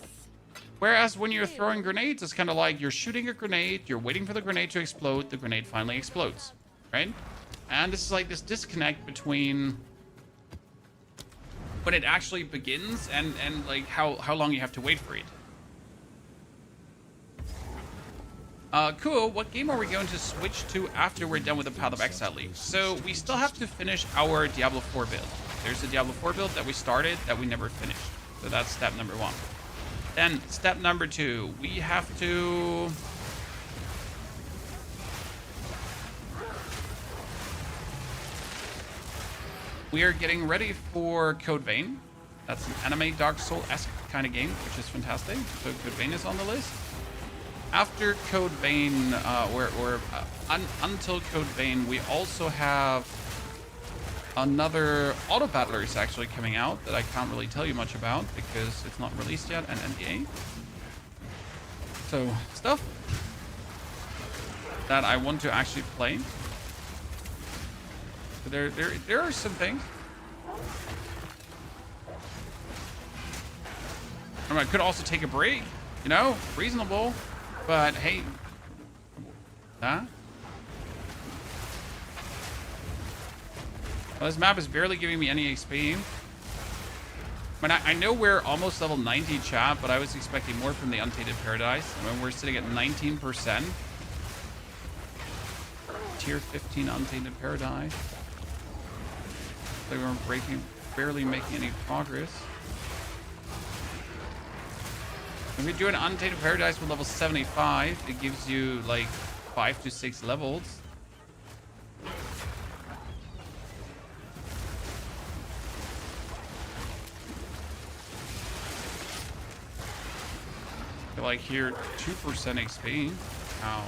Whereas when you're throwing grenades, it's kind of like you're shooting a grenade, you're waiting for the grenade to explode, the grenade finally explodes, right? And this is like this disconnect between when it actually begins and like how long you have to wait for it. Cool. What game are we going to switch to after we're done with the Path of Exile League? So we still have to finish our Diablo 4 build. There's a Diablo 4 build that we started that we never finished. So that's step number 1. Then step number 2, we have to... We are getting ready for Code Vein. That's an anime Dark Soul-esque kind of game, which is fantastic. So Code Vein is on the list. After Code Vein, until Code Vein, we also have another Auto Battler is actually coming out that I can't really tell you much about because it's not released yet, and NDA. So, stuff that I want to actually play. So there are some things. I could also take a break, you know, reasonable. But hey, huh? Well, this map is barely giving me any XP. I mean, I know we're almost level 90, chat, but I was expecting more from the Untainted Paradise. I mean, we're sitting at 19%. Tier 15 Untainted Paradise. Like we're barely making any progress. If we do an Untainted Paradise with level 75, it gives you like 5 to 6 levels. I feel like here 2% XP. Ow.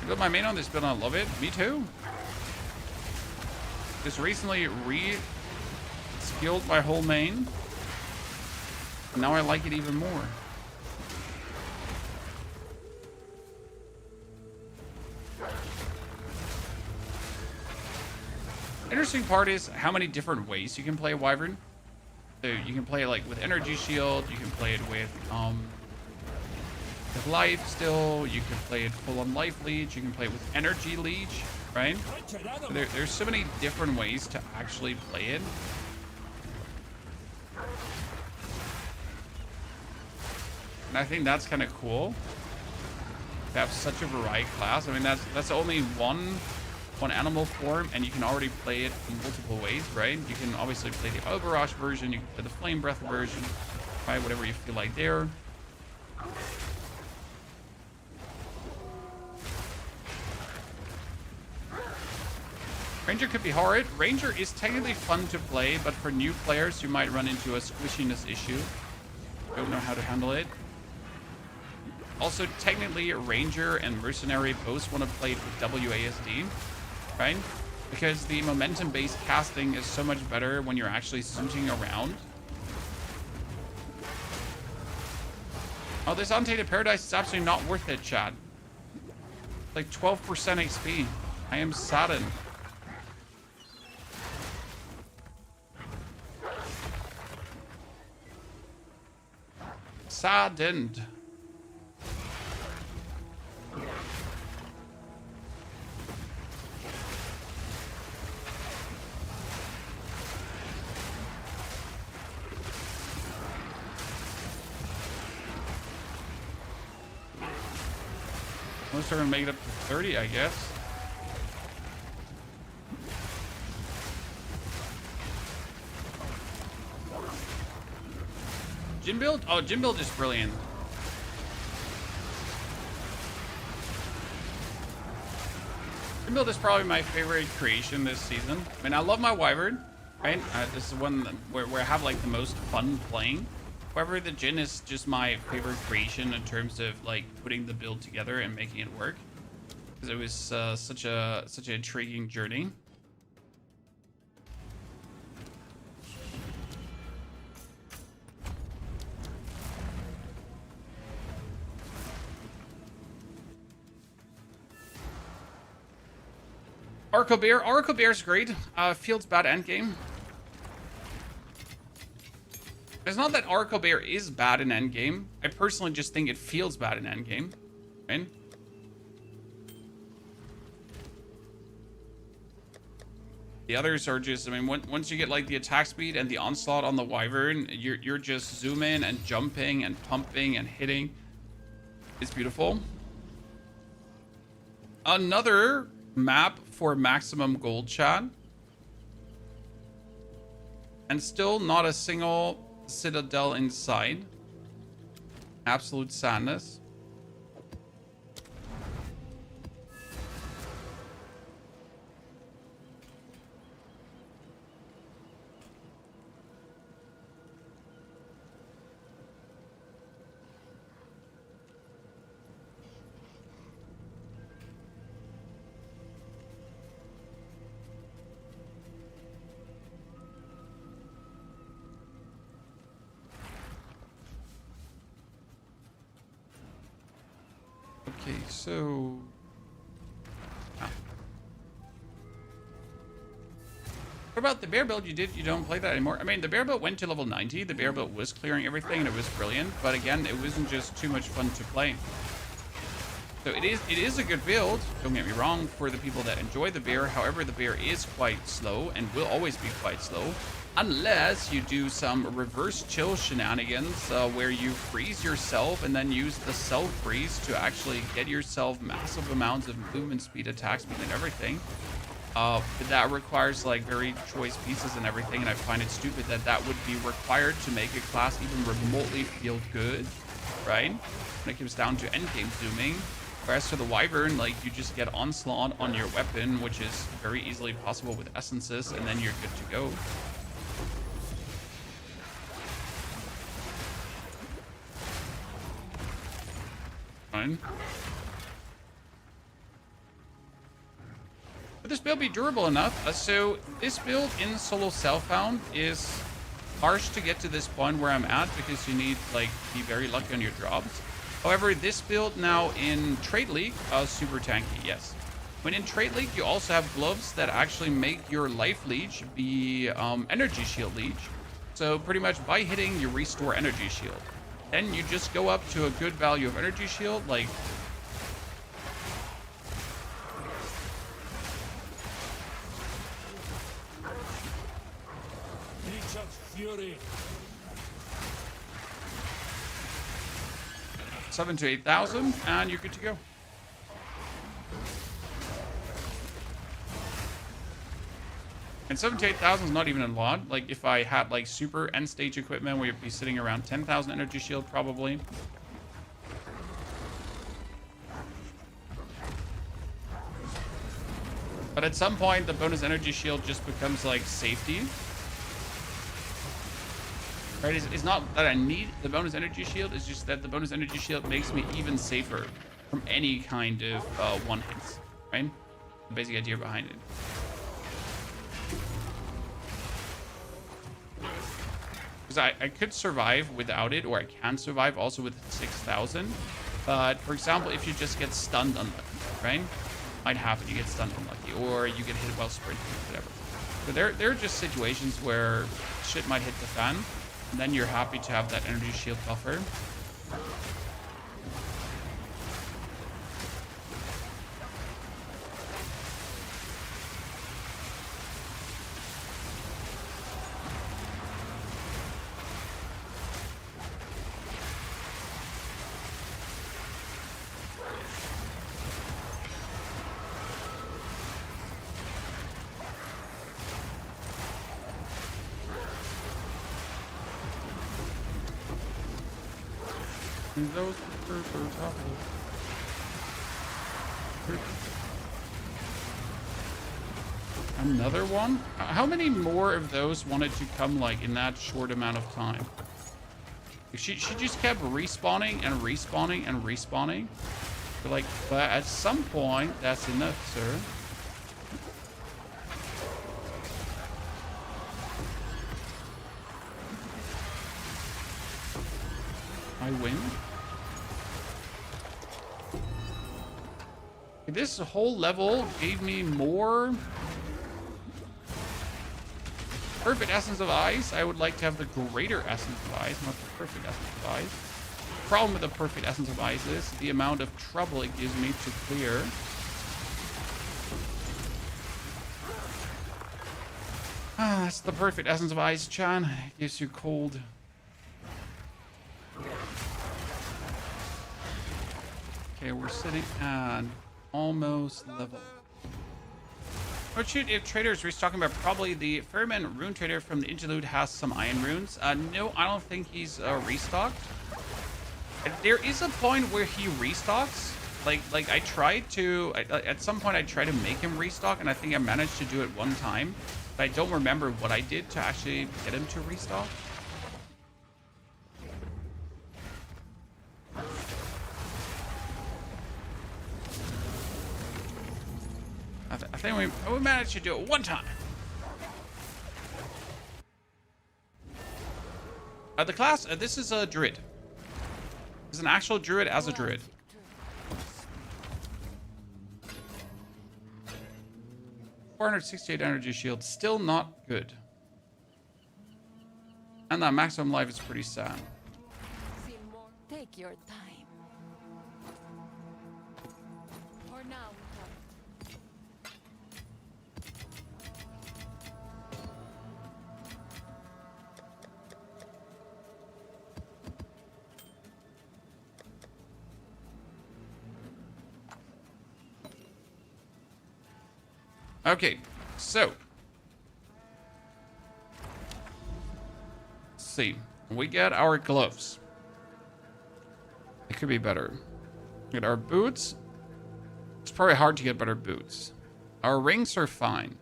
I built my main on this build and I love it. Me too. Just recently skilled my whole main. Now I like it even more. Interesting part is how many different ways you can play Wyvern. So you can play it like with Energy Shield, you can play it with life still, you can play it full on life leech, you can play it with energy leech, right? So there's so many different ways to actually play it. And I think that's kind of cool to have such a varied class. I mean, that's only one animal form, and you can already play it in multiple ways, right? You can obviously play the Overrush version, you can play the Flame Breath version, right? Whatever you feel like there. Ranger could be hard. Ranger is technically fun to play, but for new players, you might run into a squishiness issue. Don't know how to handle it. Also, technically, Ranger and Mercenary both want to play it with WASD, right? Because the momentum-based casting is so much better when you're actually zooting around. Oh, this Untainted Paradise is absolutely not worth it, chat. Like 12% XP. I am saddened. Saddened. Unless they're gonna make it up to 30, I guess. Gym build? Oh, gym build is brilliant. Gym build is probably my favorite creation this season. I mean, I love my Wyvern, right? This is one where I have like the most fun playing. However, the Jin is just my favorite creation in terms of like putting the build together and making it work. Because it was such an intriguing journey. Arco Bear. Arco Bear's great. Field's bad endgame. It's not that Arco Bear is bad in endgame. I personally just think it feels bad in endgame. Right? The others are just, I mean, once you get like the attack speed and the onslaught on the Wyvern, you're just zooming and jumping and pumping and hitting. It's beautiful. Another map for maximum gold, chat. And still not a single citadel inside. Absolute sadness. Okay, so... What about the bear build you did? You don't play that anymore? I mean, the bear build went to level 90. The bear build was clearing everything and it was brilliant. But again, it wasn't just too much fun to play. So it is a good build, don't get me wrong, for the people that enjoy the bear. However, the bear is quite slow and will always be quite slow. Unless you do some reverse chill shenanigans where you freeze yourself and then use the self freeze to actually get yourself massive amounts of movement speed, attack speed, and everything. But that requires like very choice pieces and everything, and I find it stupid that that would be required to make a class even remotely feel good, right? When it comes down to endgame zooming. Whereas for the Wyvern, like, you just get onslaught on your weapon, which is very easily possible with essences, and then you're good to go. Fine. But this build be durable enough. So this build in solo self-found is harsh to get to this point where I'm at, because you need, like, be very lucky on your drops. However, this build now in Trade League, super tanky, yes. When in Trade League, you also have gloves that actually make your life leech be energy shield leech. So pretty much by hitting, you restore energy shield. Then you just go up to a good value of energy shield, like... Fury. 7,000 to 8,000, and you're good to go. And 7,000 to 8,000 is not even a lot. Like, if I had, like, super end stage equipment, we'd be sitting around 10,000 energy shield, probably. But at some point, the bonus energy shield just becomes, like, safety. Right, it's not that I need the bonus energy shield, it's just that the bonus energy shield makes me even safer from any kind of one-hits, right? The basic idea behind it. Because I could survive without it, or I can survive also with 6,000. But, for example, if you just get stunned unlucky, right? Might happen, you get stunned unlucky, or you get hit while sprinting, whatever. So there are just situations where shit might hit the fan. And then you're happy to have that energy shield buffer. Those another one? How many more of those wanted to come, like, in that short amount of time? She just kept respawning and respawning and respawning. But, like, but at some point, that's enough, sir. I win. This whole level gave me more perfect Essence of Ice. I would like to have the greater Essence of Ice, not the perfect Essence of Ice. Problem with the perfect Essence of Ice is the amount of trouble it gives me to clear. Ah, that's the perfect Essence of Ice, Chan. It gives you cold. Okay, we're sitting at almost level. What should if traders restocking about? Probably the Ferryman rune trader from the interlude has some iron runes. No, I don't think he's restocked. There is a point where he restocks. Like I tried to at some point I tried to make him restock, and I think I managed to do it one time, but I don't remember what I did to actually get him to restock. I think we managed to do it one time. The class, this is a druid. This is an actual druid as a druid. $468 energy shield, still not good. And that maximum life is pretty sad. Take your time. For now, Okay, so let's see. We get our gloves. It could be better. Get our boots. It's probably hard to get better boots. Our rings are fine.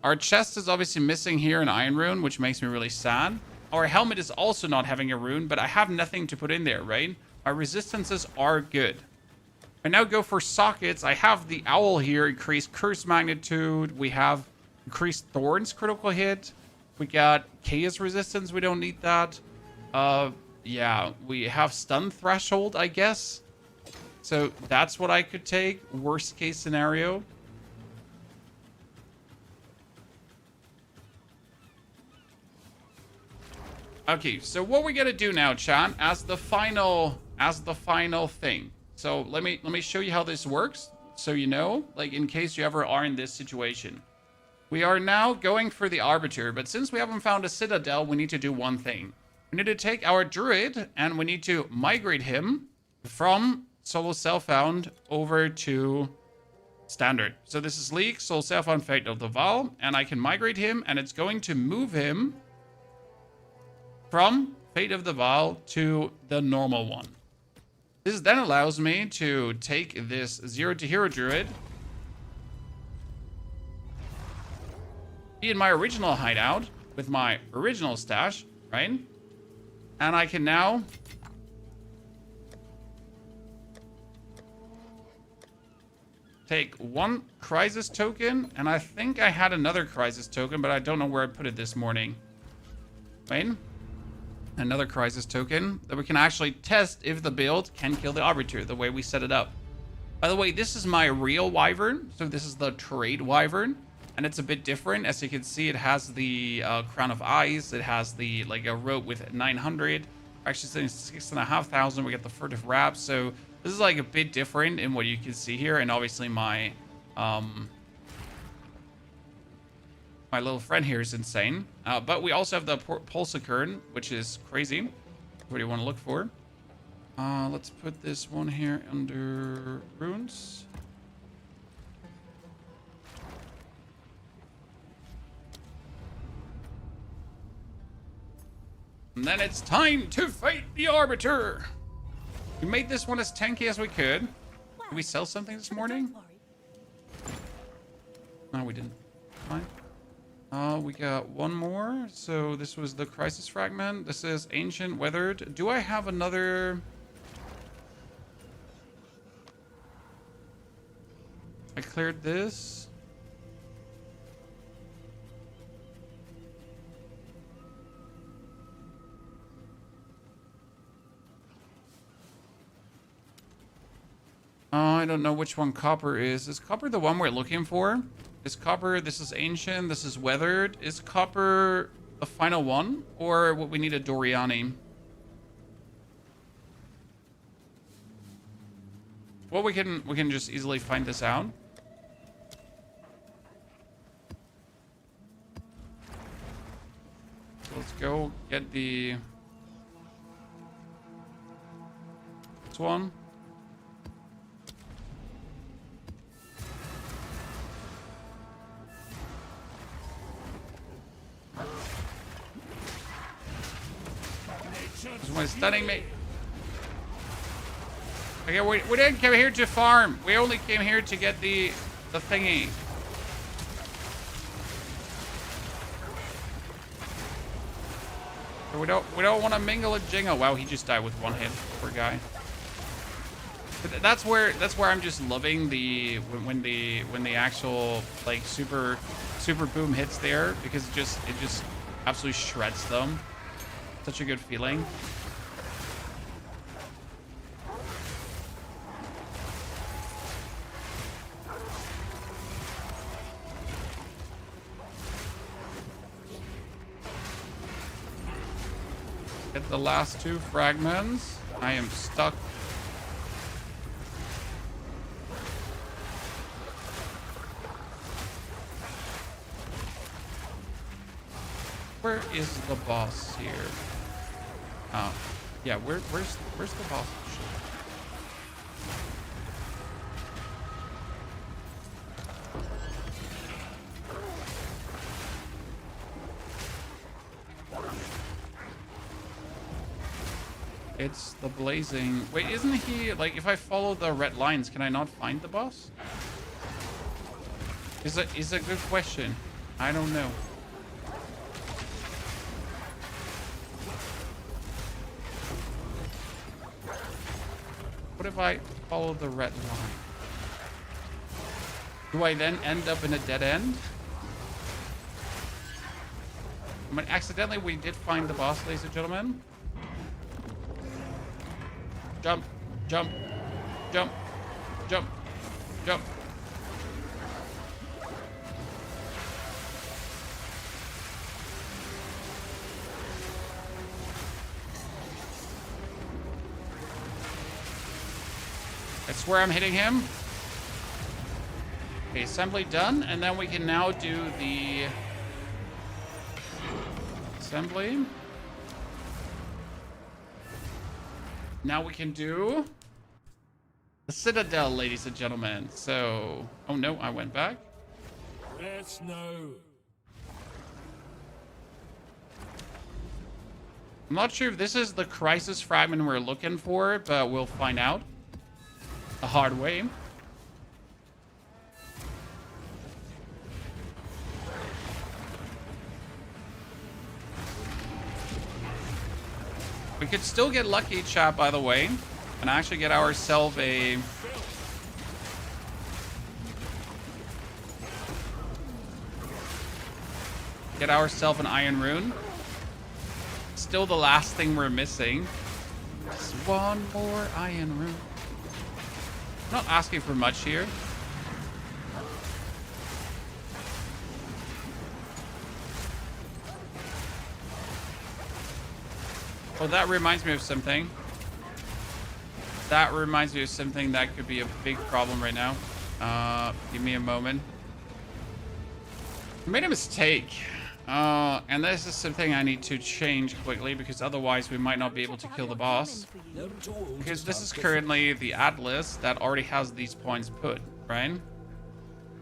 Our chest is obviously missing here an iron rune, which makes me really sad. Our helmet is also not having a rune, but I have nothing to put in there, right? Our resistances are good. I now go for sockets. I have the owl here, increased curse magnitude. We have increased thorns critical hit. We got chaos resistance. We don't need that. Yeah, we have stun threshold, I guess. So that's what I could take. Worst case scenario. Okay, so what we're gonna do now, chat, as the final thing. So let me show you how this works, so you know, like in case you ever are in this situation. We are now going for the Arbiter, but since we haven't found a Citadel, we need to do one thing. We need to take our Druid, and we need to migrate him from Solo Self Found over to Standard. So this is League, Solo Self Found, Fate of the Vaal, and I can migrate him, and it's going to move him from Fate of the Vaal to the normal one. This then allows me to take this 0 to Hero Druid, be in my original hideout with my original stash, right? And I can now take one Crisis token, and I think I had another Crisis token, but I don't know where I put it this morning. Right? Another Crisis token that we can actually test if the build can kill the Arbiter the way we set it up. By the way, this is my real Wyvern, so this is the trade Wyvern, and it's a bit different. As you can see, it has the Crown of Eyes, it has the like a rope with 900, actually 6,500. We get the Furtive Wrap, so this is like a bit different in what you can see here, and obviously my my little friend here is insane. But we also have the Pulsicurn, which is crazy. What do you want to look for? Let's put this one here under runes. And then it's time to fight the Arbiter. We made this one as tanky as we could. Did we sell something this morning? No, we didn't. Fine. We got one more. So this was the Crisis Fragment. This is Ancient Weathered. Do I have another? I cleared this. Oh, I don't know which one copper is. Is copper the one we're looking for? Is copper, this is ancient, this is weathered. Is copper the final one? Or what we need a Doriani? Well, we can just easily find this out. So let's go get this one. This one is stunning me. Okay, we didn't come here to farm. We only came here to get the thingy. So we don't want to mingle a jingle. Wow, he just died with one hit. Poor guy. But that's where I'm just loving when the actual like super boom hits there, because it just absolutely shreds them. Such a good feeling. Get the last 2 fragments. I am stuck. Where is the boss here? Oh, yeah. Where's the boss? It's the blazing. Wait, isn't he like? If I follow the red lines, can I not find the boss? Is a good question. I don't know. What if I follow the red line? Do I then end up in a dead end? I mean, accidentally we did find the boss, ladies and gentlemen. Jump, jump, jump, jump, jump. I swear I'm hitting him. Okay, assembly done, and then we can now do the assembly. Now we can do the Citadel, ladies and gentlemen. So, oh no, I went back. Let's know. I'm not sure if this is the crisis fragment we're looking for, but we'll find out the hard way. We could still get lucky, chat, by the way, and actually get ourselves a... Get ourselves an Iron Rune. Still the last thing we're missing. Just one more Iron Rune. I'm not asking for much here. Oh, that reminds me of something. That reminds me of something that could be a big problem right now. Give me a moment. I made a mistake. And this is something I need to change quickly, because otherwise we might not be able to kill the boss. Because this is currently the Atlas that already has these points put, right?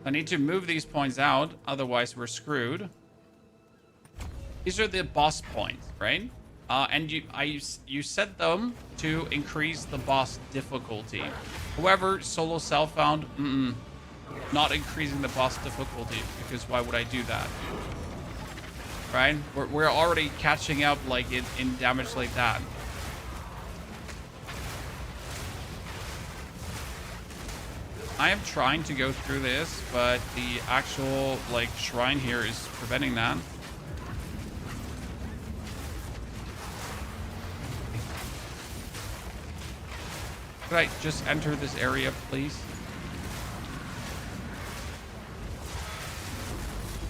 I need to move these points out, otherwise we're screwed. These are the boss points, right? And you set them to increase the boss difficulty. However, solo self-found, not increasing the boss difficulty, because why would I do that? Right? We're already catching up like in damage like that. I am trying to go through this, but the actual like shrine here is preventing that. Could I just enter this area, please?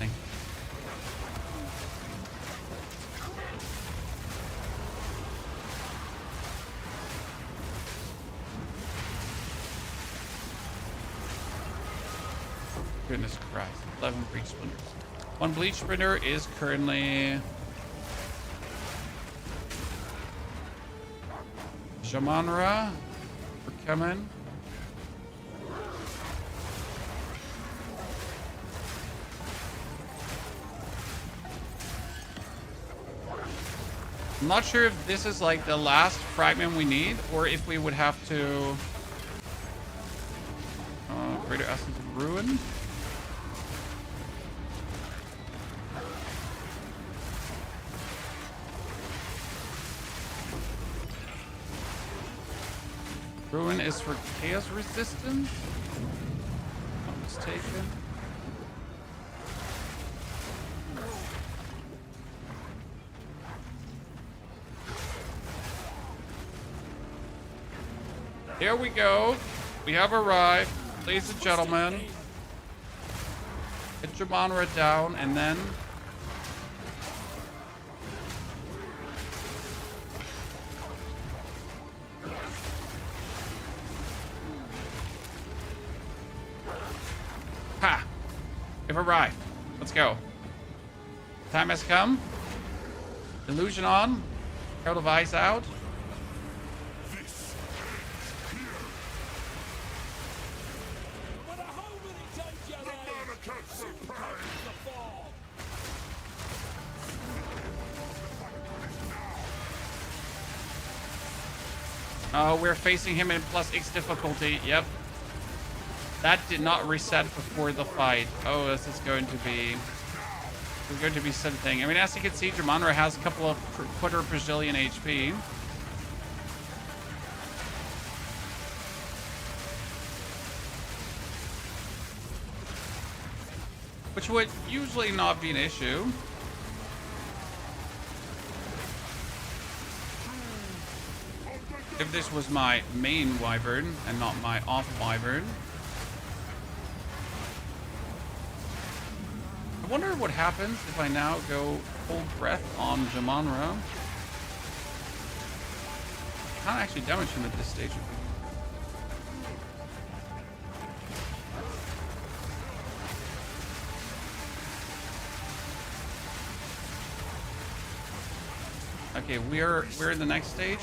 Thank you. Goodness Christ. 11 breach splinters. One bleach sprinter is currently Jamanra. We're coming. I'm not sure if this is like the last fragment we need, or if we would have to Greater Essence of Ruin. Ruin is for chaos resistance. Not mistaken. Here we go. We have arrived. Ladies and gentlemen. Get Jamanra down and then ha! We've arrived. Let's go. Time has come. Illusion on. Herald of Ice out. Oh, we're facing him in +X difficulty. Yep. That did not reset before the fight. Oh, this is going to be something. I mean, as you can see, Jamanra has a couple of quarter Brazilian HP. Which would usually not be an issue. If this was my main wyvern and not my off wyvern. I wonder what happens if I now go full breath on Jamanra. Can't actually damage him at this stage. Okay, we're in the next stage.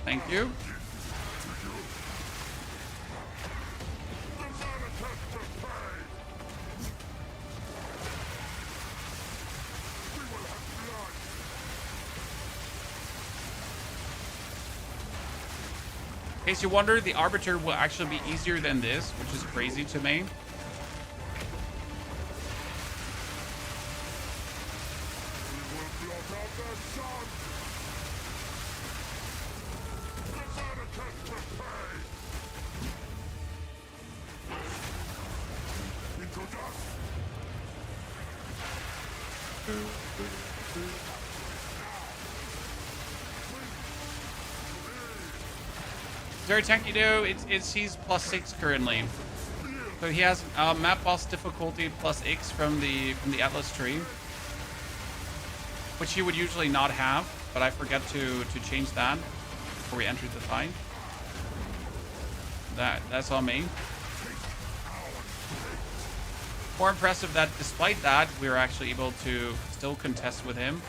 Thank you. In case you wonder, the Arbiter will actually be easier than this, which is crazy to me. Very tanky do. He's +6 currently, so he has map boss difficulty +X from the Atlas tree, which he would usually not have, but I forgot to change that before we entered the fight. That's on me. More impressive that despite that, we were actually able to still contest with him.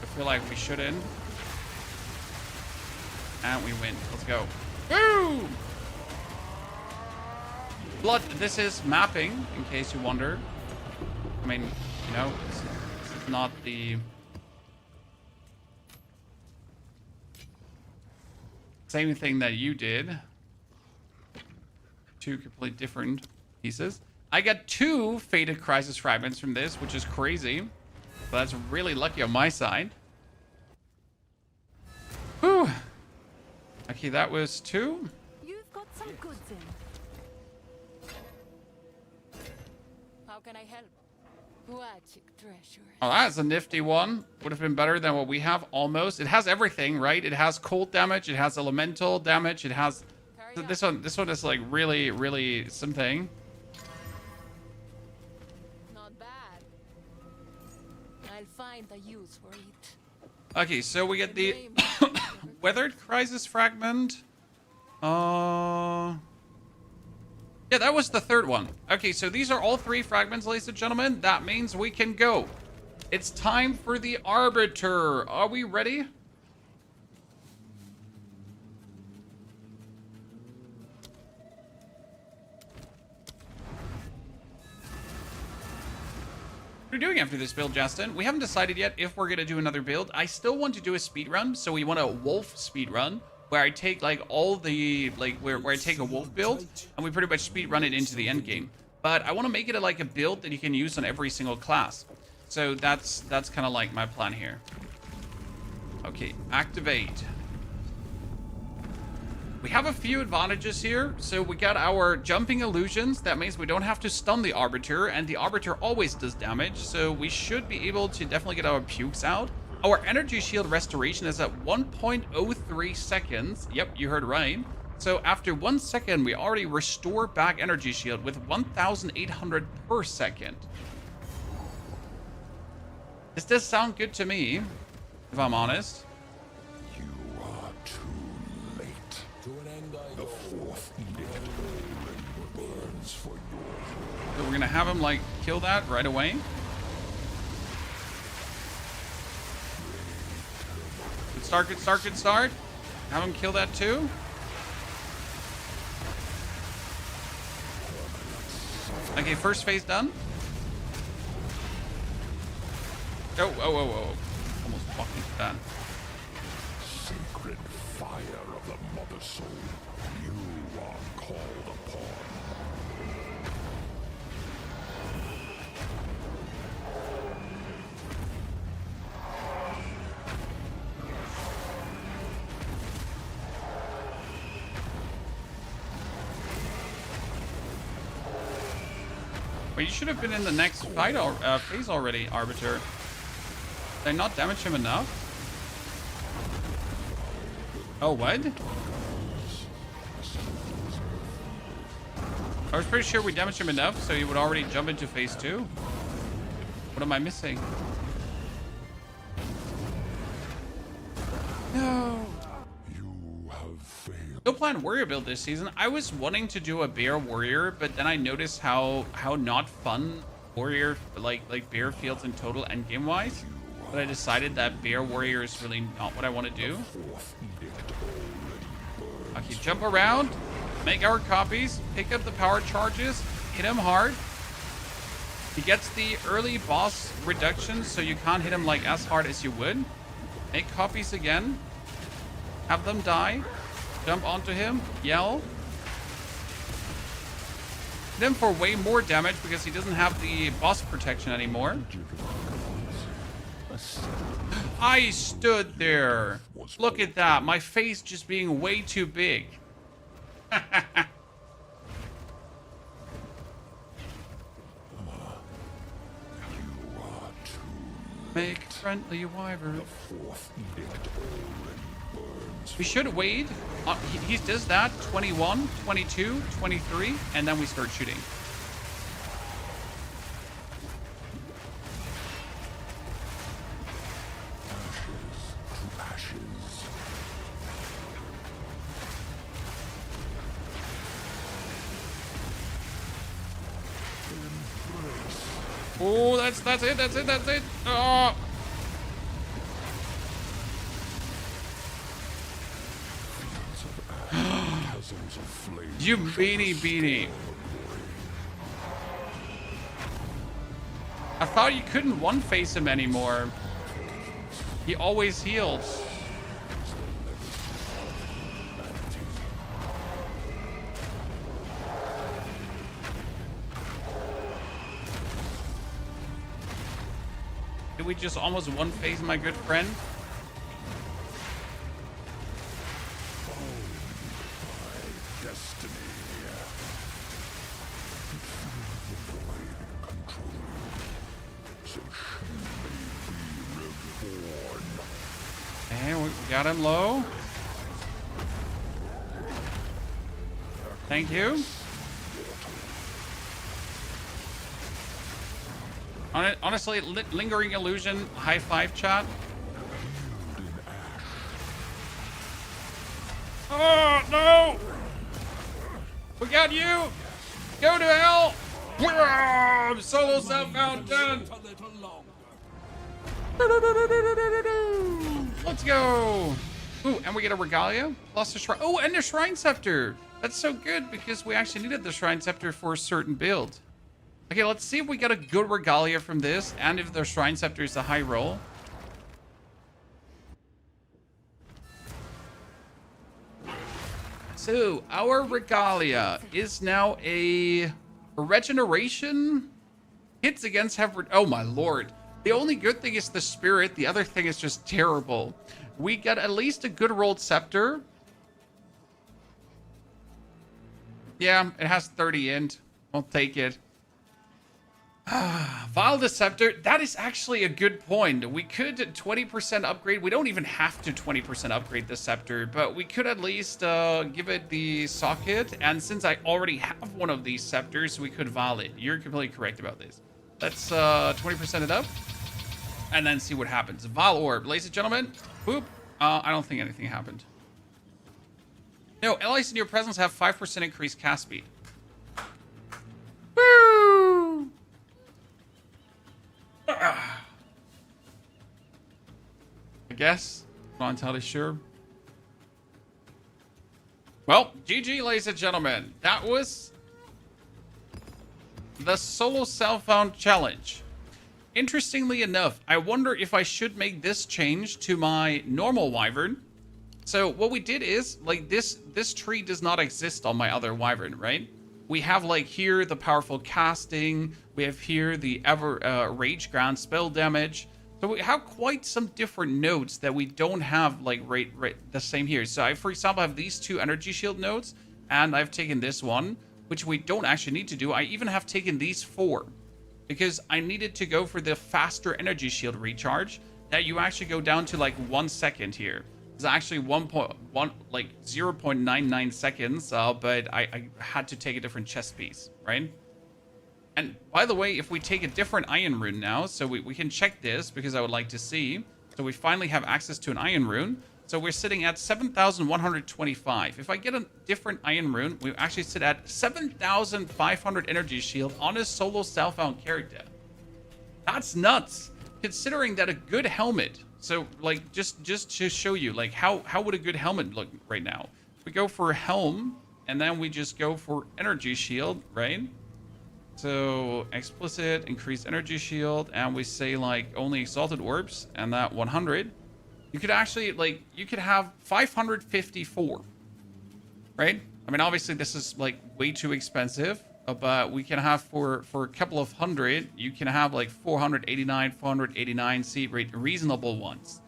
I feel like we shouldn't. And we win. Let's go. Woo! Blood, this is mapping, in case you wonder. I mean, you know, this is not the same thing that you did. Two completely different pieces. I got 2 Fated Crisis Fragments from this, which is crazy. But that's really lucky on my side. Whew. Okay, that was 2. You've got some goods in. How can I help? Magic treasures. Oh, that's a nifty one. Would have been better than what we have, almost. It has everything, right? It has cold damage. It has elemental damage. It has... This one is like really, really something. Not bad. I'll find a use for it. Okay, so we get the Weathered Crisis Fragment. Yeah, that was the 3rd one. Okay, so these are all 3 fragments, ladies and gentlemen. That means we can go. It's time for the Arbiter. Are we ready? What are you doing after this build, Justin? We haven't decided yet if we're going to do another build. I still want to do a speed run, so we want a wolf speed run, where I take like all the, like where I take a wolf build, and we pretty much speed run it into the end game. But I want to make it like a build that you can use on every single class. So that's kind of like my plan here. Okay, activate. We have a few advantages here. So we got our jumping illusions. That means we don't have to stun the Arbiter, and the Arbiter always does damage. So we should be able to definitely get our pukes out. Our energy shield restoration is at 1.03 seconds. Yep, you heard right. So after 1 second, we already restore back energy shield with 1,800 per second. This does sound good to me, if I'm honest. You are too late. The 4th edict already burns for your... So we're gonna have him like kill that right away. Good start, good start, good start. Have him kill that too. Okay, first phase done. Oh, oh, oh, oh. Almost fucking done. Sacred fire of the Mother Soul, you are called upon. But you should have been in the next fight phase already, Arbiter. Did I not damage him enough? Oh, what? I was pretty sure we damaged him enough so he would already jump into phase 2. What am I missing? No. You have failed. No planned warrior build this season. I was wanting to do a bear warrior, but then I noticed how not fun warrior like bear fields in total endgame wise. But I decided that bear warrior is really not what I want to do. Okay, jump around, make our copies, pick up the power charges, hit him hard. He gets the early boss reduction, so you can't hit him like as hard as you would. Make copies again, have them die, jump onto him, yell. Hit him for way more damage because he doesn't have the boss protection anymore. I stood there. Look at that. My face just being way too big. Make friendly wyvern. We should wait. He does that 21, 22, 23, and then we start shooting. Oh, that's it. Oh. You beanie. I thought you couldn't one-face him anymore. He always heals. Did we just almost one phase my good friend? Destiny. So she may be reborn. And we got him low. Thank you. Honestly, lingering illusion, high five chat. Oh no! We got you! Go to hell! Solo Self Found done! Let's go! Ooh, and we get a Regalia, plus a Shrine. Oh, and a Shrine Scepter! That's so good because we actually needed the Shrine Scepter for a certain build. Okay, let's see if we get a good Regalia from this and if the Shrine Scepter is a high roll. So, our Regalia is now a regeneration. Hits against have... Oh my lord. The only good thing is the spirit. The other thing is just terrible. We get at least a good rolled scepter. Yeah, it has 30 int. I'll take it. Vaal the Scepter. That is actually a good point. We could 20% upgrade. We don't even have to 20% upgrade the Scepter, but we could at least give it the socket. And since I already have one of these Scepters, we could Vaal it. You're completely correct about this. Let's 20% it up and then see what happens. Vaal Orb. Ladies and gentlemen, boop. I don't think anything happened. No, allies in your presence have 5% increased cast speed. Woo! I guess. Not entirely sure. Well, GG, ladies and gentlemen. That was the Solo Self Found Challenge. Interestingly enough, I wonder if I should make this change to my normal Wyvern. So what we did is, like, this tree does not exist on my other Wyvern, right? We have, like, here the powerful casting. We have here the rage ground spell damage. So we have quite some different nodes that we don't have, like, right the same here. So I, for example, have these two energy shield nodes, and I've taken this one, which we don't actually need to do. I even have taken these 4 because I needed to go for the faster energy shield recharge that you actually go down to like 1 second here. It's actually 0.99 seconds, but I had to take a different chest piece, right? And by the way, if we take a different iron rune now, so we can check this because I would like to see. So we finally have access to an iron rune. So we're sitting at 7,125. If I get a different iron rune, we actually sit at 7,500 energy shield on a solo self-found character. That's nuts, considering that a good helmet. So, like, just to show you, like, how would a good helmet look right now? We go for a helm, and then we just go for energy shield, right? So, explicit, increase energy shield, and we say, like, only exalted orbs, and that 100. You could actually, like, you could have 554, right? I mean, obviously, this is, like, way too expensive, but we can have for a couple of hundred, you can have, like, 489, see, reasonable ones.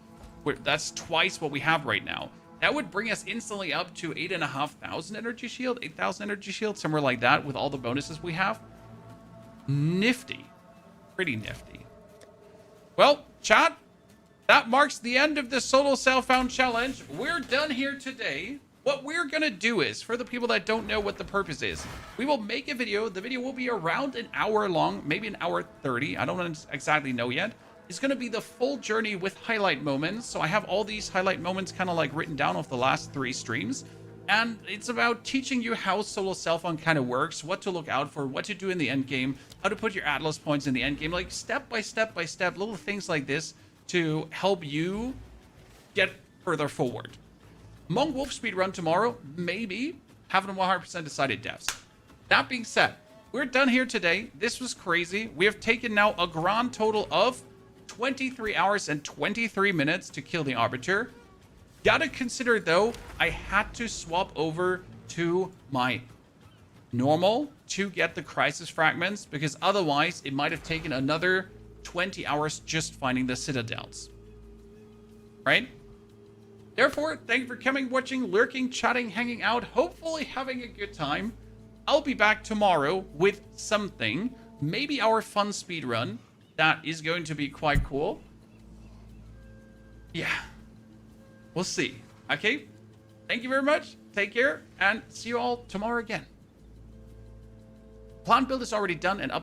That's twice what we have right now. That would bring us instantly up to 8,500 energy shield, 8,000 energy shield, somewhere like that with all the bonuses we have. Nifty. Pretty nifty. Well, chat, that marks the end of the Solo Self-Found Challenge. We're done here today. What we're going to do is, for the people that don't know what the purpose is, we will make a video. The video will be around an hour long, maybe an hour 30. I don't exactly know yet. It's going to be the full journey with highlight moments. So I have all these highlight moments kind of like written down of the last 3 streams. And it's about teaching you how Solo Self-Found kind of works, what to look out for, what to do in the end game, how to put your Atlas points in the end game, like step by step, little things like this to help you get further forward. Monk Wolf speedrun tomorrow, maybe. Haven't 100% decided devs. That being said, we're done here today. This was crazy. We have taken now a grand total of 23 hours and 23 minutes to kill the Arbiter. Gotta consider, though, I had to swap over to my normal to get the crisis fragments, because otherwise it might have taken another 20 hours just finding the citadels. Right? Therefore, thank you for coming, watching, lurking, chatting, hanging out, hopefully having a good time. I'll be back tomorrow with something. Maybe our fun speedrun. That is going to be quite cool. Yeah. We'll see. Okay? Thank you very much. Take care, and see you all tomorrow again. Plant build is already done and up.